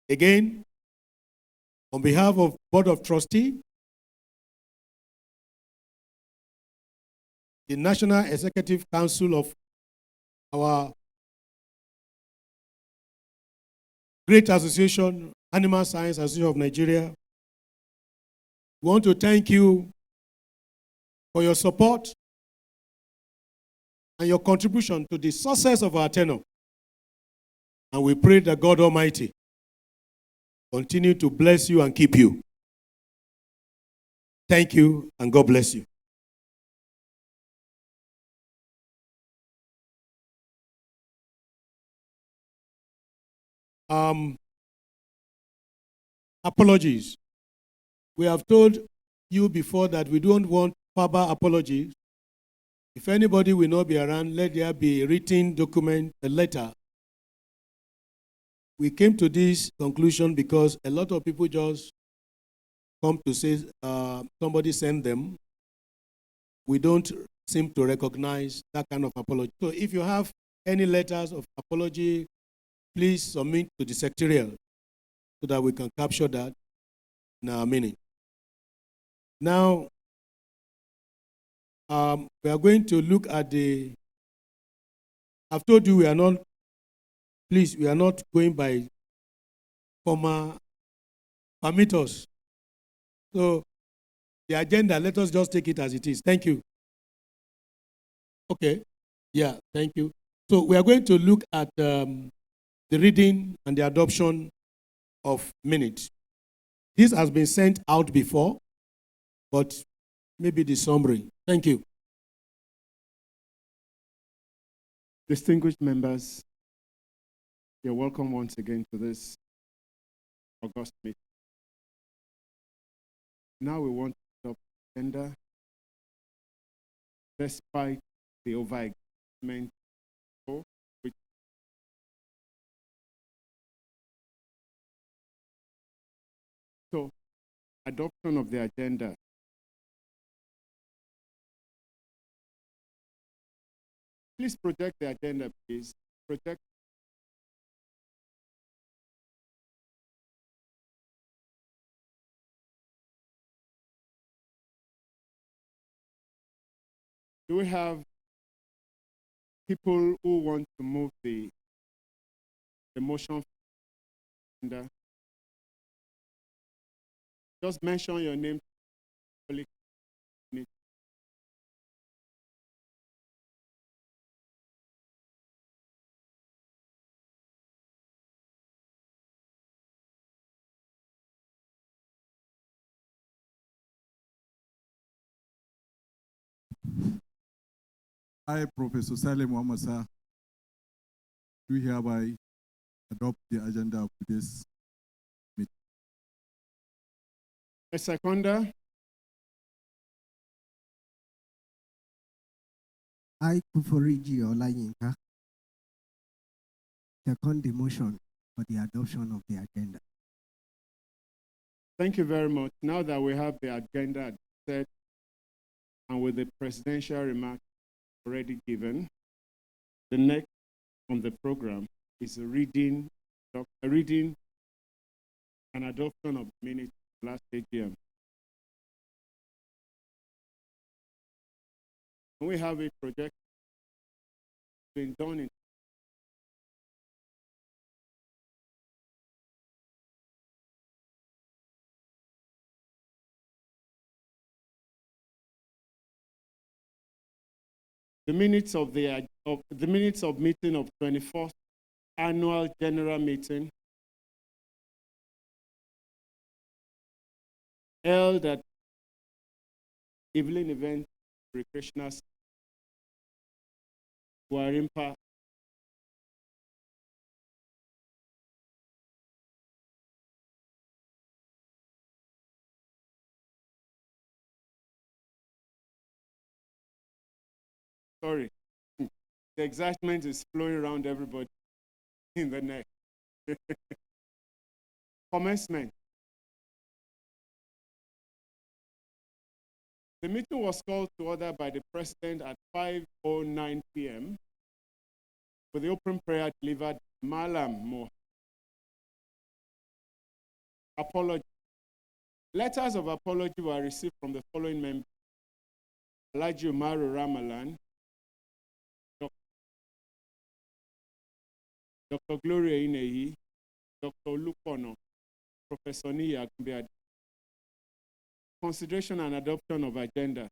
Again, on behalf of Board of Trustees, the National Executive Council of our great association, Animal Science Association of Nigeria, we want to thank you for your support and your contribution to the success of our tenure. And we pray that God Almighty continue to bless you and keep you. Thank you, and God bless you. Apologies. We have told you before that we don't want verbal apologies. If anybody will not be around, let there be a written document, a letter. We came to this conclusion because a lot of people just come to say somebody sent them. We don't seem to recognize that kind of apology. So if you have any letters of apology, please submit to the secretarial so that we can capture that in our minute. Now, we are going to look at I've told you we are not going by former parameters. So the agenda, let us just take it as it is. Thank you. Okay. Yeah, thank you. So we are going to look at the reading and the adoption of minutes. This has been sent out before, but maybe the summary. Thank you. Distinguished members, you're welcome once again to this August meeting. Now we want to adopt the agenda despite the over-engagement which so adoption of the agenda. Please project the agenda, please. Project. Do we have people who want to move the motion? Just mention your name. I, Professor Salem Wamasa, do hereby adopt the agenda of today's meeting. A seconder. I, Kuforiji Olayinka, second the motion for the adoption of the agenda. Thank you very much. Now that we have the agenda set and with the presidential remarks already given, the next on the program is a reading and adoption of minutes last AGM. We have a project being done in the minutes of the minutes of meeting of 24th annual general meeting held at Evelyn Event Recreational Guarimpa. Sorry, the excitement is flowing around everybody in the neck. Commencement. The meeting was called to order by the President at 5:09 p.m. with the open prayer delivered by Malam Mo. Apology. Letters of apology were received from the following members: Alhaji Umaru Ramalan, Dr. Gloria Ineyi, Dr. Lukono, Professor Niya Gumbiad. Consideration and adoption of agenda.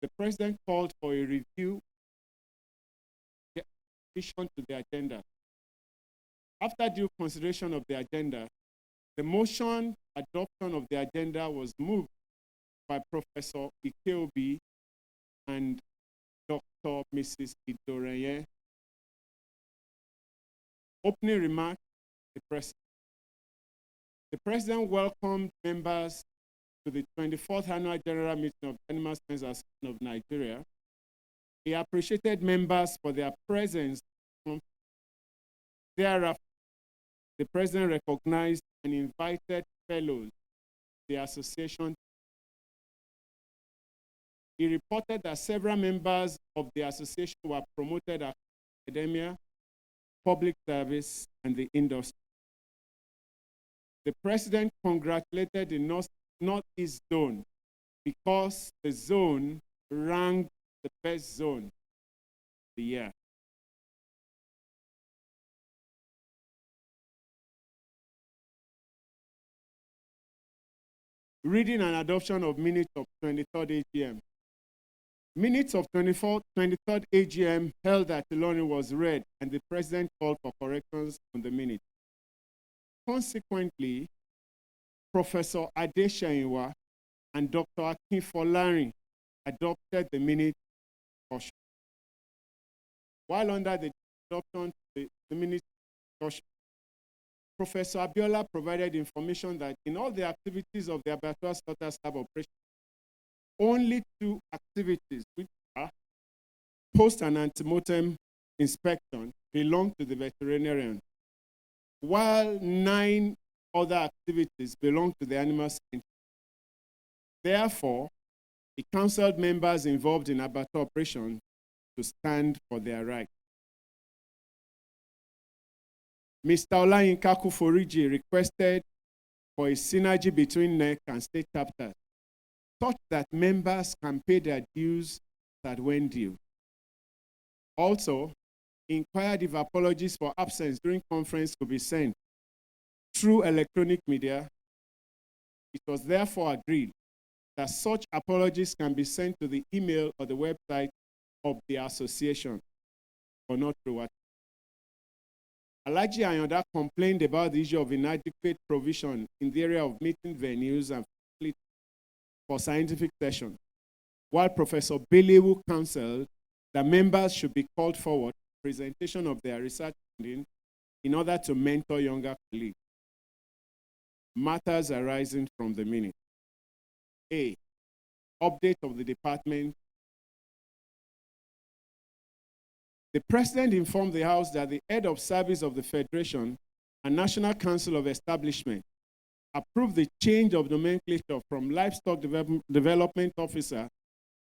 The President called for a review in addition to the agenda. After due consideration of the agenda, the motion adoption of the agenda was moved by Professor Ikeobi and Dr. Mrs. Idoreye. Opening remarks, the President. The President welcomed members to the 24th Annual General Meeting of Animal Science Association of Nigeria. He appreciated members for their presence. Thereafter, the President recognized and invited fellows to the association. He reported that several members of the association were promoted at academia, public service, and the industry. The President congratulated the Northeast Zone because the zone ranked the best zone of the year. Reading and adoption of minutes of 23rd AGM. Minutes of 23rd AGM held at Ilorin was read, and the president called for corrections on the minutes. Consequently, Professor Adeshainwa and Dr. Akin Folari adopted the minutes caution. While under the adoption of the minutes caution, Professor Abiola provided information that in all the activities of the abattoir slaughter slab operation, only 2 activities, which are post and antemortem inspection, belong to the veterinarian, while 9 other activities belong to the animal scientist. Therefore, he counseled members involved in abattoir operation to stand for their rights. Mr. Olayinka Kuforiji requested for a synergy between NEC and state chapters, such that members can pay their dues at when due. Also, inquired if apologies for absence during conference could be sent through electronic media. It was therefore agreed that such apologies can be sent to the email or the website of the association, or not through WhatsApp. Alhaji Ayanda complained about the issue of inadequate provision in the area of meeting venues and facilities for scientific sessions, while Professor Belewu counseled that members should be called forward for presentation of their research findings in order to mentor younger colleagues. Matters arising from the minute. A, update of the department. The President informed the House that the head of service of the Federation and National Council of Establishment approved the change of nomenclature from Livestock Development Officer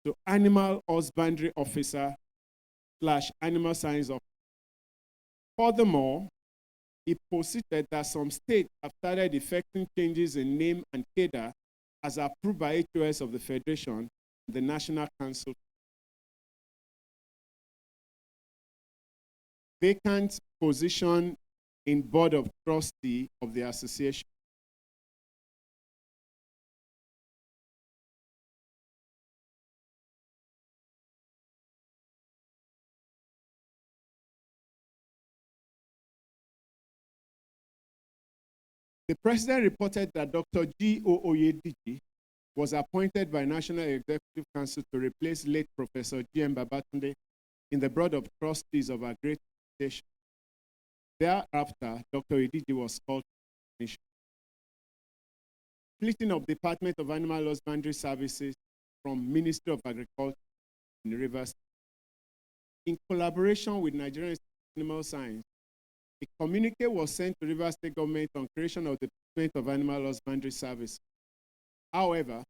to Animal Husbandry Officer / Animal Science Officer. Furthermore, he posited that some states have started effecting changes in name and cadre as approved by HOS of the Federation and the National Council. Vacant position in Board of Trustee of the Association. The President reported that Dr. G.O. Oyediji was appointed by National Executive Council to replace late Professor G.M. Babatunde in the Board of Trustees of our great association. Thereafter, Dr. Oyediji was called to the splitting of Department of Animal Husbandry Services from Ministry of Agriculture in Rivers. In collaboration with Nigerian Institute of Animal Science, a communique was sent to Rivers State government on creation of the Department of Animal Husbandry Service. However,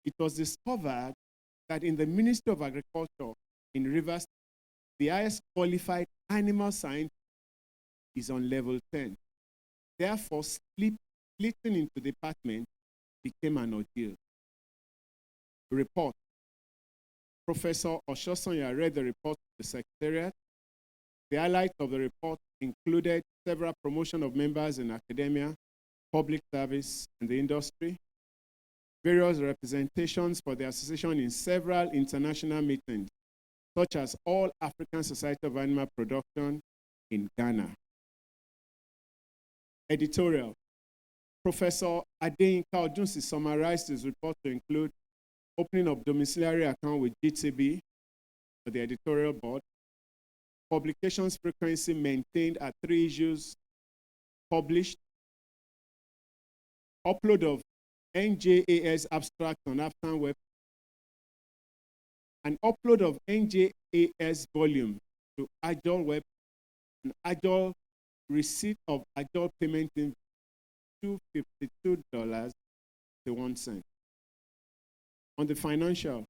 it was discovered that in the Ministry of Agriculture in Rivers, the highest qualified animal scientist is on level 10. Therefore, splitting into department became an ordeal. Report. Professor Oshosonya read the report to the Secretariat. The highlights of the report included several promotion of members in academia, public service, and the industry, various representations for the association in several international meetings, such as All African Society of Animal Production in Ghana. Editorial. Professor Adeyinka Odunsi summarized his report to include opening of domiciliary account with GTB for the editorial board, publications frequency maintained at 3 issues published, upload of NJAS abstract on AFTAN web, and upload of NJAS volume to Agile web, and Agile receipt of Agile payment in $252.01. On the financial,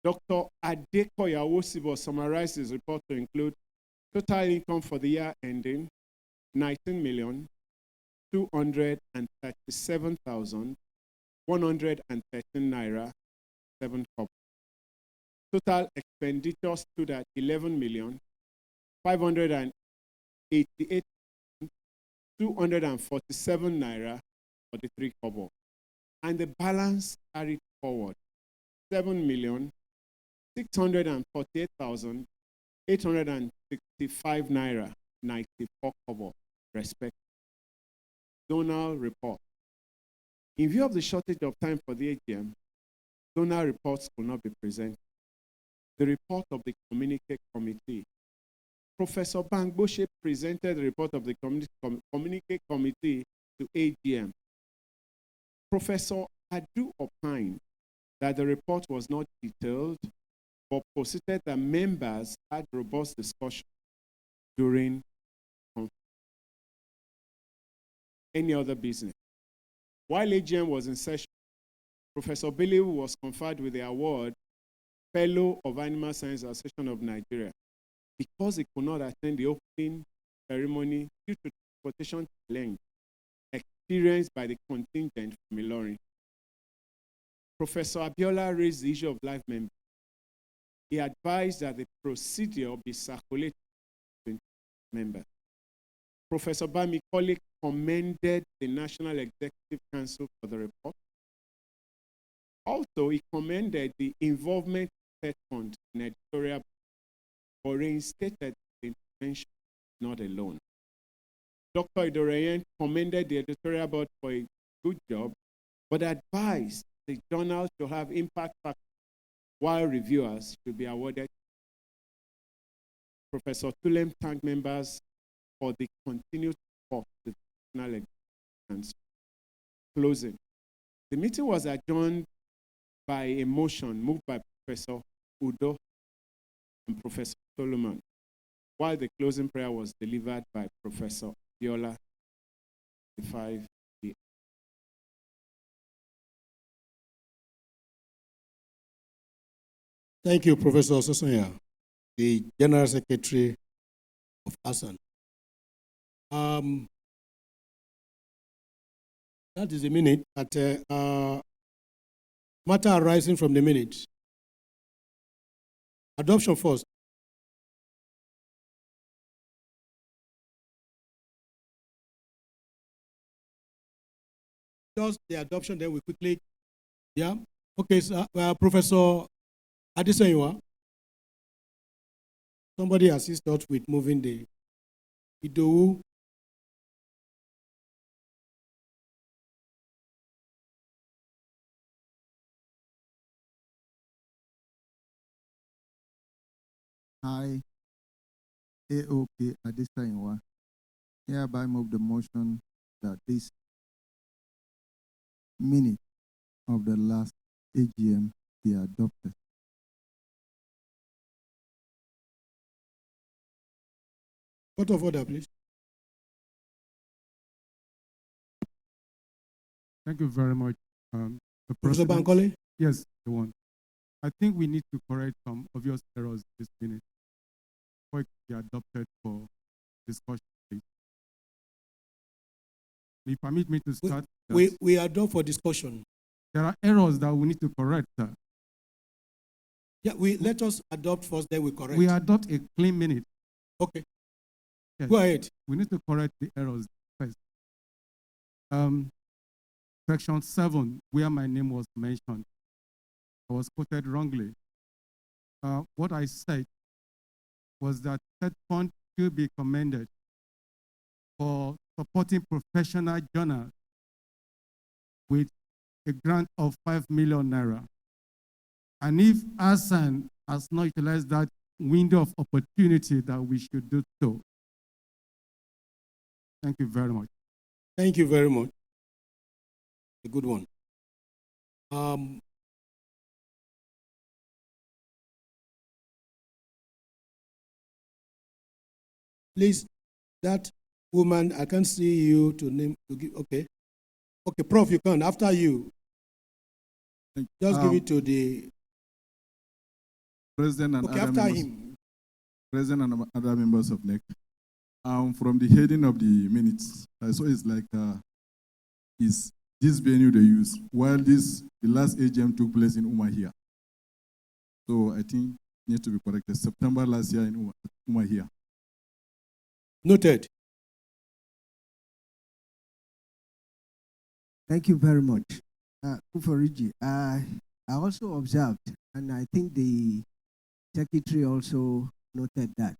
Dr. Adekoya Wosibo summarized his report to include total income for the year ending 19,237,113 naira kobo. Total expenditure stood at 11,588,247 naira 43 kobo. And the balance carried forward 7,648,865 naira 94 kobo, respectively. Zonal report. In view of the shortage of time for the AGM, zonal reports will not be presented. The report of the Communique Committee. Professor Bangboshe presented the report of the Communique Committee to AGM. Professor Adu opined that the report was not detailed, but posited that members had robust discussion during conference. Any other business? While AGM was in session, Professor Bailey was conferred with the award Fellow of Animal Science Association of Nigeria because he could not attend the opening ceremony due to transportation challenge experienced by the contingent from Ilorin. Professor Abiola raised the issue of life members. He advised that the procedure be circulated to members. Professor Bami Kole commended the National Executive Council for the report. Also, he commended the involvement of fund in editorial, but reinstated the intervention, not alone. Dr. Idoreyen commended the editorial board for a good job, but advised the journal to have impact factor, while reviewers should be awarded. Professor Tulem thanked members for the continued support of the National Executive Council. Closing. The meeting was adjourned by a motion moved by Professor Udo and Professor Solomon, while the closing prayer was delivered by Professor Viola. 5 p.m. Thank you, Professor Sosonya, the General Secretary of ASAN. That is a minute, but matter arising from the minute. Adoption first. Just the adoption, then we quickly, yeah. Okay, so, Professor Adesanyiwa, somebody assist us with moving the Idowu. I, AOK Adesanyiwa, hereby move the motion that this minute of the last AGM be adopted. Point of order, please. Thank you very much. The Professor President. Bankole? Yes, the one. I think we need to correct some obvious errors this minute before it can be adopted for discussion, please. Will you permit me to start? We adopt for discussion. There are errors that we need to correct, sir. Yeah, let us adopt first, then we correct. We adopt a clean minute. Okay. Yes. Go ahead. We need to correct the errors first. Section 7, where my name was mentioned, I was quoted wrongly. What I said was that said fund should be commended for supporting professional journals with a grant of 5 million naira. And if ASAN has not utilized that window of opportunity, that we should do so. Thank you very much. Thank you very much. A good one. Please, that woman, I can't see you to name, to give, okay. Okay, Prof, you can, after you. Just give it to the President and okay, other after members, him. President and other members of NEC. From the heading of the minutes, I saw it's like is this venue they use, while the last AGM took place in Umahia. So I think needs to be corrected. September last year in Umahia. Noted. Thank you very much. Kufariji, I also observed, and I think the secretary also noted that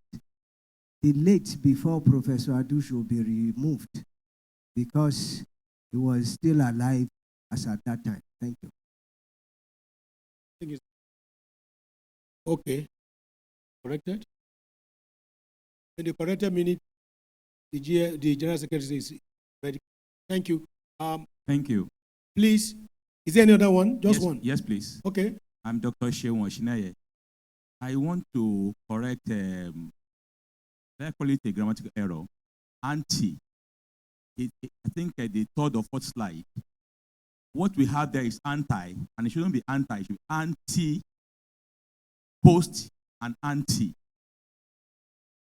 the late before Professor Adush will be removed because he was still alive as at that time. Thank you. Okay. Corrected. In the corrected minute, the General Secretary is ready. Thank you. Thank you. Please, is there any other one? Just Yes, one. Yes, please. Okay. I'm Dr. Shewan Oshinaye. I want to correct, I call it a grammatical error. Anti. I think the third or fourth slide. What we have there is anti, and it shouldn't be anti. It should be anti, post, and anti.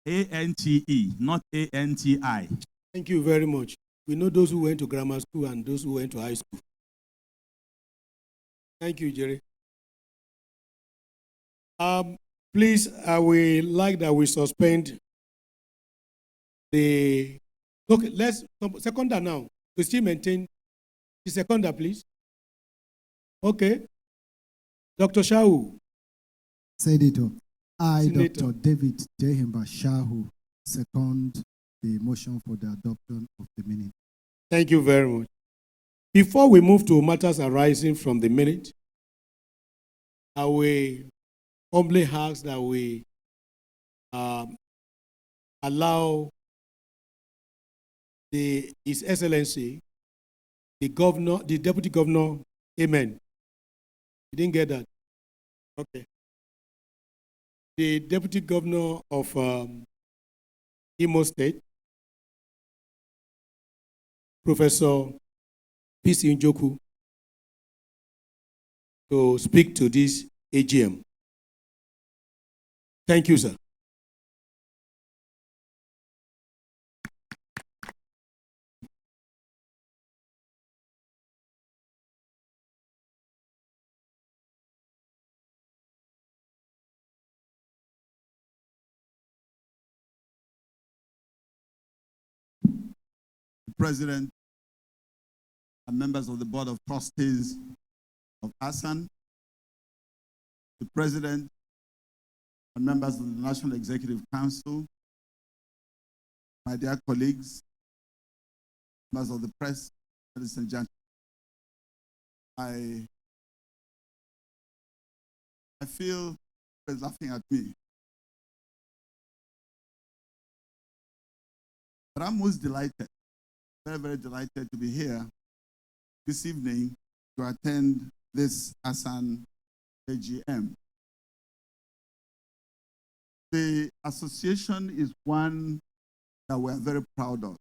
A-N-T-E, not A-N-T-I. Thank you very much. We know those who went to grammar school and those who went to high school. Thank you, Jerry. Please, I would like that we suspend the. Okay, let's seconder now. To still maintain the seconder, please. Okay. Dr. Shahu. Senator, I, Senator. Dr. David Jehimba Shahu, second the motion for the adoption of the minute. Thank you very much. Before we move to matters arising from the minute, I will humbly ask that we allow His Excellency, the governor, the deputy governor, amen. You didn't get that? Okay. The deputy governor of Imo State, Professor P.C. Njoku, to speak to this AGM. Thank you, sir. President and members of the Board of Trustees of ASAN, the President and members of the National Executive Council, my dear colleagues, members of the press, ladies and gentlemen. I feel everybody's laughing at me. But I'm most delighted, very, very delighted to be here this evening to attend this ASAN AGM. The association is one that we're very proud of.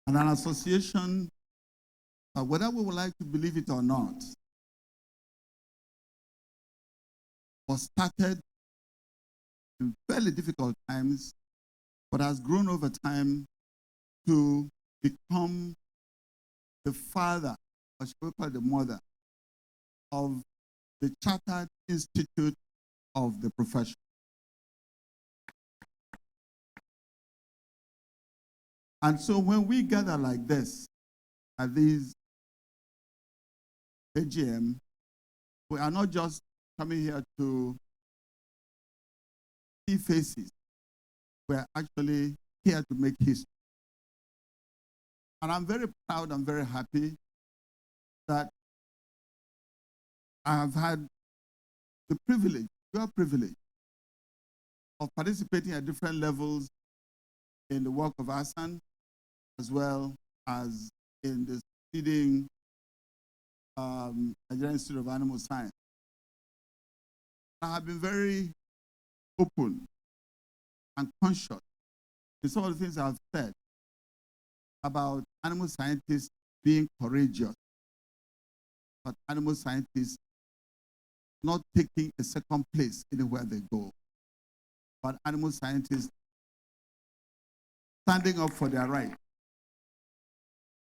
And an association, whether we would like to believe it or not, was started in fairly difficult times, but has grown over time to become the father, or should we call it the mother, of the Chartered Institute of the Profession. And so when we gather like this at these AGM, we are not just coming here to see faces. We are actually here to make history. And I'm very proud and very happy that I have had the privilege, your privilege, of participating at different levels in the work of ASAN, as well as in the succeeding Nigerian Institute of Animal Science. I have been very open and conscious in some of the things I've said about animal scientists being courageous, but animal scientists not taking a second place anywhere they go, but animal scientists standing up for their right.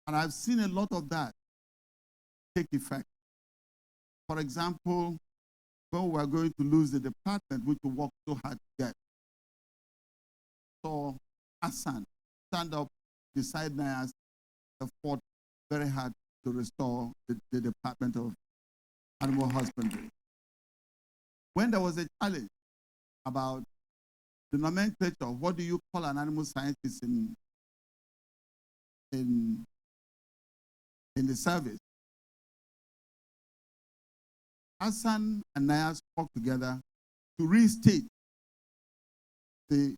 And I've seen a lot of that take effect For example, when we were going to lose the department which we worked so hard to get, so Hassan stand up beside NIAS and fought very hard to restore the Department of Animal Husbandry. When there was a challenge about the nomenclature, what do you call an animal scientist in the service? Hassan and NIAS worked together to restate the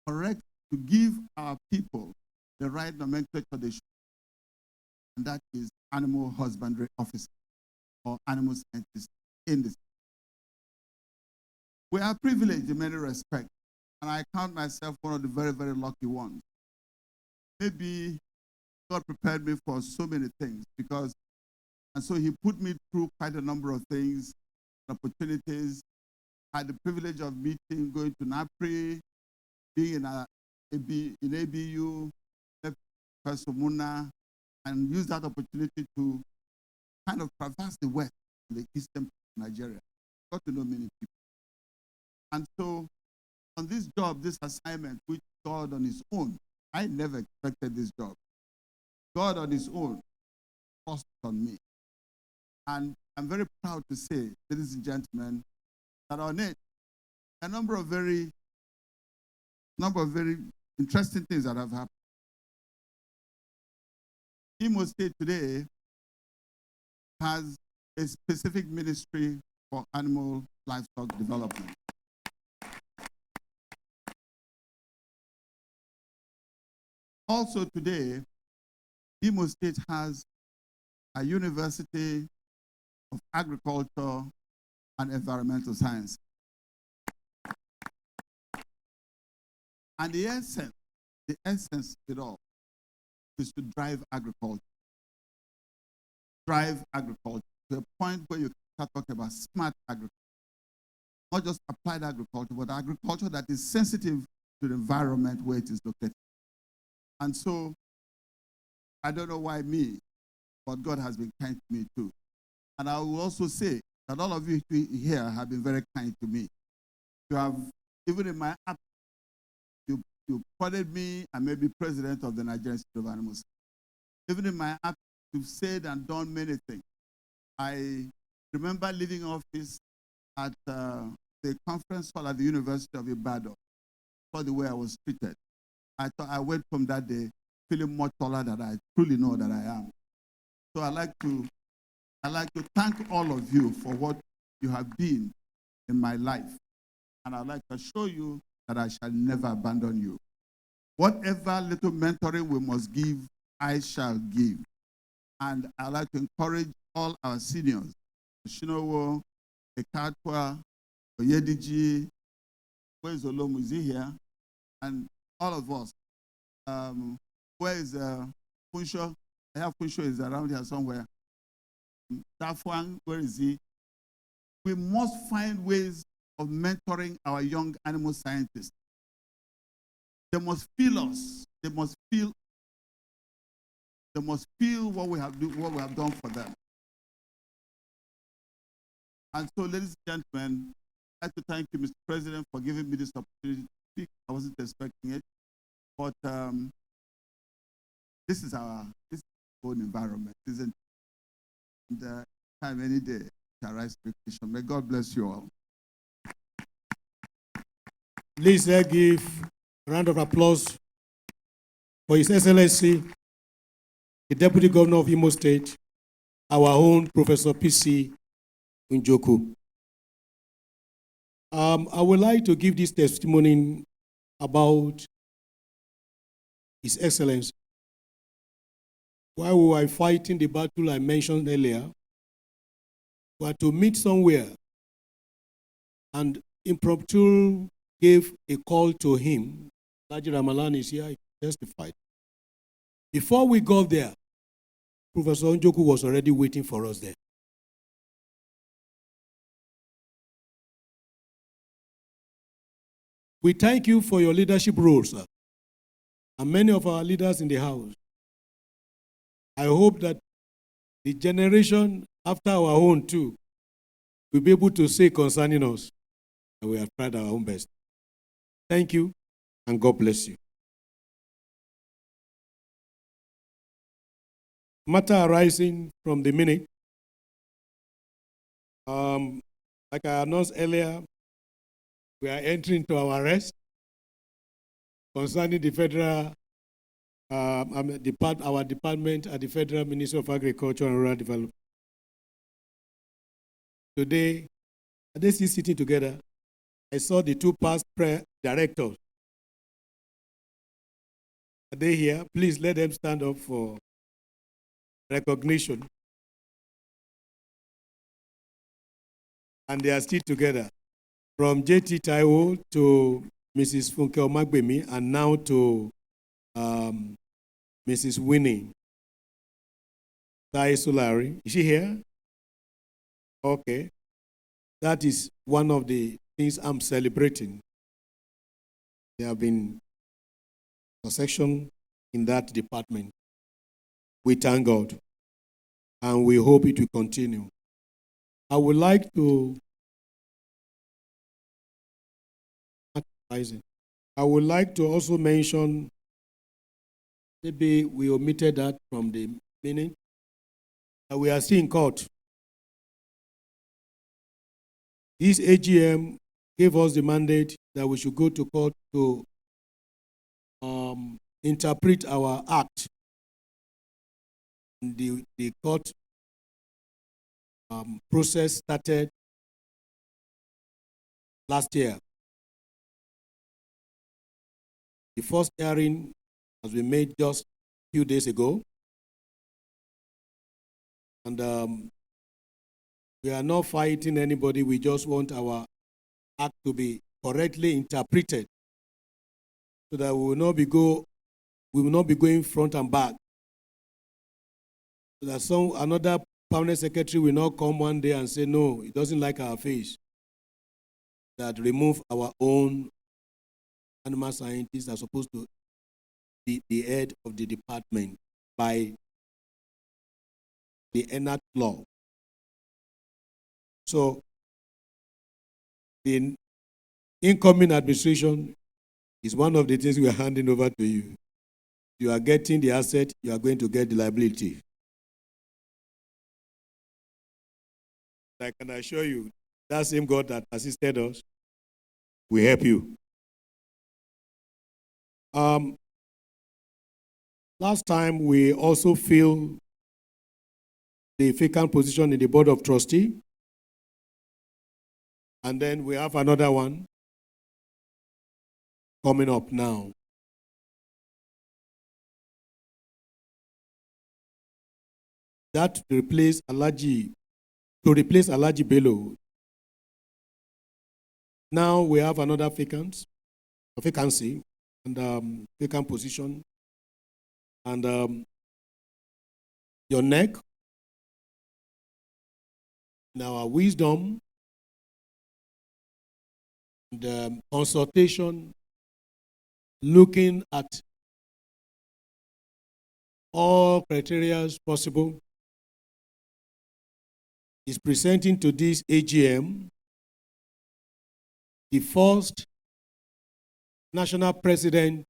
correct, to give our people the right nomenclature they should, and that is animal husbandry officer or animal scientist in this. We are privileged in many respects, and I count myself one of the very, very lucky ones. Maybe God prepared me for so many things and so he put me through quite a number of things, opportunities. I had the privilege of meeting, going to NAPRI, being in ABU, Professor Muna, and use that opportunity to kind of traverse the west, the eastern Nigeria. Got to know many people. And so on this job, this assignment, which God on his own, I never expected this job. God on his own forced on me. And I'm very proud to say, ladies and gentlemen, that on it, a number of very interesting things that have happened. Imo State today has a specific ministry for animal livestock development. Also today, Imo State has a University of Agriculture and Environmental Science. And the essence of it all is to drive agriculture. Drive agriculture to a point where you start talking about smart agriculture. Not just applied agriculture, but agriculture that is sensitive to the environment where it is located. And so, I don't know why me, but God has been kind to me too. And I will also say that all of you here have been very kind to me. You have, even in my app, you prodded me and made me president of the Nigerian Institute of Animals. Even in my app, you've said and done many things. I remember leaving office at the conference hall at the University of Ibadan for the way I was treated. I thought I went from that day feeling much taller than I truly know that I am. So I'd like to thank all of you for what you have been in my life. And I'd like to assure you that I shall never abandon you. Whatever little mentoring we must give, I shall give. And I'd like to encourage all our seniors, Shinowo, Ekatwa, Oyediji, where is Olomu? Is he here? And all of us. Where is Funsho? I have Funsho is around here somewhere. Dafuang, where is he? We must find ways of mentoring our young animal scientists. They must feel us. They must feel what we have done for them. And so, ladies and gentlemen, I'd like to thank you, Mr. President, for giving me this opportunity to speak. I wasn't expecting it, but this is our own environment, isn't it? And time any day shall rise to occasion. May God bless you all. Please give a round of applause for His Excellency, the Deputy Governor of Imo State, our own Professor P.C. Njoku. I would like to give this testimony about His Excellency. While we were fighting the battle I mentioned earlier, we had to meet somewhere, and impromptu gave a call to him. Laji Ramalan is here, he testified. Before we got there, Professor Njoku was already waiting for us there. We thank you for your leadership role, sir, and many of our leaders in the house. I hope that the generation after our own too will be able to say concerning us that we have tried our own best. Thank you, and God bless you. Matter arising from the minute. Like I announced earlier, we are entering into our rest concerning the federal, our department at the Federal Ministry of Agriculture and Rural Development. Today, are they still sitting together? I saw the two past directors. Are they here? Please let them stand up for recognition. And they are still together. From JT Taiwo to Mrs. Funke Omagbemi, and now to Mrs. Winnie Tai Solari. Is she here? Okay. That is one of the things I'm celebrating. There have been succession in that department. We thank God, and we hope it will continue. I would like to also mention, maybe we omitted that from the minute, that we are still in court. This AGM gave us the mandate that we should go to court to interpret our act. The court process started last year. The first hearing has been made just a few days ago. And we are not fighting anybody. We just want our act to be correctly interpreted so that we will not be going front and back. So that another permanent secretary will not come one day and say, no, it doesn't like our face. That remove our own animal scientists are supposed to be the head of the department by the NIAS law. So the incoming administration is one of the things we are handing over to you. You are getting the asset, you are going to get the liability. I can assure you, that same God that assisted us will help you. Last time, we also filled the vacant position in the Board of Trustees. And then we have another one coming up now. That to replace Alaji Bello. Now we have another vacancy, and vacant position. And your neck, in our wisdom, the consultation, looking at all criteria possible, is presenting to this AGM the first national president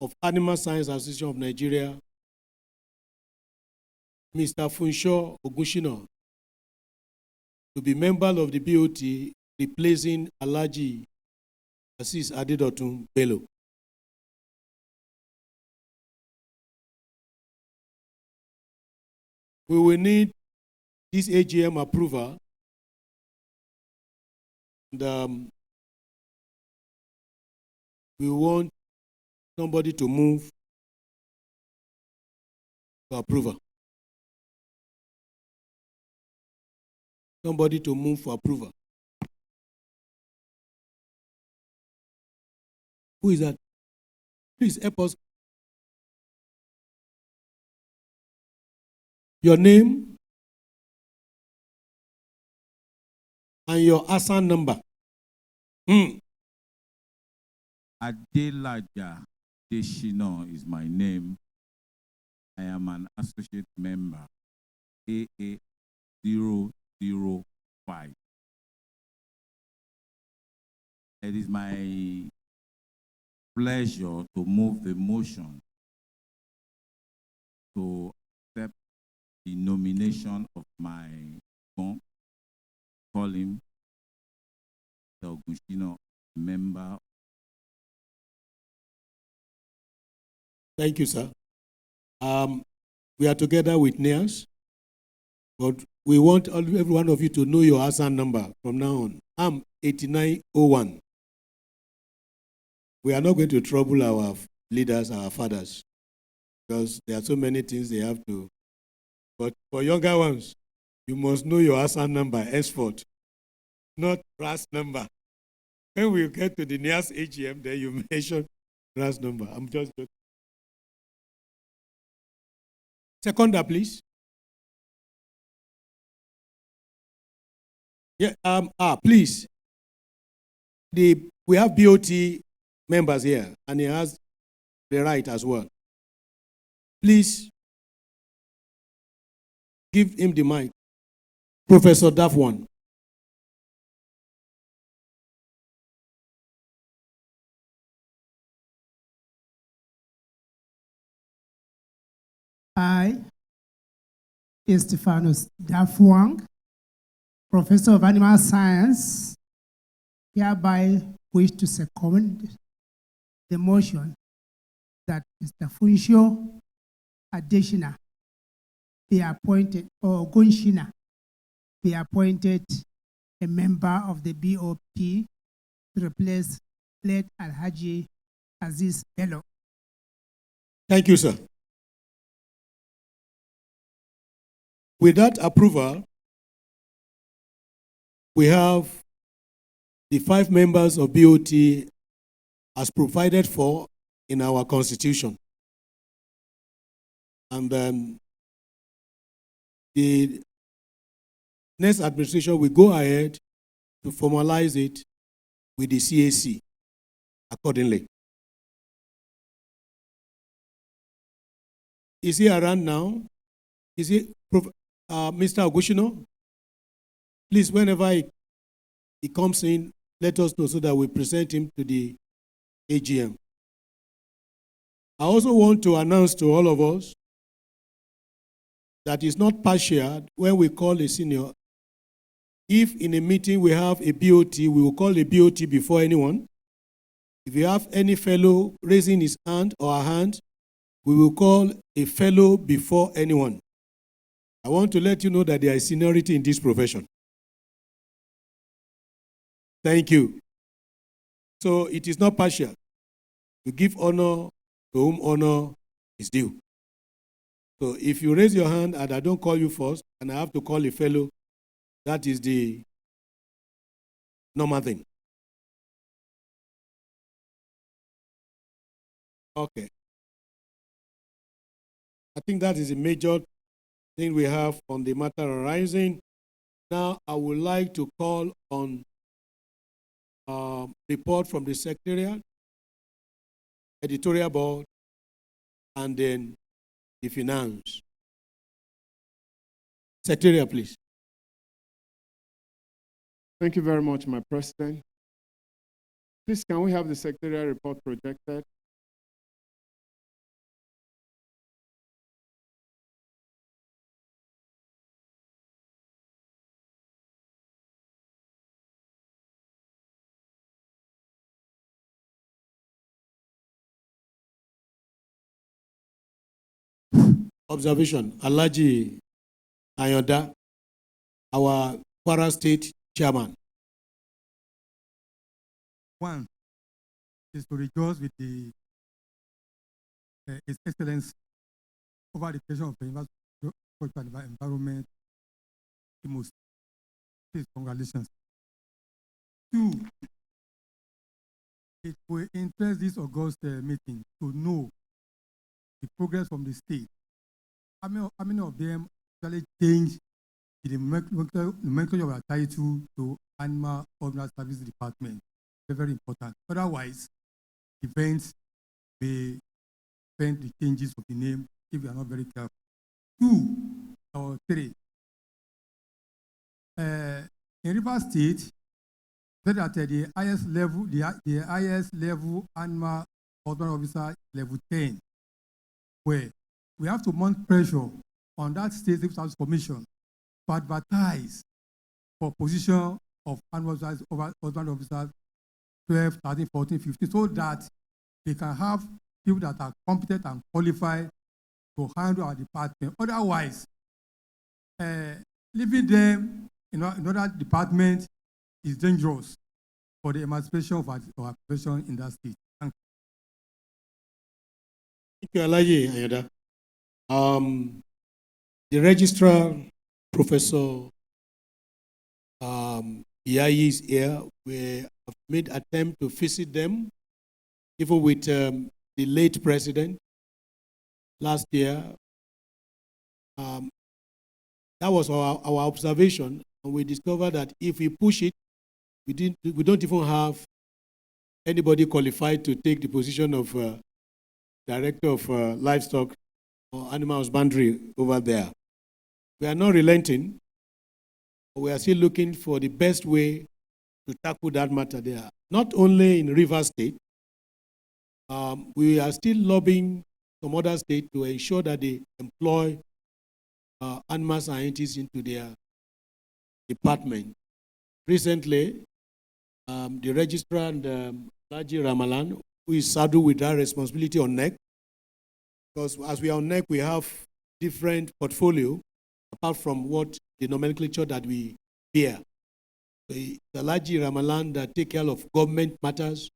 of Animal Science Association of Nigeria, Mr. Funsho Ogunshina, to be member of the BOT, replacing Alhaji Azeez Adedotun Bello. We will need this AGM approval, and we want somebody to move to approval. Somebody to move for approval. Who is that? Please help us. Your name and your ASAN number. Adelaja Deshino is my name. I am an associate member, AA 005. 5. It is my pleasure to move the motion to accept the nomination of my son, call him the Augustino member. Thank you, sir. We are together with NIAS, but we want every one of you to know your ASAN number from now on. I'm 8901. We are not going to trouble our leaders, our fathers, because there are so many things they have to. But for younger ones, you must know your ASAN number, henceforth, not RAS number. When we get to the NIAS AGM, then you mention RAS number. I'm just joking. Seconder, please. Yeah, please. We have BOT members here, and he has the right as well. Please give him the mic. Professor Dafwan. I, Stephanus Dafwang, Professor of Animal Science, hereby wish to second the motion that Mr. Funchio Adeshina be appointed, or Gunshina be appointed a member of the BOP to replace late Alhaji Aziz Bello. Thank you, sir. With that approval, we have the 5 members of BOT as provided for in our constitution. And then the next administration will go ahead to formalize it with the CAC accordingly. Is he around now? Is he Mr. Agushino? Please, whenever he comes in, let us know so that we present him to the AGM. I also want to announce to all of us that it's not partial when we call a senior. If in a meeting we have a BOT, we will call a BOT before anyone. If you have any fellow raising his hand or her hand, we will call a fellow before anyone. I want to let you know that there is seniority in this profession. Thank you. So it is not partial. You give honor to whom honor is due. So if you raise your hand and I don't call you first, and I have to call a fellow, that is the normal thing. Okay. I think that is a major thing we have on the matter arising. Now I would like to call on report from the Secretariat, Editorial Board, and then the Finance. Secretariat, please. Thank you very much, my President. Please, can we have the Secretariat report projected? Observation, Alhaji Ayoda, our Kwara State Chairman. One is to rejoice with His Excellency over the creation of the University of Environment. Please, congratulations. 2, it will interest this August meeting to know the progress from the state. How many of them actually changed the nomenclature of our title to Animal Organic Service Department? Very, very important. Otherwise, events may prevent the changes of the name if we are not very careful. 2 or 3. In River State, said that the highest level animal husband officer is level 10, where we have to mount pressure on that state civil service commission to advertise for position of animal husband officers 12, 13, 14, 15, so that they can have people that are competent and qualified to handle our department. Otherwise, leaving them in other departments is dangerous for the emancipation of our profession in that state. Thank you, Alaji Ayada. The registrar, Professor Yayi is here. We have made attempt to visit them, even with the late president last year. That was our observation, and we discovered that if we push it, we don't even have anybody qualified to take the position of director of livestock or animal husbandry over there. We are not relenting. We are still looking for the best way to tackle that matter there. Not only in River State, we are still lobbying some other states to ensure that they employ animal scientists into their department. Recently, the registrar and Laji Ramalan, who is saddled with that responsibility on NEC, because as we are on NEC, we have different portfolio apart from what the nomenclature that we bear. The Laji Ramalan that take care of government matters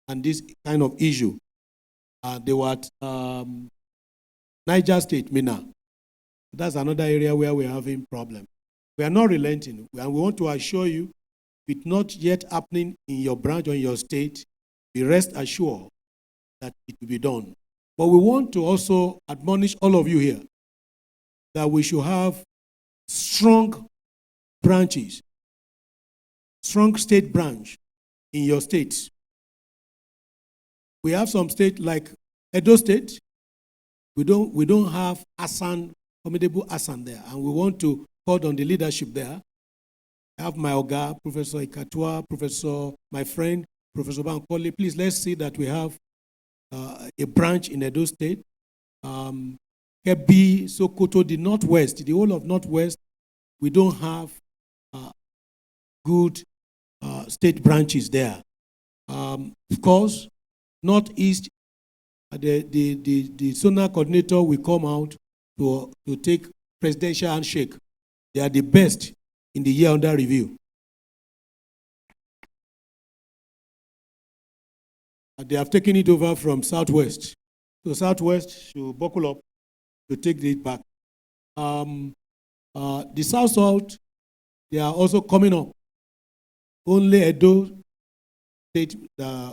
and this kind of issue. They were at Niger State, Mina. That's another area where we're having problems. We are not relenting, and we want to assure you, it's not yet happening in your branch or in your state, be rest assured that it will be done. But we want to also admonish all of you here that we should have strong branches, strong state branch in your states. We have some states like Edo State. We don't have formidable Asan there, and we want to call on the leadership there. I have my Oga, Professor Ikatua, my friend, Professor Bankole. Please, let's see that we have a branch in Edo State. Kebbi, Sokoto, the Northwest, the whole of Northwest, we don't have good state branches there. Of course, Northeast, the zonal coordinator will come out to take presidential handshake. They are the best in the year under review. They have taken it over from Southwest. So Southwest should buckle up to take it back. The South, they are also coming up. Only Edo State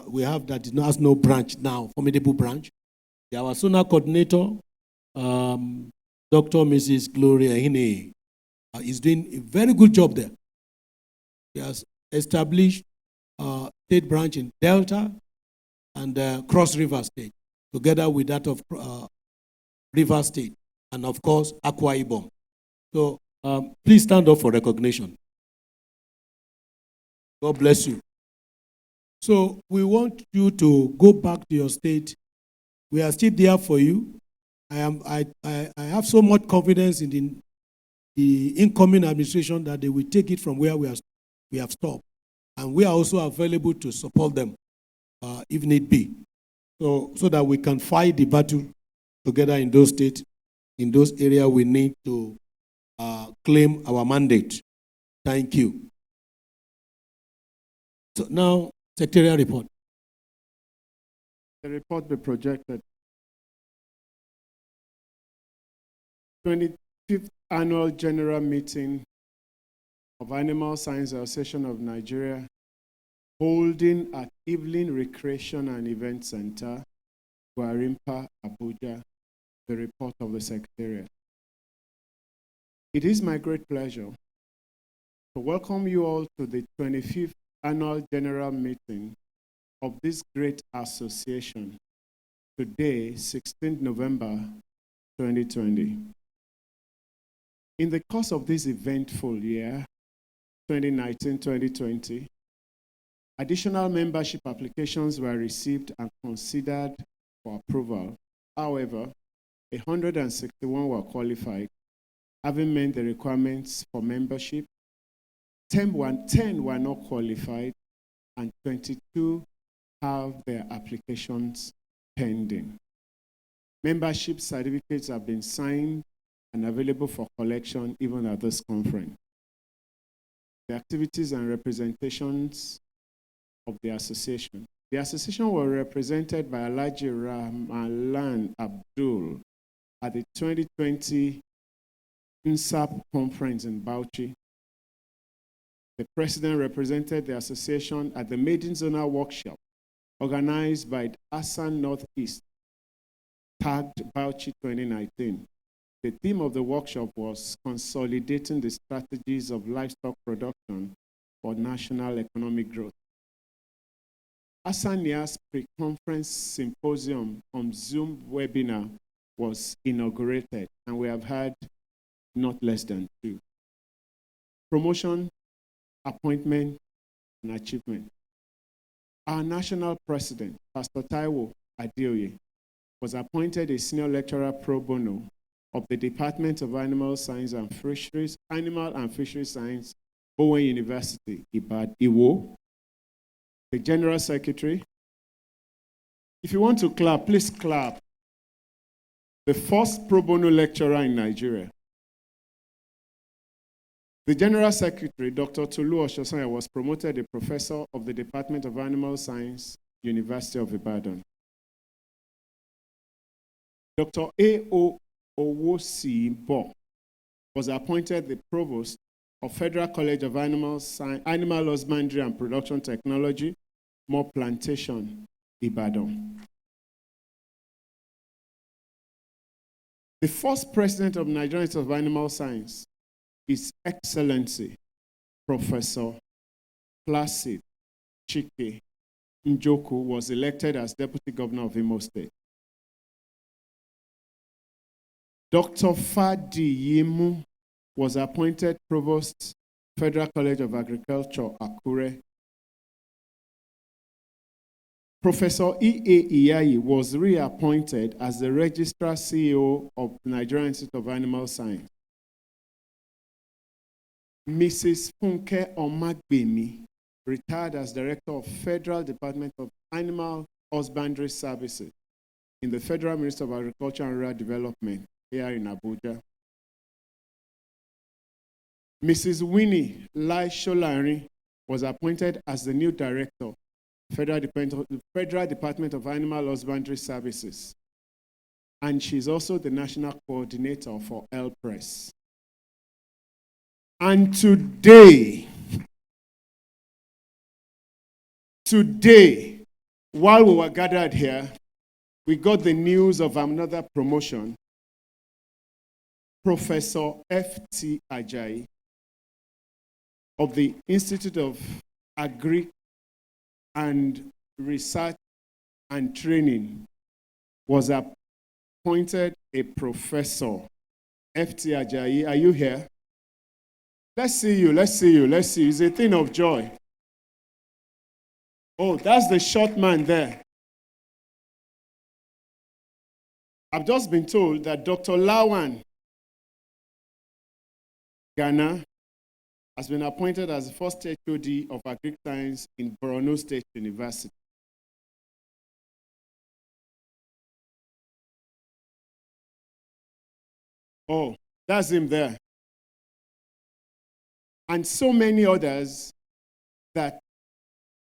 we have that has no branch now, formidable branch. Our zonal coordinator, Dr. Mrs. Gloria Hine, is doing a very good job there. He has established a state branch in Delta and Cross River State, together with that of River State, and of course, Akwa Ibom. So please stand up for recognition. God bless you. So we want you to go back to your state. We are still there for you. I have so much confidence in the incoming administration that they will take it from where we have stopped. And we are also available to support them if need be. So that we can fight the battle together in those states, in those areas we need to claim our mandate. Thank you. So now, secretarial report. The report be projected. 25th Annual General Meeting of Animal Science Association of Nigeria, holding at Evelyn Recreation and Event Center, Gwarimpa, Abuja. The report of the Secretariat. It is my great pleasure to welcome you all to the 25th Annual General Meeting of this great association, today, 16th November 2020. In the course of this eventful year, 2019-2020. Additional membership applications were received and considered for approval. However, 161 were qualified, having met the requirements for membership. 10 were not qualified, and 22 have their applications pending. Membership certificates have been signed and available for collection even at this conference. The activities and representations of the association. The association was represented by Alhaji Ramalan Abdul at the 2020 NSAP conference in Bauchi. The president represented the association at the Maiden Zonal workshop organized by Hassan Northeast, tagged Bauchi 2019. The theme of the workshop was consolidating the strategies of livestock production for national economic growth. NIAS pre-conference symposium on Zoom webinar was inaugurated, and we have had not less than 2. Promotion, appointment, and achievement. Our national president, Pastor Taiwo Adeoye, was appointed a senior lecturer pro bono of the Department of Animal Science and Fisheries, Animal and Fisheries Science, Owen University, Iwo. The General Secretary. If you want to clap, please clap. The first pro bono lecturer in Nigeria. The General Secretary, Dr. Tolu Oshosanya, was promoted a professor of the Department of Animal Science, University of Ibadan. Dr. A.O. Owosi-Bo was appointed the Provost of Federal College of Animal Husbandry and Production Technology, More Plantation, Ibadan. The first president of Nigerian Institute of Animal Science, His Excellency, Professor Placid Chike Njoku, was elected as Deputy Governor of Imo State. Dr. Fadi Yimu was appointed Provost, Federal College of Agriculture, Akure. Professor E.A. Iyayi was reappointed as the Registrar CEO of Nigerian Institute of Animal Science. Mrs. Funke Omagbemi retired as Director of Federal Department of Animal Husbandry Services in the Federal Ministry of Agriculture and Rural Development here in Abuja. Mrs. Winnie Lai Sholari was appointed as the new Director, Federal Department of Animal Husbandry Services, and she's also the National Coordinator for LPRESS. And today, while we were gathered here, we got the news of another promotion. Professor F.T. Ajayi of the Institute of Agri and Research and Training was appointed a professor. F.T. Ajayi, are you here? Let's see you. It's a thing of joy. Oh, that's the short man there. I've just been told that Dr. Lawan Ghana has been appointed as the first HOD of Agric Science in Borno State University. Oh, that's him there. And so many others that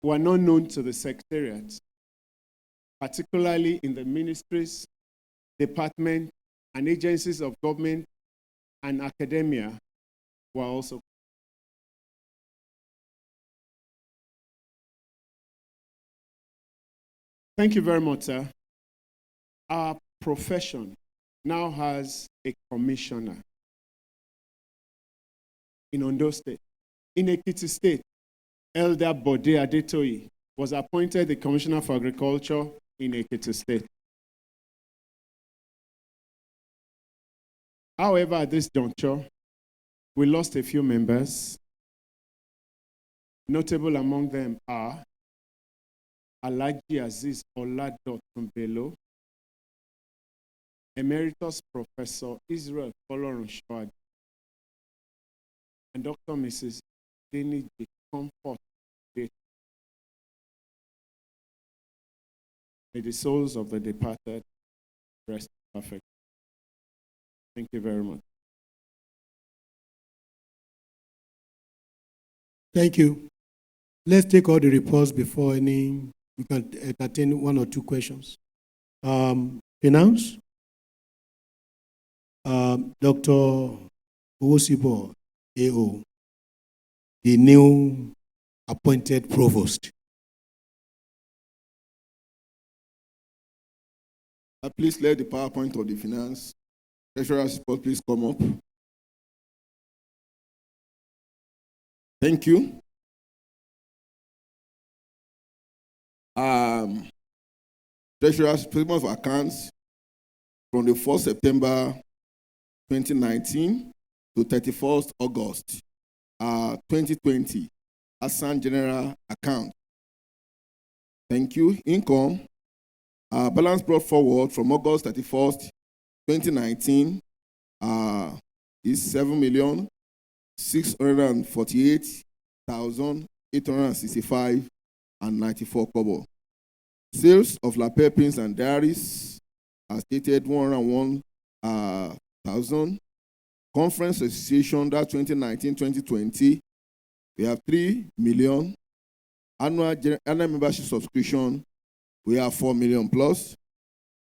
were not known to the Secretariat, particularly in the ministries, departments, and agencies of government and academia were also. Thank you very much, sir. Our profession now has a commissioner in Ondo State. In Ekiti State, Elder Bode Adetoyi was appointed the Commissioner for Agriculture in Ekiti State. However, at this juncture, we lost a few members. Notable among them are Alhaji Aziz Oladotunbelo, Emeritus Professor Israel Folorunsho, and Dr. Mrs. Denny J. Comfort. May the souls of the departed rest perfect. Thank you very much. Thank you. Let's take all the reports before we can entertain one or two questions. Finance, Dr. Owosibo AO, the new appointed provost. Please let the PowerPoint of the finance treasurer's report please come up. Thank you. Treasurer's statement of accounts from the 1st September 2019 to 31st August 2020. Assam General Account. Thank you. Income. Balance brought forward from August 31st, 2019 is 7,648,865.94 kobo. Sales of lapel pins and diaries are stated 101,000. Conference registration that 2019-2020 we have 3 million. Annual membership subscription we have 4 million plus.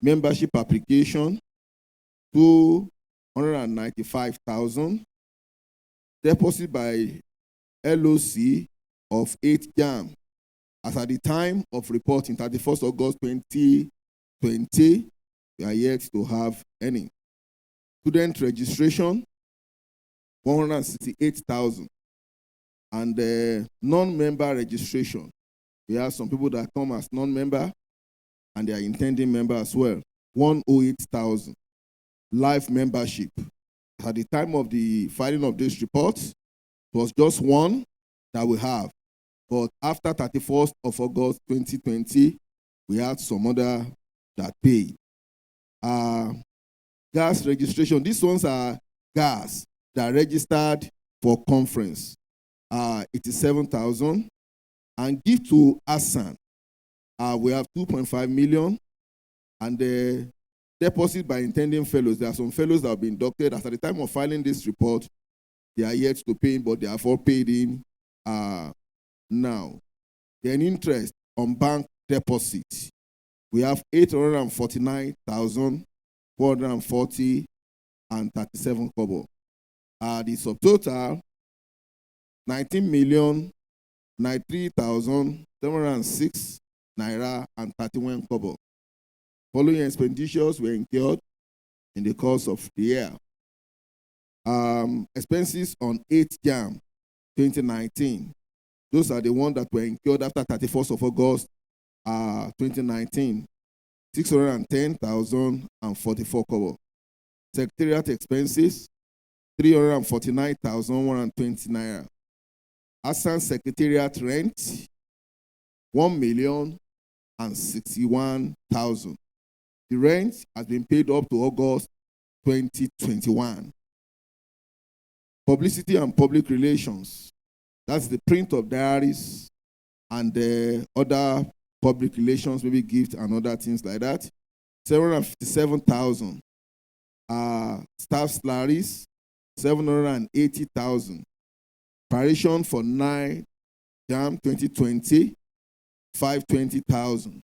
Membership application 295,000. Deposit by LOC of 8 jam. As at the time of reporting, 31st August 2020, we are yet to have any. Student registration 168,000. And non-member registration, we have some people that come as non-member and they are intending member as well. 108,000. Live membership. At the time of the filing of this report, it was just one that we have. But after 31st of August 2020, we had some other that paid. Gas registration. These ones are gas that are registered for conference. 87,000. And give to Assam. We have 2.5 million. And the deposit by intending fellows. There are some fellows that have been inducted. At the time of filing this report, they are yet to pay, but they have all paid in now. Then interest on bank deposit. We have 849,440 and 37 kobo. The subtotal 19,093,706 naira and 31 kobo. Following expenditures were incurred in the course of the year. Expenses on 8 Jan 2019. Those are the ones that were incurred after 31st of August 2019. 610,044 kobo. Secretariat expenses 349,120 naira. Assam Secretariat rent 1,061,000. The rent has been paid up to August 2021. Publicity and public relations. That's the print of diaries and the other public relations, maybe gifts and other things like that. 757,000. Staff salaries 780,000. Paration for 9 Jam 2020, 520,000.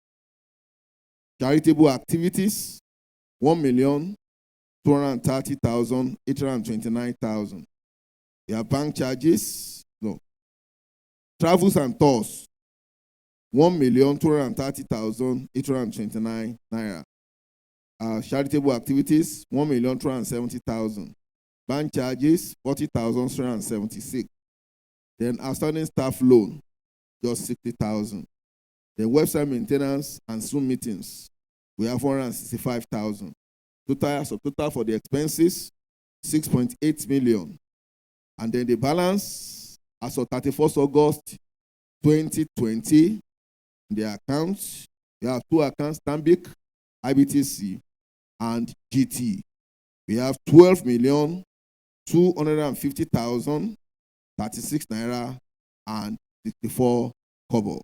Charitable activities, 1,230,829,000. You have bank charges, no. Travels and tours, 1,230,829 naira. Charitable activities, 1,270,000. Bank charges, 40,376. Then outstanding staff loan, just 60,000. Then website maintenance and Zoom meetings, we have 465,000. Total for the expenses, 6.8 million. And then the balance, as of 31st August 2020, the accounts, we have two accounts, Stanbic, IBTC, and GT. We have 12,250,036 naira and 64 kobo.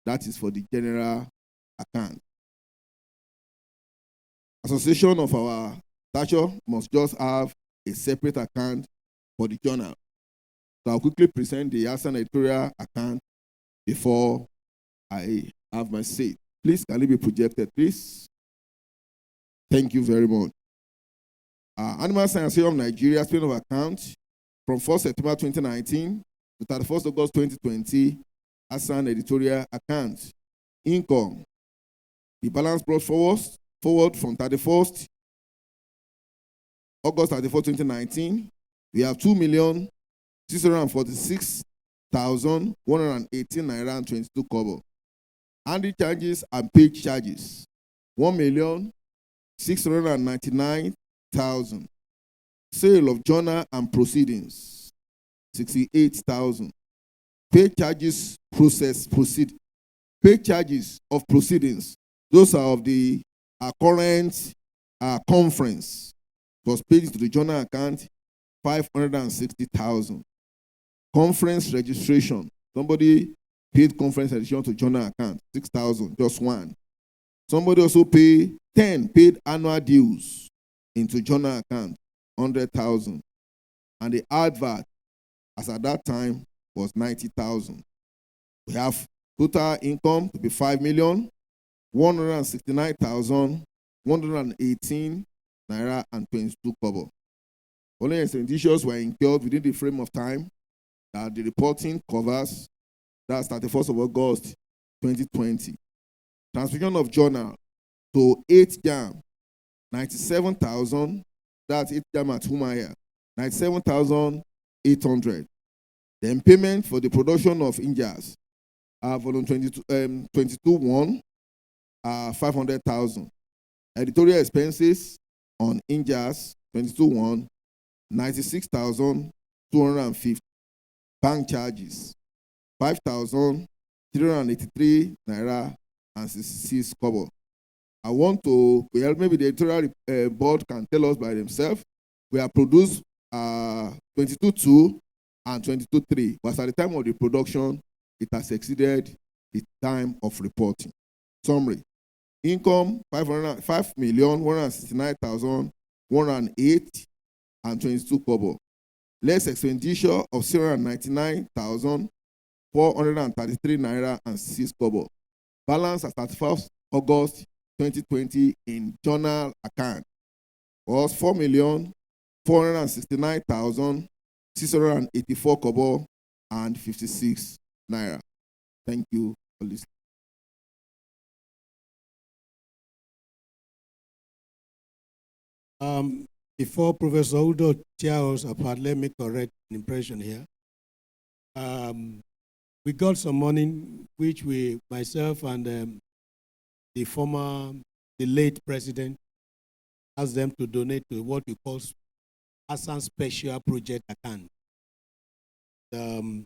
That is for the general account. Association of our stature must just have a separate account for the journal. So I'll quickly present the ASAN editorial account before I have my say. Please, can it be projected, please? Thank you very much. Animal Science of Nigeria, spin of account from 1st September 2019 to 31st August 2020, ASAN editorial account. Income. The balance brought forward from 31st August 31st, 2019, we have 2,646,118 naira and 22 kobo. Handling charges and page charges, 1,699,000. Sale of journal and proceedings, 68,000. Pay charges pay charges of proceedings. Those are of the current conference. It was paid to the journal account, 560,000. Conference registration. Somebody paid conference registration to journal account, 6,000, just one. Somebody also paid 10 paid annual dues into journal account, 100,000. And the advert, as at that time, was 90,000. We have total income to be 5,169,118 naira and 22 kobo. Only expenditures were incurred within the frame of time that the reporting covers. That's 31st of August 2020. Transmission of journal to 8 jam, 97,000. That's 8 jam at Humaya, 97,800. Then payment for the production of Injas, volume 22-1, 500,000. Editorial expenses on Injas 22-1, 96,250. Bank charges, 5,383 naira and 66 kobo. I want to, well, maybe the editorial board can tell us by themselves. We have produced 22-2 and 22-3, but at the time of the production, it has exceeded the time of reporting. Summary. Income, 5,169,108 and 22 kobo. Less expenditure of 099,433 naira and 6 kobo. Balance at 31st August 2020 in journal account was 4,469,684 kobo and 56 naira. Thank you for listening. Before Professor Udo tears apart, let me correct an impression here. We got some money, which myself and the late president, asked them to donate to what we call ASAN Special Project Account. I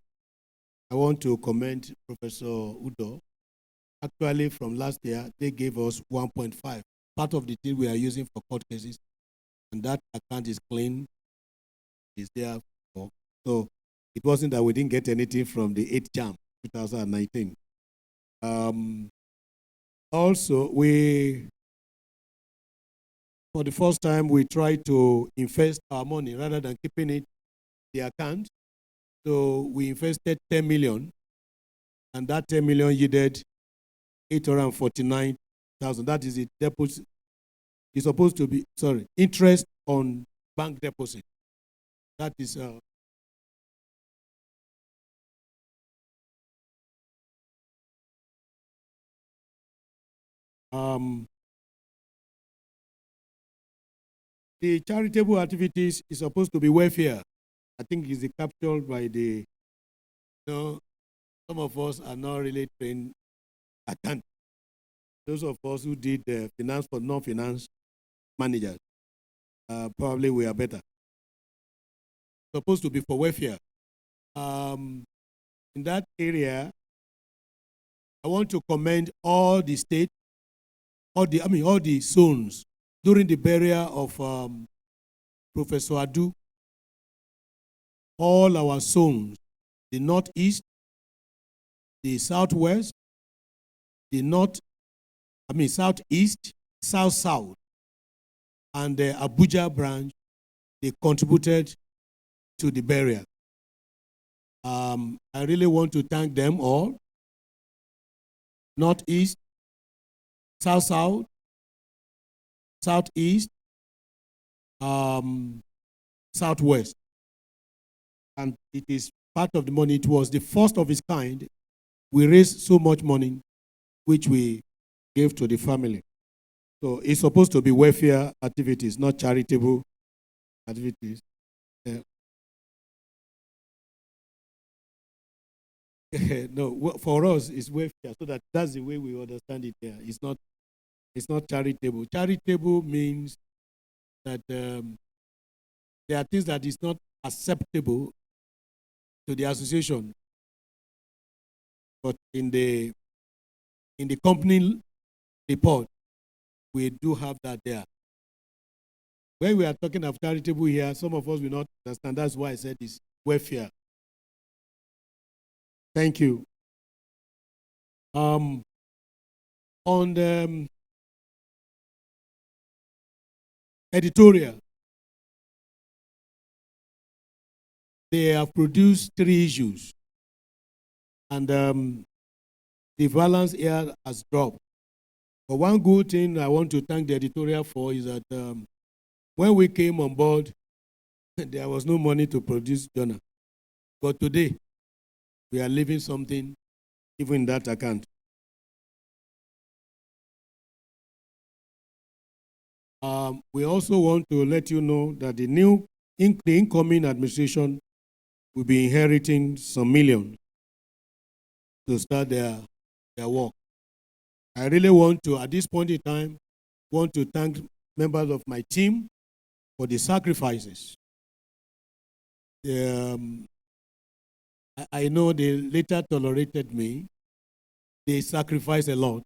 want to commend Professor Udo. Actually, from last year, they gave us 1.5. Part of the thing we are using for court cases, and that account is clean, is there. So it wasn't that we didn't get anything from the 8th jam 2019. Also, for the first time, we tried to invest our money rather than keeping it in the account. So we invested 10 million, and that 10 million yielded 849,000. That is the deposit. It's supposed to be, interest on bank deposit. That is the charitable activities is supposed to be welfare. I think it's captured by the, some of us are not really trained accountant. Those of us who did finance for non-finance managers, probably we are better. Supposed to be for welfare. In that area, I want to commend all the state, all the zones during the burial of Professor Adu. All our zones, the northeast, the southwest, the southeast, south, and the Abuja branch, they contributed to the burial. I really want to thank them all. Northeast, south, southeast, southwest. And it is part of the money. It was the first of its kind. We raised so much money, which we gave to the family. So it's supposed to be welfare activities, not charitable activities. No, for us, it's welfare. So that's the way we understand it here. It's not charitable. Charitable means that there are things that is not acceptable to the association. But in the company report, we do have that there. When we are talking of charitable here, some of us will not understand. That's why I said it's welfare. Thank you. On the editorial, they have produced 3 issues, and the balance here has dropped. But one good thing I want to thank the editorial for is that when we came on board, there was no money to produce journal. But today, we are leaving something even in that account. We also want to let you know that the incoming administration will be inheriting some millions to start their work. I really want to, at this point in time, want to thank members of my team for the sacrifices. I know they later tolerated me. They sacrificed a lot.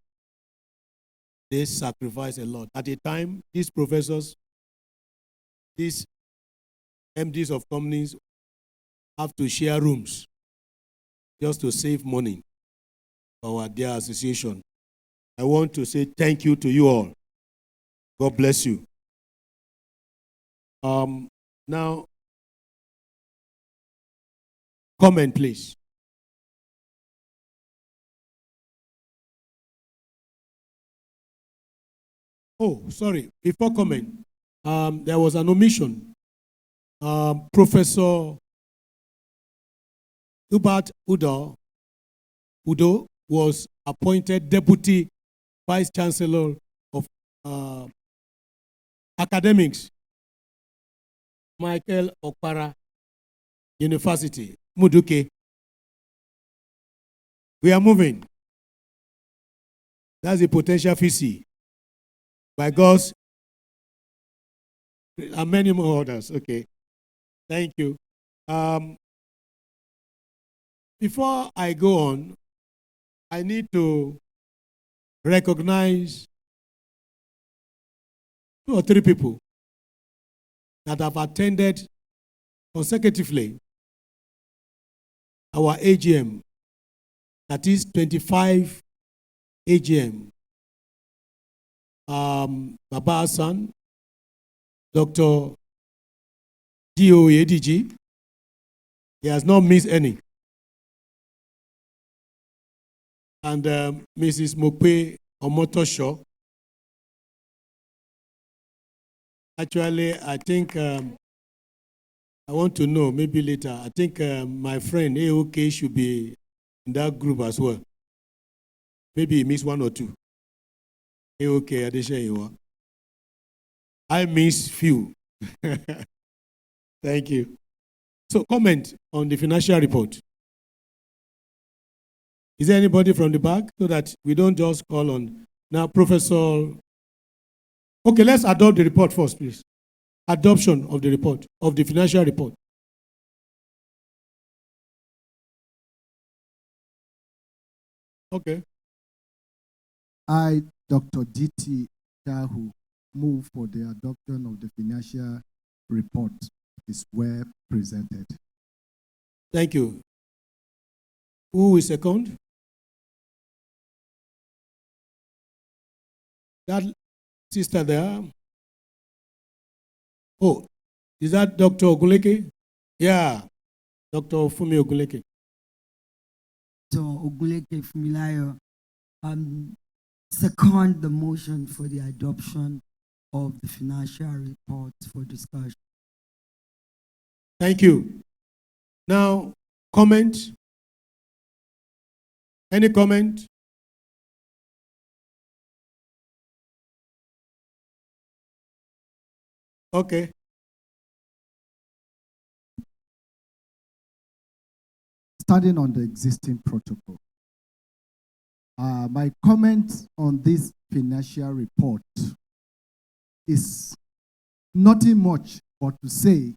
They sacrificed a lot. At the time, these professors, these MDs of companies have to share rooms just to save money for their association. I want to say thank you to you all. God bless you. Now, comment, please. Oh, sorry. Before comment, there was an omission. Professor Hubert Udo was appointed Deputy Vice Chancellor of Academics, Michael Okpara University, Muduke. We are moving. That's a potential VC. By God's and many more others. Okay. Thank you. Before I go on, I need to recognize 2 or 3 people that have attended consecutively our AGM, that is 25 AGM. Baba Hassan, Dr. D.O. Ediji, he has not missed any. And Mrs. Mokpe Omotosho. Actually, I think I want to know, maybe later, I think my friend AOK should be in that group as well. Maybe he missed 1 or 2. AOK, Adesheyiwa. I miss few. Thank you. So, comment on the financial report. Is there anybody from the back so that we don't just call on? Now, Professor. Okay, let's adopt the report first, please. Adoption of the report, of the financial report. Okay. I, Dr. D.T. Chahu, move for the adoption of the financial report is well presented. Thank you. Who is second? That sister there. Oh, is that Dr. Oguleke? Yeah, Dr. Fumi Oguleke. So Oguleke Fumilayo, second the motion for the adoption of the financial report for discussion. Thank you. Now, comment? Any comment? Okay. Starting on the existing protocol. My comment on this financial report is nothing much but to say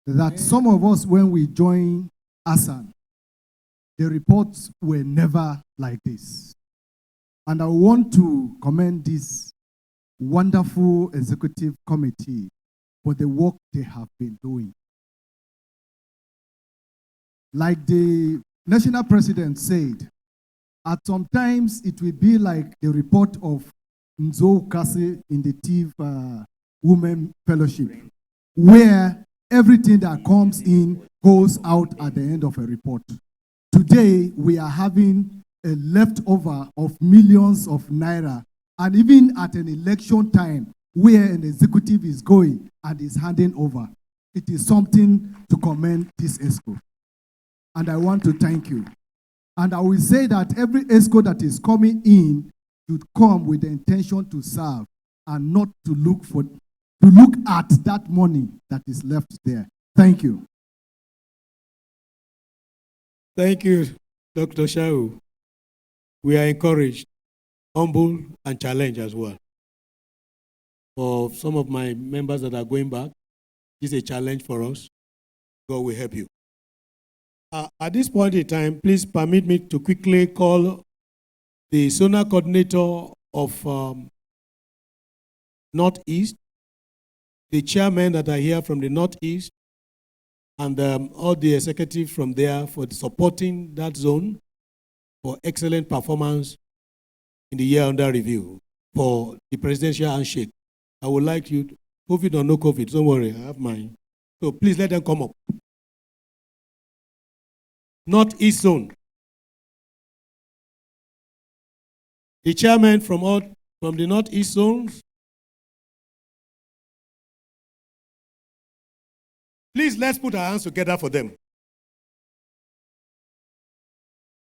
that some of us, when we joined ASAN, the reports were never like this. And I want to commend this wonderful executive committee for the work they have been doing. Like the national president said, at some times it will be like the report of Nzo Kase in the TIV Women Fellowship, where everything that comes in goes out at the end of a report. Today, we are having a leftover of millions of naira, and even at an election time where an executive is going and is handing over, it is something to commend this ESCO. And I want to thank you. And I will say that every ESCO that is coming in should come with the intention to serve and not to look at that money that is left there. Thank you. Thank you, Dr. Shau. We are encouraged, humble, and challenged as well. For some of my members that are going back, this is a challenge for us. God will help you. At this point in time, please permit me to quickly call the zonal coordinator of Northeast, the chairmen that are here from the Northeast, and all the executives from there for supporting that zone for excellent performance in the year under review for the presidential handshake. I would like you, COVID or no COVID, don't worry, I have mine. So please let them come up. Northeast zone. The chairman from the Northeast zone. Please, let's put our hands together for them.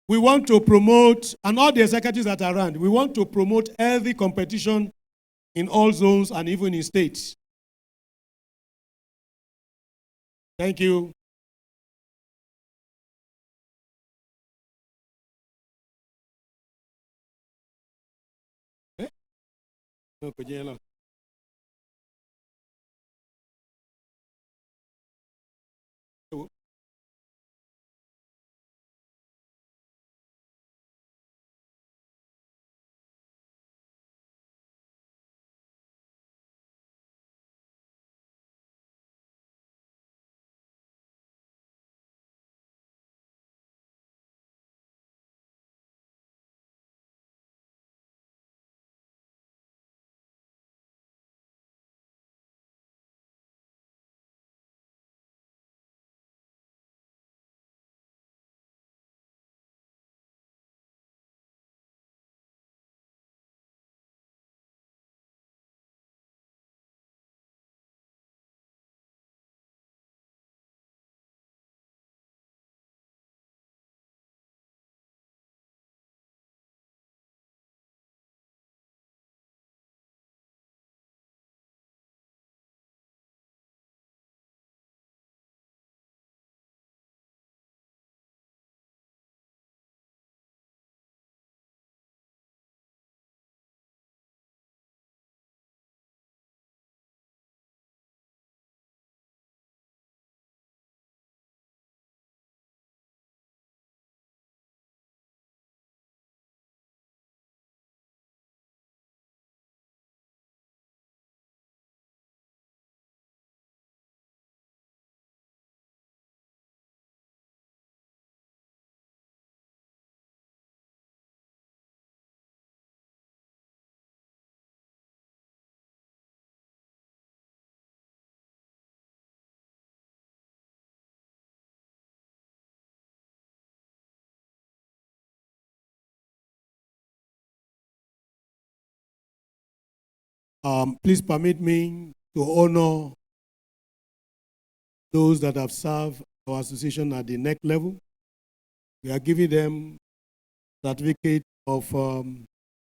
We want to promote, and all the executives that are around, we want to promote healthy competition in all zones and even in states. Thank you. No, Please permit me to honor those that have served our association at the next level. We are giving them certificate of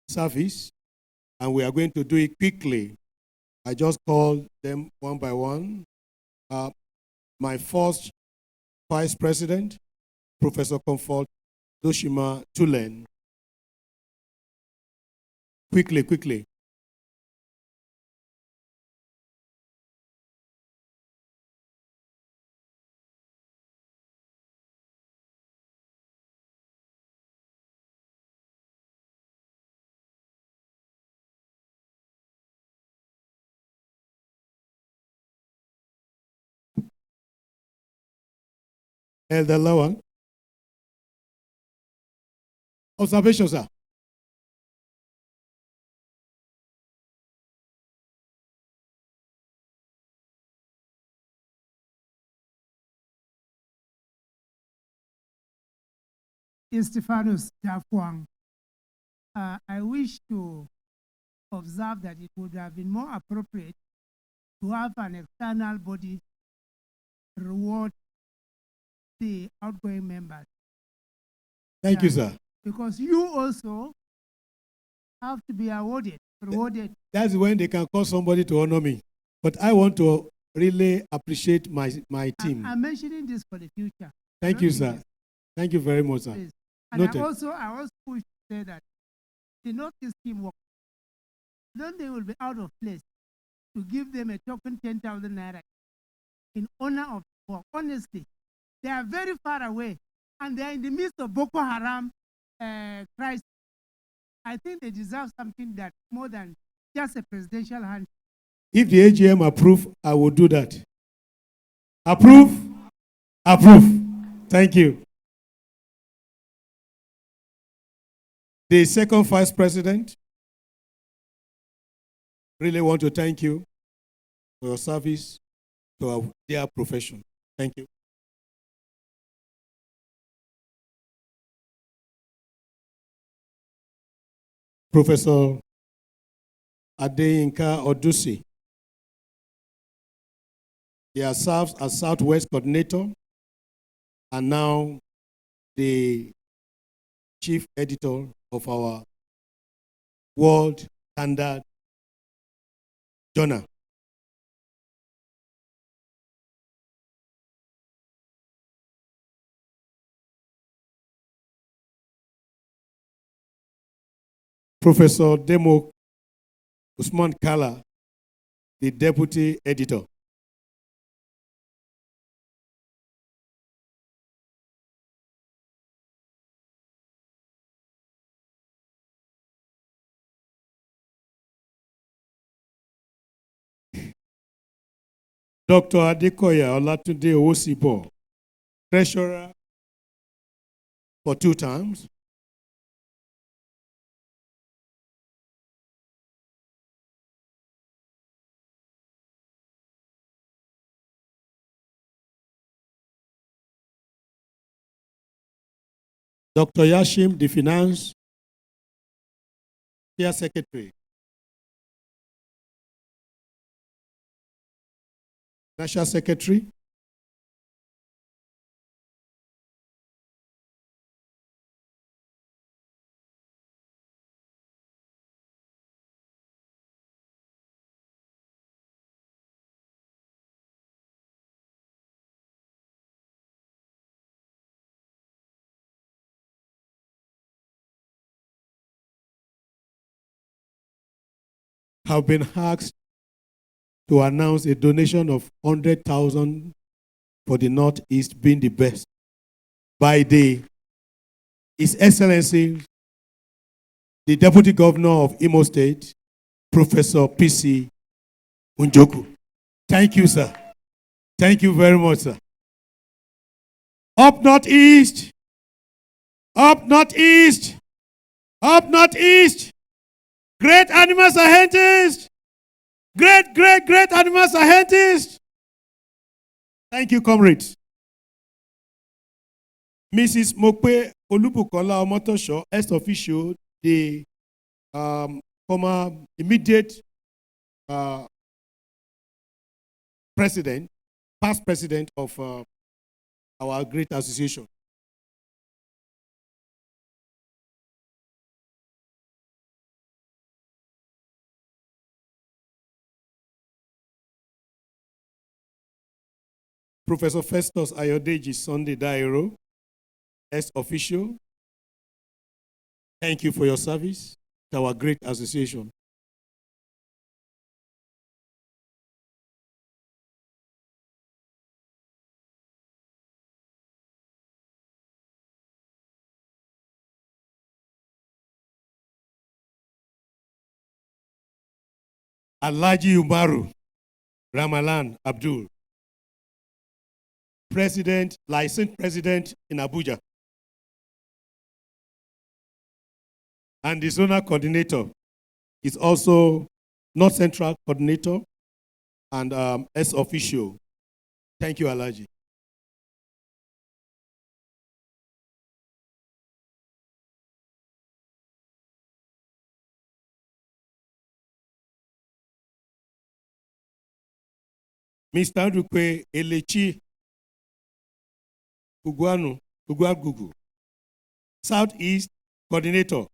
service, and we are going to do it quickly. I just call them one by one. My first Vice President, Professor Comfort Doshima Tulen. Quickly. Elder Lawan. Observation, sir. Stephanus Jafuang. I wish to observe that it would have been more appropriate to have an external body reward the outgoing members. Thank you, sir. Because you also have to be rewarded. That's when they can call somebody to honor me. But I want to really appreciate my team. I'm mentioning this for the future. Thank you, sir. Thank you very much, sir. Please. And I also wish to say that the Northeast team work, then they will be out of place to give them a token 10,000 naira in honor of work. Honestly, they are very far away and they are in the midst of Boko Haram crisis. I think they deserve something that more than just a presidential hand. If the AGM approve, I will do that. Approve? Approve. Thank you. The second Vice President, really want to thank you for your service to our dear profession. Thank you. Professor Adeyinka Odusi. He has served as Southwest Coordinator and now the Chief Editor of our World Standard Journal. Professor Demo Usman Kala, the Deputy Editor. Dr. Adekoya Olatunde Owosipo, Treasurer for 2 terms. Dr. Yashim, the Finance Chair Secretary. National Secretary. Have been asked to announce a donation of 100,000 for the Northeast being the best by His Excellency, the Deputy Governor of Imo State, Professor P.C. Unjoku. Thank you, sir. Thank you very much, sir. Up Northeast, up Northeast, up Northeast. Great animal scientists. Great animal scientists. Thank you, comrades. Mrs. Mokpe Olubukola Omotosho, ex officio, the former immediate president, past president of our great association. Professor Festus Ayodeji Sunday Dairo, ex-official. Thank you for your service to our great association. Alhaji Umaru Ramalan Abdul, president, licensed president in Abuja, and the zonal coordinator is also North Central coordinator and ex-official. Thank you, Alhaji. Mr. Dukwe Elechi Ugwagugu, Southeast coordinator.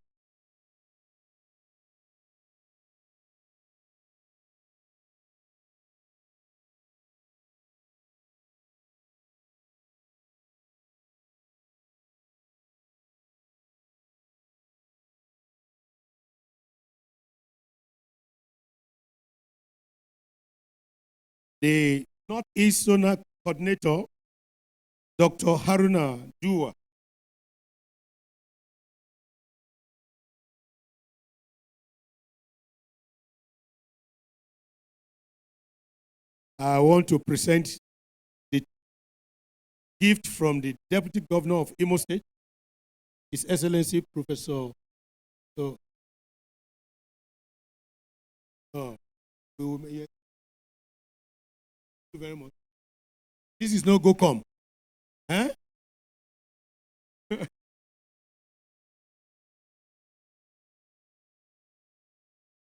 The Northeast Zona coordinator, Dr. Haruna Dua. I want to present the gift from the Deputy Governor of Imo State, His Excellency Professor. Thank you very much. This is no go come. Eh?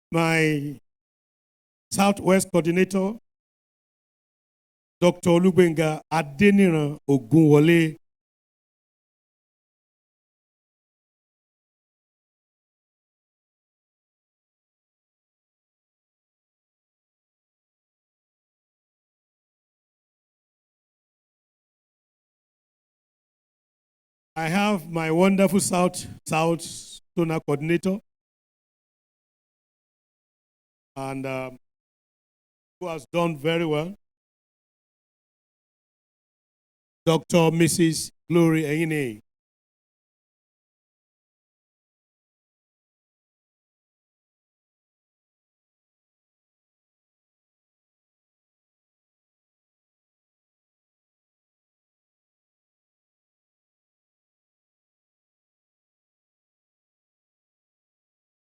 My Southwest coordinator, Dr. Olubenga Adeniran Ogunwole. I have my wonderful South Zona coordinator, and who has done very well, Dr. Mrs. Glory Eyine.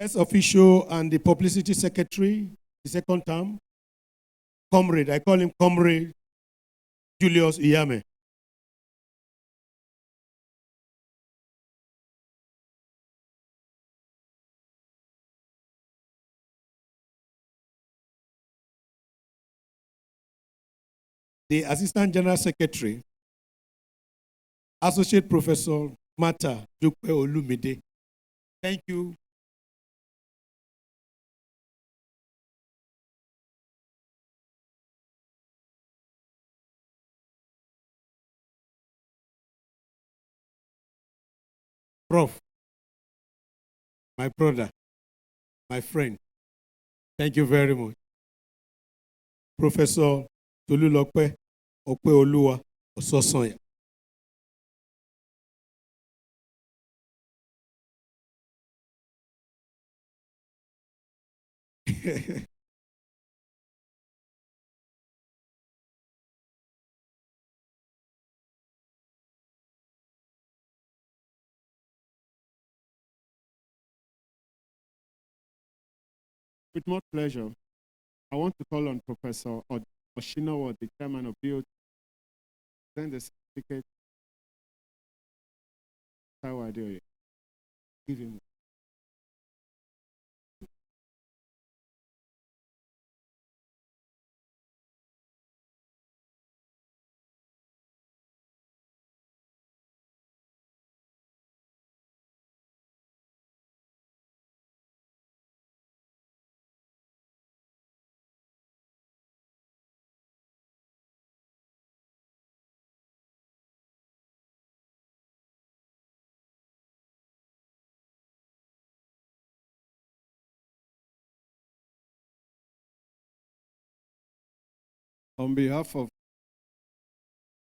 Ex-official and the publicity secretary, the second term, comrade, I call him Comrade Julius Iyame. The Assistant General Secretary, Associate Professor Mata Dukwe Olumide. Thank you. Prof, my brother, my friend, thank you very much. Professor Tolulope Opeoluwa Ososonya. With more pleasure, I want to call on Professor Oshinowo, the chairman of BOT, send the certificate. How I do it. Give him. On behalf of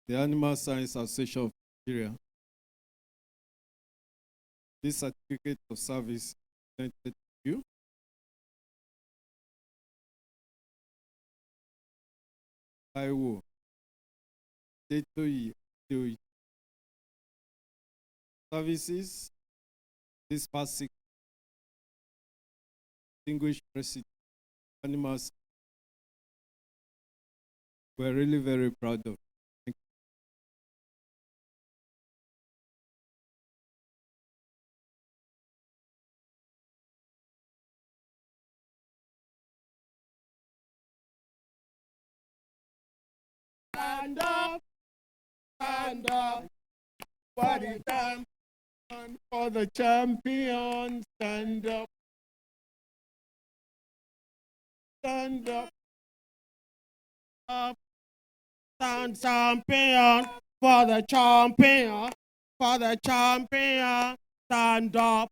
the Animal Science Association of Nigeria, this certificate of service is presented to you. Taiwo Detoyi Adeoye. Services this past 6 distinguished president animals. We're really very proud of. Thank Stand up for the champion, for the champion. Stand up stand champion, for the champion, for the champion. Stand up.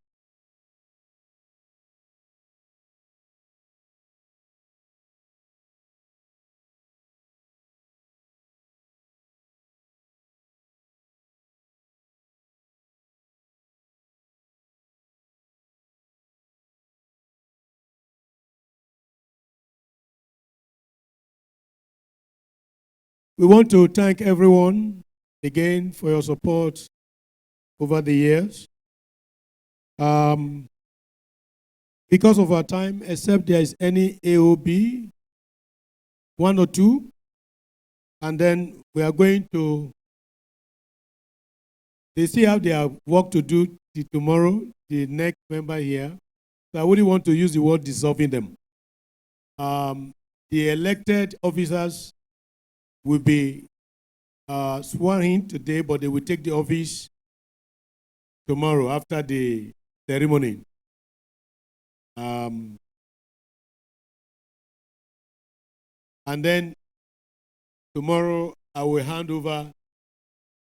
We want to thank everyone again for your support over the years. Because of our time, except there is any AOB, 1 or 2, and then we are going to, they still have their work to do till tomorrow, the next member here. So I wouldn't want to use the word dissolving them. The elected officers will be sworn in today, but they will take the office tomorrow after the ceremony. And then tomorrow I will hand over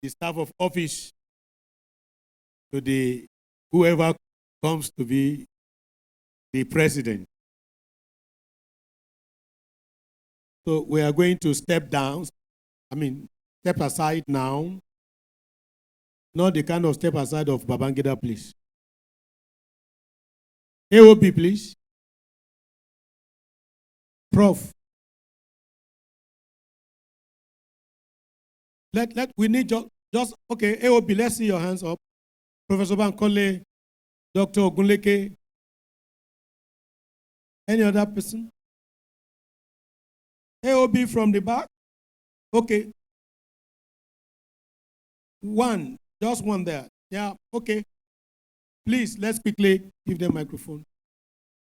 the staff of office to the whoever comes to be the president. So we are going to step aside now. Not the kind of step aside of Babangida, please. AOP, please. Prof. We need just okay, AOP, let's see your hands up. Professor Bankole, Dr. Ogunleke. Any other person? AOB from the back? Okay. One, just one there. Yeah, okay. Please, let's quickly give them microphone.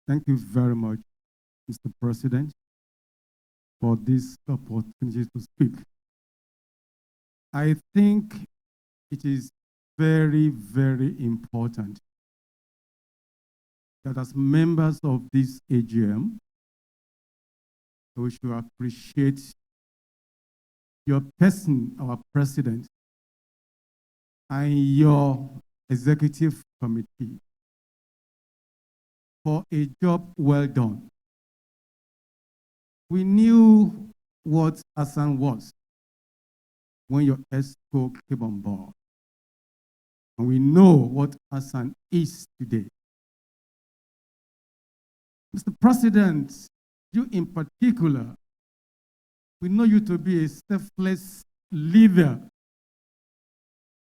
Thank you very much, Mr. President, for this opportunity to speak. I think it is very, very important that as members of this AGM, we should appreciate your person, our president, and your executive committee for a job well done. We knew what Hassan was when your ESCO came on board. And we know what Hassan is today. Mr. President, you in particular, we know you to be a selfless leader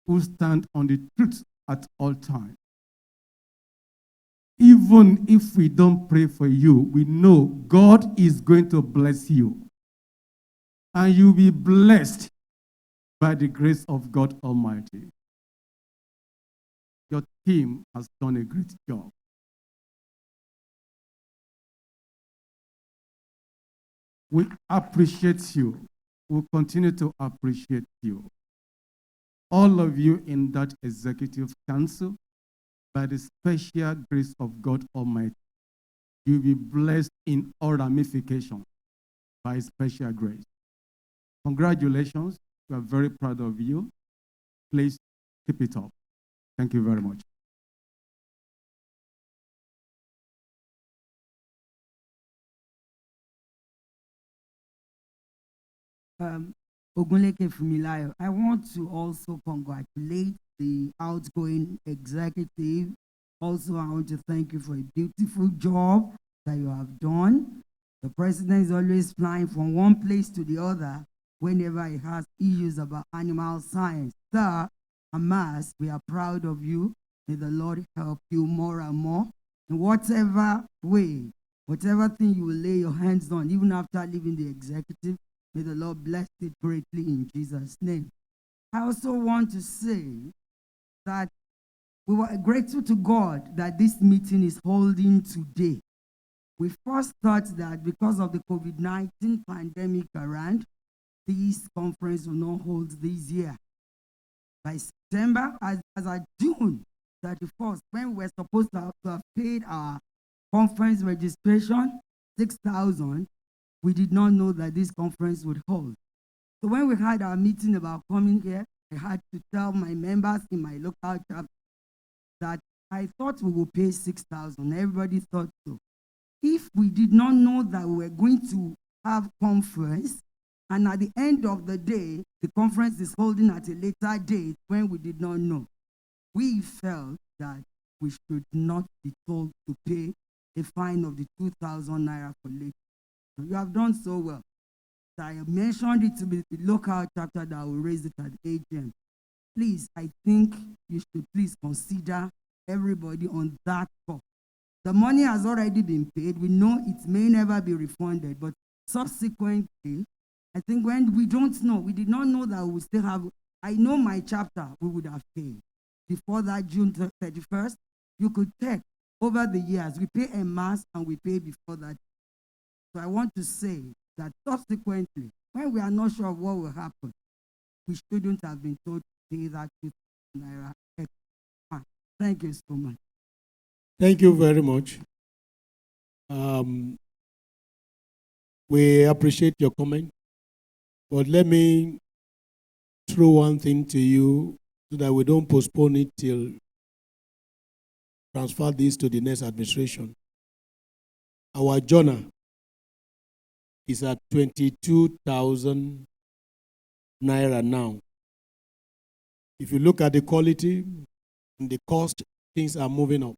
who stands on the truth at all times. Even if we don't pray for you, we know God is going to bless you. And you'll be blessed by the grace of God Almighty. Your team has done a great job. We appreciate you. We'll continue to appreciate you. All of you in that executive council, by the special grace of God Almighty, you'll be blessed in all ramifications by special grace. Congratulations. We are very proud of you. Please keep it up. Thank you very much. Ogunleke Fumilayo. I want to also congratulate the outgoing executive. Also, I want to thank you for a beautiful job that you have done. The president is always flying from one place to the other whenever he has issues about animal science. Sir, Hamas, we are proud of you. May the Lord help you more and more in whatever way, whatever thing you will lay your hands on, even after leaving the executive. May the Lord bless it greatly in Jesus' name. I also want to say that we were grateful to God that this meeting is holding today. We first thought that because of the COVID-19 pandemic around, this conference will not hold this year. By September, as at June 31st, when we were supposed to have paid our conference registration, 6,000, we did not know that this conference would hold. So when we had our meeting about coming here, I had to tell my members in my local chapter that I thought we would pay 6,000. Everybody thought so. If we did not know that we were going to have conference, and at the end of the day, the conference is holding at a later date when we did not know, we felt that we should not be told to pay a fine of the 2,000 naira for late. So you have done so well. So I mentioned it to be the local chapter that will raise it at AGM. Please, I think you should please consider everybody on that call. The money has already been paid. We know it may never be refunded, but subsequently, I think when we don't know, we did not know that we still have, I know my chapter we would have paid. Before that June 31st, you could check over the years, we pay en masse and we pay before that. So I want to say that subsequently, when we are not sure of what will happen, we shouldn't have been told to pay that 2,000 naira extra. Thank you so much. Thank you very much. We appreciate your comment, but let me throw one thing to you so that we don't postpone it till transfer this to the next administration. Our journal is at 22,000 naira now. If you look at the quality and the cost, things are moving up.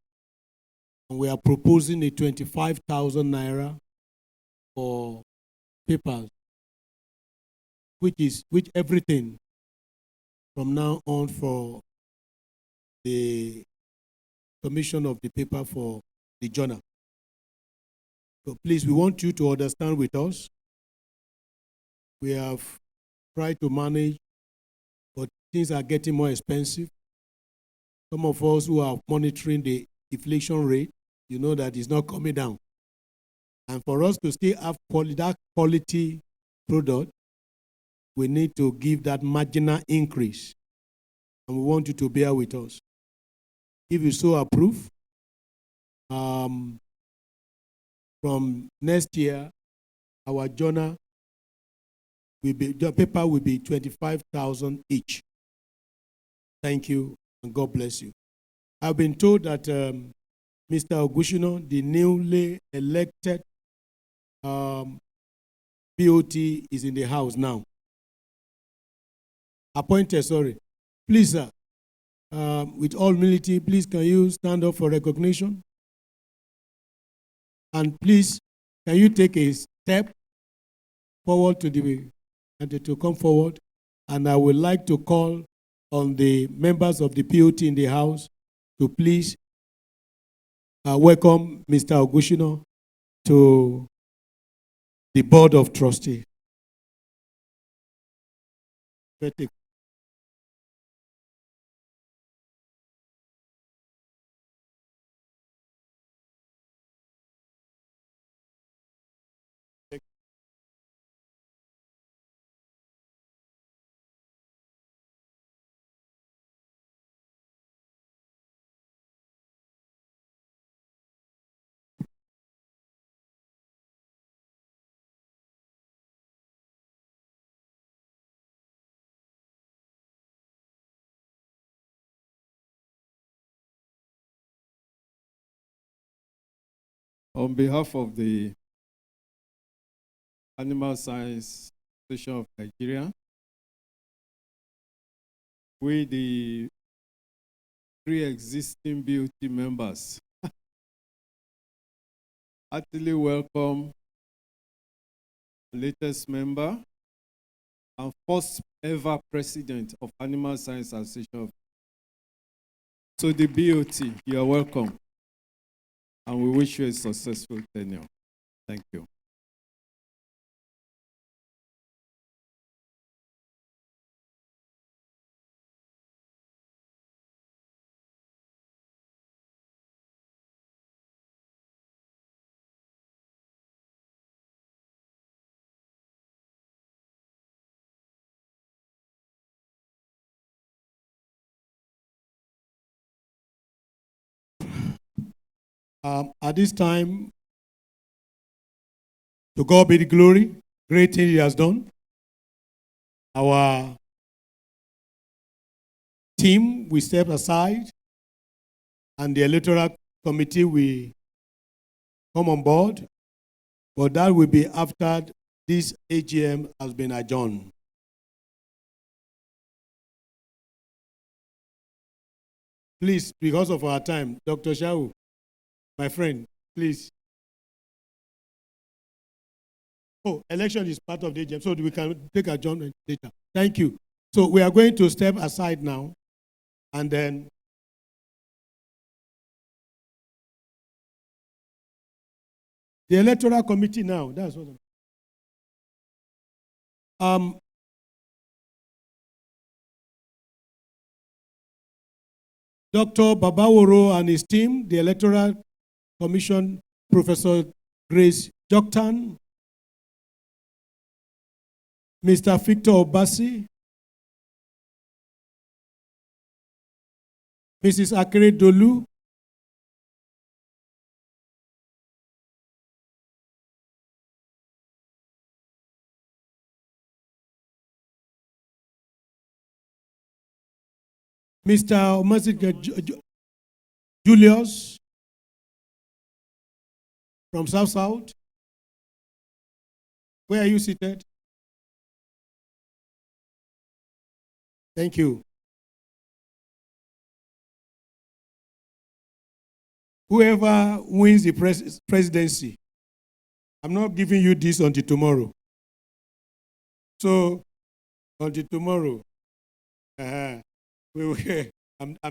And we are proposing a 25,000 naira for papers, which everything from now on for the commission of the paper for the journal. So please, we want you to understand with us. We have tried to manage, but things are getting more expensive. Some of us who are monitoring the inflation rate, you know that it's not coming down. And for us to still have that quality product, we need to give that marginal increase. And we want you to bear with us. If you so approve, from next year, our journal will be, the paper will be 25,000 each. Thank you, and God bless you. I've been told that Mr. Ogushino, the newly elected BOT, is in the house now. Appointed, sorry. Please, sir, with all humility, please can you stand up for recognition? And please, can you take a step forward to come forward? And I would like to call on the members of the POT in the house to please welcome Mr. Ogushino to the Board of Trustees. On behalf of the Animal Science Association of Nigeria. We, the three existing BOT members, heartily welcome the latest member and first ever president of Animal Science Association. So the BOT, you are welcome. And we wish you a successful tenure. Thank you. At this time, to God be the glory, great thing He has done. Our team will step aside, and the electoral committee will come on board, but that will be after this AGM has been adjourned. Please, because of our time, Dr. Shau, my friend, please. Oh, election is part of the AGM, so we can take adjournment later. Thank you. So we are going to step aside now, and then the electoral committee now, that's what Dr. Babaworo and his team, the Electoral Commission, Professor Grace Joktan, Mr. Victor Obasi, Mrs. Akere Dolu, Mr. Omasi Julius from South South. Where are you seated? Thank you. Whoever wins the presidency, I'm not giving you this until tomorrow. So, until tomorrow, I'm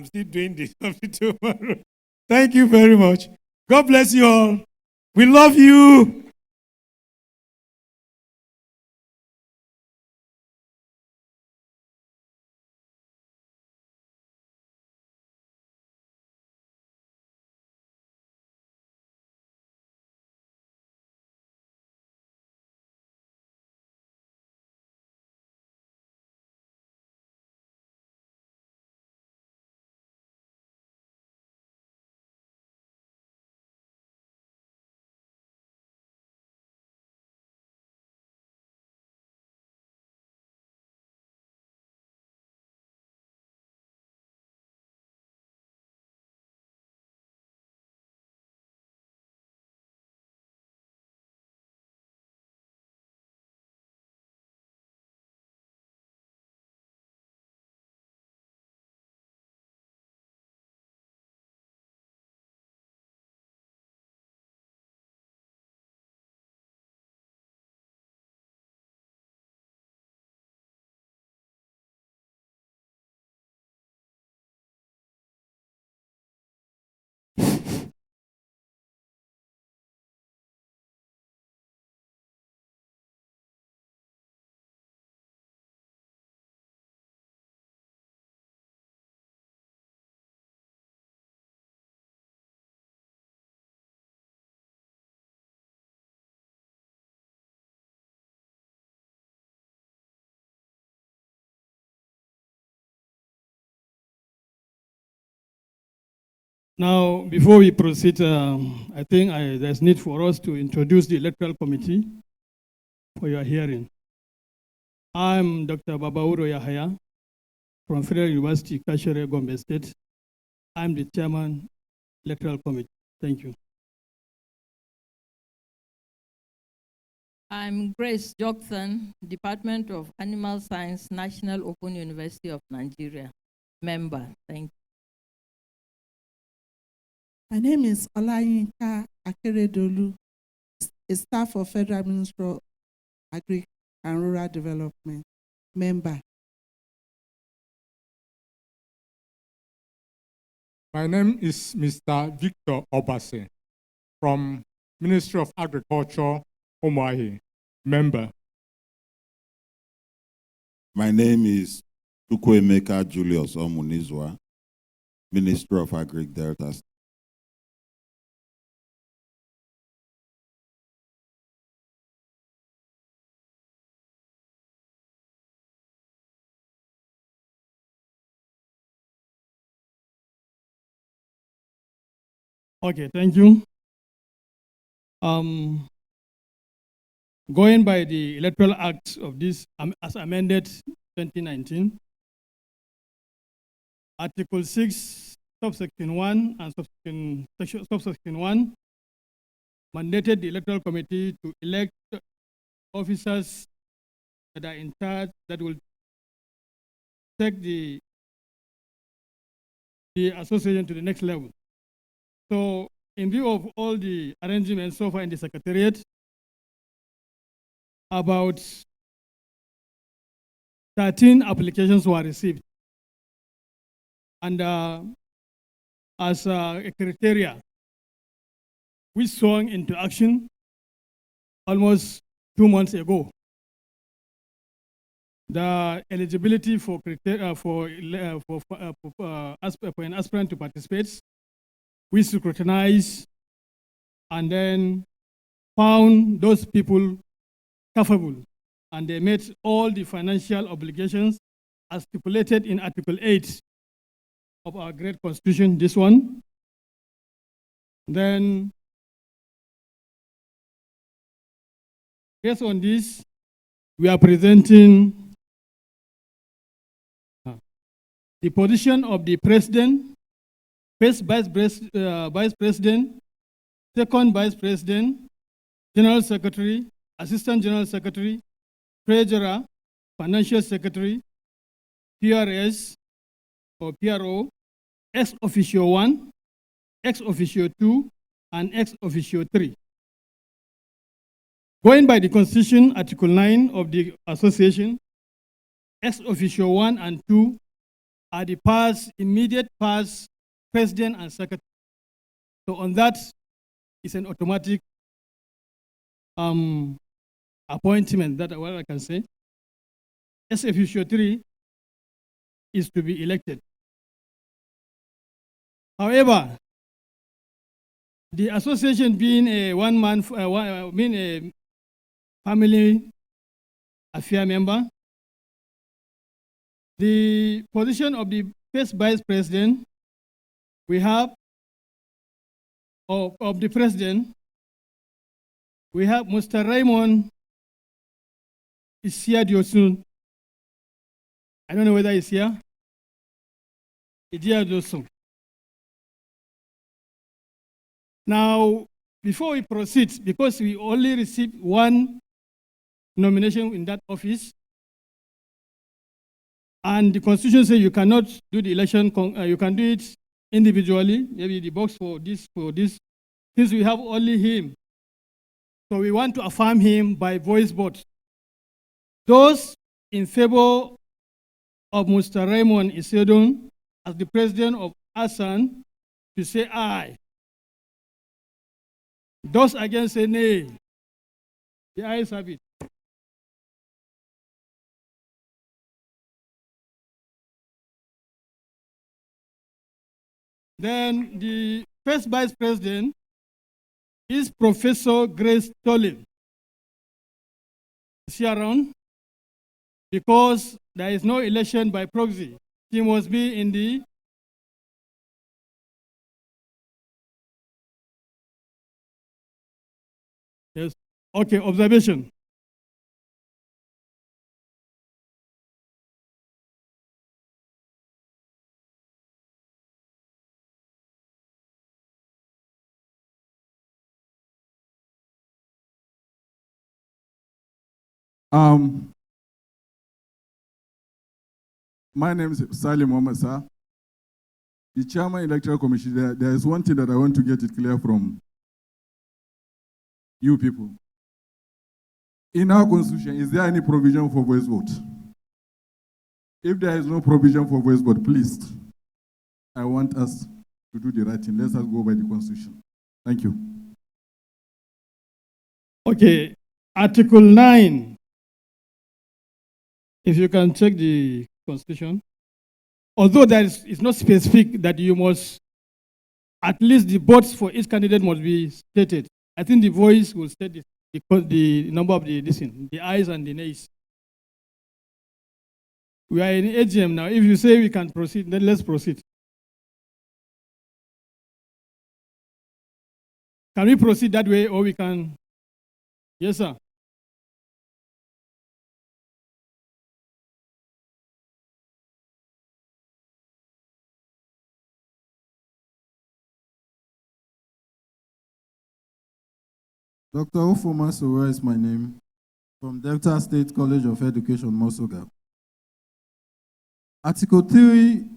still doing this until tomorrow. Thank you very much. God bless you all. We love you. Now, before we proceed, I think there's need for us to introduce the electoral committee for your hearing. I'm Dr. Babauro Yahaya from Federal University, Kashere, Gombe State. I'm the chairman, electoral committee. Thank you. I'm Grace Jackson, Department of Animal Science, National Open University of Nigeria. Member, thank you. My name is Olayinka Akeredolu, a staff of Federal Ministry of Agri and Rural Development. Member. My name is Mr. Victor Obase from Ministry of Agriculture, Umuahi. Member. My name is Chukwuemeka Julius Omunizwa, Minister of Agric Delta State. Okay, thank you. Going by the Electoral Act of this, as amended 2019, Article 6, subsection 1 and subsection 1 mandated the Electoral Committee to elect officers that are in charge, that will take the association to the next level. So in view of all the arrangements so far in the Secretariat, about 13 applications were received. And as a criteria, we swung into action almost 2 months ago. The eligibility for an aspirant to participate, we scrutinized and then found those people capable, and they met all the financial obligations as stipulated in Article 8 of our great Constitution, this one. Then, based on this, we are presenting the position of the President, first Vice President, second Vice President, General Secretary, Assistant General Secretary, Treasurer, Financial Secretary, PRS or PRO, ex officio 1, ex officio 2, and ex officio 3. Going by the Constitution, Article 9 of the Association, ex officio 1 and 2 are the immediate past President and Secretary. So on that, it's an automatic appointment, that what I can say. Ex officio 3 is to be elected. However, the association being a being a family affair member, the position of the first Vice President, we have, of the President, we have Mr. Raymond Isiadiosun. I don't know whether he's here. Isiadiosun. Now, before we proceed, because we only received one nomination in that office, and the Constitution says you cannot do the election, you can do it individually, maybe the box for this, since we have only him. So we want to affirm him by voice vote. Those in favor of Mr. Raymond Isedon as the President of ASAN, to say aye. Those against say nay. The ayes have it. Then the first Vice President is Professor Grace Tollin. Is she around? Because there is no election by proxy. She must be in the yes. Okay, observation. My name is Salim Mohammed, sir. The Chairman Electoral Commission, there is one thing that I want to get it clear from you people. In our constitution, is there any provision for voice vote? If there is no provision for voice vote, please, I want us to do the right thing. Let us go by the constitution. Thank you. Okay, Article 9. If you can check the constitution. Although it's not specific that you must, at least the votes for each candidate must be stated. I think the voice will state the number of the ayes and the nays. We are in AGM now. If you say we can proceed, then let's proceed. Can we proceed that way, or we can? Yes, sir. Dr. Ofoma Sowa is my name, from Delta State College of Education, Mosoga. Article 3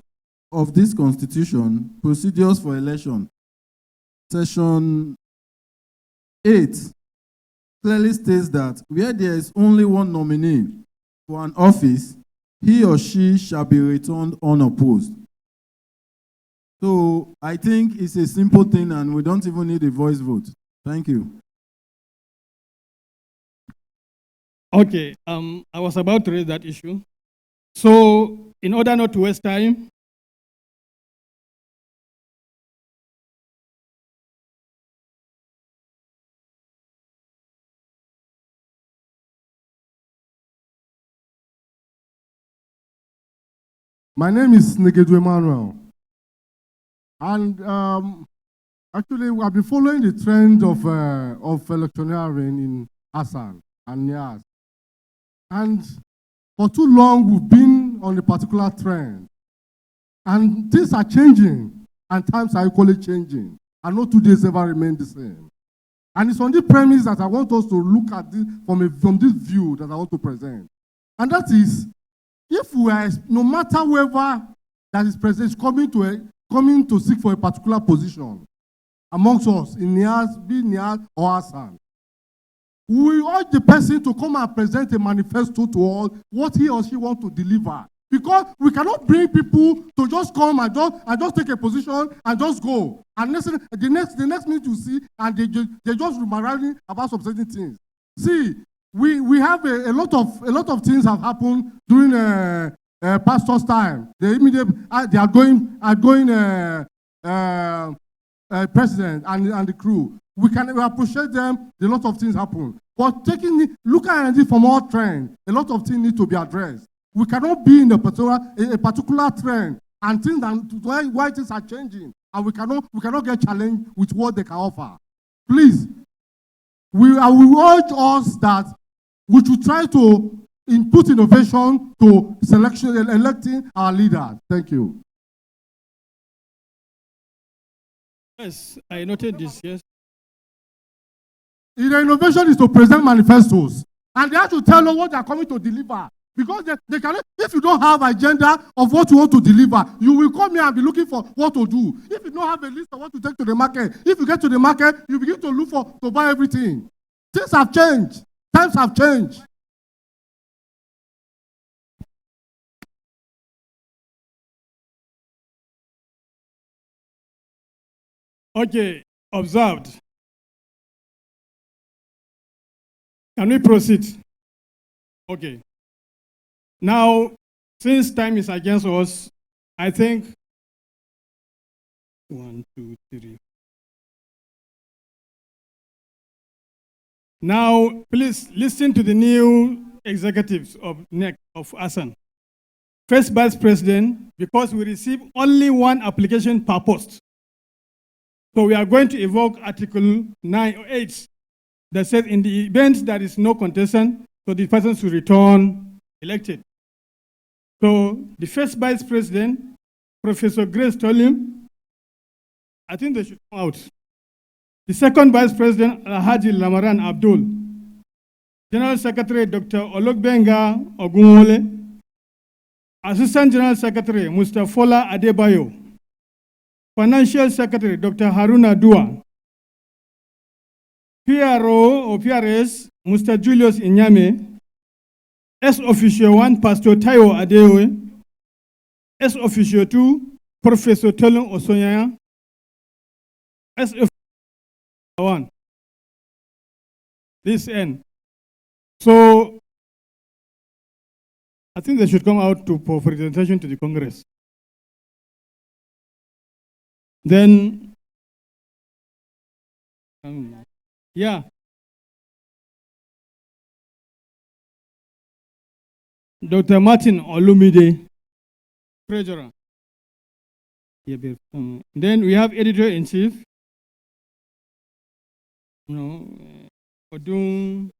of this Constitution, Procedures for Election, Section 8, clearly states that where there is only one nominee for an office, he or she shall be returned unopposed. So I think it's a simple thing and we don't even need a voice vote. Thank you. Okay, I was about to raise that issue. So, in order not to waste time, my name is Negedu Emmanuel. And actually, we have been following the trend of electioneering in Hassan and NIAS. And for too long, we've been on a particular trend. And things are changing, and times are equally changing. And no 2 days ever remain the same. And it's on the premise that I want us to look at this from this view that I want to present. And that is, if we are, no matter whoever that is present is coming to seek for a particular position amongst us, in NIAS, be NIAS or Hassan, we urge the person to come and present a manifesto to all what he or she wants to deliver. Because we cannot bring people to just come and just take a position and just go. And the next minute you see, and they just rumorizing about some certain things. See, we have a lot of things have happened during pastor's time. They are going president and the crew. We appreciate them. A lot of things happen. But looking at it from all trends, a lot of things need to be addressed. We cannot be in a particular trend and things why things are changing, and we cannot get challenged with what they can offer. Please, we urge us that we should try to input innovation to electing our leader. Thank you. Yes, I noted this, yes. The innovation is to present manifestos, and they have to tell us what they are coming to deliver. Because they cannot, if you don't have agenda of what you want to deliver, you will come here and be looking for what to do. If you don't have a list of what to take to the market, if you get to the market, you begin to look to buy everything. Things have changed. Times have changed. Okay, observed. Can we proceed? Okay. Now, since time is against us, I think 1, 2, 3. Now, please listen to the new executives of NEC of Hassan. First Vice President, because we receive only one application per post. So we are going to evoke Article 9 or 8 that says in the event there is no contestant, so the person should return elected. So the first Vice President, Professor Grace Tolim, I think they should come out. The second Vice President, Alhaji Lamaran Abdul. General Secretary Dr. Olokbenga Ogunwole. Assistant General Secretary Mr. Fola Adebayo. Financial Secretary Dr. Haruna Dua. PRO or PRS Mr. Julius Inyame. S Officio 1 Pastor Taiwo Adewe. S Officio 2 Professor Tolong Osonya. S Officio 1. This end. So I think they should come out for presentation to the Congress. Then, yeah. Dr. Martin Olumide, Treasurer. Then we have Editor-in-Chief. No, Odung.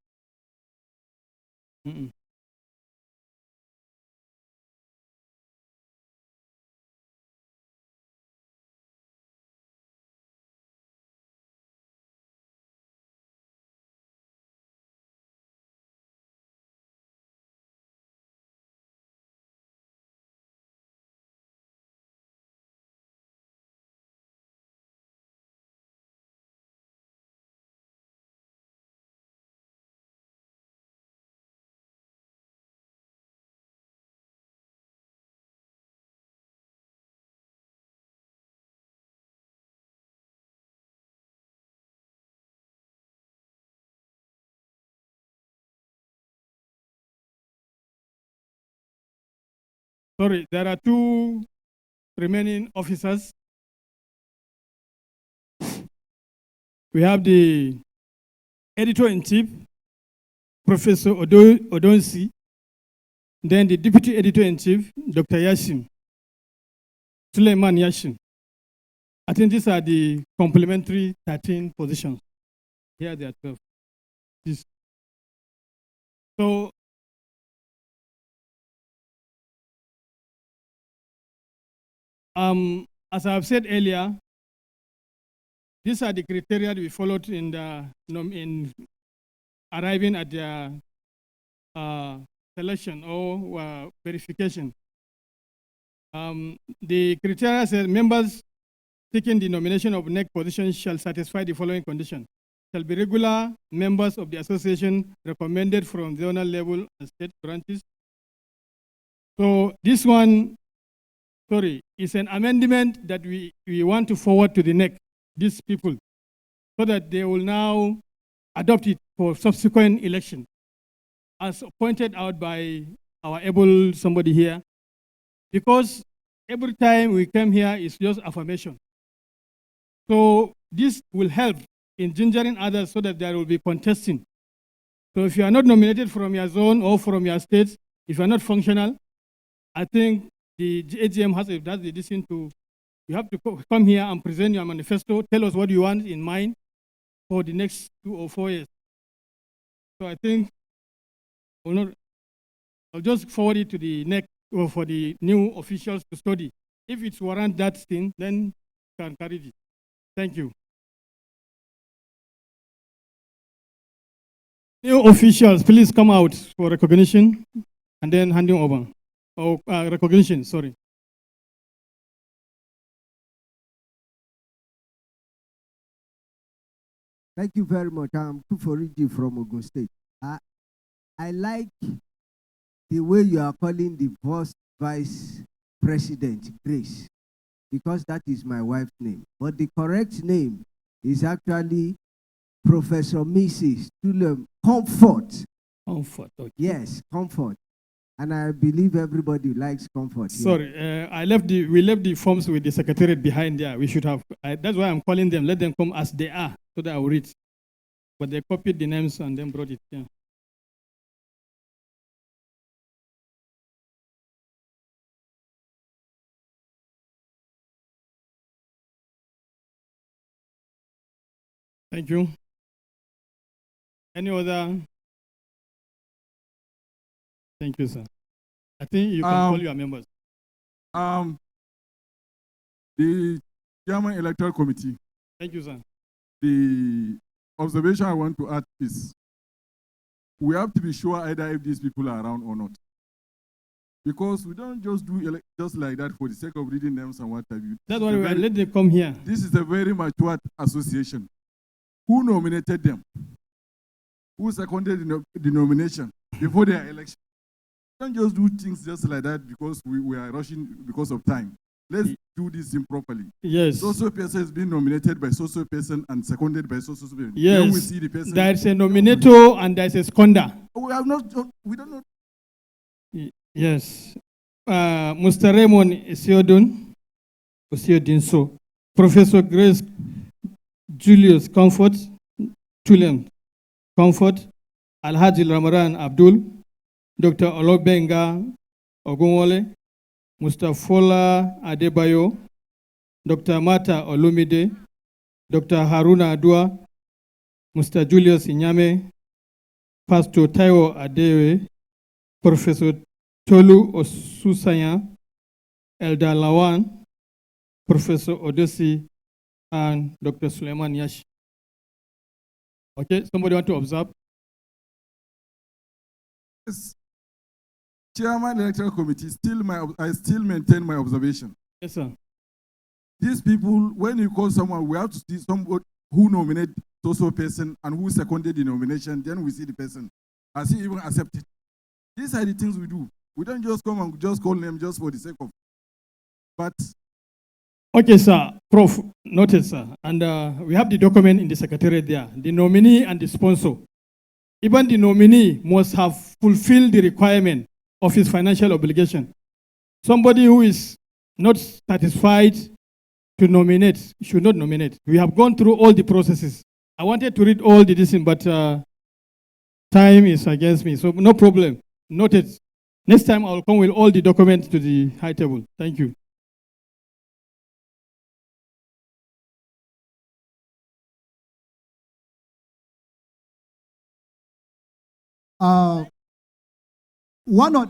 Sorry, there are two remaining officers. We have the Editor-in-Chief, Professor Odonsi, then the Deputy Editor-in-Chief, Dr. Yashim, Suleiman Yashim. I think these are the complementary 13 positions. Here there are 12. So, as I have said earlier, these are the criteria we followed in arriving at the selection or verification. The criteria says members seeking the nomination of next position shall satisfy the following conditions. Shall be regular members of the association recommended from zonal level and state branches. So this one, is an amendment that we want to forward to the next, these people, so that they will now adopt it for subsequent election. As pointed out by our able somebody here, because every time we come here, it's just affirmation. So this will help in gingering others so that there will be contesting. So if you are not nominated from your zone or from your state, if you are not functional, I think the AGM has the decision to, you have to come here and present your manifesto, tell us what you want in mind for the next 2 or 4 years. So I think I'll just forward it to the next, or for the new officials to study. If it's warrant that thing, then you can carry it. Thank you. New officials, please come out for recognition and then handing over. Recognition, sorry. Thank you very much. I'm Kuforiji from Ogun State. I like the way you are calling the first vice president Grace, because that is my wife's name. But the correct name is actually Professor Mrs. Tulem Comfort. Comfort, okay. Yes, Comfort. And I believe everybody likes comfort. Sorry, we left the forms with the secretariat behind there. We should have, that's why I'm calling them. Let them come as they are, so that I will read. But they copied the names and then brought it here. Thank you. Any other? Thank you, sir. I think you can call your members. The Chairman Electoral Committee. Thank you, sir. The observation I want to add is we have to be sure either if these people are around or not. Because we don't just do just like that for the sake of reading names and what have you. That's why we let them come here. This is a very matured association. Who nominated them? Who seconded the nomination before their election? Don't just do things just like that because we are rushing because of time. Let's do this improperly. Yes. So person is being nominated by so person and seconded by so person. Yes. Then we see the person. There's a nominator and there's a seconder. We don't know. Yes. Mr. Raymond Isiodinso, Professor Grace Julius Comfort, Julian Comfort, Alhaji Ramadan Abdul, Dr. Olobenga Ogunwole, Mustafola Adebayo, Dr. Mata Olumide, Dr. Haruna Adua, Mr. Julius Inyame, Pastor Taiwo Adewe, Professor Tolu Osusanya, Elder Lawan, Professor Odesi, and Dr. Suleiman Yashi. Okay, somebody want to observe? Yes. Chairman Electoral Committee, I still maintain my observation. Yes, sir. These people, when you call someone, we have to see somebody who nominated so person and who seconded the nomination, then we see the person. Has he even accepted? These are the things we do. We don't just come and just call them just for the sake of. But. Okay, sir. Prof, noted, sir. And we have the document in the secretariat there. The nominee and the sponsor. Even the nominee must have fulfilled the requirement of his financial obligation. Somebody who is not satisfied to nominate should not nominate. We have gone through all the processes. I wanted to read all the decisions, but time is against me, so no problem. Noted. Next time I will come with all the documents to the high table. Thank you. One of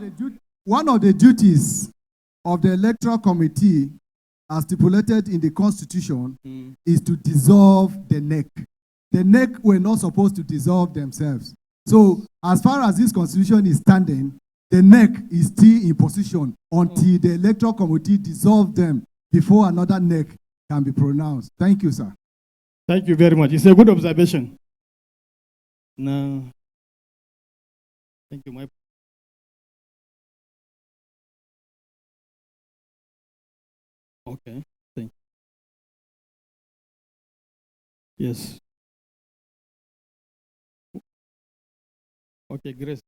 the duties of the electoral committee, as stipulated in the constitution, is to dissolve the NEC. The NEC were not supposed to dissolve themselves. So, as far as this constitution is standing, the NEC is still in position until the electoral committee dissolve them before another NEC can be pronounced. Thank you, sir. Thank you very much. It's a good observation. No. Thank you, my. Okay, thank you. Yes. Okay, Grace.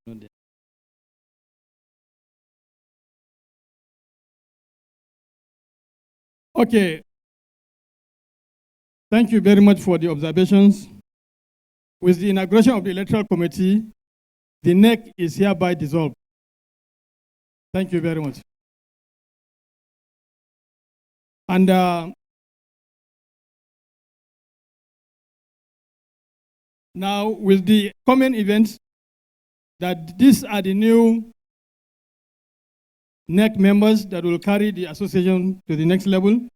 Okay. Thank you very much for the observations. With the inauguration of the Electoral Committee, the NEC is hereby dissolved. Thank you very much. And now with the common events, that these are the new NEC members that will carry the association to the next level.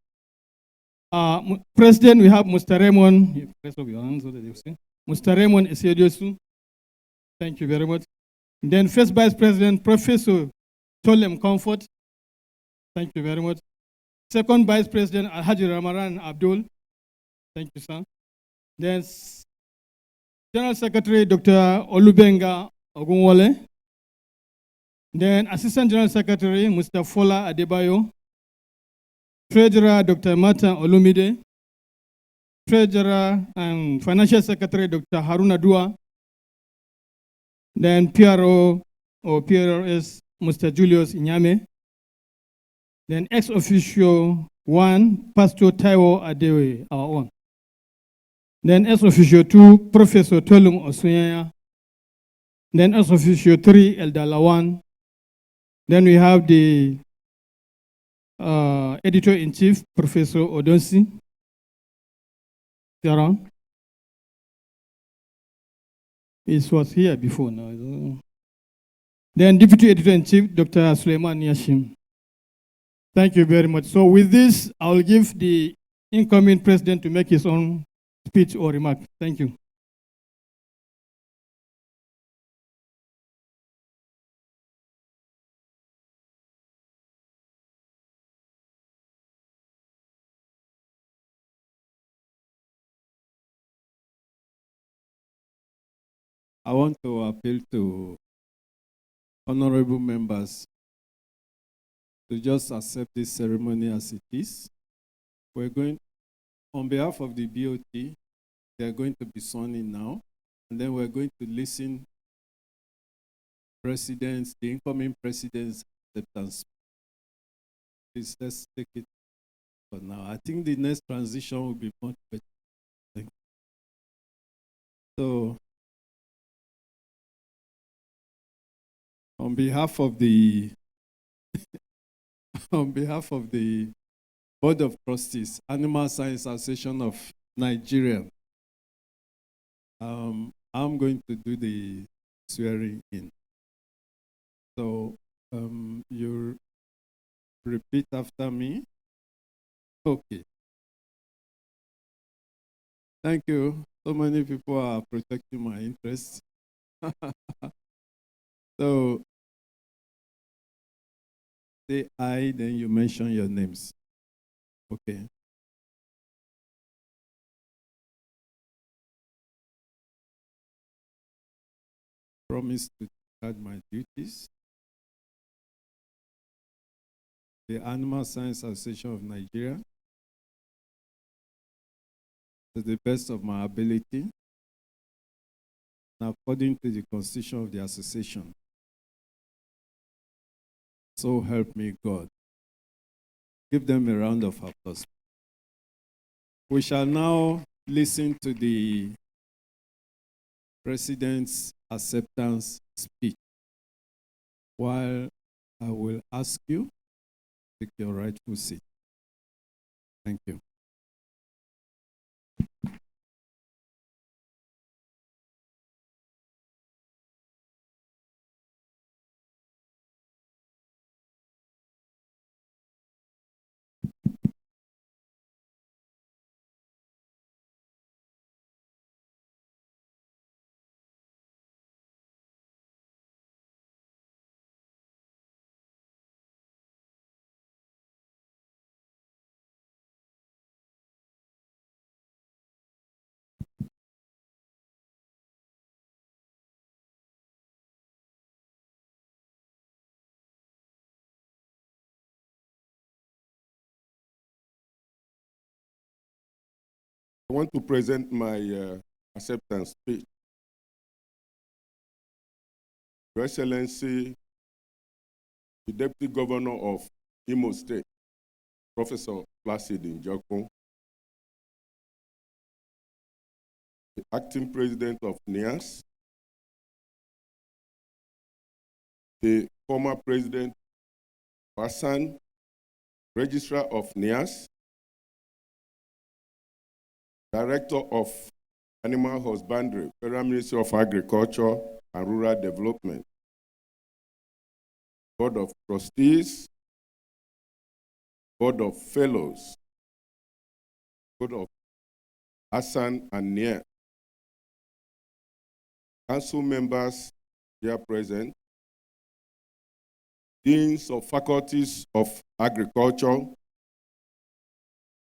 President, we have Mr. Raymond. Press up your hands so that you see. Mr. Raymond Isiodinso. Thank you very much. And then first Vice President, Professor Tolem Comfort. Thank you very much. Second Vice President, Alhaji Ramadan Abdul. Thank you, sir. Then General Secretary, Dr. Olubenga Ogunwole. Then Assistant General Secretary, Mustafola Adebayo. Treasurer, Dr. Mata Olumide. Treasurer and Financial Secretary, Dr. Haruna Adua. Then PRO or PRS, Mr. Julius Inyame. Then ex officio 1, Pastor Taiwo Adewe, our own. Then ex officio 2, Professor Tolum Osunyaya. Then ex officio 3, Elder Lawan. Then we have the editor-in-chief, Professor Odonsi. Around. He was here before now. Then Deputy Editor-in-Chief, Dr. Suleiman Yashim. Thank you very much. So with this, I will give the incoming president to make his own speech or remark. Thank you. I want to appeal to honorable members to just accept this ceremony as it is. We're going, on behalf of the BOT, they're going to be sworn in now, and then we're going to listen presidents, the incoming president's acceptance. Please, let's take it for now. I think the next transition will be much better. Thank you. So, on behalf of the on behalf of the Board of Trustees, Animal Science Association of Nigeria, I'm going to do the swearing in. So you repeat after me. Okay. Thank you. So many people are protecting my interests. So say I, then you mention your names. Okay. Promise to discharge my duties. The Animal Science Association of Nigeria, to the best of my ability, and according to the constitution of the association. So help me God. Give them a round of applause. We shall now listen to the President's acceptance speech, while I will ask you to take your rightful seat. Thank you. I want to present my acceptance speech. Your Excellency, the Deputy Governor of Imo State, Professor Placid Njoko, the Acting President of NIAS, the former President Hassan, Registrar of NIAS, Director of Animal Husbandry, Federal Ministry of Agriculture and Rural Development, Board of Trustees, Board of Fellows, Board of Hassan and NIAS, Council members here present, Deans of Faculties of Agriculture,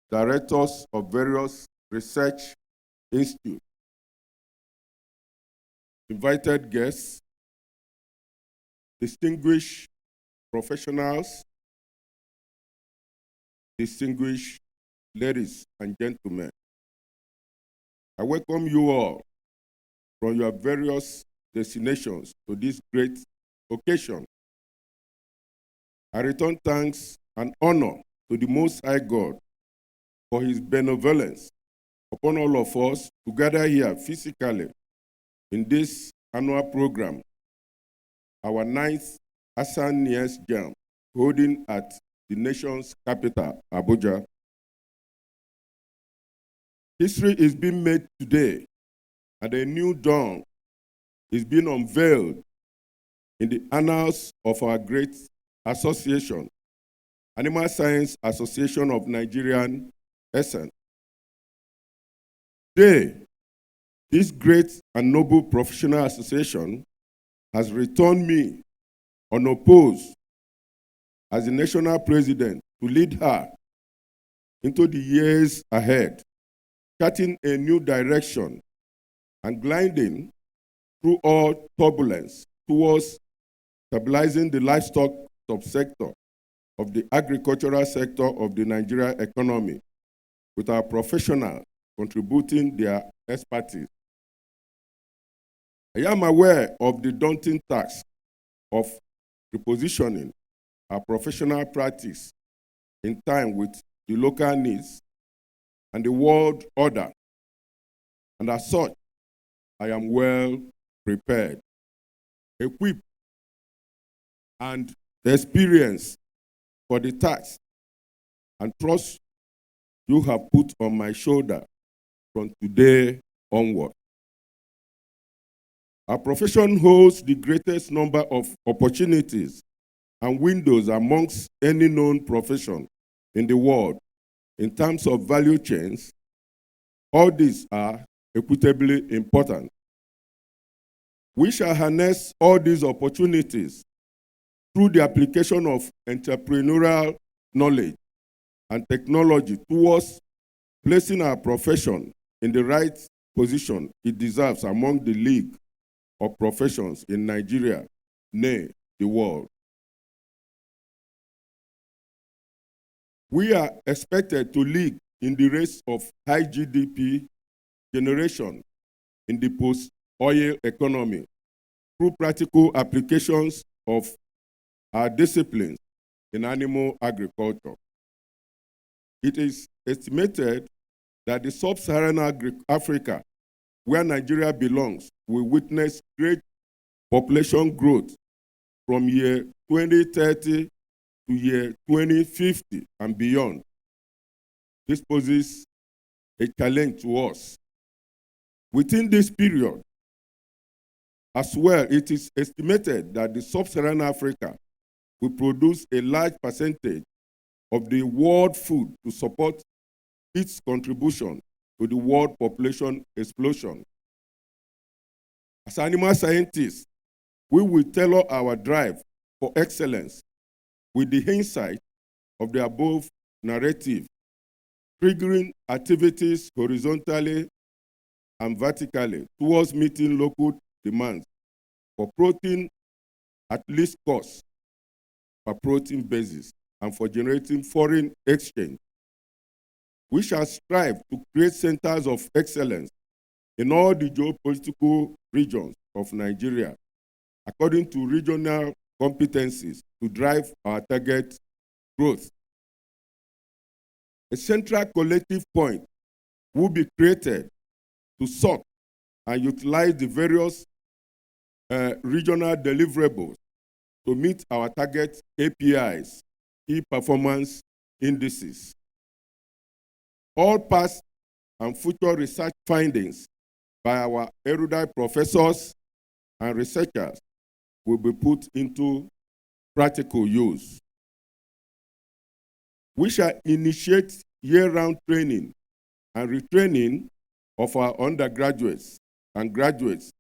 Directors of various research institutes, invited guests, distinguished professionals, distinguished ladies and gentlemen. I welcome you all from your various destinations to this great occasion. I return thanks and honor to the Most High God for his benevolence upon all of us to gather here physically in this annual program, our 9th Hassan NIAS Jam, holding at the nation's capital, Abuja. History is being made today, and a new dawn is being unveiled in the annals of our great association, Animal Science Association of Nigerian Essence. Today, this great and noble professional association has returned me unopposed as the national president to lead her into the years ahead, charting a new direction and gliding through all turbulence towards stabilizing the livestock subsector of the agricultural sector of the Nigerian economy, with our professionals contributing their expertise. I am aware of the daunting task of repositioning our professional practice in time with the local needs and the world order, and as such, I am well prepared, equipped, and experienced for the task and trust you have put on my shoulder from today onward. Our profession holds the greatest number of opportunities and windows amongst any known profession in the world in terms of value chains. All these are equitably important. We shall harness all these opportunities through the application of entrepreneurial knowledge and technology towards placing our profession in the right position it deserves among the league of professions in Nigeria, nay, the world. We are expected to lead in the race of high GDP generation in the post-oil economy through practical applications of our disciplines in animal agriculture. It is estimated that the sub-Saharan Africa, where Nigeria belongs, will witness great population growth from year 2030 to year 2050 and beyond. This poses a challenge to us. Within this period, as well, it is estimated that the sub-Saharan Africa will produce a large percentage of the world food to support its contribution to the world population explosion. As animal scientists, we will tailor our drive for excellence with the insight of the above narrative, triggering activities horizontally and vertically towards meeting local demands for protein at least cost per protein basis and for generating foreign exchange. We shall strive to create centers of excellence in all the geopolitical regions of Nigeria, according to regional competencies to drive our target growth. A central collective point will be created to sort and utilize the various regional deliverables to meet our target KPIs, key performance indices. All past and future research findings by our erudite professors and researchers will be put into practical use. We shall initiate year-round training and retraining of our undergraduates and graduates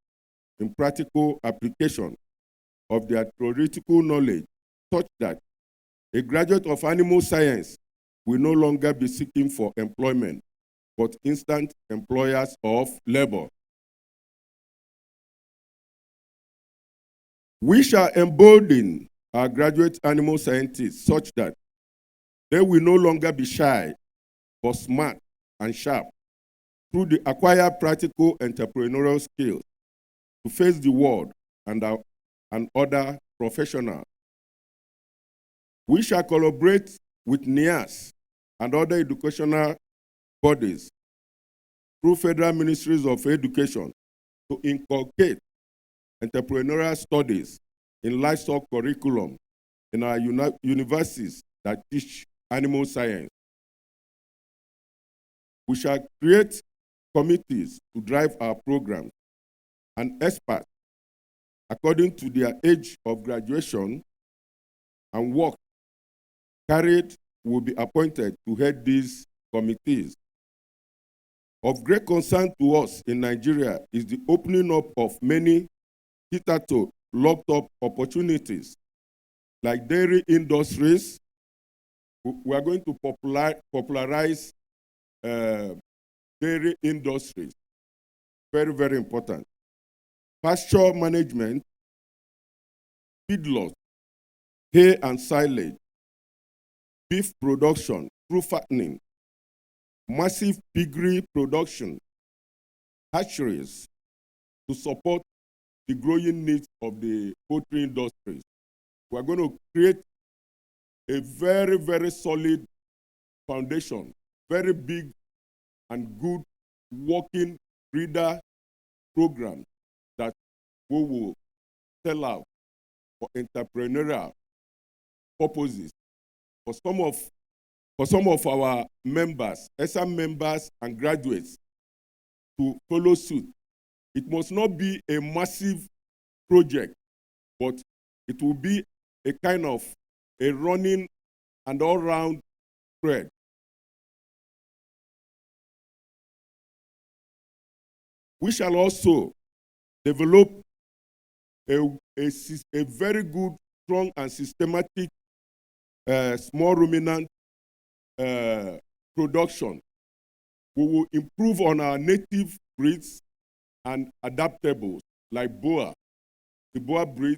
in practical application of their theoretical knowledge, such that a graduate of animal science will no longer be seeking for employment, but instant employers of labor. We shall embolden our graduate animal scientists such that they will no longer be shy, but smart and sharp through the acquired practical entrepreneurial skills to face the world and other professionals. We shall collaborate with NIAS and other educational bodies through federal ministries of education to inculcate entrepreneurial studies in livestock curriculum in our universities that teach animal science. We shall create committees to drive our programs, and experts, according to their age of graduation and work carried, will be appointed to head these committees. Of great concern to us in Nigeria is the opening up of many hitherto locked up opportunities, like dairy industries. We are going to popularize dairy industries. Very, very important. pasture management, feedlots, hay and silage, beef production through fattening, massive piggery production, hatcheries to support the growing needs of the poultry industries. We are going to create a very, very solid foundation, very big and good working breeder program that we will sell out for entrepreneurial purposes for some of our members, SM members and graduates to follow suit. It must not be a massive project, but it will be a kind of a running and all-round spread. We shall also develop a very good, strong, and systematic small ruminant production. We will improve on our native breeds and adaptables like Boa, the Boa breed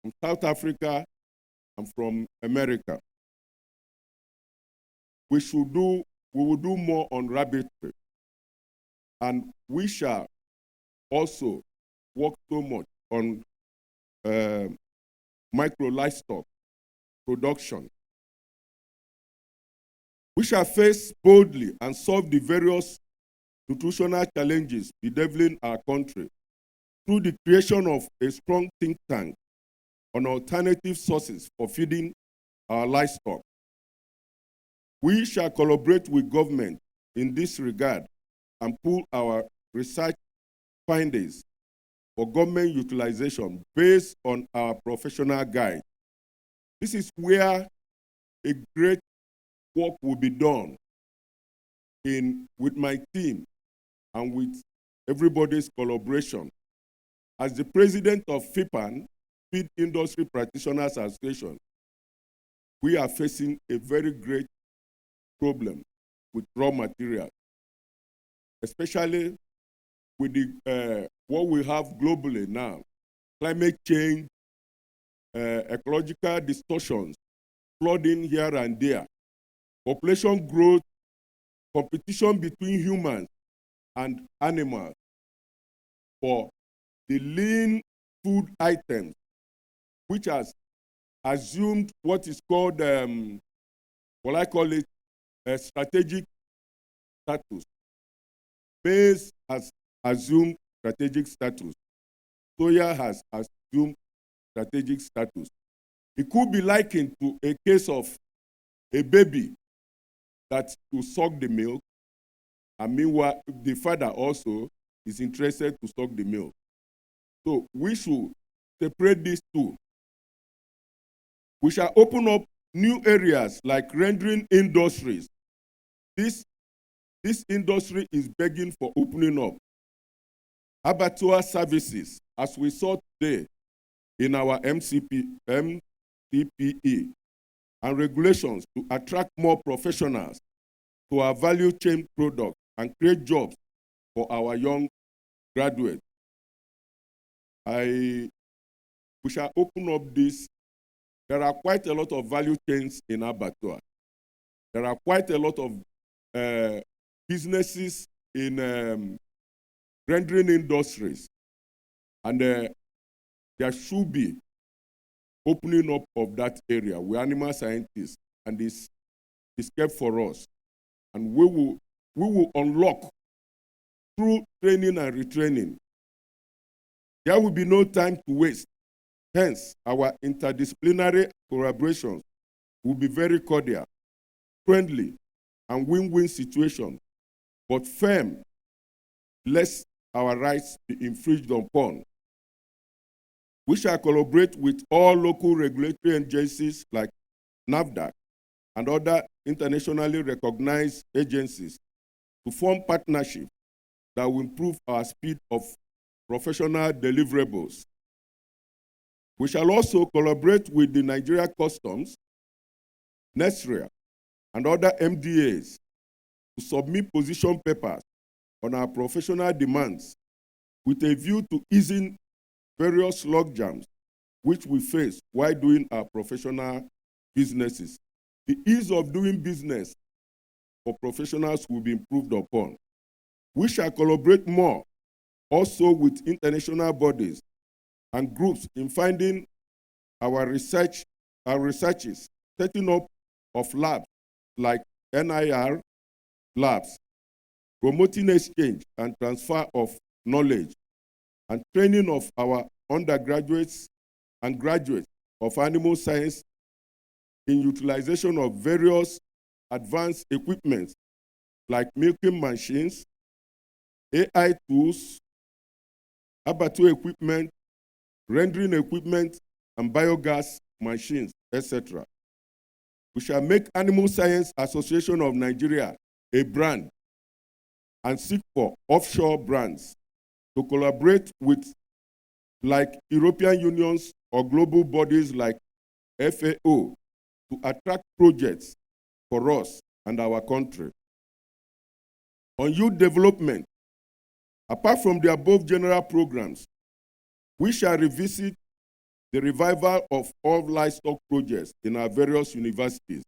from South Africa and from America. We will do more on rabbitry, and we shall also work so much on micro livestock production. We shall face boldly and solve the various nutritional challenges bedeviling our country through the creation of a strong think tank on alternative sources for feeding our livestock. We shall collaborate with government in this regard and pool our research findings for government utilization based on our professional guide. This is where a great work will be done with my team and with everybody's collaboration. As the president of FIPAN, Feed Industry Practitioners Association, we are facing a very great problem with raw materials, especially with what we have globally now, climate change, ecological distortions, flooding here and there, population growth, competition between humans and animals for the lean food items, which has assumed what is called, what I call it, a strategic status. Maize has assumed strategic status. Soya has assumed strategic status. It could be likened to a case of a baby that will suck the milk, and meanwhile, the father also is interested to suck the milk. So we should separate these two. We shall open up new areas like rendering industries. This industry is begging for opening up. Abattoir services, as we saw today in our MCPE, and regulations to attract more professionals to our value chain product and create jobs for our young graduates. We shall open up this. There are quite a lot of value chains in abattoir. There are quite a lot of businesses in rendering industries. And there should be opening up of that area. We're animal scientists, and it's kept for us. And we will unlock through training and retraining. There will be no time to waste. Hence, our interdisciplinary collaborations will be very cordial, friendly, and win-win situation, but firm, lest our rights be infringed upon. We shall collaborate with all local regulatory agencies like NAFDAC and other internationally recognized agencies to form partnerships that will improve our speed of professional deliverables. We shall also collaborate with the Nigeria Customs, NESRIA, and other MDAs to submit position papers on our professional demands with a view to easing various logjams which we face while doing our professional businesses. The ease of doing business for professionals will be improved upon. We shall collaborate more also with international bodies and groups in finding our researches, setting up of labs like NIR labs, promoting exchange and transfer of knowledge, and training of our undergraduates and graduates of animal science in utilization of various advanced equipment like milking machines, AI tools, abattoir equipment, rendering equipment, and biogas machines, etc. We shall make Animal Science Association of Nigeria a brand and seek for offshore brands to collaborate with like European unions or global bodies like FAO to attract projects for us and our country. On youth development, apart from the above general programs, we shall revisit the revival of all livestock projects in our various universities,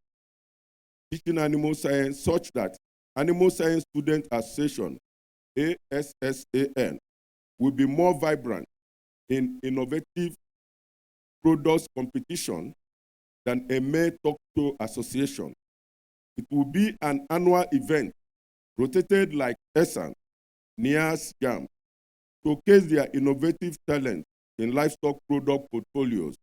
teaching animal science such that Animal Science Student Association, ASSAN, will be more vibrant in innovative products competition than a mere talk show association. It will be an annual event rotated like ESSAN, NIAS Jam, showcase their innovative talent in livestock product portfolios.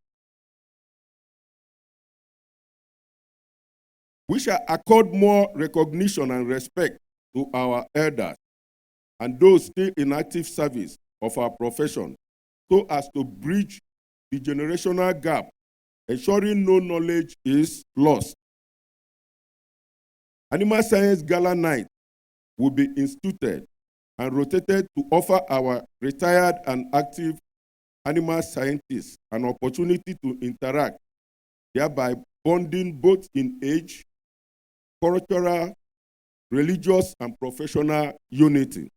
We shall accord more recognition and respect to our elders and those still in active service of our profession so as to bridge the generational gap, ensuring no knowledge is lost. Animal Science Gala Night will be instituted and rotated to offer our retired and active animal scientists an opportunity to interact, thereby bonding both in age, cultural, religious, and professional unity.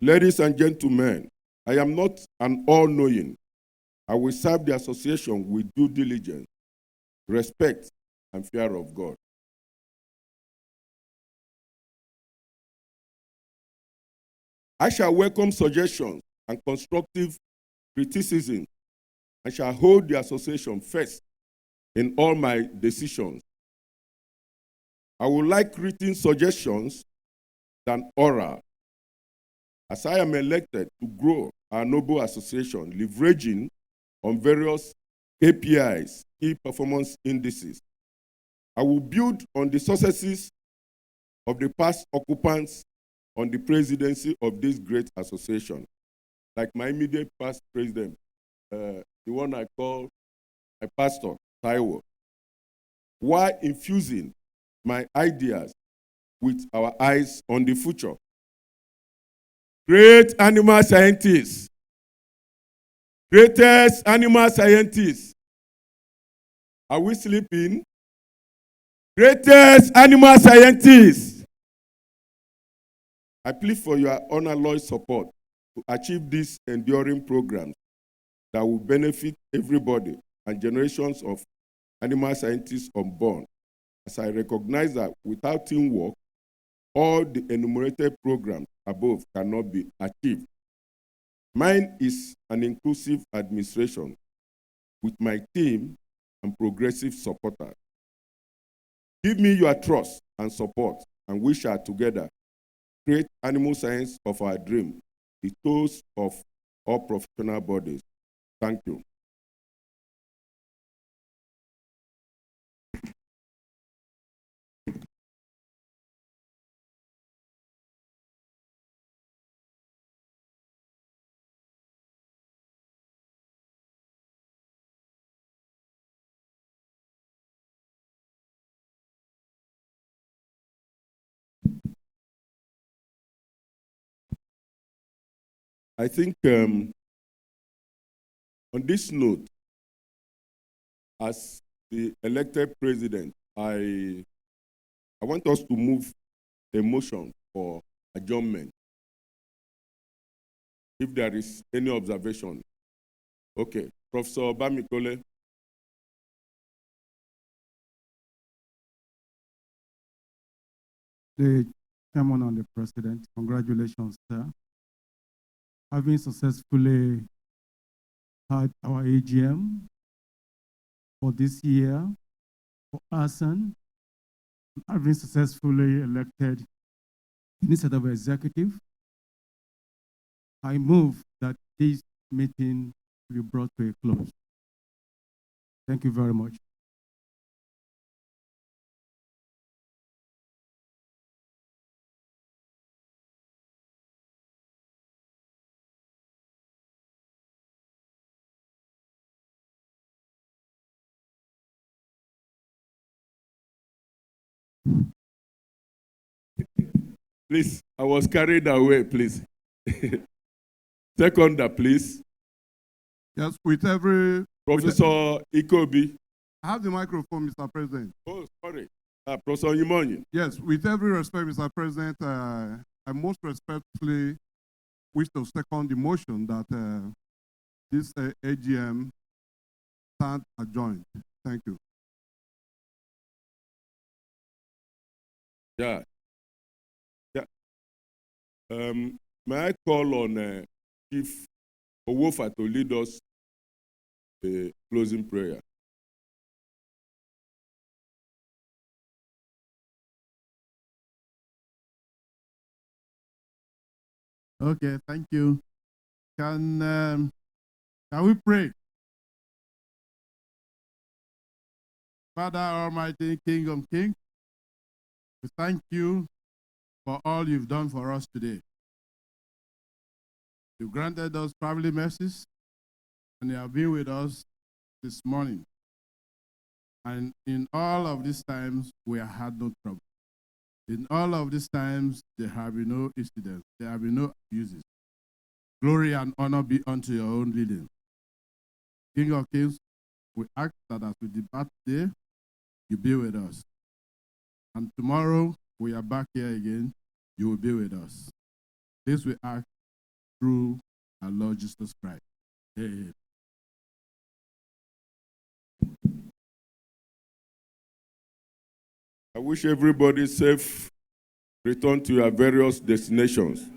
Ladies and gentlemen, I am not an all-knowing. I will serve the association with due diligence, respect, and fear of God. I shall welcome suggestions and constructive criticism and shall hold the association first in all my decisions. I would like written suggestions than oral, as I am elected to grow our noble association, leveraging on various KPIs, key performance indices. I will build on the successes of the past occupants on the presidency of this great association, like my immediate past president, the one I call my pastor, Taiwo, while infusing my ideas with our eyes on the future. Great animal scientists, greatest animal scientists. Are we sleeping? Greatest animal scientists. I plead for your unalloyed support to achieve these enduring programs that will benefit everybody and generations of animal scientists unborn, as I recognize that without teamwork, all the enumerated programs above cannot be achieved. Mine is an inclusive administration with my team and progressive supporters. Give me your trust and support, and we shall together create animal science of our dream, the toast of all professional bodies. Thank you. I think on this note, as the elected president, I want us to move a motion for adjournment. if there is any observation. Okay, Professor Bamikole. The chairman and the president, congratulations, sir. Having successfully had our AGM for this year, for ASAN, having successfully elected the new set of executive, I move that this meeting be brought to a close. Thank you very much. Please, I was carried away, please. Seconder, please. Yes, with every... Professor Ikobi. I have the microphone, Mr. President. Oh, sorry. Professor Yimonyi. Yes, with every respect, Mr. President, I most respectfully wish to second the motion that this AGM stand adjourned. Thank you. Yeah. May I call on Chief Owofa to lead us a closing prayer? Okay, thank you. Can we pray? Father Almighty, King of Kings, we thank you for all you've done for us today. You granted us traveling mercies, and you have been with us this morning. And in all of these times, we have had no trouble. In all of these times, there have been no incidents. There have been no abuses. Glory and honor be unto your own leading. King of Kings, we ask that as we depart today, you be with us. And tomorrow, we are back here again, you will be with us. This we ask through our Lord Jesus Christ. Amen. I wish everybody safe return to your various destinations.